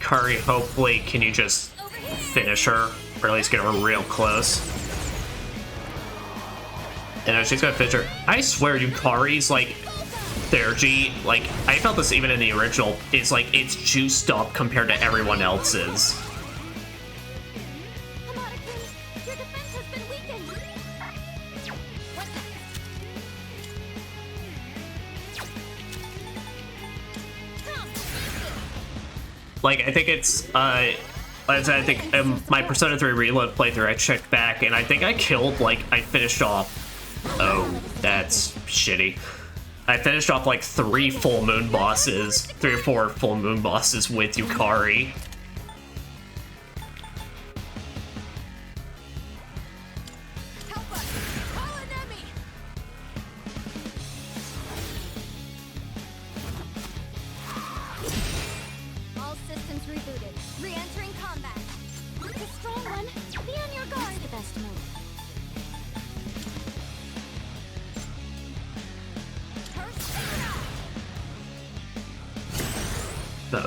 Kari, hopefully, can you just finish her, or at least get her real close? And she's gonna finish her. I swear, Yukari's like Theurgy, like I felt this even in the original. It's like it's juiced up compared to everyone else's. Like, I think it's, I think my Persona 3 Reload playthrough, I checked back, and I think I killed, like, I finished off, oh, that's shitty. I finished off, like, 3 full moon bosses, 3 or 4 full moon bosses with Yukari.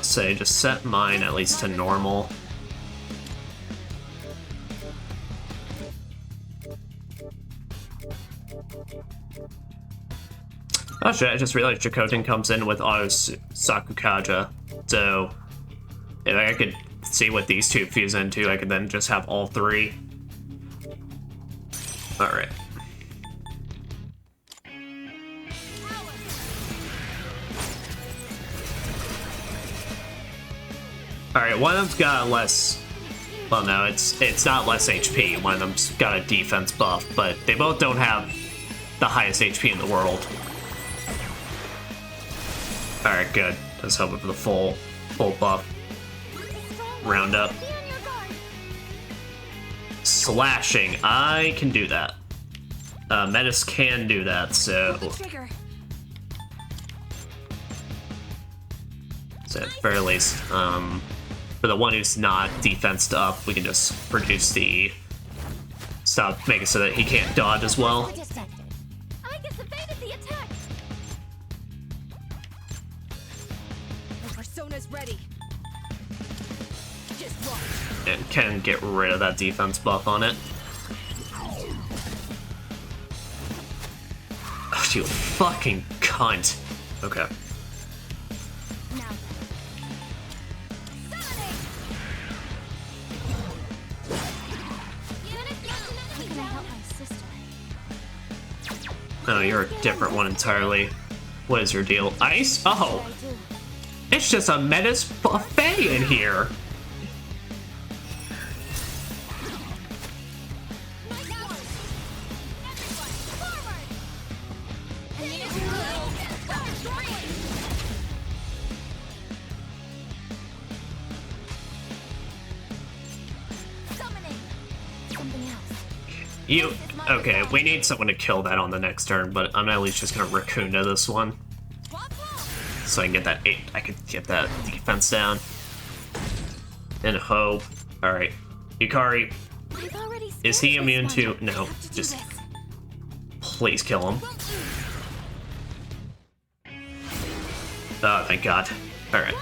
Say, just set mine at least to normal. Oh shit, I just realized Chakotay comes in with auto Sakukaja, so if I could see what these two fuse into, I could then just have all 3. Alright. Alright, one of them's got less... Well, no, it's not less HP. One of them's got a defense buff, but they both don't have the highest HP in the world. Alright, good. Just hoping for the full buff. Roundup. Slashing. I can do that. Menace can do that, so... So at the very least, for the one who's not defensed up, we can just reduce the... Stop, make it so that he can't dodge as well. I just evaded the attack. The persona's ready. Just watch. And can get rid of that defense buff on it. Oh, you fucking cunt. Okay. Oh, you're a different one entirely. What is your deal? Ice? Oh! It's just a Menace buffet in here! You... Okay, we need someone to kill that on the next turn, but I'm at least just gonna Raccoon to this one. So I can get that 8, I could get that defense down. And hope. Alright. Yukari. Is he immune to... No, just... Please kill him. Oh, thank God. Alright.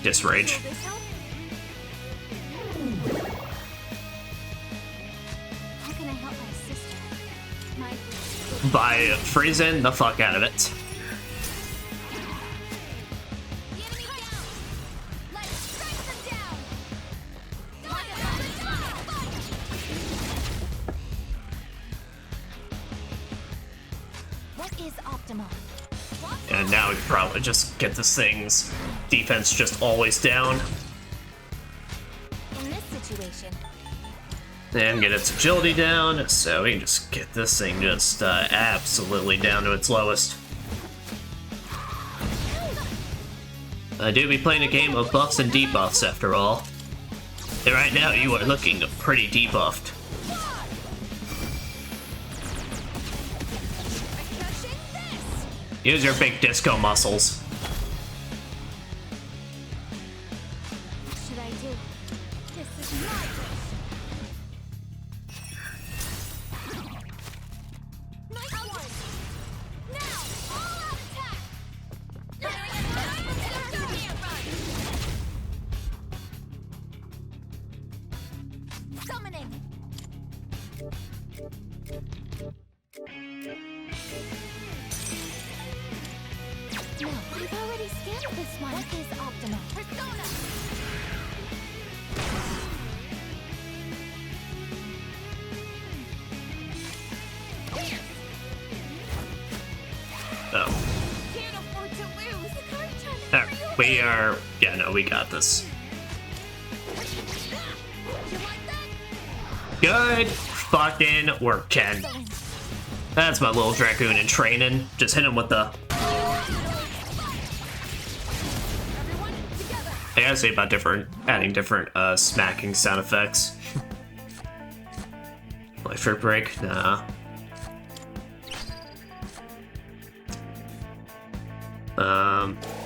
Disrage. How can I help my sister? By freezing the fuck out of it. is optimal? And now we can probably just get this thing's defense just always down. In this situation, And get its agility down, so we can just get this thing just absolutely down to its lowest. I do be playing a game of buffs and debuffs after all. And right now you are looking pretty debuffed. Use your big disco muscles. What should I do? This is my wish. Nice one! Now, all out attack! summoning. No, I've already scanned this one. What is optimal? Persona. Oh. Can't afford to lose. We are... Yeah, no, we got this. Good fucking work, Ken. That's my little Dragoon in training. Just hit him with the... I gotta say about adding different smacking sound effects. Electric break? Nah.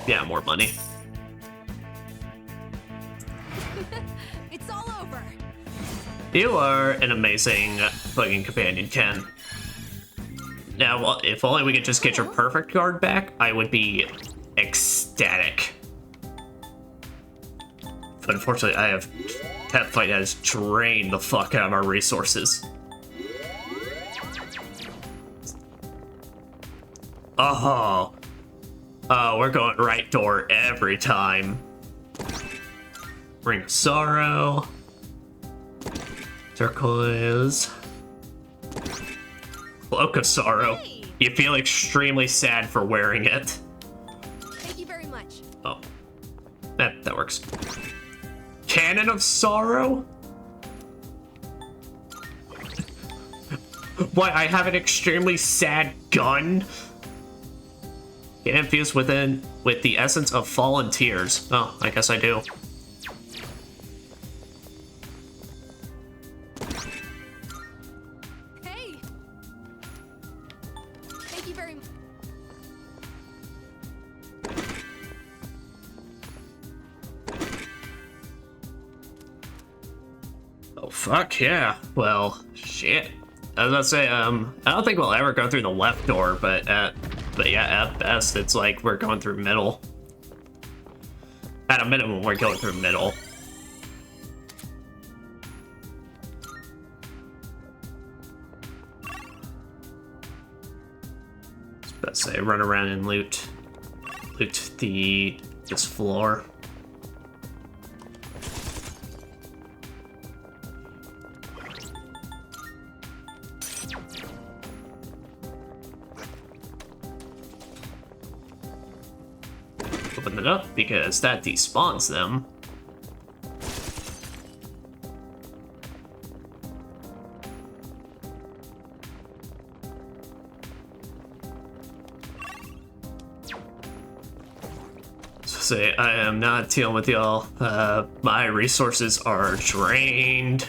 Yeah, more money. It's all over. You are an amazing fucking companion, Ken. Now, well, if only we could just get your perfect guard back, I would be ecstatic. But unfortunately, that fight has drained the fuck out of our resources. Oh. Oh, we're going right door every time. Ring of Sorrow. Turquoise. Cloak of Sorrow. You feel extremely sad for wearing it. Thank you very much. Oh. That works. Cannon of Sorrow? What, I have an extremely sad gun? Get infused with the essence of fallen tears. Oh, I guess I do. Hey! Thank you very much. Oh, fuck yeah. Well, shit. I was about to say, I don't think we'll ever go through the left door, but yeah, at best, it's like we're going through middle. At a minimum, we're going through middle. Let's say run around and loot this floor. Open it up because that despawns them. So say I am not dealing with y'all. My resources are drained.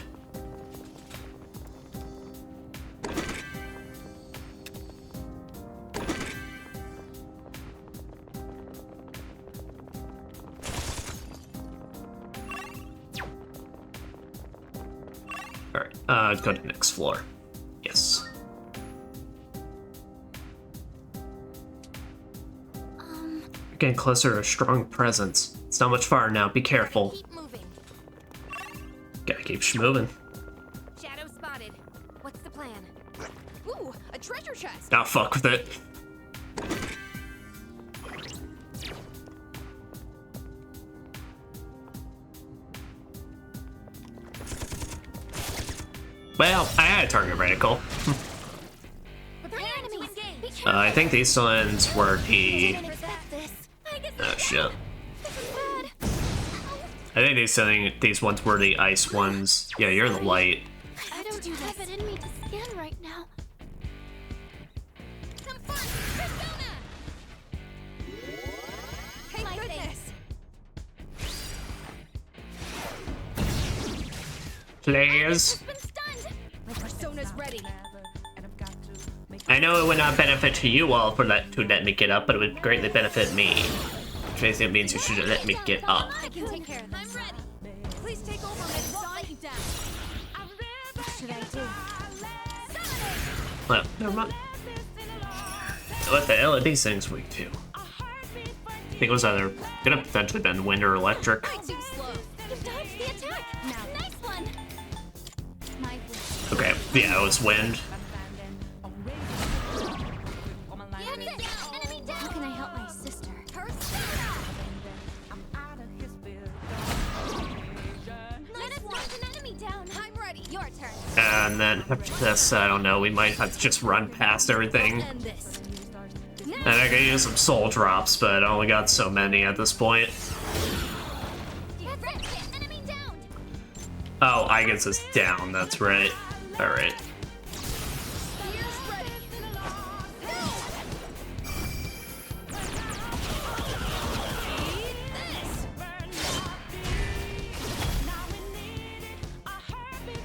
Alright, go to the next floor. Yes. You're getting closer to a strong presence. It's not much farther now, be careful. Keep moving. Gotta keep moving. Shadow spotted. What's the plan? Ooh, a treasure chest. Not fuck with it. Well, I had a target reticle. Prepare to engage. I think these ones were the... Oh, shit. I think these ones were the ice ones. Yeah, you're the light. I don't have it in me to scan right now. Thank goodness. Please. My persona's ready. I know it would not benefit to you all to let me get up, but it would greatly benefit me. Which basically means you should let me get up. I can take care of this. I'm ready. Please take over and won't me down. What should I do? Well, never mind. What the hell are these things weak to? I think it was either could have potentially been wind or electric. Too slow. You dodged the attack. Now, nice one. My Okay, yeah, it was wind. How can I help my sister? Let's knock an enemy down. I'm ready. Your turn. And then after this, I don't know, we might have to just run past everything. End this. And I could use some soul drops, but I only got so many at this point. Enemy down. Oh, I guess it's down, that's right. Alright.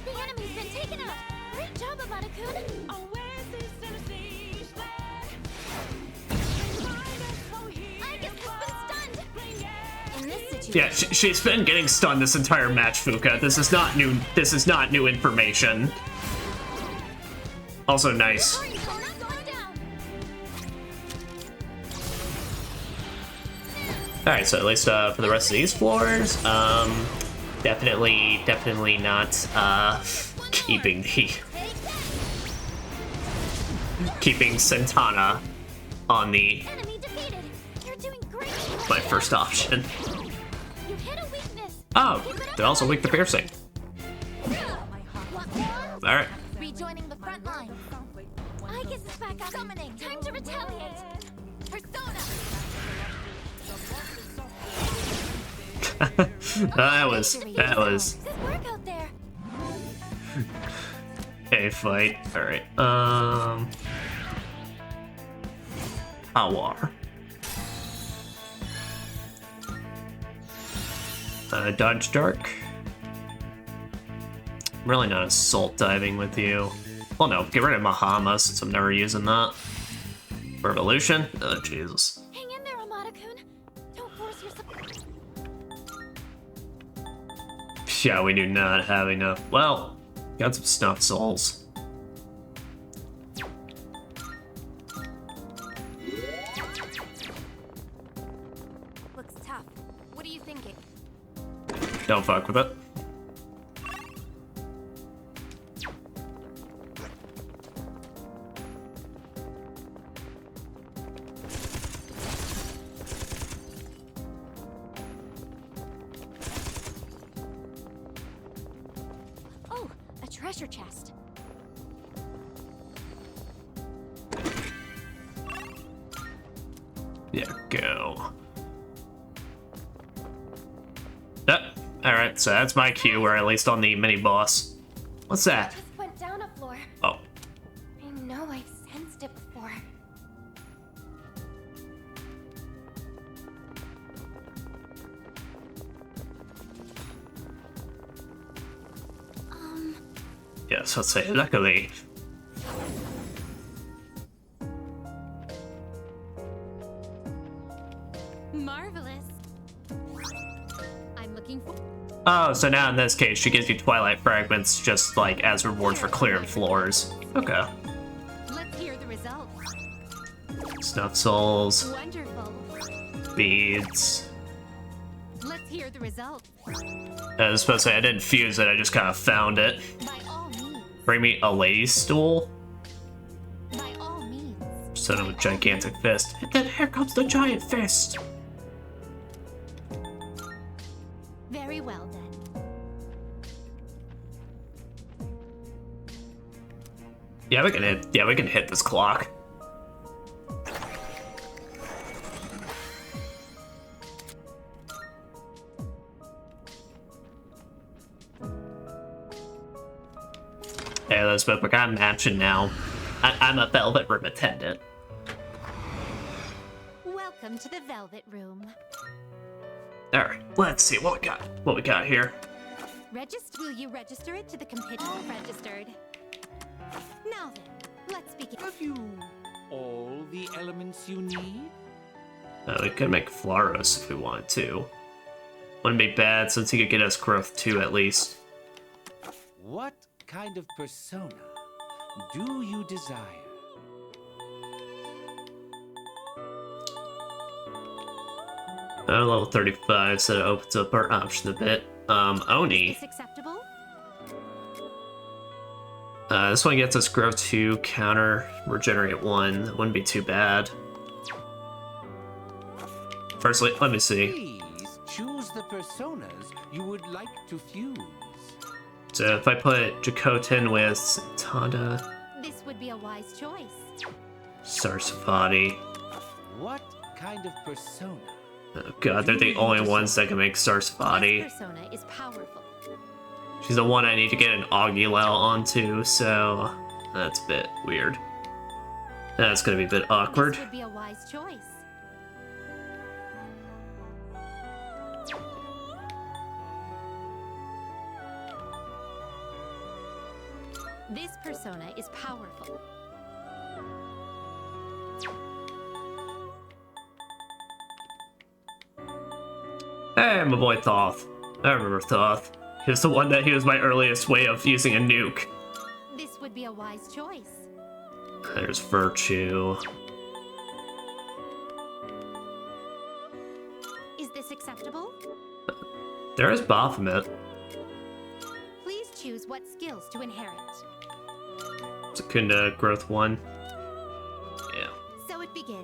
The enemy's been taken out. Great job, Amada-kun. Yeah, she's been getting stunned this entire match, Fuka. This is not new. This is not new information. Also nice. Alright, so at least for the rest of these floors, definitely not keeping Santana on the my first option. Oh, they're also weak to piercing. Alright. Rejoining the front line. I guess it's back up. Summoning. Time to retaliate. Persona. that was Good work out there. a fight. Alright. Power. Dodge Dark. I'm really not assault diving with you. Well, no, get rid of Mahama since I'm never using that. Revolution? Oh, Jesus. Hang in there, Amada-kun. Don't force yourself. Yeah, we do not have enough. Well, got some snuff souls. Looks tough. What are you thinking? Don't fuck with it. Oh, a treasure chest. Yeah, go. Alright, so that's my cue, or at least on the mini boss. What's that? Just went down a floor. Oh. I know I've sensed it before. Yes, let's say luckily. Marvelous. I'm looking for. Oh, so now in this case, she gives you Twilight Fragments just like as reward for clearing floors. Okay. Let's hear the results. Snuff souls, Wonderful. beads. Let's hear the results. I was supposed to say I didn't fuse it, I just kind of found it. By all means. Bring me a lady's stool. By all means. Son of a gigantic fist. And then here comes the giant fist. Very well then. Yeah, we can hit this clock. Hey Elizabeth, we're kind of matching now. I'm a velvet room attendant. Welcome to the Velvet Room. Alright, let's see what we got here. Will you register it to the computer? All registered. Now then, let's begin. Have you all the elements you need? We could make Flaros if we wanted to. Wouldn't be bad since he could get us growth 2 at least. What kind of persona do you desire? Level 35, so it opens up our option a bit. Oni. Is this acceptable? This one gets us growth 2, counter, regenerate 1. That wouldn't be too bad. Firstly, let me see. Please choose the personas you would like to fuse. So if I put Jacotin with Tada, This would be a wise choice. Sarsavati. What kind of persona? Oh god, they're the only ones that can make Sarsavati. This persona is powerful. She's the one I need to get an Augilao onto, so that's a bit weird. That's gonna be a bit awkward. This would be a wise choice. This persona is powerful. Hey, my boy Thoth. I remember Thoth. He was the one that he was my earliest way of using a nuke. This would be a wise choice. There's Virtue. Is this acceptable? There is Baphomet. Please choose what skills to inherit. Secunda, growth 1. Yeah. So it begins.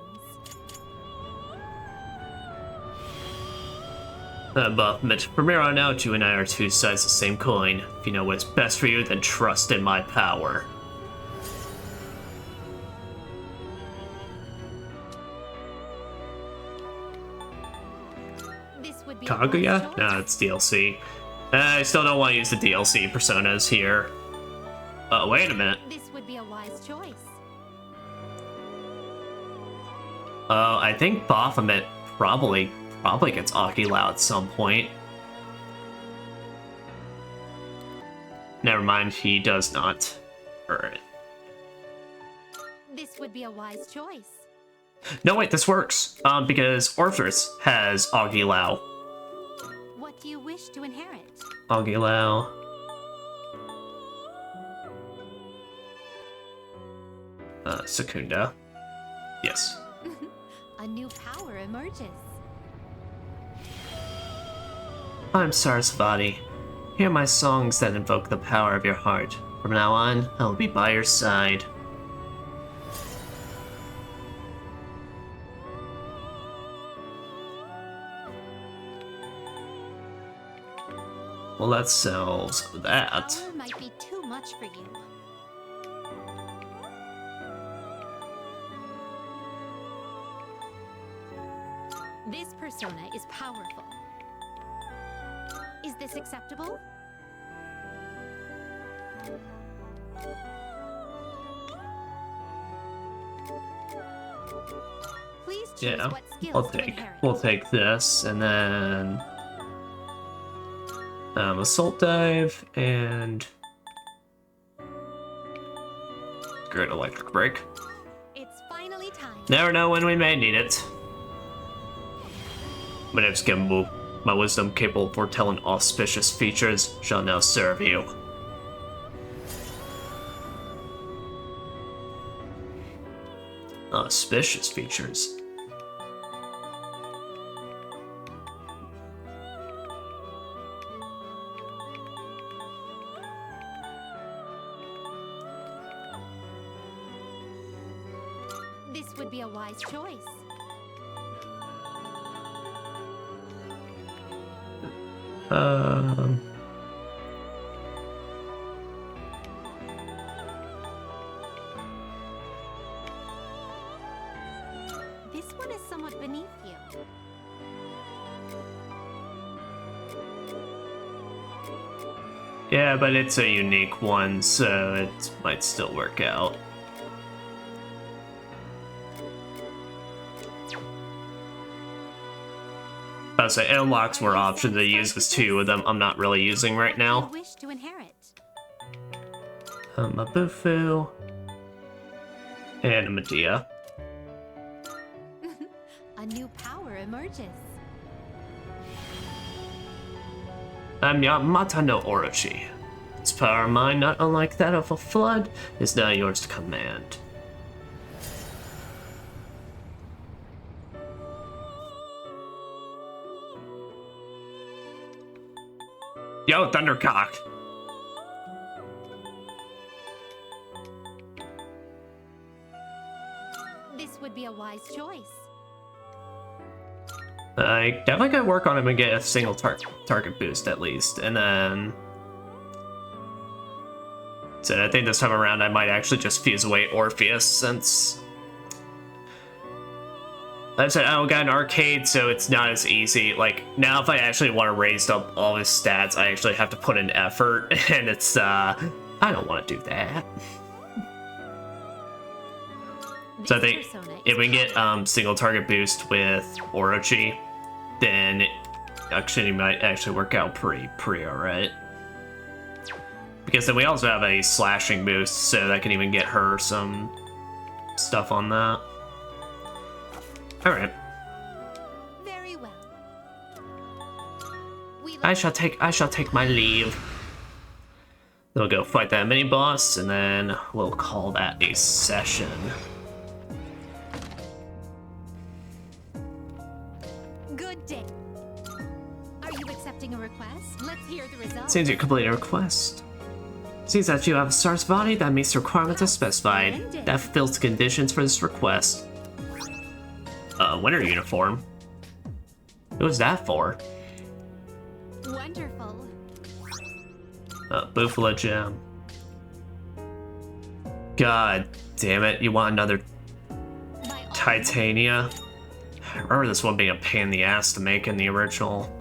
Baphomet, from here on out, you and I are two sides of the same coin. If you know what's best for you, then trust in my power. This would be Kaguya? Nah, it's DLC. I still don't want to use the DLC personas here. Oh, wait a minute. This would be a wise choice. I think Baphomet probably gets Augilao at some point. Never mind, he does not. Alright. This would be a wise choice. No, wait, this works. Because Orpheus has Augilao. What do you wish to inherit? Augilao. Secunda. Yes. A new power emerges. I'm Sarasvati. Hear my songs that invoke the power of your heart. From now on, I'll be by your side. Well, that sells that. Power might be too much for you. This persona is powerful. Is this acceptable? Please choose Yeah, what skills to inherit. we'll take this, and then Assault Dive and Great Electric Break. It's finally time. Never know when we may need it. My name's Gembu. My wisdom capable of foretelling auspicious features shall now serve you. Auspicious features. This would be a wise choice. This one is somewhat beneath you. Yeah, but it's a unique one, so it might still work out. I would say it unlocks more options to use, because 2 of them I'm not really using right now. Wish to inherit. A Bufu and a Medea. A new power emerges. I'm Yamata no Orochi. This power of mine, not unlike that of a flood, is now yours to command. Yo, Thundercock! This would be a wise choice. I definitely gotta work on him and get a single target boost at least, and then... So I think this time around I might actually just fuse away Orpheus, since... Like I said, I don't got an arcade, so it's not as easy. Like, now if I actually want to raise up all his stats, I actually have to put in effort, and it's, I don't want to do that. So I think if we can get single target boost with Orochi, then actually might actually work out pretty alright. Because then we also have a slashing boost, so that can even get her some stuff on that. Alright. Very well. I shall take my leave. Then we'll go fight that mini boss, and then we'll call that a session. Good day. Are you accepting a request? Let's hear the results. Seems you completed a request. Seems that you have a Star's body that meets the requirements as specified. That fulfills the conditions for this request. Winter uniform? Who was that for? Wonderful. Buffalo gem. God damn it, you want another Titania? I remember this one being a pain in the ass to make in the original...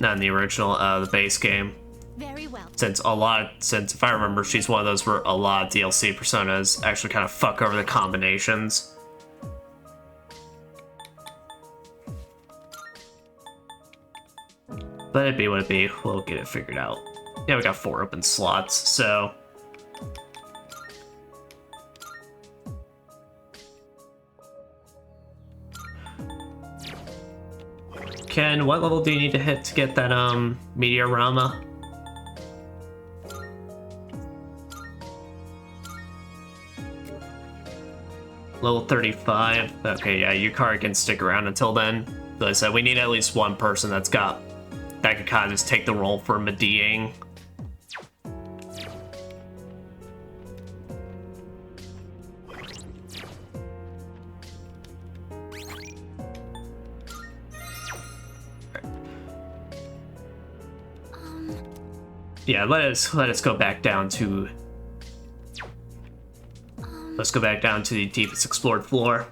Not in the original, the base game. Very well. Since if I remember, she's one of those where a lot of DLC personas actually kind of fuck over the combinations. But it'd be what it be, we'll get it figured out. Yeah, we got 4 open slots, so... Ken, what level do you need to hit to get that, Meteorama? Level 35. Okay, yeah, Yukari can stick around until then. Like I said, we need at least one person that could kind of just take the role for Medeaing. Yeah, let us go back down to... Let's go back down to the deepest explored floor.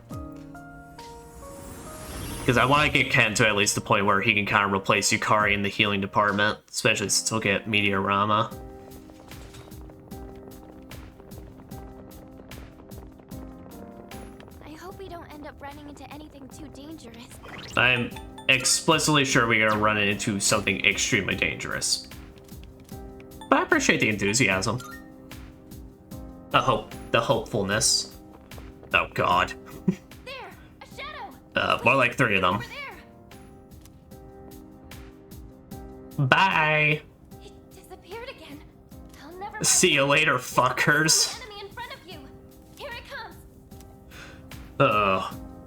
Because I want to get Ken to at least the point where he can kind of replace Yukari in the healing department, especially since he'll get Meteorama. I hope we don't end up running into anything too dangerous. I'm explicitly sure we're going to run into something extremely dangerous. But I appreciate the enthusiasm. The hopefulness. Oh god. There, a shadow. More like 3 of them. Bye. It disappeared again. I'll never See you later, fuckers. enemy in front of you. Here it comes.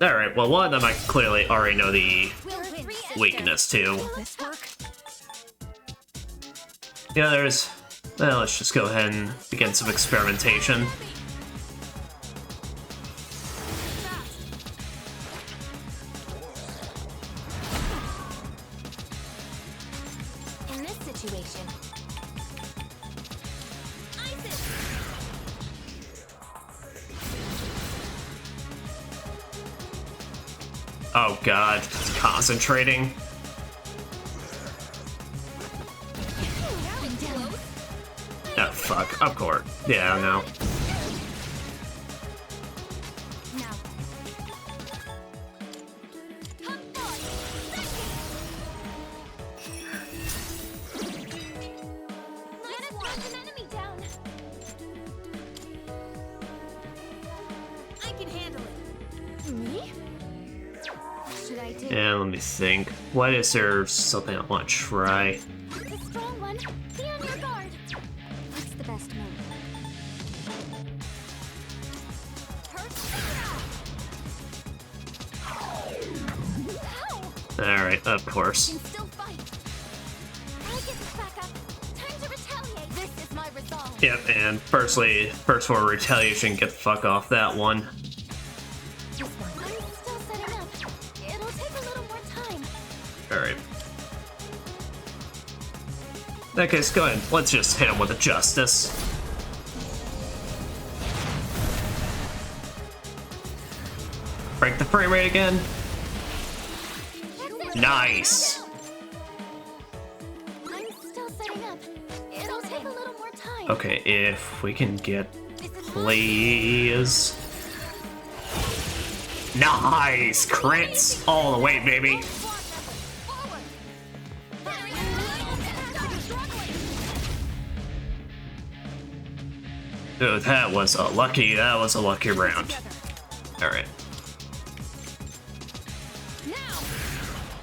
Alright, well, one of them I clearly already know the weakness to. The others, well, let's just go ahead and begin some experimentation. In this situation, Oh god, concentrating. fuck. Of course. Yeah, no. Yeah, let me think. What is there something I want to try? It's a strong one. Be on your guard. What's the best move? Alright, of course. Can still fight. I get this back up. Time to retaliate. This is my resolve. Yep, and firstly, first for retaliation, get the fuck off that one. I'm still setting up. It'll take a little more time. Alright. In that case, go ahead. Let's just hit him with a justice. Break the frame rate again. Nice. I'm still setting up. It'll take a little more time. Okay, if we can get, please. Nice! Crits all the way, baby. Dude, that was a lucky round. Alright.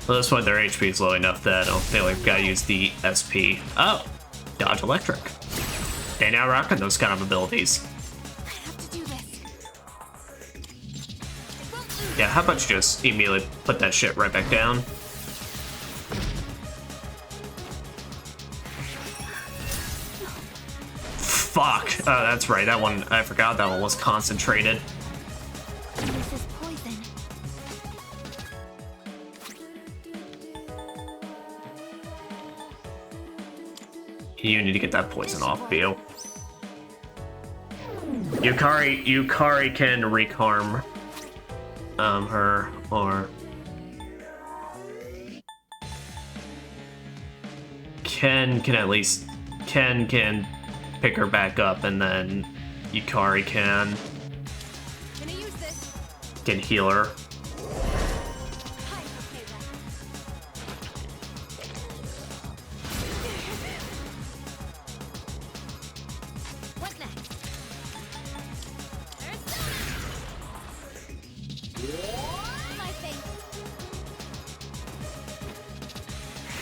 Well, this point their HP is low enough that I don't feel like we've got to use the SP. Oh! Dodge Electric. They now rocking those kind of abilities. Yeah, how about you just immediately put that shit right back down? Fuck! Oh, that's right, that one, I forgot that one was concentrated. This is poison. You need to get that poison off, Bio. Yukari can reharm her, or Ken can pick her back up, and then Yukari can heal her.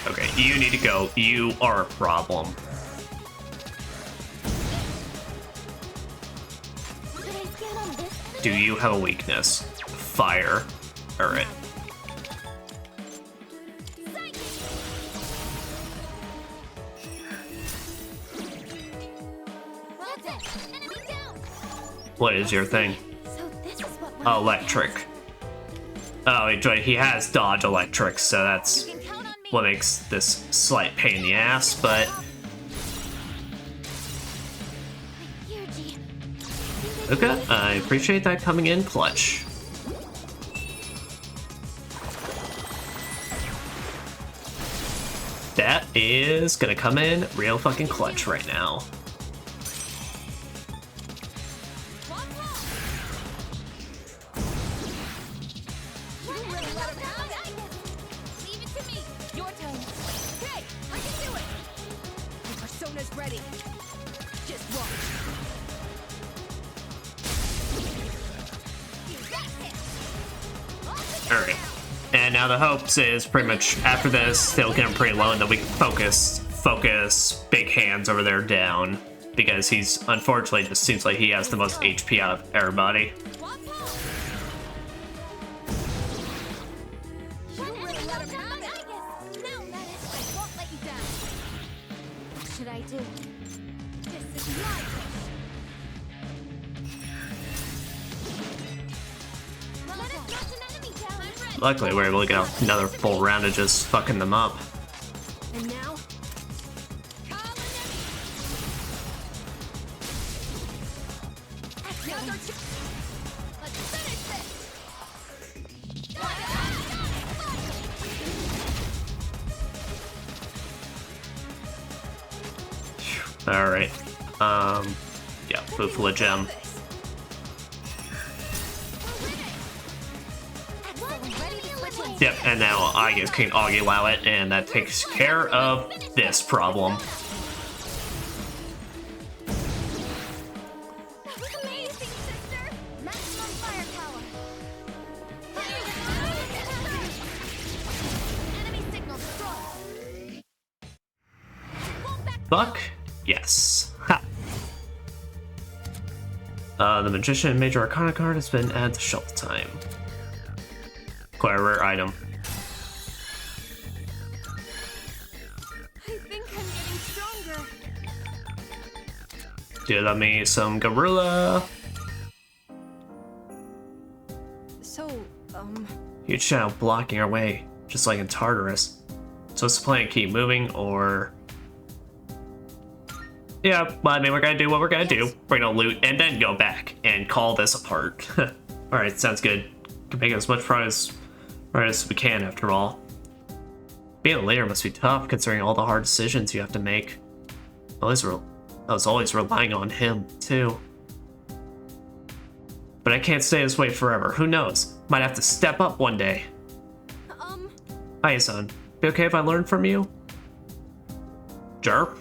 Okay, you need to go. You are a problem. Do you have a weakness? Fire. Alright. What is your thing? Electric. Oh, he has dodge electric, so that's what makes this slight pain in the ass, but okay, I appreciate that coming in clutch. That is gonna come in real fucking clutch right now. Alright. And now the hopes is pretty much after this, they'll get him pretty low and then we can focus Big Hands over there down. Because he's, unfortunately, just seems like he has the most HP out of everybody. What should I do? This is my Luckily, we're able to get another full round of just fucking them up. And now? Alright. Yeah, Fufula Gem. Yep, and now I guess can Augie it, and that takes care of this problem. Buck? Yes. Ha! The Magician Major Arcana card has been added to shelf time. Quite a rare item. I think I'm getting stronger. Do love me some Gorilla. So, Huge shadow blocking our way, just like in Tartarus. So what's the plan? Keep moving, or... Yeah, well, I mean, we're gonna do what we're gonna do. We're gonna loot and then go back and call this apart. Alright, sounds good. Can make as much progress as we can, after all. Being a leader must be tough, considering all the hard decisions you have to make. I was always relying on him, too. But I can't stay this way forever. Who knows? Might have to step up one day. Hi, son. Be okay if I learn from you? Sure.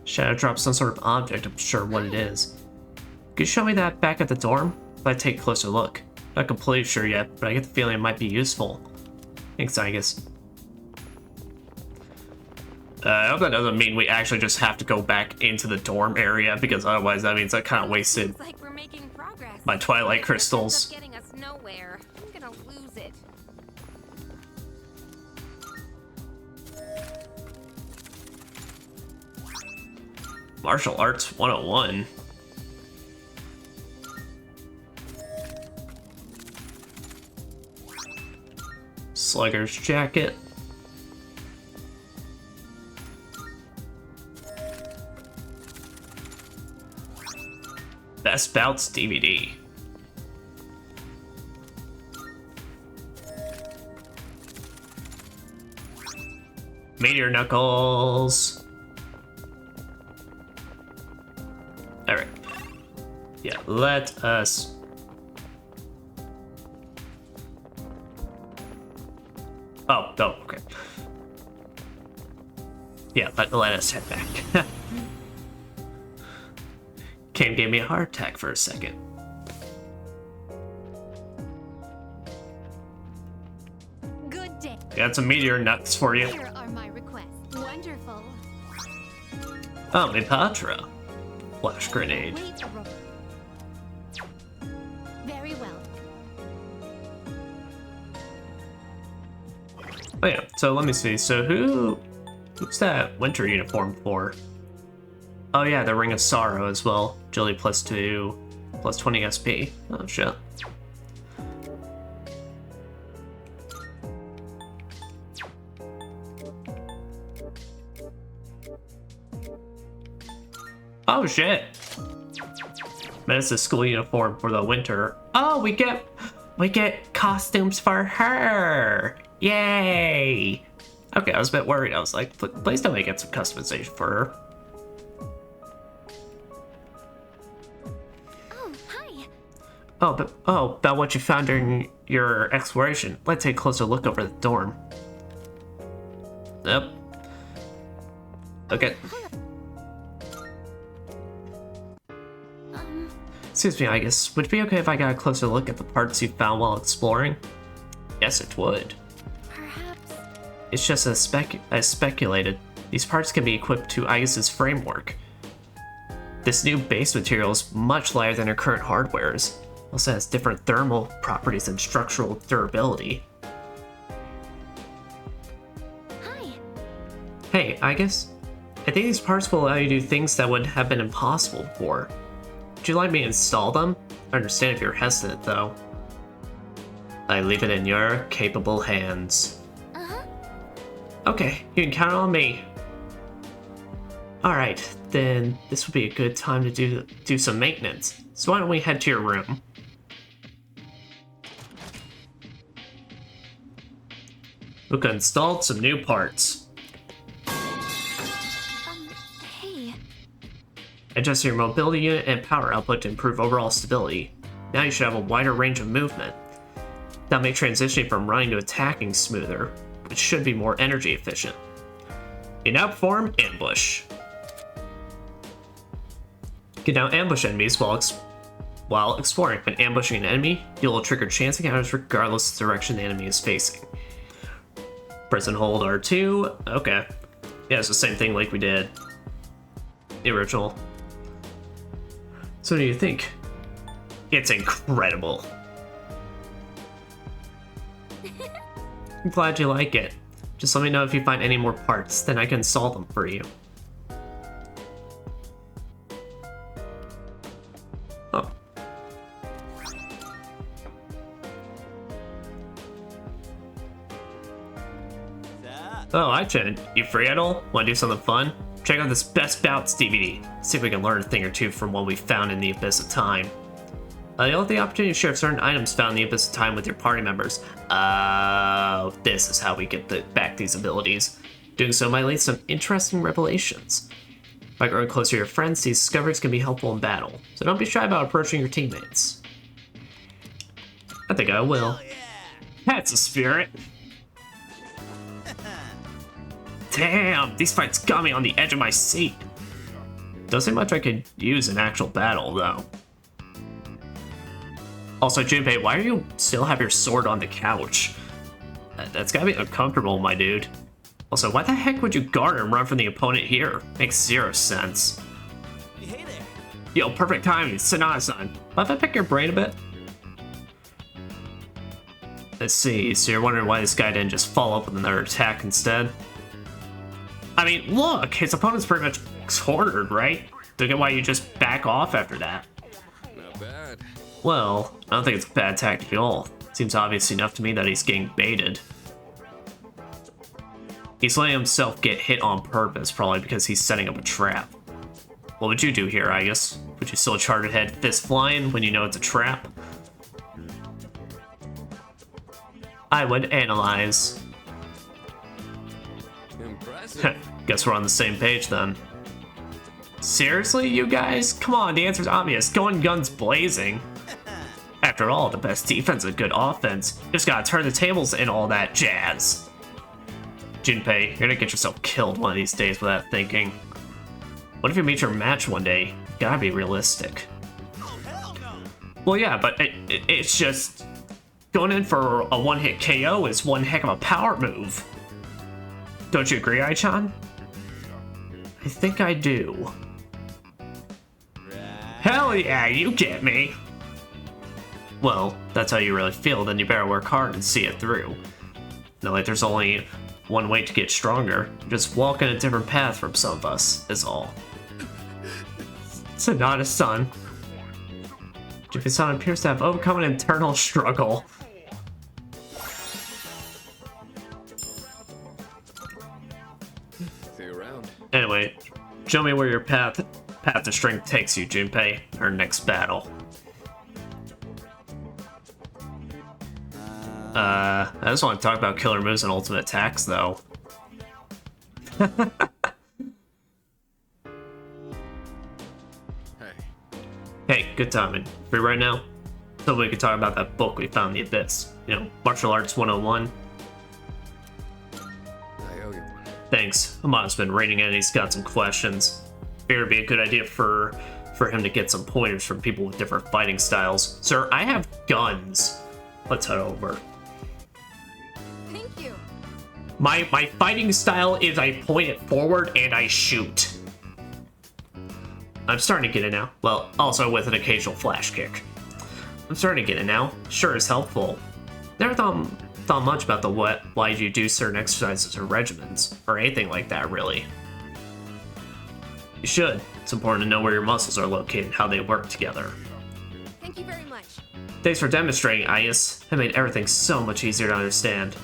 Shadow drops some sort of object, I'm sure what it is. Could you show me that back at the dorm? If I take a closer look. Not completely sure yet, but I get the feeling it might be useful. Thanks, I guess. I hope that doesn't mean we actually just have to go back into the dorm area, because otherwise that means I kind of wasted Like we're making progress. my Twilight crystals. Getting us nowhere. I'm gonna lose it. Martial Arts 101. Slugger's Jacket. Best Bouts DVD. Meteor Knuckles. Alright. Yeah, let us... Oh, okay. Yeah, let us head back. Cam gave me a heart attack for a second. Good day. Got some meteor nuts for you. Here are my requests. Wonderful. Oh, my Patra. Flash grenade. Wait a ro- Very well. Oh yeah, so let me see. So who's that winter uniform for? Oh yeah, the Ring of Sorrow as well. Agility +2, +20 SP. Oh shit. Oh shit. Medicine's school uniform for the winter. Oh, we get costumes for her. Yay. Okay, I was a bit worried. I was like, please tell me I get some customization for her. Oh, hi. Oh, about what you found during your exploration. Let's take a closer look over the dorm. Yep. Okay. Excuse me, I guess. Would it be okay if I got a closer look at the parts you found while exploring? Yes, it would. Perhaps. It's just as speculated. These parts can be equipped to Aegis' framework. This new base material is much lighter than her current hardwares. Also has different thermal properties and structural durability. Hi. Hey, Aegis? I think these parts will allow you to do things that would have been impossible before. Would you like me to install them? I understand if you're hesitant, though. I leave it in your capable hands. Uh-huh. Okay, you can count on me. Alright, then this would be a good time to do some maintenance. So why don't we head to your room? Look, I installed some new parts. Hey. Adjust your mobility unit and power output to improve overall stability. Now you should have a wider range of movement. That'll make transitioning from running to attacking smoother, which should be more energy efficient. You now perform Ambush. You can now ambush enemies while exploring. When ambushing an enemy, you'll trigger chance encounters regardless of the direction the enemy is facing. Press and hold R2. Okay. Yeah, it's the same thing like we did the original. So what do you think? It's incredible. I'm glad you like it. Just let me know if you find any more parts, then I can solve them for you. Oh. Oh, hi Chen. You free at all? Want to do something fun? Check out this Best Bouts DVD. See if we can learn a thing or two from what we found in the Abyss of Time. You'll have the opportunity to share certain items found in the Abyss of Time with your party members. This is how we get back these abilities. Doing so might lead to some interesting revelations. By growing closer to your friends, these discoveries can be helpful in battle, so don't be shy about approaching your teammates. I think I will. That's a spirit. Damn, these fights got me on the edge of my seat. Doesn't seem much I could use in actual battle, though. Also, Junpei, why do you still have your sword on the couch? That's gotta be uncomfortable, my dude. Also, why the heck would you guard and run from the opponent here? Makes zero sense. Hey there. Yo, perfect timing, Sonata-san. Mind if I pick your brain a bit? Let's see, so you're wondering why this guy didn't just follow up with another attack instead? I mean, look, his opponent's pretty much cornered, right? Don't get why you just back off after that. Not bad. Well, I don't think it's a bad tactic at all. Seems obvious enough to me that he's getting baited. He's letting himself get hit on purpose, probably because he's setting up a trap. What would you do here, Aigis? Would you still charge ahead fist flying when you know it's a trap? I would analyze. Impressive. Guess we're on the same page then. Seriously, you guys? Come on, the answer's obvious. Going guns blazing. After all, the best defense is a good offense. Just gotta turn the tables and all that jazz. Junpei, you're gonna get yourself killed one of these days without thinking. What if you meet your match one day? You gotta be realistic. Well, yeah, but it's just... Going in for a one-hit KO is one heck of a power move. Don't you agree, Ai-chan? I think I do. Hell yeah, you get me! Well, that's how you really feel, then you better work hard and see it through. No, like there's only one way to get stronger. Just walk in a different path from some of us, is all. Sonata-san. Junpei-san appears to have overcome an internal struggle. See you around. Anyway, show me where your path to strength takes you, Junpei. Our next battle. I just want to talk about killer moves and ultimate attacks, though. Hey, good timing. Free right now? So we could talk about that book we found in the Abyss. You know, Martial Arts 101. I owe you one. Thanks. Amato's been raiding and he's got some questions. Figured it'd be a good idea for him to get some pointers from people with different fighting styles. Sir, I have guns. Let's head over. Thank you. My fighting style is I point it forward and I shoot. I'm starting to get it now. Well, also with an occasional flash kick. I'm starting to get it now. Sure is helpful. Never thought much about the why you do certain exercises or regimens, or anything like that, really. You should. It's important to know where your muscles are located and how they work together. Thank you very much. Thanks for demonstrating, Aigis. That made everything so much easier to understand.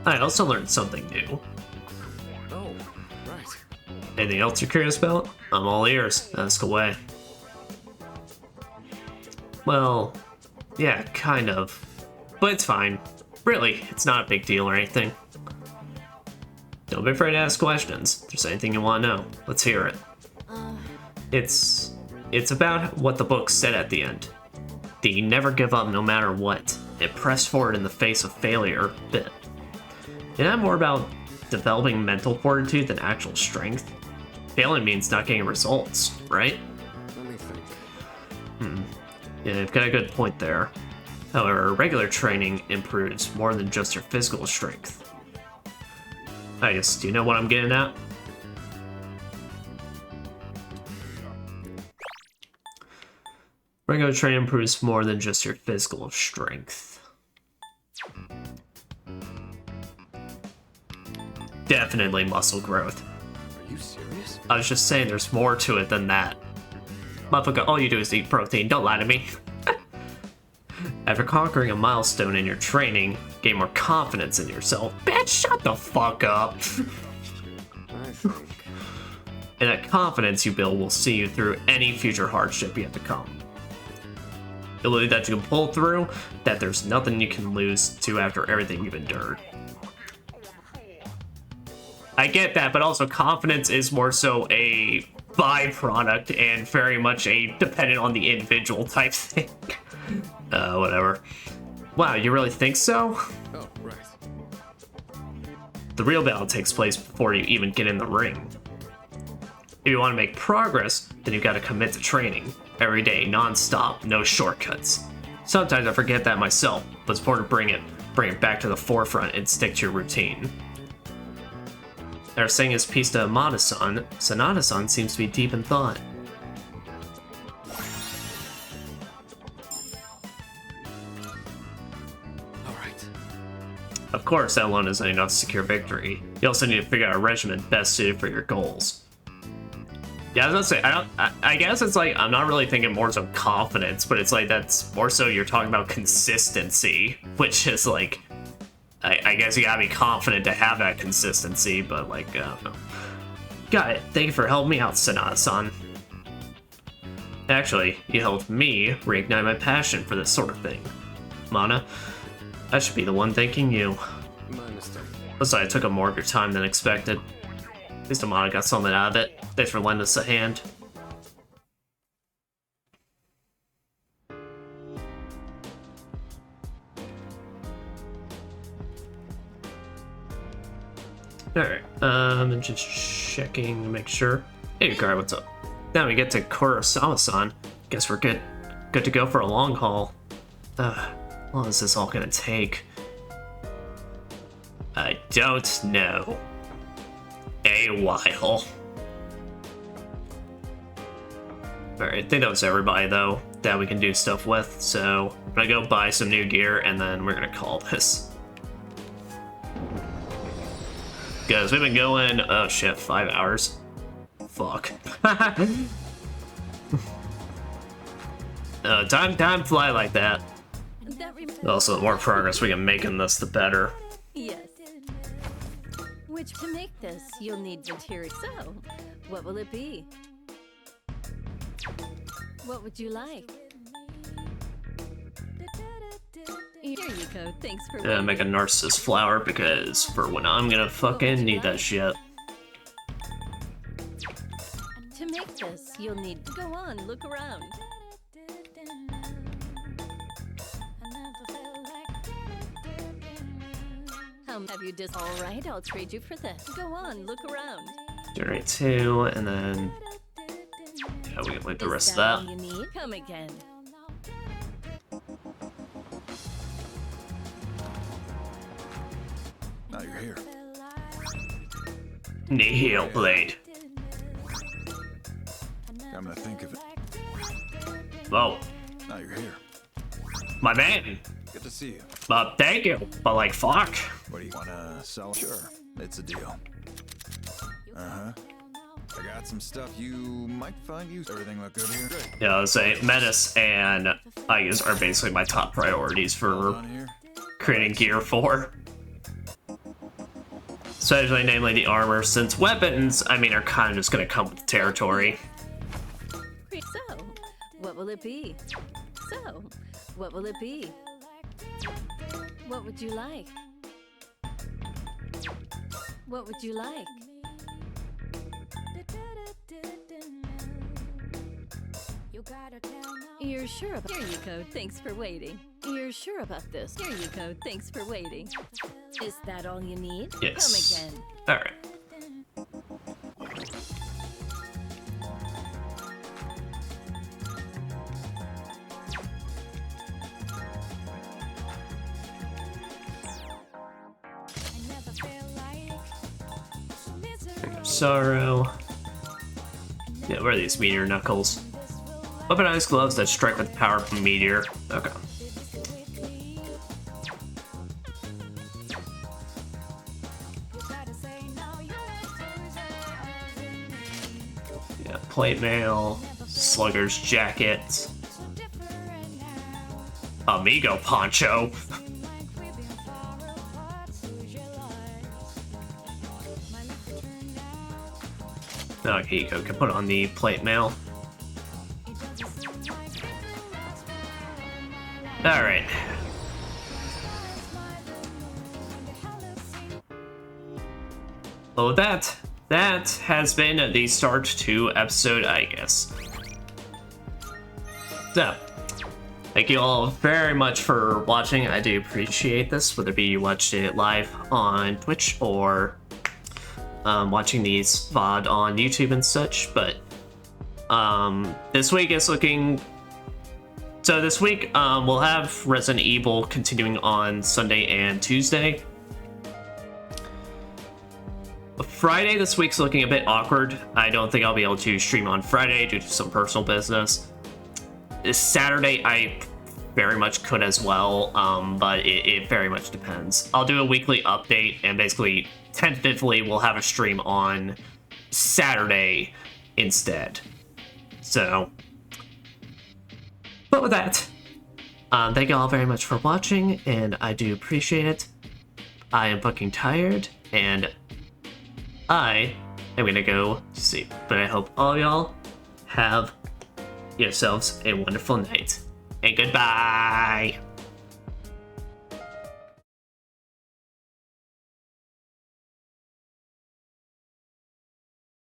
I also learned something new. Oh, right. Anything else you're curious about? I'm all ears. Ask away. Well, yeah, kind of. But it's fine. Really, it's not a big deal or anything. Don't be afraid to ask questions. If there's anything you want to know, let's hear it. It's about what the book said at the end. That you never give up no matter what. It pressed forward in the face of failure. Bit. Isn't that more about developing mental fortitude than actual strength? Failing means not getting results, right? Let me think. Yeah, you've got a good point there. However, regular training improves more than just your physical strength. I guess, do you know what I'm getting at? Regular training improves more than just your physical strength. Definitely muscle growth. Are you serious? I was just saying there's more to it than that. Motherfucker, all you do is eat protein, don't lie to me. After conquering a milestone in your training, gain more confidence in yourself. Bitch, shut the fuck up. I think. And that confidence you build will see you through any future hardship you have to come. Ability that you can pull through, that there's nothing you can lose to after everything you've endured. I get that, but also confidence is more so a byproduct and very much a dependent on the individual type thing. Whatever. Wow, you really think so? Oh, right. The real battle takes place before you even get in the ring. If you want to make progress, then you've got to commit to training. Every day, non-stop, no shortcuts. Sometimes I forget that myself, but it's important to bring it back to the forefront and stick to your routine. After saying his piece to Amada-san, Sanada-san seems to be deep in thought. Alright. Of course, that alone isn't enough to secure victory. You also need to figure out a regimen best suited for your goals. Yeah, I was gonna say, I guess it's like, I'm not really thinking more so confidence, but it's like that's more so you're talking about consistency, which is like, I guess you gotta be confident to have that consistency, but like, I don't know. Got it. Thank you for helping me out, Sanada-san. Actually, you helped me reignite my passion for this sort of thing. Mana, I should be the one thanking you. My mistake. Looks like I took up more of your time than expected. At least Amada got something out of it. Thanks for lending us a hand. Alright, I'm just checking to make sure. Hey, Yukari, what's up? Now we get to Kurosawa-san. Guess we're good to go for a long haul. How long is this all gonna take? I don't know. A while. Alright, I think that was everybody, though, that we can do stuff with, so I'm gonna go buy some new gear, and then we're gonna call this. Guys, we've been going, oh shit, 5 hours. Fuck. Time fly like that. Also, the more progress we can make in this, the better. Yes. Which to make this, you'll need material. So, what will it be? What would you like? Here you go. Thanks for Make a narcissus flower because for when I'm gonna fucking need that shit. To make this, you'll need to go on, look around. Have you just all right? I'll trade you for this. Go on, look around. Generate 2, and then yeah, we can leave the rest of that. All you need? Come again. Now you're here. Nihil blade. I'm gonna think of it. Whoa. Now you're here. My man. Good to see you. Thank you. But like, fuck. What do you wanna sell? Sure, it's a deal. Uh-huh. I got some stuff you might find use. Everything look good here? Good. Yeah, I would say Menace and Igus are basically my top priorities for creating gear for. Especially, namely, the armor, since weapons, I mean, are kind of just gonna come with the territory. So, what will it be? So, what will it be? What would you like? What would you like? You're sure about— Here you go, thanks for waiting. You're sure about this? Here you go, thanks for waiting. Is that all you need? Yes. Come again. Alright. Sorrow. Yeah, where are these meteor knuckles? Weaponized gloves that strike with the power of a meteor. Okay. Yeah, plate mail, slugger's jacket, amigo poncho. Okay, you can put on the plate mail. Alright. Well, that has been the start to episode, I guess. So, thank you all very much for watching. I do appreciate this, whether it be you watched it live on Twitch or watching these VOD on YouTube and such, but this week is looking... So this week, we'll have Resident Evil continuing on Sunday and Tuesday. Friday this week's looking a bit awkward. I don't think I'll be able to stream on Friday due to some personal business. This Saturday, I very much could as well, but it very much depends. I'll do a weekly update, and basically, tentatively, we'll have a stream on Saturday instead. So, but with that, thank you all very much for watching, and I do appreciate it. I am fucking tired, and I am gonna go to sleep. But I hope all y'all have yourselves a wonderful night. And goodbye!